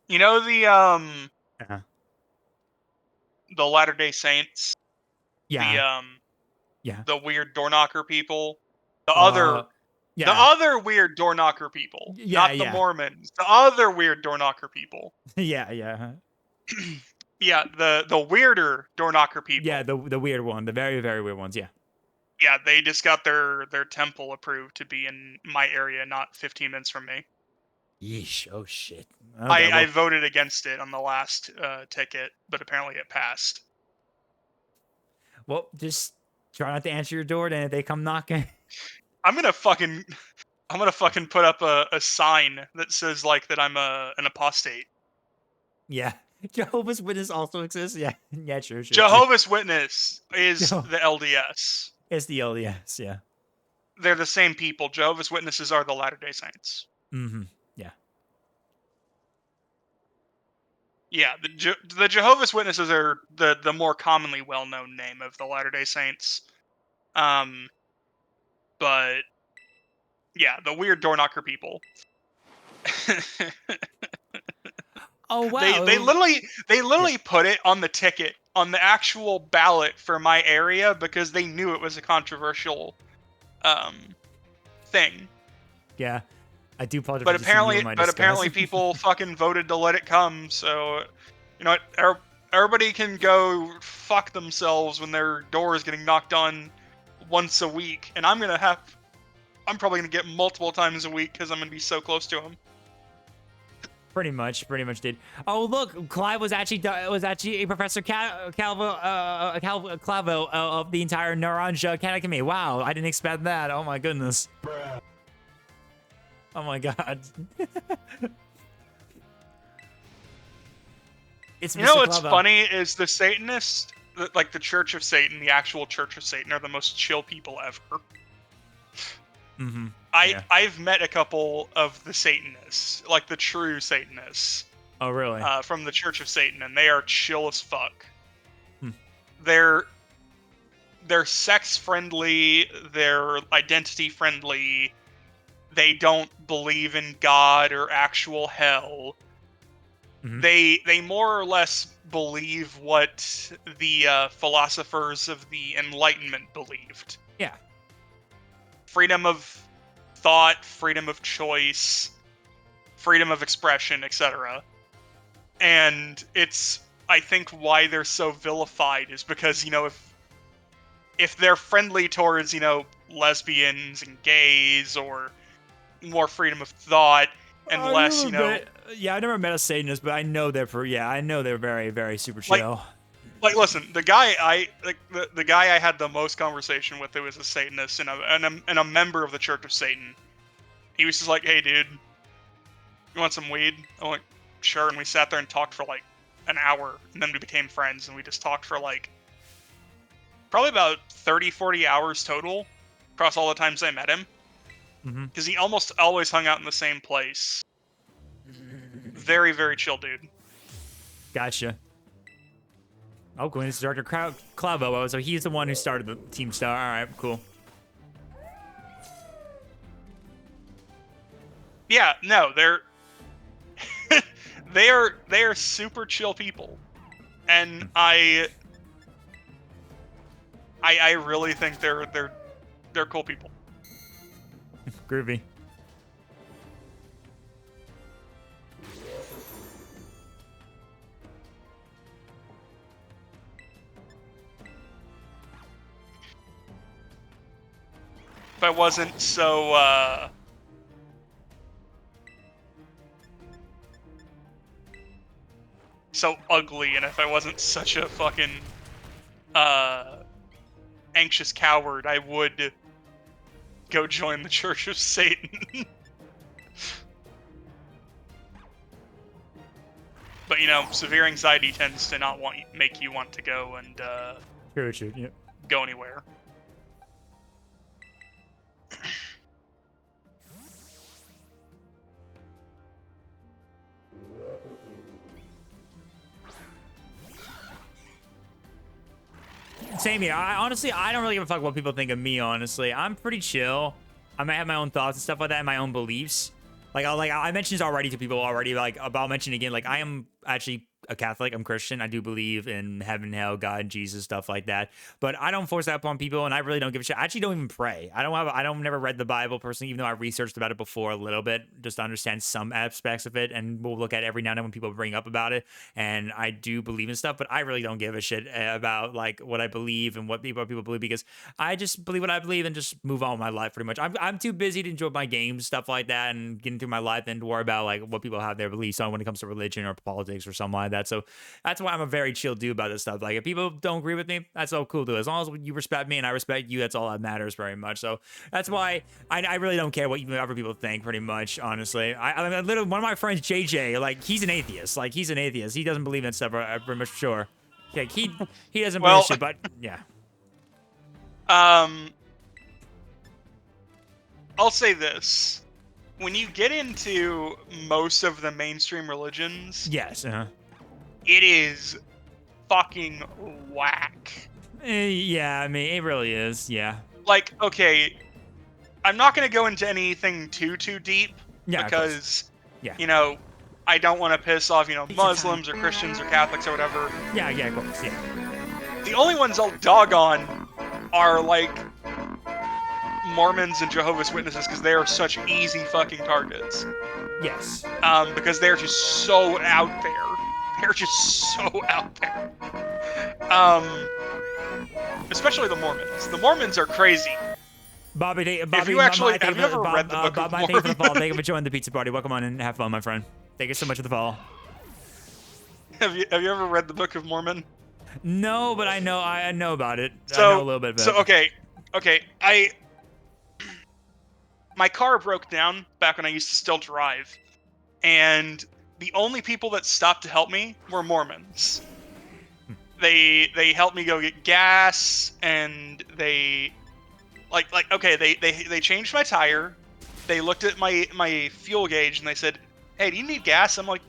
You know the the Latter-day Saints? Yeah. The weird door knocker people? The other weird door knocker people. Not the Mormons. The other weird door knocker people. Yeah. Yeah, the weirder door knocker people. Yeah, the weird one. The very, very weird ones, yeah. Yeah, they just got their temple approved to be in my area, not 15 minutes from me. Yeesh. Oh, shit. Okay, I voted against it on the last ticket, but apparently it passed. Well, just try not to answer your door, then if they come knocking. I'm gonna fucking put up a sign that says, like, that I'm an apostate. Yeah. Jehovah's Witness also exists? Yeah. Yeah, sure. Jehovah's Witness is the LDS. It's the LDS, yeah. They're the same people. Jehovah's Witnesses are the Latter-day Saints. Mm-hmm. Yeah. Yeah, the Jehovah's Witnesses are the more commonly well-known name of the Latter-day Saints. But yeah, the weird door knocker people. Oh wow! They literally put it on the ticket, on the actual ballot for my area, because they knew it was a controversial thing. Yeah, I do apologize. But apparently people fucking voted to let it come. So, you know what? Everybody can go fuck themselves when their door is getting knocked on once a week, and I'm probably gonna get multiple times a week because I'm gonna be so close to them. Pretty much, dude. Oh look, Clive was actually a Professor Clavo of the entire Naranja Academy. Wow, I didn't expect that. Oh my goodness. Bruh. Oh my god. It's you know what's funny is the Satanists, like the Church of Satan, the actual Church of Satan, are the most chill people ever. Mm-hmm. I've met a couple of the Satanists, like the true Satanists. Oh, really? From the Church of Satan, and they are chill as fuck. They're sex friendly, they're identity friendly. They don't believe in God or actual hell. Mm-hmm. They more or less believe what the philosophers of the Enlightenment believed. Yeah. Freedom of thought, freedom of choice, freedom of expression, etc. And it's, I think, why they're so vilified is because, you know, if they're friendly towards, you know, lesbians and gays, or more freedom of thought and less, you know... Yeah, I never met a Satanist, but I know they're very, very super chill. Like, listen, the guy the guy I had the most conversation with, who was a Satanist and a member of the Church of Satan, he was just like, "Hey, dude, you want some weed?" I'm like, "Sure." And we sat there and talked for like an hour, and then we became friends, and we just talked for like probably about 30, 40 hours total across all the times I met him. Because he almost always hung out in the same place. Very, very chill dude. Gotcha. Oh, Gwen is Dr. Clavo, so he's the one who started the Team Star. All right, cool. Yeah, no, they're they are super chill people, and I really think they're cool people. Groovy. If I wasn't so so ugly, and if I wasn't such a fucking anxious coward, I would go join the Church of Satan. But you know, severe anxiety tends to not make you want to go and go anywhere. Same here. Honestly, I don't really give a fuck what people think of me, honestly. I'm pretty chill. I might have my own thoughts and stuff like that and my own beliefs. I mentioned this already to people already, but I'll mention it again. Like, I am actually a Catholic. I'm Christian. I do believe in heaven, hell, God, Jesus, stuff like that. But I don't force that upon people, and I really don't give a shit. I actually don't even pray. I don't never read the Bible personally, even though I researched about it before a little bit, just to understand some aspects of it. And we'll look at every now and then when people bring up about it. And I do believe in stuff, but I really don't give a shit about like what I believe and what people believe, because I just believe what I believe and just move on with my life pretty much. I'm too busy to enjoy my games, stuff like that, and getting through my life and to worry about like what people have their beliefs on when it comes to religion or politics or something like that. So that's why I'm a very chill dude about this stuff. Like, if people don't agree with me, that's all cool too. As long as you respect me and I respect you, that's all that matters very much. So that's why I really don't care what other people think, pretty much, honestly. I literally, one of my friends, JJ, like, he's an atheist. Like, he's an atheist. He doesn't believe in stuff, I'm pretty much sure. Yeah, he doesn't believe in shit, but yeah. I'll say this. When you get into most of the mainstream religions, yes, it is fucking whack. Yeah, I mean, it really is, yeah. Like, okay, I'm not going to go into anything too deep, because, you know, I don't want to piss off, you know, Muslims or Christians or Catholics or whatever. Yeah, of course, yeah. The only ones I'll dog on are, like, Mormons and Jehovah's Witnesses, because they are such easy fucking targets. Yes. Because they're just so out there. They're just so out there. Especially the Mormons. The Mormons are crazy. Bobby, have you ever read the Book of Mormon? Thank you for the follow. Thank you for joining the pizza party. Welcome on and have fun, my friend. Thank you so much for the follow. Have you ever read the Book of Mormon? No, but I know about it. So, I know a little bit about it. Okay. My car broke down back when I used to still drive, and the only people that stopped to help me were Mormons. They helped me go get gas, and they changed my tire. They looked at my fuel gauge and they said, "Hey, do you need gas?" I'm like,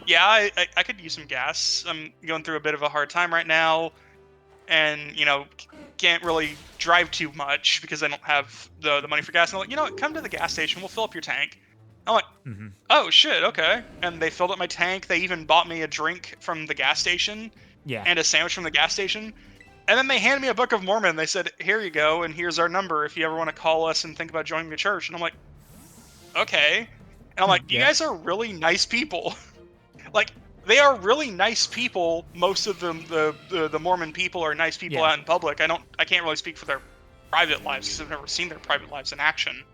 "Yeah, I could use some gas. I'm going through a bit of a hard time right now, and you know, can't really drive too much because I don't have the money for gas." And they're like, "You know what? Come to the gas station. We'll fill up your tank." I'm like, "Oh shit, okay." And they filled up my tank. They even bought me a drink from the gas station, and a sandwich from the gas station. And then they handed me a Book of Mormon. They said, "Here you go, and here's our number if you ever want to call us and think about joining the church." And I'm like, "Okay." And I'm like, "You guys are really nice people." Like, they are really nice people. Most of them, the Mormon people, are nice people out in public. I can't really speak for their private lives because I've never seen their private lives in action.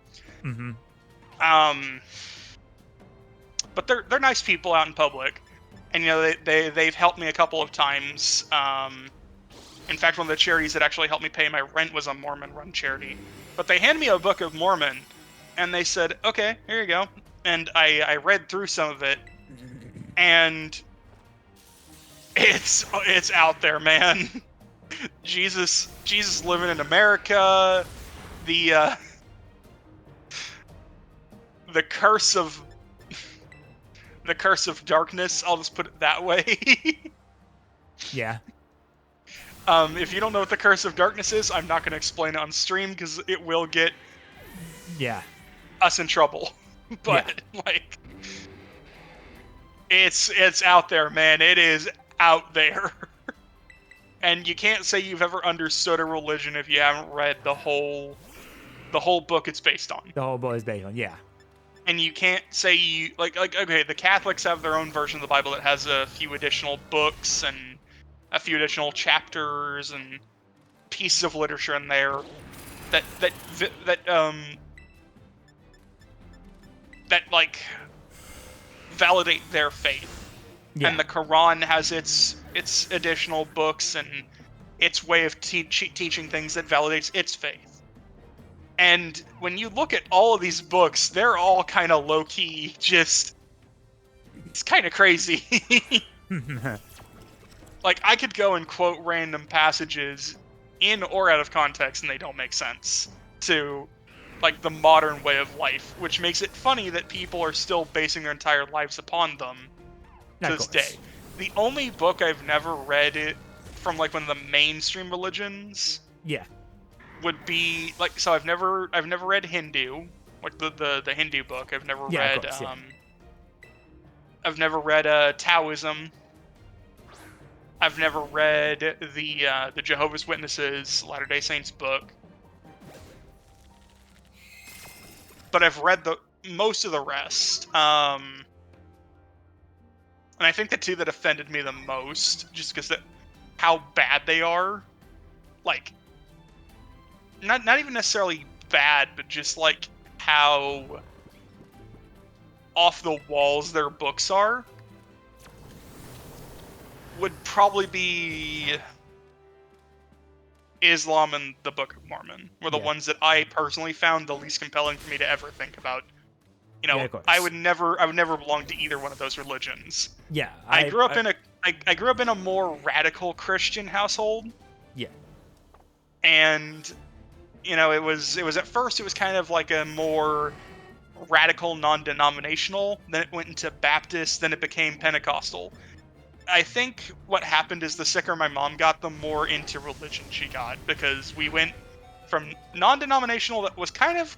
But they're nice people out in public, and you know they've helped me a couple of times. In fact, one of the charities that actually helped me pay my rent was a Mormon-run charity. But they handed me a Book of Mormon, and they said, "Okay, here you go." And I read through some of it, and it's out there, man. Jesus living in America, the curse of darkness. I'll just put it that way. Yeah. If you don't know what the Curse of Darkness is, I'm not going to explain it on stream because it will get us in trouble. But like, it's out there, man. It is out there. And you can't say you've ever understood a religion if you haven't read the whole book it's based on. The whole book is based on, yeah. And you can't say you like okay, the Catholics have their own version of the Bible that has a few additional books and a few additional chapters and pieces of literature in there that like validate their faith. Yeah. And the Quran has its additional books and its way of teaching things that validates its faith. And when you look at all of these books, they're all kind of low-key, just... It's kind of crazy. Like, I could go and quote random passages in or out of context, and they don't make sense to, like, the modern way of life, which makes it funny that people are still basing their entire lives upon them to this day. The only book I've never read from, like, one of the mainstream religions... Yeah. Would be like, so I've never read Hindu, like the Hindu book. I've never read I've never read Taoism. I've never read the Jehovah's Witnesses Latter-day Saints book. But I've read most of the rest. And I think the two that offended me the most, just because how bad they are, like. Not even necessarily bad, but just like how off the walls their books are, would probably be Islam and the Book of Mormon, were the ones that I personally found the least compelling for me to ever think about. You know, I would never belong to either one of those religions. Yeah, I grew up in a more radical Christian household. Yeah, and. You know, it was at first it was kind of like a more radical, non-denominational. Then it went into Baptist. Then it became Pentecostal. I think what happened is the sicker my mom got, the more into religion she got, because we went from non-denominational that was kind of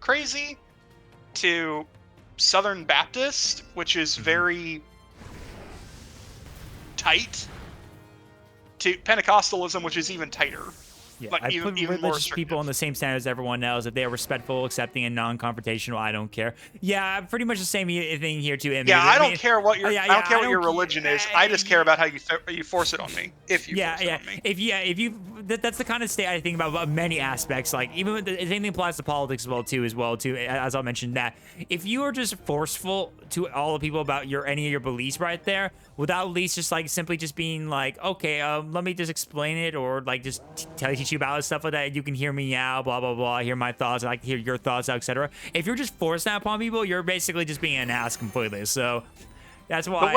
crazy to Southern Baptist, which is very tight, to Pentecostalism, which is even tighter. Yeah, like, I even put more religious people on the same standard as everyone else. If they are respectful, accepting, and non-confrontational, I don't care. Yeah, pretty much the same thing here too. Yeah, I don't care what your I don't care what your religion is. I just care about how you force it on me. If you force it on me. If you that's the kind of state I think about many aspects. Like even with the same thing applies to politics as well too. As I mentioned that if you are just forceful to all the people about any of your beliefs right there, without at least just like simply just being like, okay, let me just explain it, or like just teach you about it, stuff like that. You can hear me out, blah blah blah. Hear my thoughts. I like to hear your thoughts out, etc. If you're just forcing that upon people, you're basically just being an ass completely. So that's why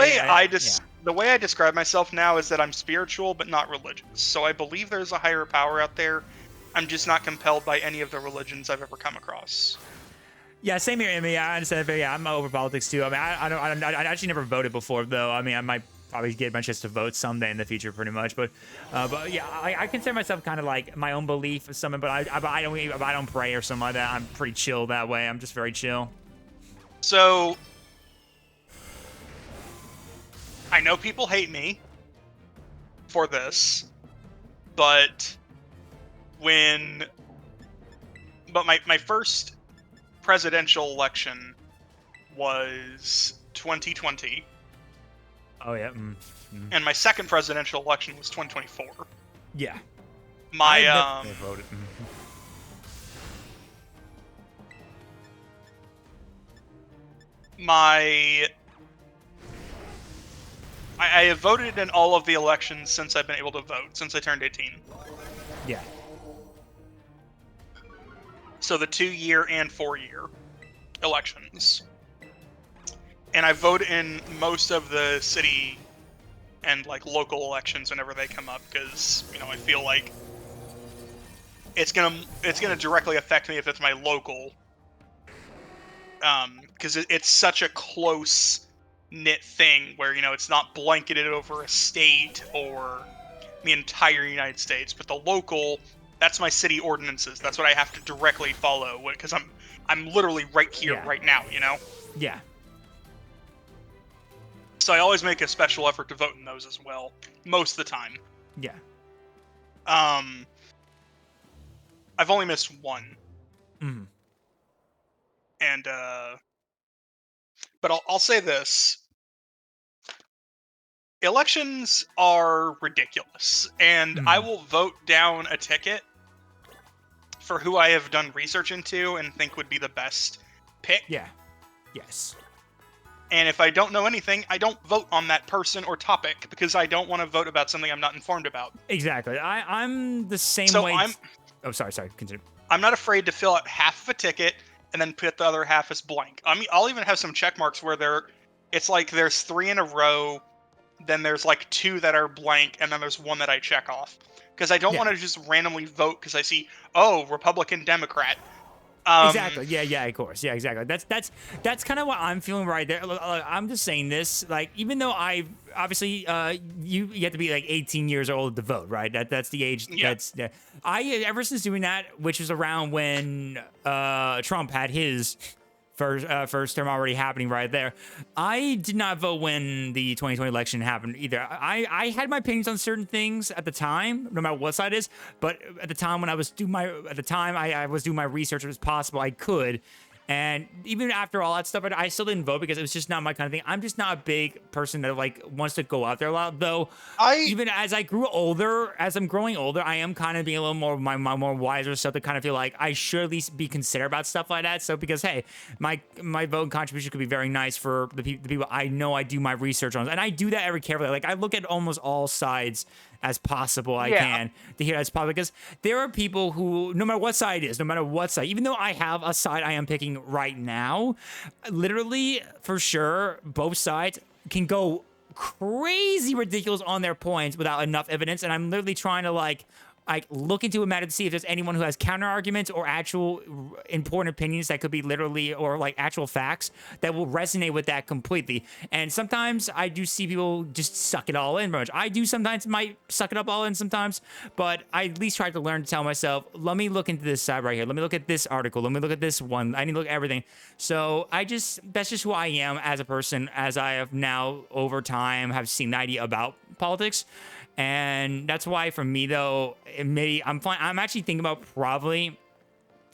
the way I describe myself now is that I'm spiritual but not religious. So I believe there's a higher power out there. I'm just not compelled by any of the religions I've ever come across. Yeah, same here. I mean, I understand. But yeah, I'm over politics too. I mean, I actually never voted before though. I mean, I might probably get my chance to vote someday in the future, pretty much. But yeah, I consider myself kind of like my own belief or something. But I don't pray or something like that. I'm pretty chill that way. I'm just very chill. So I know people hate me for this, but my first presidential election was 2020. Oh yeah. And my second presidential election was 2024. Yeah. My voted. I have voted in all of the elections since I've been able to vote, since I turned 18. Yeah. So the 2-year and 4-year elections. And I vote in most of the city and like local elections whenever they come up, because, you know, I feel like it's gonna directly affect me if it's my local. Because it's such a close knit thing where, you know, it's not blanketed over a state or the entire United States, but the local, that's my city ordinances. That's what I have to directly follow because I'm literally right here, right now, you know? Yeah. So I always make a special effort to vote in those as well, most of the time. Yeah. I've only missed one. Mm-hmm. And, but I'll say this. Elections are ridiculous, and I will vote down a ticket for who I have done research into and think would be the best pick. Yeah. Yes. And if I don't know anything, I don't vote on that person or topic because I don't want to vote about something I'm not informed about. Exactly. I'm the same way. Oh, sorry. Continue. I'm not afraid to fill out half of a ticket and then put the other half as blank. I mean, I'll even have some check marks where it's like there's 3 in a row, then there's like 2 that are blank, and then there's 1 that I check off. Because I don't want to just randomly vote because I see, oh, Republican, Democrat. Exactly. Yeah. Of course. Yeah. Exactly. That's kind of what I'm feeling right there. I'm just saying this. Like, even though I obviously you have to be like 18 years old to vote, right? That's the age. Yeah. I ever since doing that, which was around when Trump had his first term already happening right there. I did not vote when the 2020 election happened either. I had my opinions on certain things at the time, no matter what side it is. But at the time when I was doing I was doing my research as possible I could. And even after all that stuff, I still didn't vote because it was just not my kind of thing. I'm just not a big person that like wants to go out there a lot. Though, even as I'm growing older, I am kind of being a little more my more wiser stuff to kind of feel like I should at least be considerate about stuff like that. So because hey, my vote and contribution could be very nice for the people I know I do my research on, and I do that very carefully. Like I look at almost all sides as possible I can to hear as possible, because there are people who, no matter what side it is, even though I have a side I am picking right now, literally for sure both sides can go crazy ridiculous on their points without enough evidence, and I'm literally trying to like look into a matter to see if there's anyone who has counter arguments or actual important opinions that could be literally or like actual facts that will resonate with that completely. And sometimes I do see people just suck it all in. I do sometimes might suck it up all in sometimes, but I at least try to learn to tell myself, let me look into this side right here. Let me look at this article. Let me look at this one. I need to look at everything. So that's just who I am as a person, as I have now over time have seen the idea about politics. And that's why for me though, I'm actually thinking about probably,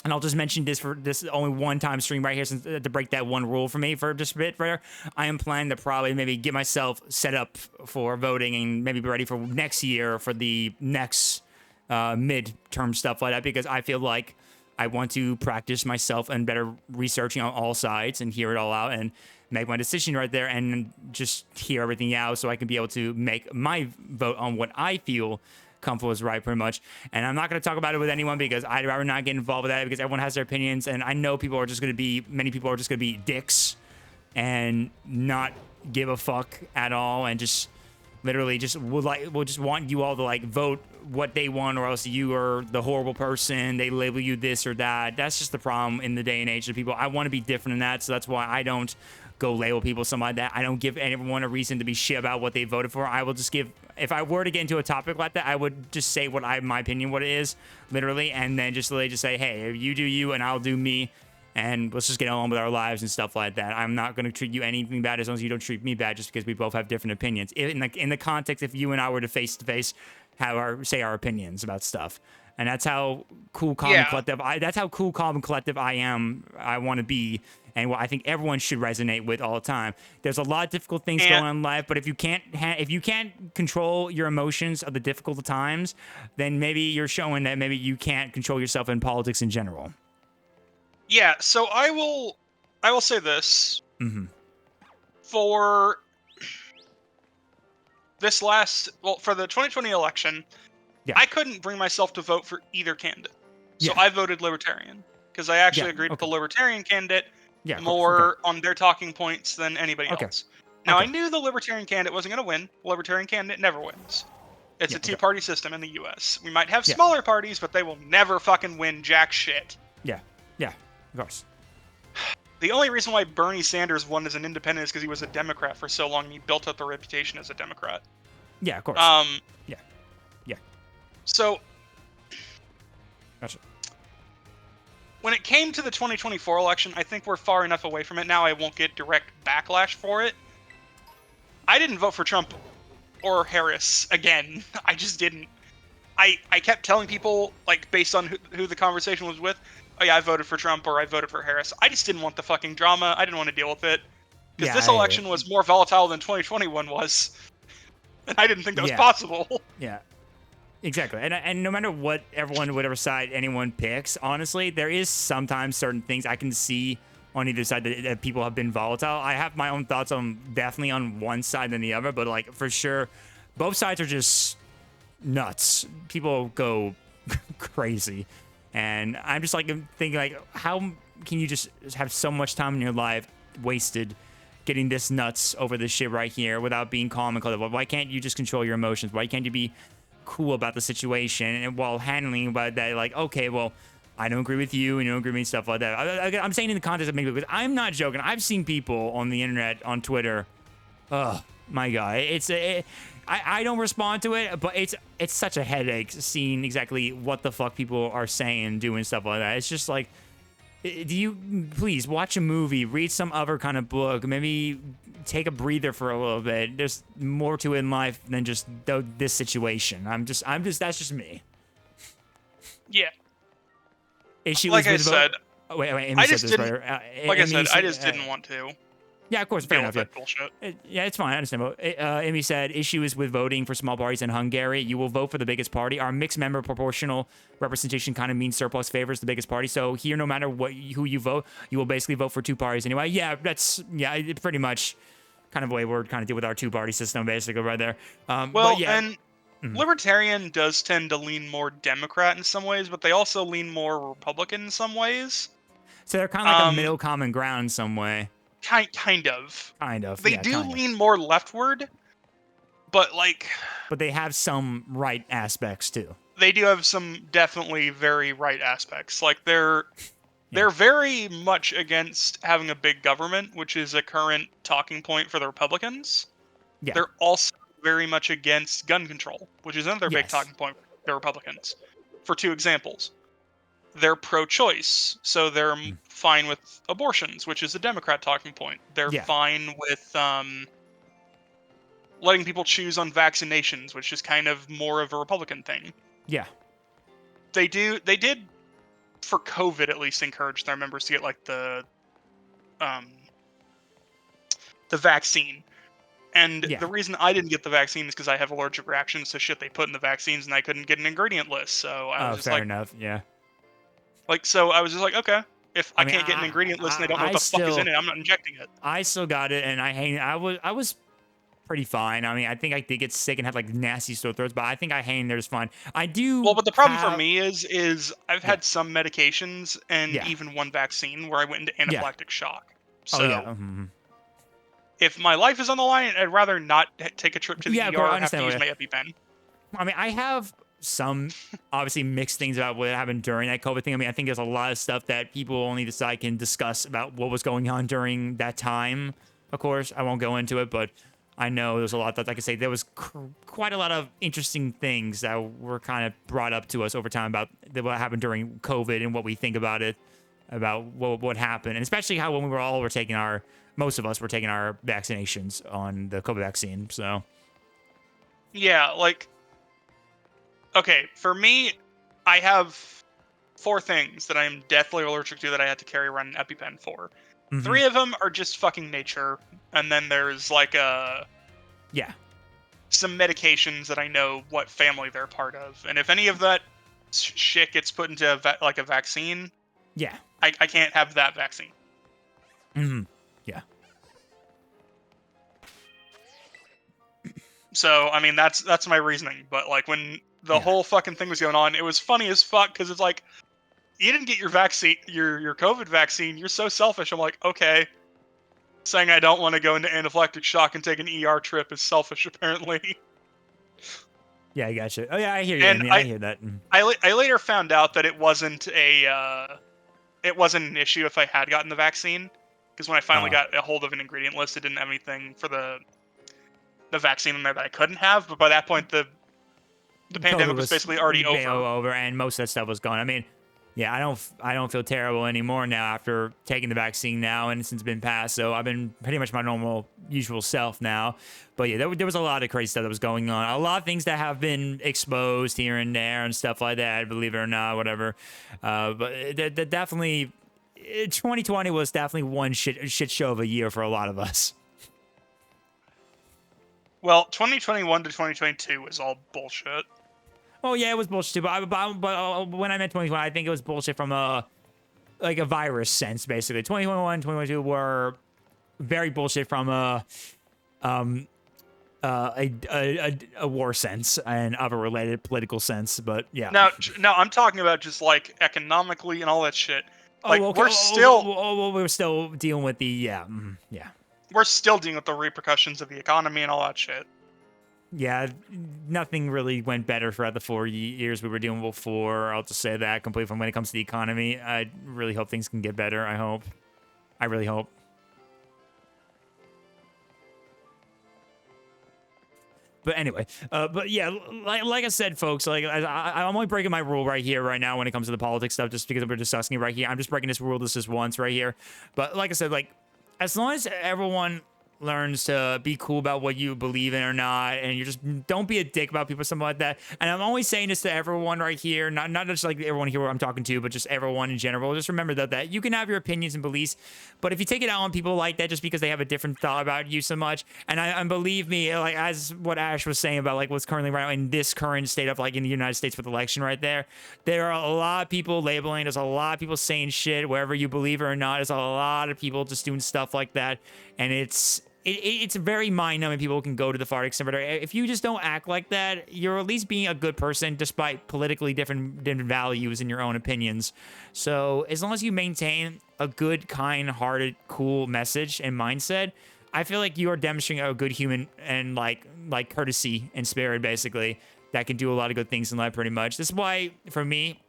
and I'll just mention this for this only one time stream right here, since to break that one rule for me for just a bit right here. I am planning to probably maybe get myself set up for voting and maybe be ready for next year for the next midterm stuff like that, because I feel like I want to practice myself and better researching on all sides and hear it all out and make my decision right there and just hear everything out so I can be able to make my vote on what I feel comfortable is right, pretty much. And I'm not going to talk about it with anyone because I'd rather not get involved with that, because everyone has their opinions, and I know many people are just going to be dicks and not give a fuck at all, and just literally just will just want you all to like vote what they want, or else you are the horrible person. They label you this or that. That's just the problem in the day and age of people. I want to be different than that, so that's why I don't go label people something like that. I don't give anyone a reason to be shit about what they voted for. I will just give, if I were to get into a topic like that, I would just say my opinion, what it is, literally, and then just say, hey, you do you and I'll do me, and let's just get on with our lives and stuff like that. I'm not going to treat you anything bad as long as you don't treat me bad, just because we both have different opinions. In the context, if you and I were to face-to-face say our opinions about stuff. And that's how cool, calm, and collective. That's how cool, calm, and collective I am. I want to be, and what I think everyone should resonate with all the time. There's a lot of difficult things going on in life, but if you can't control your emotions of the difficult times, then maybe you're showing that maybe you can't control yourself in politics in general. Yeah. So I will say this. Mm-hmm. For this for the 2020 election. Yeah. I couldn't bring myself to vote for either candidate. So I voted Libertarian, because I actually agreed with the Libertarian candidate more on their talking points than anybody else. Now, I knew the Libertarian candidate wasn't going to win. The Libertarian candidate never wins. It's a two-party system in the U.S. We might have smaller parties, but they will never fucking win jack shit. Yeah, of course. The only reason why Bernie Sanders won as an independent is because he was a Democrat for so long, and he built up the reputation as a Democrat. Yeah, of course. So, Gotcha. when it came to the 2024 election, I think we're far enough away from it now. I won't get direct backlash for it. I didn't vote for Trump or Harris again. I just didn't. I kept telling people, like, based on who the conversation was with, oh yeah, I voted for Trump or I voted for Harris. I just didn't want the fucking drama. I didn't want to deal with it. Because this election was more volatile than 2021 was. And I didn't think that was possible. Yeah. Exactly. And no matter what whatever side anyone picks, honestly, there is sometimes certain things I can see on either side that people have been volatile. I have my own thoughts on definitely on one side than the other, but like for sure, both sides are just nuts. People go crazy. And I'm just like thinking like, how can you just have so much time in your life wasted getting this nuts over this shit right here without being calm and collected? Why can't you just control your emotions? Why can't you be cool about the situation and while handling about that, like, okay, well, I don't agree with you and you don't agree with me, stuff like that. I'm saying in the context of maybe because I'm not joking. I've seen people on the internet, on Twitter. Oh my god, I don't respond to it, but it's such a headache seeing exactly what the fuck people are saying, doing stuff like that. It's just like, do you please watch a movie, read some other kind of book, maybe take a breather for a little bit. There's more to it in life than just this situation. I'm just that's just me. Yeah. Issue like is with I said, wait, Amy I said just this didn't. right. Like I said, I just didn't want to. Yeah, of course, fair enough. Yeah. Bullshit. Yeah, it's fine. I understand. Amy said, issue is with voting for small parties in Hungary. You will vote for the biggest party. Our mixed member proportional representation kind of means surplus favors the biggest party. So here, no matter who you vote, you will basically vote for two parties anyway. Yeah, it's pretty much kind of the way we're kind of deal with our two-party system, basically, right there. Well, and Libertarian does tend to lean more Democrat in some ways, but they also lean more Republican in some ways. So they're kind of like a middle common ground in some way. Kind of. They do kind of. lean more leftward, but like... But they have some right aspects, too. They do have some definitely very right aspects. Like, they're very much against having a big government, which is a current talking point for the Republicans. Yeah. They're also very much against gun control, which is another big talking point for the Republicans. For two examples. They're pro-choice, so they're fine with abortions, which is a Democrat talking point. They're fine with letting people choose on vaccinations, which is kind of more of a Republican thing. Yeah. They did, for COVID at least, encourage their members to get like the vaccine. And the reason I didn't get the vaccine is because I have allergic reactions to shit they put in the vaccines, and I couldn't get an ingredient list. So I was just fair enough. Yeah. Like, so I was just like, okay, if I can't get an ingredient list and I don't know what the fuck is in it, I'm not injecting it. I still got it, and I was pretty fine. I mean, I think I did get sick and had like nasty sore throats, but I think I hang in there just fine. I do. Well, but the problem for me is I've had some medications and even one vaccine where I went into anaphylactic shock. So if my life is on the line, I'd rather not take a trip to the ER and have to use my EpiPen. I mean, I have some obviously mixed things about what happened during that COVID thing. I mean, I think there's a lot of stuff that people only decide can discuss about what was going on during that time. Of course, I won't go into it, but I know there's a lot that I could say there was quite a lot of interesting things that were kind of brought up to us over time about what happened during COVID and what we think about it, about what happened, and especially how when most of us were taking our vaccinations on the COVID vaccine. So yeah, like, okay, for me, I have 4 things that I am deathly allergic to that I had to carry around an EpiPen for. 3 of them are just fucking nature, and then there's like some medications that I know what family they're part of, and if any of that shit gets put into a vaccine, I can't have that vaccine. Yeah. So I mean that's my reasoning, but like when the whole fucking thing was going on, it was funny as fuck because it's like, you didn't get your vaccine, your COVID vaccine. You're so selfish. I'm like, okay. Saying I don't want to go into anaphylactic shock and take an ER trip is selfish, apparently. Yeah, I gotcha. Oh yeah, I hear you. And I hear that. I later found out that it wasn't an issue if I had gotten the vaccine, because when I finally got a hold of an ingredient list, it didn't have anything for the vaccine in there that I couldn't have. But by that point, the The pandemic was basically already over, and most of that stuff was gone. I mean, yeah, I don't feel terrible anymore now after taking the vaccine now, and since it's been passed, so I've been pretty much my normal, usual self now. But yeah, there was a lot of crazy stuff that was going on. A lot of things that have been exposed here and there and stuff like that, believe it or not, whatever. But that definitely, 2020 was definitely one shit show of a year for a lot of us. Well, 2021 to 2022 was all bullshit. Oh yeah, it was bullshit too. But when I meant 2020, I think it was bullshit from a virus sense, basically. 2021, 2022 were very bullshit from a war sense and of a related political sense. But yeah. No, I'm talking about just like economically and all that shit. Like okay. we're still dealing with the yeah. We're still dealing with the repercussions of the economy and all that shit. Yeah, nothing really went better throughout the 4 years we were dealing with before. I'll just say that completely from when it comes to the economy. I really hope things can get better. I really hope. But anyway, but yeah, like I said, folks, like I'm only breaking my rule right here, right now, when it comes to the politics stuff, just because we're discussing it right here. I'm just breaking this rule this once right here. But like I said, like as long as everyone learns to be cool about what you believe in or not, and you just don't be a dick about people, something like that. And I'm always saying this to everyone right here, not just like everyone here I'm talking to, but just everyone in general. Just remember that you can have your opinions and beliefs, but if you take it out on people like that just because they have a different thought about you so much, and believe me, like as what Ash was saying about like what's currently right in this current state of like in the United States with election right there are a lot of people labeling, there's a lot of people saying shit, whether you believe it or not. There's a lot of people just doing stuff like that, and it's very mind-numbing. People can go to the far extent. If you just don't act like that, you're at least being a good person despite politically different values and your own opinions. So as long as you maintain a good, kind-hearted, cool message and mindset, I feel like you are demonstrating a good human and like courtesy and spirit, basically, that can do a lot of good things in life, pretty much. This is why, for me,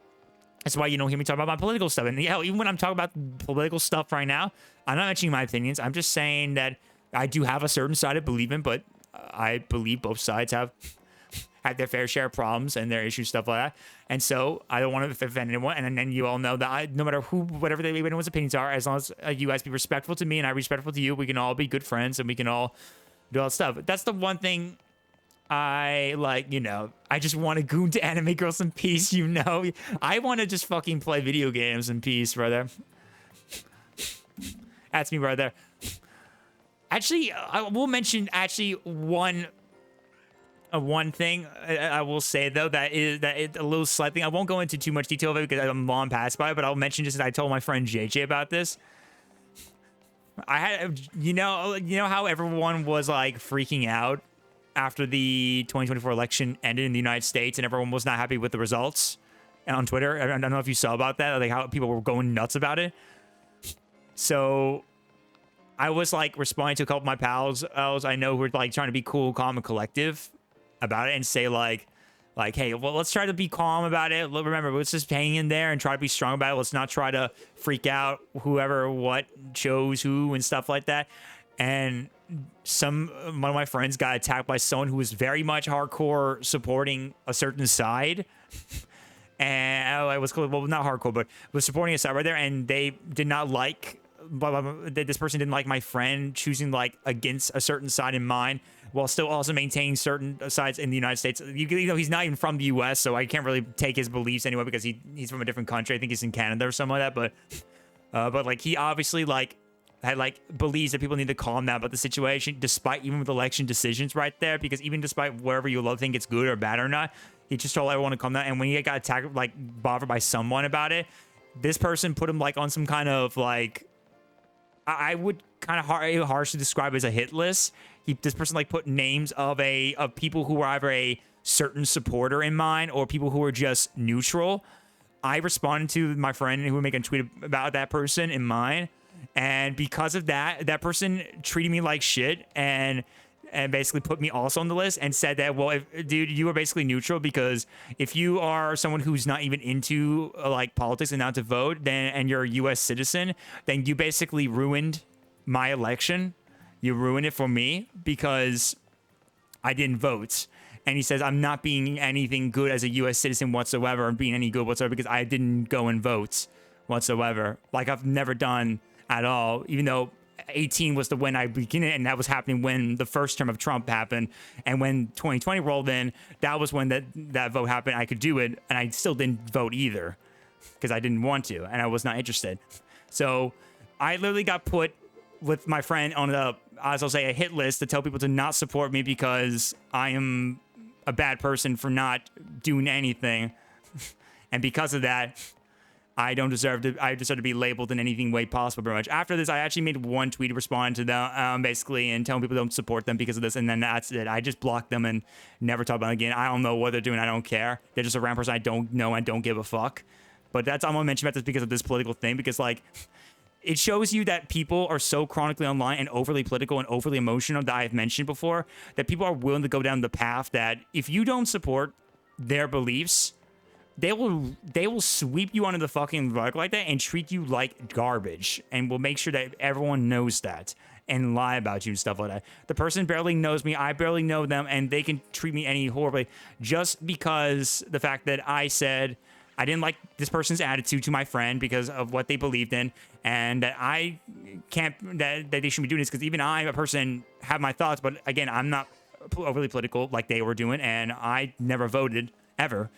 that's why you don't hear me talk about my political stuff. And hell, even when I'm talking about political stuff right now, I'm not mentioning my opinions. I'm just saying that I do have a certain side I believe in, but I believe both sides have had their fair share of problems and their issues, stuff like that. And so I don't want to offend anyone. And then you all know that no matter whatever anyone's opinions are, as long as you guys be respectful to me and I be respectful to you, we can all be good friends and we can all do all that stuff. That's the one thing I like, I just want to goon to anime girls in peace, I want to just fucking play video games in peace, brother. That's me right there. Actually, I will mention one thing I will say though that is a little slight thing. I won't go into too much detail of it because I'm long past by it, but I'll mention just I told my friend JJ about this. I had you know how everyone was like freaking out after the 2024 election ended in the United States and everyone was not happy with the results on Twitter. I don't know if you saw about that, like how people were going nuts about it. So I was like responding to a couple of my pals I know who were like trying to be cool, calm, and collective about it and say like, hey, well, let's try to be calm about it. Remember, let's just hang in there and try to be strong about it. Let's not try to freak out whoever what chose who and stuff like that. And one of my friends got attacked by someone who was very much hardcore supporting a certain side. And I was well, not hardcore, but was supporting a side right there, and they did not like. This person didn't like my friend choosing like against a certain side in mine while still also maintaining certain sides in the United States. He's not even from the US, so I can't really take his beliefs anyway because he's from a different country. I think he's in Canada or something like that. But like he obviously like had like believes that people need to calm down about the situation, despite even with election decisions right there. Because even despite wherever you think it's good or bad or not, he just told everyone to calm down. And when he got attacked, like bothered by someone about it, this person put him like on some kind of like. I would kind of harshly describe it as a hit list. This person like put names of people who were either a certain supporter in mind or people who were just neutral. I responded to my friend who would make a tweet about that person in mine, and because of that person treated me like shit and basically put me also on the list and said that, well, dude, you are basically neutral because if you are someone who's not even into like politics and not to vote, and you're a U.S. citizen, then you basically ruined my election. You ruined it for me because I didn't vote. And he says, I'm not being anything good as a U.S. citizen whatsoever, or being any good whatsoever, because I didn't go and vote whatsoever. Like, I've never done at all, even though 18 was the when I began it, and that was happening when the first term of Trump happened. And when 2020 rolled in, that was when that vote happened. I could do it, and I still didn't vote either because I didn't want to, and I was not interested. So I literally got put with my friend on as I'll say, a hit list to tell people to not support me because I am a bad person for not doing anything. And because of that, I deserve to be labeled in anything way possible, pretty much. After this, I actually made one tweet to respond to them, basically, and telling people don't support them because of this, and then that's it. I just blocked them and never talked about them again. I don't know what they're doing. I don't care. They're just a random person I don't know and don't give a fuck. But I'm going to mention about this because of this political thing, because, like, it shows you that people are so chronically online and overly political and overly emotional that I've mentioned before, that people are willing to go down the path that if you don't support their beliefs, they will sweep you under the fucking rug like that and treat you like garbage, and will make sure that everyone knows that and lie about you and stuff like that. The person barely knows me, I barely know them, and they can treat me any horribly just because the fact that I said I didn't like this person's attitude to my friend because of what they believed in, and that I can't, that they shouldn't be doing this, because even I, a person, have my thoughts, but again, I'm not overly political like they were doing, and I never voted ever,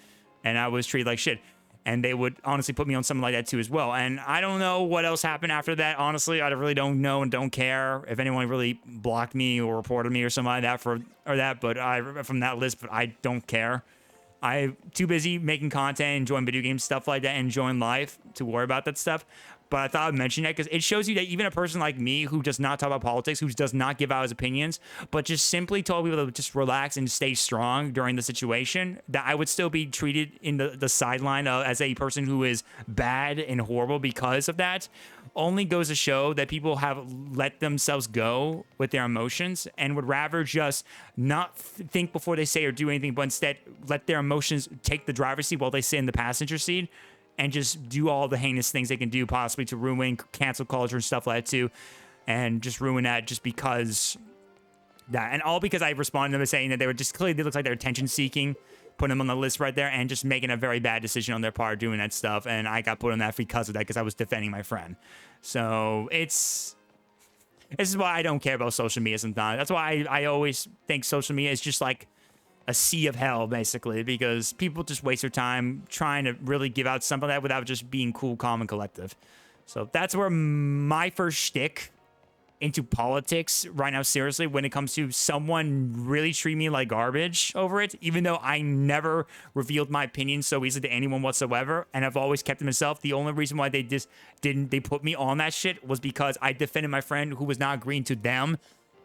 and I was treated like shit, and they would honestly put me on something like that too as well. And I don't know what else happened after that. Honestly, I really don't know and don't care if anyone really blocked me or reported me or something like that but from that list, but I don't care. I'm too busy making content, enjoying video games, stuff like that, enjoying life to worry about that stuff. But I thought I'd mention that because it shows you that even a person like me who does not talk about politics, who does not give out his opinions, but just simply told people to just relax and stay strong during the situation, that I would still be treated in the sideline as a person who is bad and horrible because of that, only goes to show that people have let themselves go with their emotions and would rather just not think before they say or do anything, but instead let their emotions take the driver's seat while they sit in the passenger seat, and just do all the heinous things they can do possibly to ruin cancel culture and stuff like that too, and just ruin that just because that, and all because I responded to them saying that they looked like they're attention seeking, putting them on the list right there, and just making a very bad decision on their part doing that stuff, and I got put on that because of that, because I was defending my friend. So this is why I don't care about social media sometimes. That's why I always think social media is just like a sea of hell, basically, because people just waste their time trying to really give out something like that without just being cool, calm, and collective. So that's where my first shtick into politics right now, seriously, when it comes to someone really treating me like garbage over it, even though I never revealed my opinion so easily to anyone whatsoever, and I've always kept to myself. The only reason why they put me on that shit was because I defended my friend who was not agreeing to them,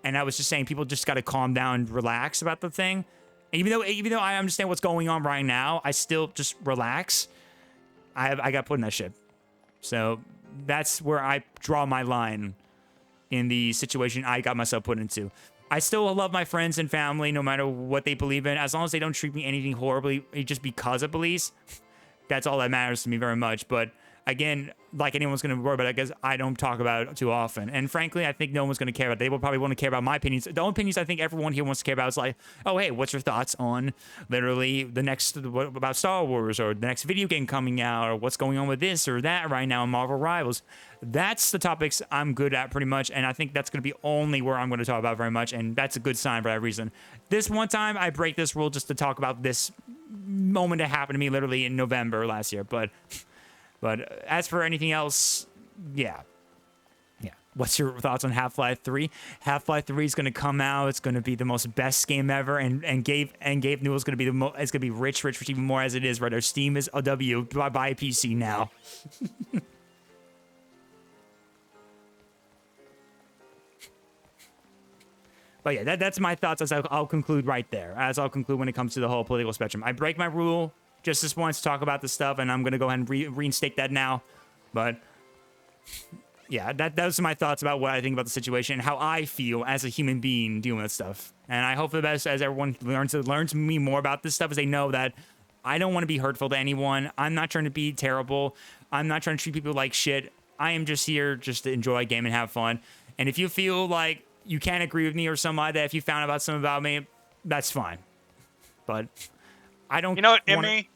and I was just saying people just got to calm down and relax about the thing. Even though I understand what's going on right now, I still just relax. I got put in that shit. So that's where I draw my line in the situation I got myself put into. I still love my friends and family no matter what they believe in, as long as they don't treat me anything horribly just because of beliefs. That's all that matters to me very much. But again, like anyone's going to worry about it, because I don't talk about it too often. And frankly, I think no one's going to care about it. They will probably want to care about my opinions. The only opinions I think everyone here wants to care about is like, oh, hey, what's your thoughts on literally about Star Wars, or the next video game coming out, or what's going on with this or that right now in Marvel Rivals. That's the topics I'm good at pretty much, and I think that's going to be only where I'm going to talk about very much, and that's a good sign for that reason. This one time, I break this rule just to talk about this moment that happened to me literally in November last year, But as for anything else, yeah. What's your thoughts on Half-Life 3? Half-Life 3 is going to come out. It's going to be the most best game ever, and Gabe knew it was going to be it's going to be rich even more as it is right there. Steam is a W. Buy a PC now. But yeah, that's my thoughts. As I'll conclude right there. As I'll conclude when it comes to the whole political spectrum. I break my rule just this once to talk about this stuff, and I'm going to go ahead and reinstate that now. But yeah, those are my thoughts about what I think about the situation and how I feel as a human being dealing with stuff. And I hope for the best as everyone learns me more about this stuff, as they know that I don't want to be hurtful to anyone. I'm not trying to be terrible. I'm not trying to treat people like shit. I am just here just to enjoy a game and have fun. And if you feel like you can't agree with me or something like that, if you found out something about me, that's fine. but I don't. You know what, wanna... Emmy?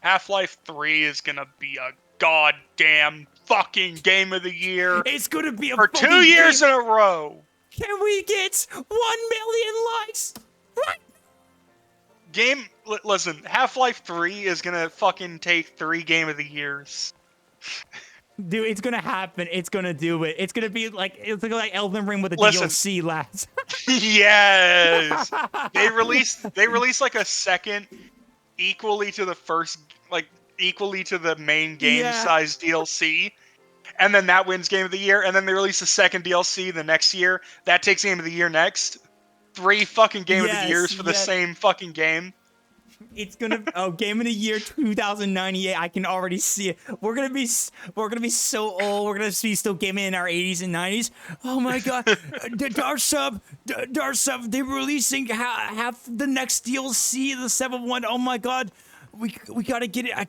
Half-Life 3 is gonna be a goddamn fucking game of the year. It's gonna be a for fucking 2 years game. in a row. Can we get 1 million likes? What? Listen, Half-Life 3 is gonna fucking take 3 game of the years. Dude, it's gonna happen. It's gonna do it. It's gonna be like Elden Ring with a Listen. DLC, lads. Yes. They released like a second equally to the first, like equally to the main game size DLC. And then that wins Game of the Year. And then they release a second DLC the next year. That takes Game of the Year next. 3 fucking Game of the Years for the same fucking game. It's gonna Game of the Year 2098. I can already see it. We're gonna be so old. We're gonna be still gaming in our 80s and 90s. Oh my god, Darsub, they're releasing half the next DLC, the 7-1. Oh my god, we gotta get it. I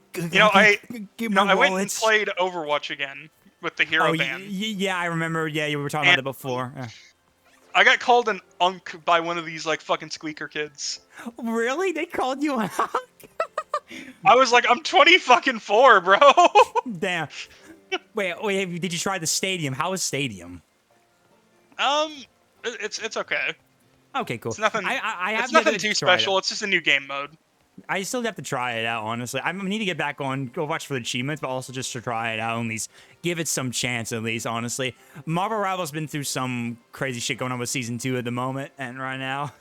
went and played Overwatch again with the hero band. Yeah, I remember. Yeah, you were talking about it before. I got called an unk by one of these like fucking squeaker kids. Really? They called you an unk? I was like, I'm 24, bro. Damn. Wait, did you try the Stadium? How is Stadium? It's okay. Okay, cool. It's nothing. It's nothing too special. It's just a new game mode. I still have to try it out, honestly. I need to get back on, go watch for the achievements, but also just to try it out, at least give it some chance, at least, honestly. Marvel Rivals been through some crazy shit going on with Season 2 at the moment, and right now.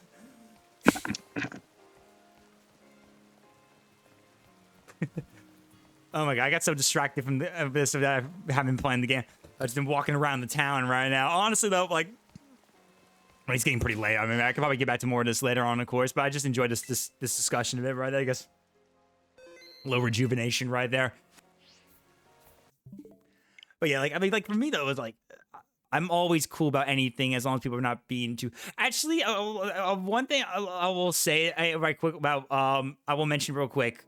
Oh my god, I got so distracted from this that I haven't been playing the game. I've just been walking around the town right now. Honestly, though, like, it's getting pretty late. I mean, I could probably get back to more of this later on, of course, but I just enjoyed this discussion of it right there, I guess. A little rejuvenation right there. But yeah, like, I mean, like, for me, though, it was like, I'm always cool about anything as long as people are not being too... Actually, one thing I will say right quick about... I will mention real quick,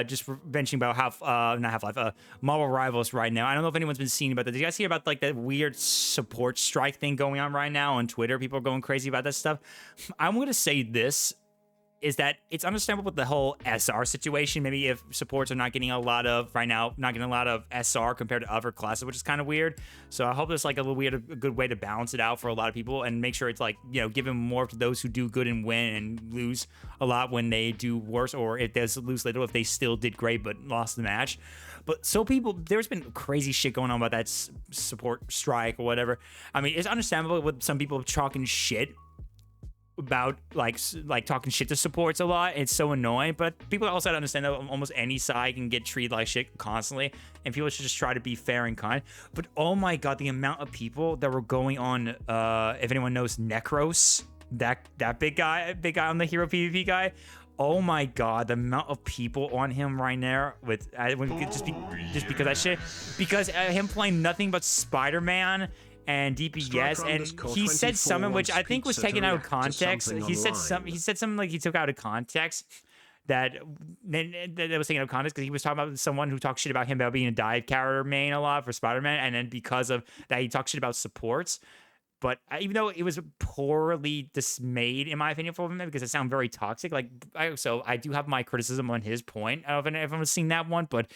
just mentioning about not Half-Life, Marvel Rivals right now. I don't know if anyone's been seeing about that. Did you guys hear about like that weird support strike thing going on right now on Twitter? People are going crazy about that stuff. I'm going to say this, is that it's understandable with the whole SR situation. Maybe if supports are not getting a lot of, right now, not getting a lot of SR compared to other classes, which is kind of weird. So I hope there's like a good way to balance it out for a lot of people and make sure it's like, you know, giving more to those who do good and win and lose a lot when they do worse, or if there's lose little if they still did great but lost the match. But so there's been crazy shit going on about that support strike or whatever. I mean, it's understandable with some people chalking shit about like talking shit to supports a lot. It's so annoying, but people also have to understand that almost any side can get treated like shit constantly, and people should just try to be fair and kind. But oh my god, the amount of people that were going on, if anyone knows Necros, that big guy on the hero PvP guy, oh my god, the amount of people on him right now with just because that shit, because him playing nothing but Spider-Man and DPS, and he said something which I think was taken out of context. He said something like he took out of context that was taken out of context because he was talking about someone who talked shit about him about being a dive character main a lot for Spider-Man, and then because of that he talked shit about supports. But even though it was poorly dismayed, in my opinion, for him, because it sounded very toxic, so I do have my criticism on his point. I don't know if everyone's seen that one, but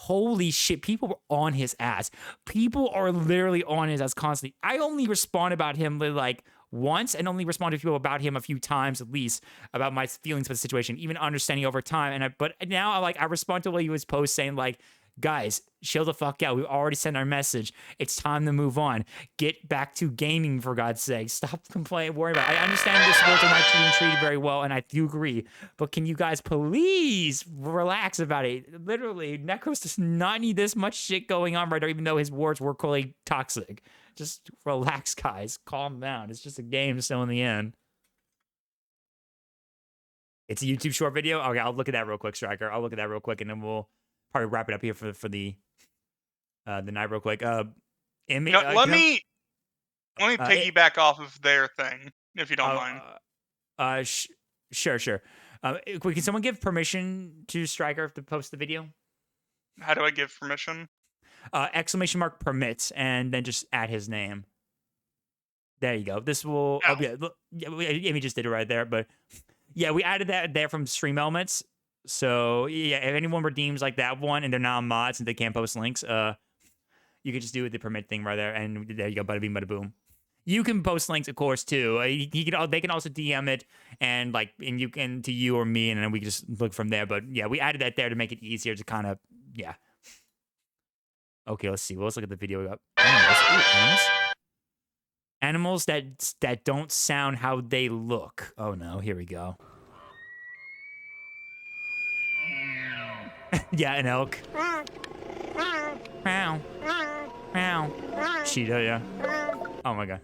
holy shit, people were on his ass. People are literally on his ass constantly. I only respond about him like once, and only respond to people about him a few times at least about my feelings about the situation, even understanding over time. But now I respond to what he was post saying like, guys, chill the fuck out. We've already sent our message. It's time to move on. Get back to gaming, for God's sake. Stop complaining, worrying about it. I understand the sports are not being treated very well, and I do agree. But can you guys please relax about it? Literally, Necros does not need this much shit going on right now, even though his words were clearly toxic. Just relax, guys. Calm down. It's just a game still in the end. It's a YouTube short video? Okay, I'll look at that real quick, Striker. I'll look at that real quick, and then we'll probably wrap it up here for the night real quick. Let me piggyback off of their thing, if you don't mind. Sure. Can someone give permission to Striker to post the video? How do I give permission? ! permits, and then just add his name. There you go. This will. Amy just did it right there, but Yeah, we added that there from Stream Elements. So yeah, if anyone redeems like that one and they're not mods and they can't post links, you can just do the permit thing right there, and there you go, bada bing, bada boom. You can post links, of course, too. They can also DM it and you can to you or me, and then we can just look from there. But yeah, we added that there to make it easier to kind of Okay, let's see. Well, let's look at the video. Animals. Ooh, animals that don't sound how they look. Oh no, here we go. Yeah, an elk. Meow. Meow. Cheetah, yeah. Oh my god.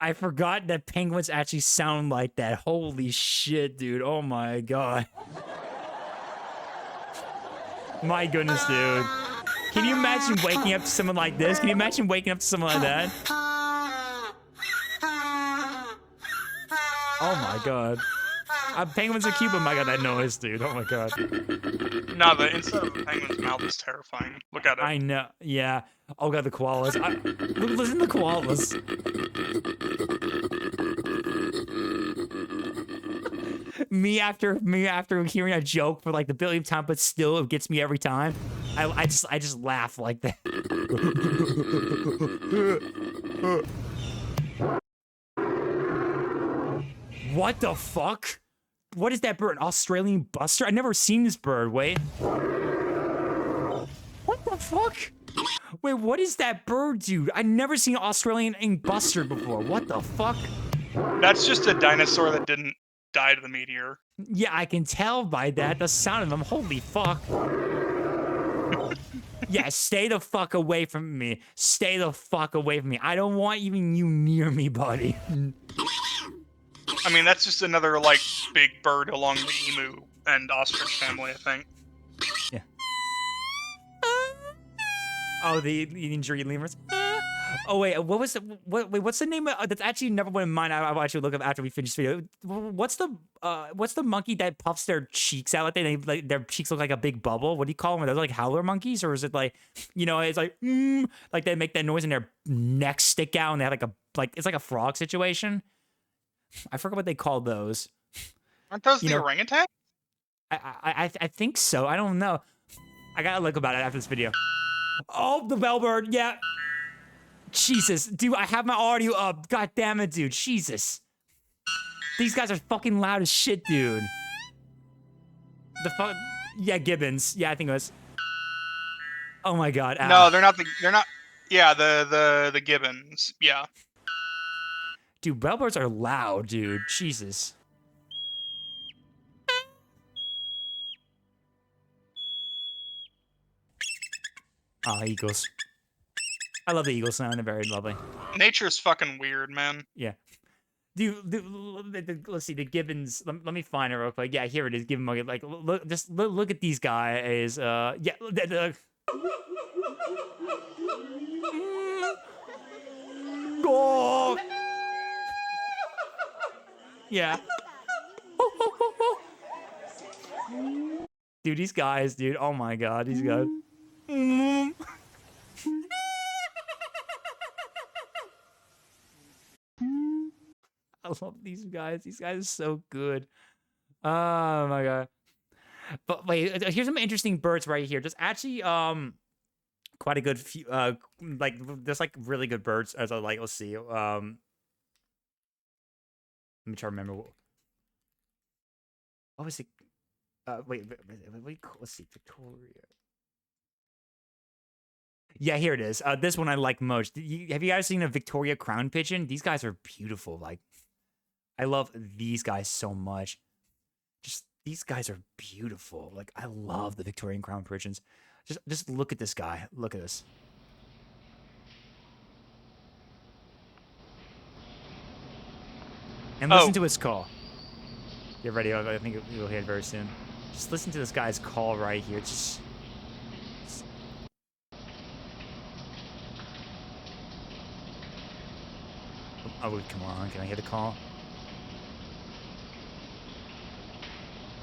I forgot that penguins actually sound like that. Holy shit, dude. Oh my god. My goodness, dude. Can you imagine waking up to someone like this? Can you imagine waking up to someone like that? Oh my god. Penguins are cute, but my god, that noise, dude. Oh my god. No, the inside of the penguin's mouth is terrifying. Look at it. I know. Yeah. Oh god, the koalas. Listen to the koalas. Me after hearing a joke for like the billionth time, but still it gets me every time. I just laugh like that. What the fuck? What is that bird? An Australian buster? I've never seen this bird. Wait. What the fuck? Wait, what is that bird, dude? I've never seen an Australian buster before. What the fuck? That's just a dinosaur that didn't die to the meteor. Yeah, I can tell by that. The sound of them. Holy fuck. Yeah, stay the fuck away from me. Stay the fuck away from me. I don't want even you near me, buddy. I mean, that's just another, like, big bird along the emu and ostrich family, I think. Yeah. Oh, the injury lemurs. Oh wait, what's the name of that's actually never went in mind. I'll actually look up after we finish this video. What's the monkey that puffs their cheeks out like their cheeks look like a big bubble? What do you call them? Are those like howler monkeys, or is it like, it's like like they make that noise and their necks stick out and they have it's like a frog situation? I forgot what they call those. Aren't those the orangutan? I think so. I don't know. I gotta look about it after this video. Oh, the bellbird. Yeah. Jesus, dude, I have my audio up. God damn it, dude. Jesus. These guys are fucking loud as shit, dude. Yeah, gibbons. Yeah, I think it was. Oh my god. Ow. No, they're not. Yeah, the gibbons. Yeah. Dude, bellbirds are loud, dude. Jesus. Oh, eagles. I love the eagle sound. They're very lovely. Nature's fucking weird, man. Yeah. Dude, let's see the gibbons. Let me find it real quick. Yeah, here it is. Gibbon monkey. Like, look at these guys. Yeah. Oh. Yeah. Dude, these guys, dude. Oh my god, these guys. I love these guys. These guys are so good. Oh my god. But wait, here's some interesting birds right here. There's actually quite a good few there's like really good birds as let's see. Let me try to remember what was it? Wait, let's see, Victoria. Yeah, here it is. This one I like most. Have you guys seen a Victoria crown pigeon? These guys are beautiful. Like, I love these guys so much. Just these guys are beautiful. Like, I love the Victorian crown pigeons. Just look at this guy. Look at this. And listen to his call. Get ready. I think you'll hear it very soon. Just listen to this guy's call right here. Just oh, come on. Can I hear the call?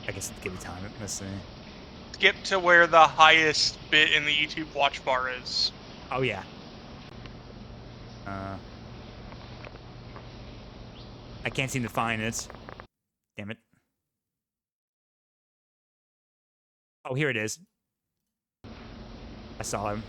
I guess give it time. Let's see. Skip to where the highest bit in the YouTube watch bar is. Oh, yeah. I can't seem to find it. Damn it. Oh, here it is. I saw him.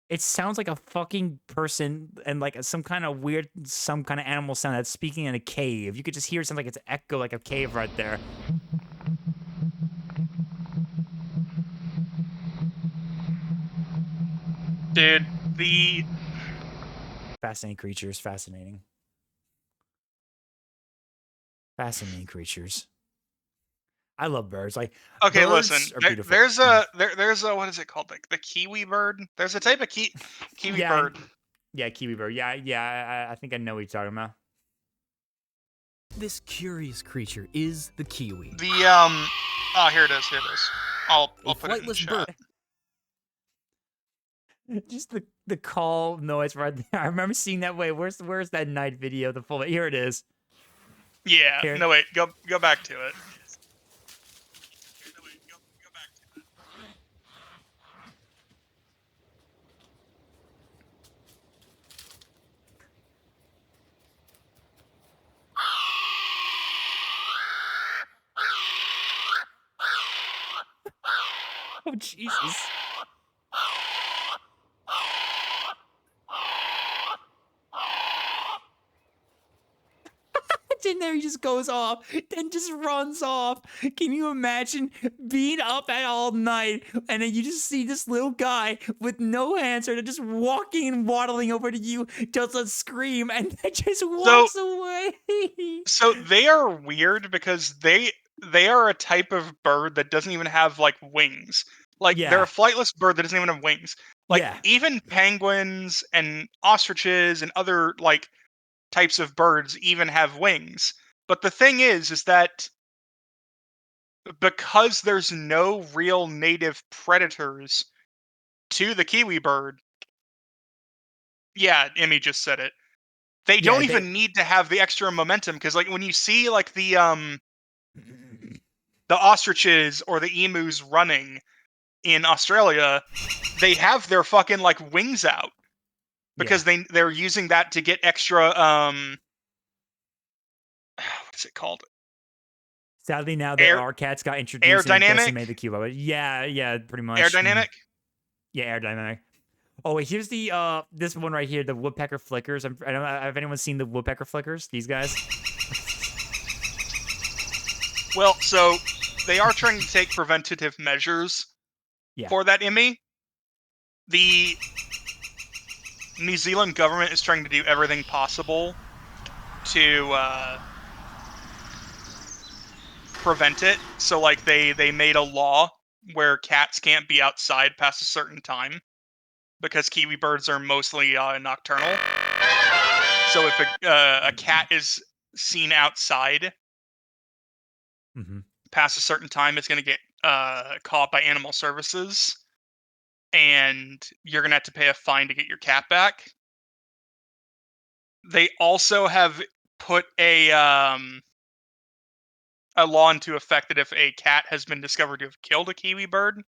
It sounds like a fucking person and like some kind of weird, some kind of animal sound that's speaking in a cave. You could just hear it sound like it's echo, like a cave right there. Dude, the fascinating creatures, fascinating. Fascinating creatures. I love birds. Like, okay, birds listen. are beautiful. There's a what is it called? Like the kiwi bird. There's a type of kiwi bird. Yeah, kiwi bird. Yeah. I think I know what you're talking about. This curious creature is the kiwi. The oh, here it is. I'll put it in the chat. Just the call noise right there. I remember seeing that. Wait, where's that night video? The full. Here it is. Yeah. Here. No, wait. Go back to it. Oh, Jesus. In there, he just goes off, then just runs off. Can you imagine being up at all night and then you just see this little guy with no answer, just walking and waddling over to you, does a scream, and then just walks away? So they are weird because they are a type of bird that doesn't even have like wings. Like they're a flightless bird that doesn't even have wings. Like even penguins and ostriches and other like types of birds even have wings. But the thing is that because there's no real native predators to the kiwi bird, yeah, Emmy just said it. They don't even need to have the extra momentum because, like, when you see like the ostriches or the emus running in Australia, they have their fucking like wings out because they're using that to get extra what is it called? Sadly, now that our cats got introduced, and it decimated the Cuba. But yeah, pretty much. Aerodynamic. Yeah, aerodynamic. Oh wait, here's the this one right here, the woodpecker flickers. I don't know, have anyone seen the woodpecker flickers? These guys. Well, so they are trying to take preventative measures for that Emmy. The New Zealand government is trying to do everything possible to prevent it. So, like, they made a law where cats can't be outside past a certain time because kiwi birds are mostly nocturnal. So if a cat is seen outside past a certain time, it's going to get caught by animal services, and you're going to have to pay a fine to get your cat back. They also have put a law into effect that if a cat has been discovered to have killed a kiwi bird,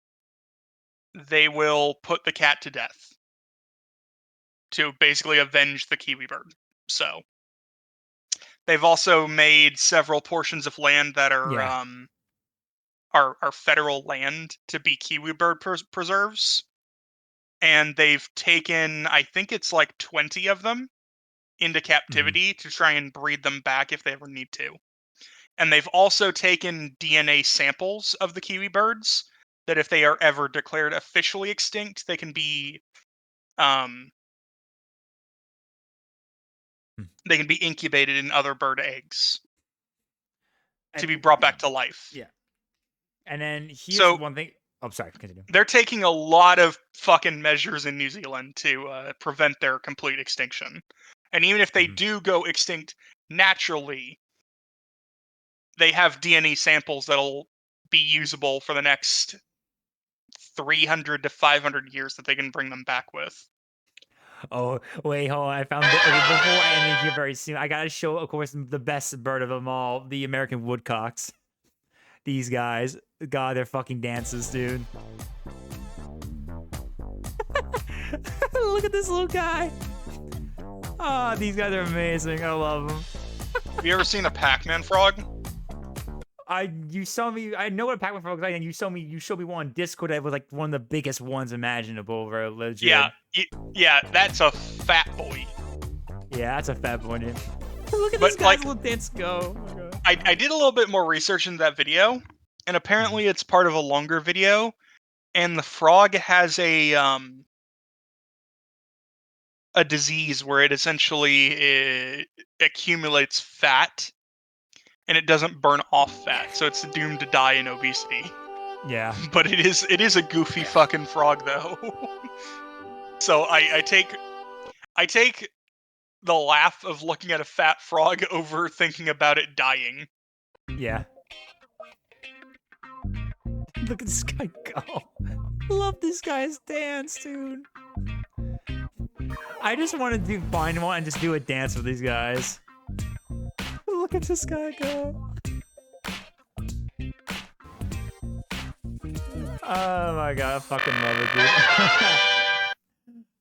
they will put the cat to death to basically avenge the kiwi bird. So they've also made several portions of land that are federal land to be kiwi bird preserves, and they've taken, I think it's like 20 of them into captivity to try and breed them back if they ever need to. And they've also taken DNA samples of the kiwi birds that if they are ever declared officially extinct, they can be incubated in other bird eggs to be brought back to life. Yeah. And then here's one thing. Oh, sorry. Continue. They're taking a lot of fucking measures in New Zealand to prevent their complete extinction. And even if they do go extinct naturally, they have DNA samples that'll be usable for the next 300 to 500 years that they can bring them back with. Oh, wait, hold on. I found it. Okay, before I end it here very soon, I gotta show, of course, the best bird of them all, the American woodcocks. These guys. God, they're fucking dancers, dude. Look at this little guy. Oh, these guys are amazing. I love them. Have you ever seen a Pac-Man frog? You saw me. I know what a Pac-Man frog is like, and you showed me one on Discord that was like one of the biggest ones imaginable. Bro, legit. Yeah, yeah, that's a fat boy. Yeah, that's a fat boy, dude. Look at this guy's little dance go. Oh my God. I did a little bit more research into that video, and apparently it's part of a longer video, and the frog has a disease where it essentially accumulates fat, and it doesn't burn off fat, so it's doomed to die in obesity. Yeah. But it is a goofy fucking frog though. So I take the laugh of looking at a fat frog over thinking about it dying. Yeah. Look at this guy go. Love this guy's dance, dude. I just want to find one and just do a dance with these guys. Look at this guy go. Oh my God, I fucking love it, dude.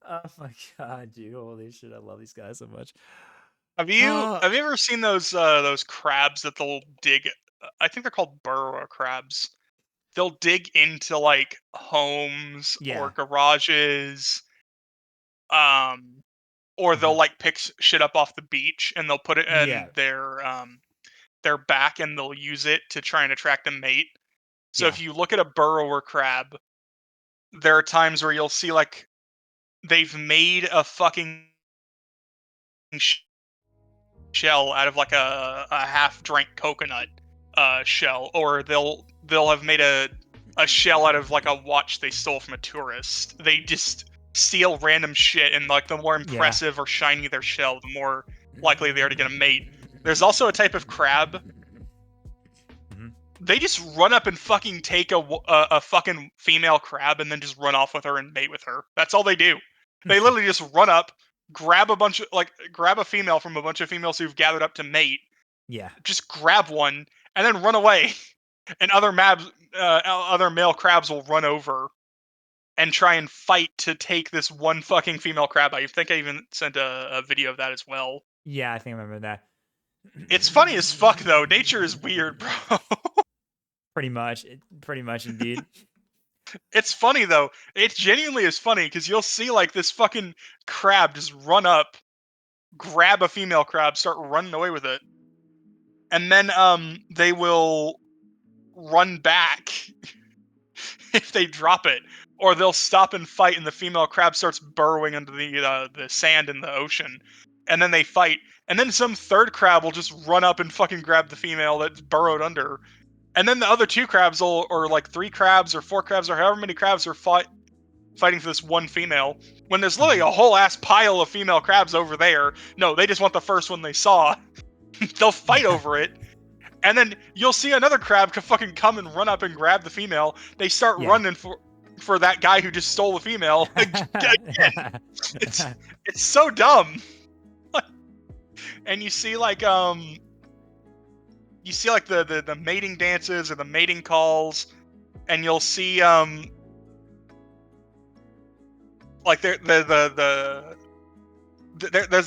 Oh my God, dude. Holy shit, I love these guys so much. Have you ever seen those crabs that they'll dig? I think they're called burrow crabs. They'll dig into like homes or garages, or they'll like pick shit up off the beach and they'll put it in their back and they'll use it to try and attract a mate. So if you look at a burrower crab, there are times where you'll see like they've made a fucking shell out of like a half-drank coconut shell, or they'll have made a shell out of like a watch they stole from a tourist. They just steal random shit, and like the more impressive or shiny their shell, the more likely they are to get a mate. There's also a type of crab. They just run up and fucking take a fucking female crab and then just run off with her and mate with her. That's all they do. They literally just run up, grab a female from a bunch of females who've gathered up to mate. Yeah. Just grab one and then run away. And other male crabs will run over and try and fight to take this one fucking female crab. I think I even sent a video of that as well. Yeah, I think I remember that. It's funny as fuck though. Nature is weird, bro. Pretty much indeed. It's funny though. It genuinely is funny because you'll see like this fucking crab just run up, grab a female crab, start running away with it, and then they will run back if they drop it, or they'll stop and fight, and the female crab starts burrowing under the sand in the ocean, and then they fight, and then some third crab will just run up and fucking grab the female that's burrowed under. And then the other two crabs or like 3 crabs or 4 crabs or however many crabs are fighting for this one female. When there's literally a whole ass pile of female crabs over there. No, they just want the first one they saw. They'll fight over it. And then you'll see another crab fucking come and run up and grab the female. They start running for that guy who just stole the female. Again. It's so dumb. And you see like the mating dances or the mating calls, and you'll see like there's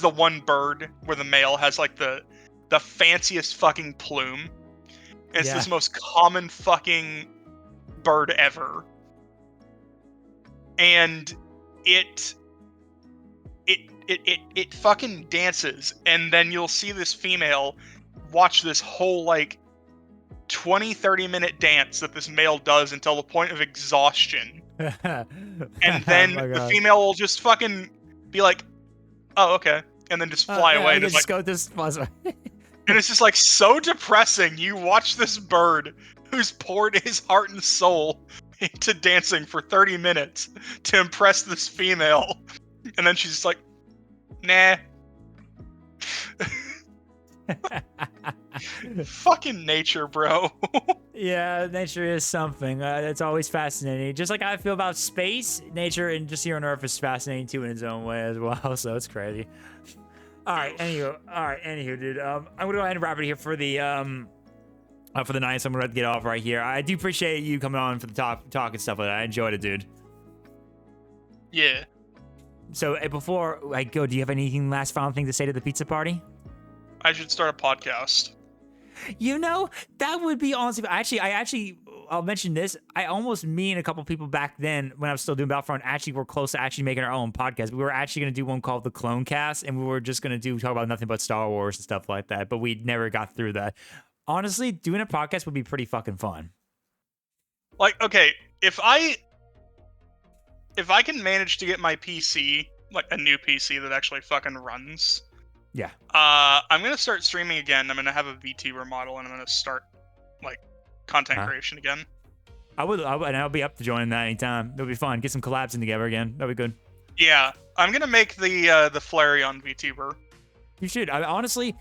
the one bird where the male has like the fanciest fucking plume. It's this most common fucking bird ever, and it fucking dances, and then you'll see this female watch this whole like 20-30 minute dance that this male does until the point of exhaustion. And then the female will just fucking be like, oh, okay, and then just fly away. And it's like, go this and it's just like so depressing. You watch this bird who's poured his heart and soul into dancing for 30 minutes to impress this female, and then she's just like, nah. Fucking nature, bro. Yeah, nature is something. It's always fascinating. Just like I feel about space, nature and just here on Earth is fascinating too in its own way as well. So it's crazy. All right, anywho, dude. I'm gonna go ahead and wrap it here for the night. So I'm gonna get off right here. I do appreciate you coming on for the talk and stuff like that. I enjoyed it, dude. Yeah. So before I go, do you have anything last final thing to say to the pizza party? I should start a podcast. You know, that would be honestly. I'll mention this. Me and a couple people back then, when I was still doing Battlefront, actually were close to actually making our own podcast. We were actually going to do one called The Clone Cast, and we were just going to talk about nothing but Star Wars and stuff like that. But we never got through that. Honestly, doing a podcast would be pretty fucking fun. Like, okay, if I can manage to get my PC, like a new PC that actually fucking runs. Yeah. I'm gonna start streaming again. I'm gonna have a VTuber model, and I'm gonna start like content creation again. And I'll be up to joining that anytime. It'll be fun. Get some collabs in together again. That'll be good. Yeah, I'm gonna make the Flareon VTuber. You should. Honestly,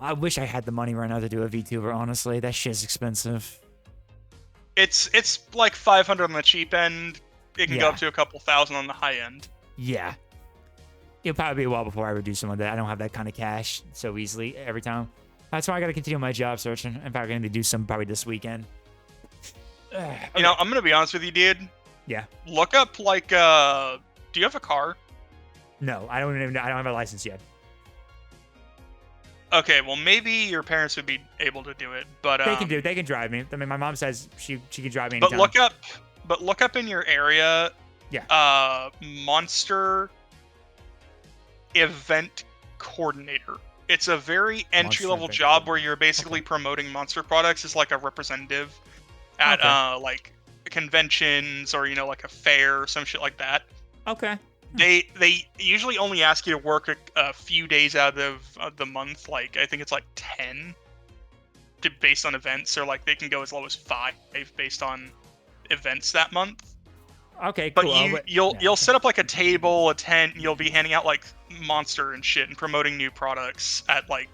I wish I had the money right now to do a VTuber. Honestly, that shit's expensive. It's like 500 on the cheap end. It can go up to a couple thousand on the high end. Yeah. It'll probably be a while before I ever do something like that. I don't have that kind of cash so easily every time. That's why I got to continue my job searching. I'm probably going to do some probably this weekend. You know, I'm going to be honest with you, dude. Yeah. Look up, like, do you have a car? No, I don't have a license yet. Okay, well, maybe your parents would be able to do it, but... They can drive me. I mean, my mom says she can drive me anytime. But look up in your area... Yeah. Monster Event Coordinator. It's a very entry-level job where you're basically promoting Monster products as like a representative at like conventions or, you know, like a fair or some shit like that. Okay. They usually only ask you to work a few days out of the month. Like, I think it's like 10 based on events, or like they can go as low as 5 based on events that month. Okay, cool. But you'll set up like a table, a tent, and you'll be handing out like Monster and shit and promoting new products at like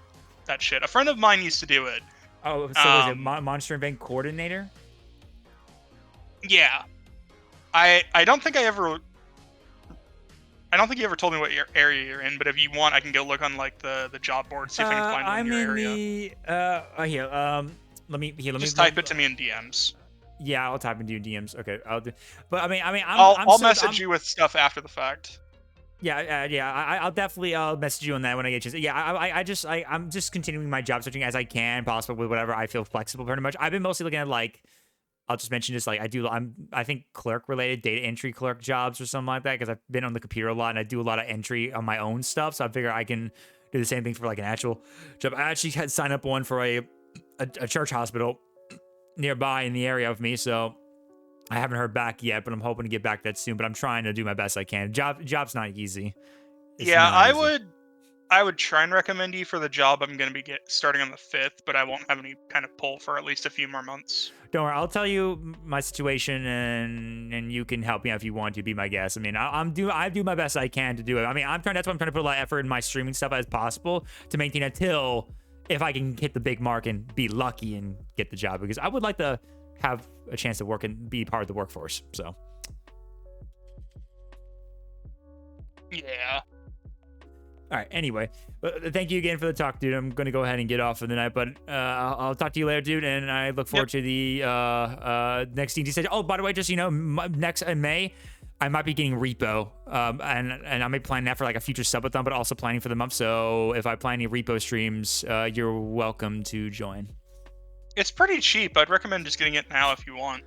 that shit. A friend of mine used to do it. Oh, so was it Monster Event Coordinator? Yeah. I don't think you ever told me what area you're in, but if you want, I can go look on like the job board, see if I can find one in your area. Let me just type it to me in DMs. Yeah, I'll type into your DMs. Okay, I'll do. But I mean, I'll message you with stuff after the fact. Yeah. I'll definitely message you on that when I get you. Yeah, I'm just continuing my job searching as I can, possibly with whatever I feel flexible. Pretty much, I've been mostly looking at like, I'll just mention just like I think clerk related, data entry clerk jobs or something like that, because I've been on the computer a lot and I do a lot of entry on my own stuff. So I figure I can do the same thing for like an actual job. I actually had signed up one for a church hospital nearby in the area of me, so I haven't heard back yet, but I'm hoping to get back that soon. But I'm trying to do my best I can. Job's not easy. I would try and recommend you for the job I'm going to be starting on the 5th, but I won't have any kind of pull for at least a few more months. Don't worry, I'll tell you my situation, and you can help me out if you want to be my guest. I mean, I do my best I can to do it. I mean, that's why I'm trying to put a lot of effort in my streaming stuff as possible to maintain it till if I can hit the big mark and be lucky and get the job, because I would like to have a chance to work and be part of the workforce. So, yeah. All right. Anyway, thank you again for the talk, dude. I'm gonna go ahead and get off for the night, but I'll talk to you later, dude. And I look forward to the next D&D session. Oh, by the way, just next in May, I might be getting Repo, and I may plan that for like a future subathon, but also planning for the month. So if I plan any Repo streams, you're welcome to join. It's pretty cheap. I'd recommend just getting it now if you want.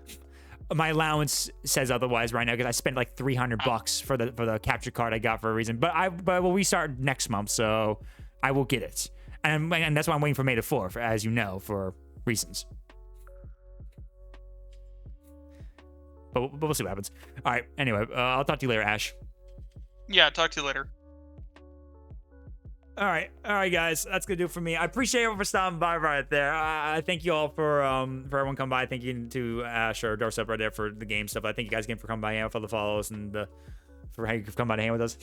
My allowance says otherwise right now because I spent like $300 for the capture card I got for a reason. But we'll restart next month, so I will get it, and that's why I'm waiting for May the 4th, as you know, for reasons. But we'll see what happens. All right. Anyway, I'll talk to you later, Ash. Yeah, talk to you later. All right, guys. That's gonna do it for me. I appreciate everyone for stopping by right there. I thank you all for everyone coming by. Thank you to Ash or Dorsep right there for the game stuff. I thank you guys again for coming by and for the follows and for how you've come by to hang with us.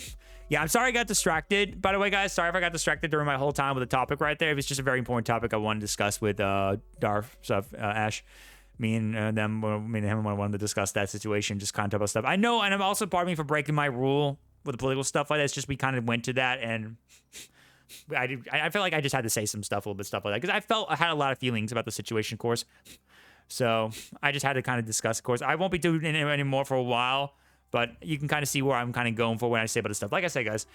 Yeah, I'm sorry I got distracted. By the way, guys, sorry if I got distracted during my whole time with the topic right there. It was just a very important topic I wanted to discuss with Darth stuff, Ash. Me and him wanted to discuss that situation, just kind of talk about stuff. I know, and I'm also pardon me for breaking my rule with the political stuff like that. It's just we kind of went to that, and I feel like I just had to say some stuff, a little bit stuff like that, because I had a lot of feelings about the situation, of course. So I just had to kind of discuss, of course. I won't be doing it anymore for a while, but you can kind of see where I'm kind of going for when I say about this stuff. Like I said, guys,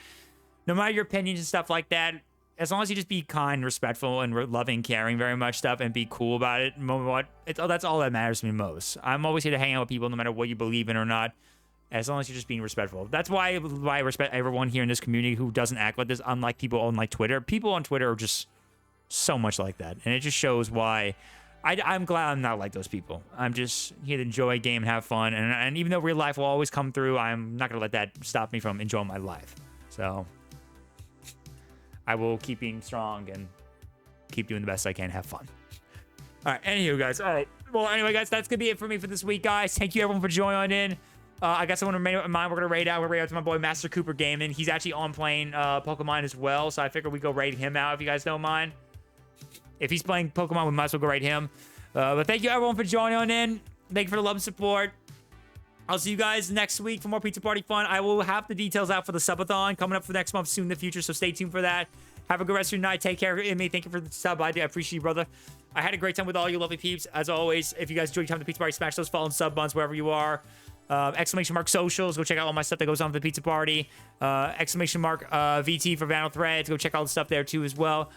no matter your opinions and stuff like that, as long as you just be kind, respectful, and loving, caring very much stuff, and be cool about it, that's all that matters to me most. I'm always here to hang out with people no matter what you believe in or not, as long as you're just being respectful. That's why I respect everyone here in this community who doesn't act like this, unlike people on like Twitter. People on Twitter are just so much like that, and it just shows why I'm glad I'm not like those people. I'm just here to enjoy a game and have fun, and even though real life will always come through, I'm not going to let that stop me from enjoying my life. So I will keep being strong and keep doing the best I can, have fun. All right, anywho, guys. All right. Well, anyway, guys, that's going to be it for me for this week, guys. Thank you, everyone, for joining in. I got someone in mind we're going to raid out. We're going to raid out to my boy, Master Cooper Gaming. He's actually on playing Pokemon as well, so I figured we'd go raid him out if you guys don't mind. If he's playing Pokemon, we might as well go raid him. But thank you, everyone, for joining in. Thank you for the love and support. I'll see you guys next week for more Pizza Party fun. I will have the details out for the subathon coming up for next month soon in the future, so stay tuned for that. Have a good rest of your night. Take care of me. Thank you for the sub. I appreciate you, brother. I had a great time with all you lovely peeps. As always, if you guys enjoyed your time at the Pizza Party, smash those follow and sub buttons wherever you are. Exclamation mark socials. Go check out all my stuff that goes on for the Pizza Party. Exclamation mark VT for Vandal Threads. Go check out the stuff there too as well.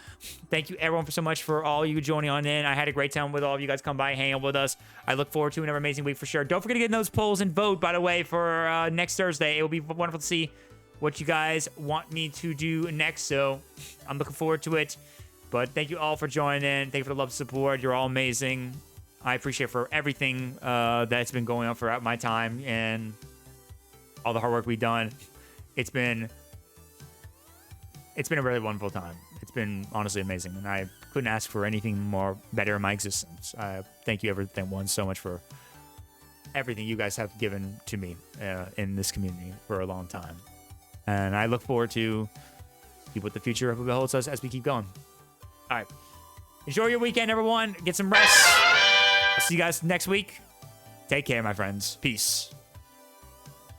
Thank you everyone for so much for all you joining on in. I had a great time with all of you guys come by and hang out with us. I look forward to another amazing week for sure. Don't forget to get in those polls and vote, by the way, for next Thursday. It will be wonderful to see what you guys want me to do next. So I'm looking forward to it. But thank you all for joining in. Thank you for the love and support. You're all amazing. I appreciate for everything that's been going on throughout my time and all the hard work we've done. It's been a really wonderful time. It's been honestly amazing, and I couldn't ask for anything more better in my existence. Thank you, everyone, so much for everything you guys have given to me in this community for a long time. And I look forward to see what the future holds us as we keep going. All right. Enjoy your weekend, everyone. Get some rest. I'll see you guys next week. Take care, my friends. Peace.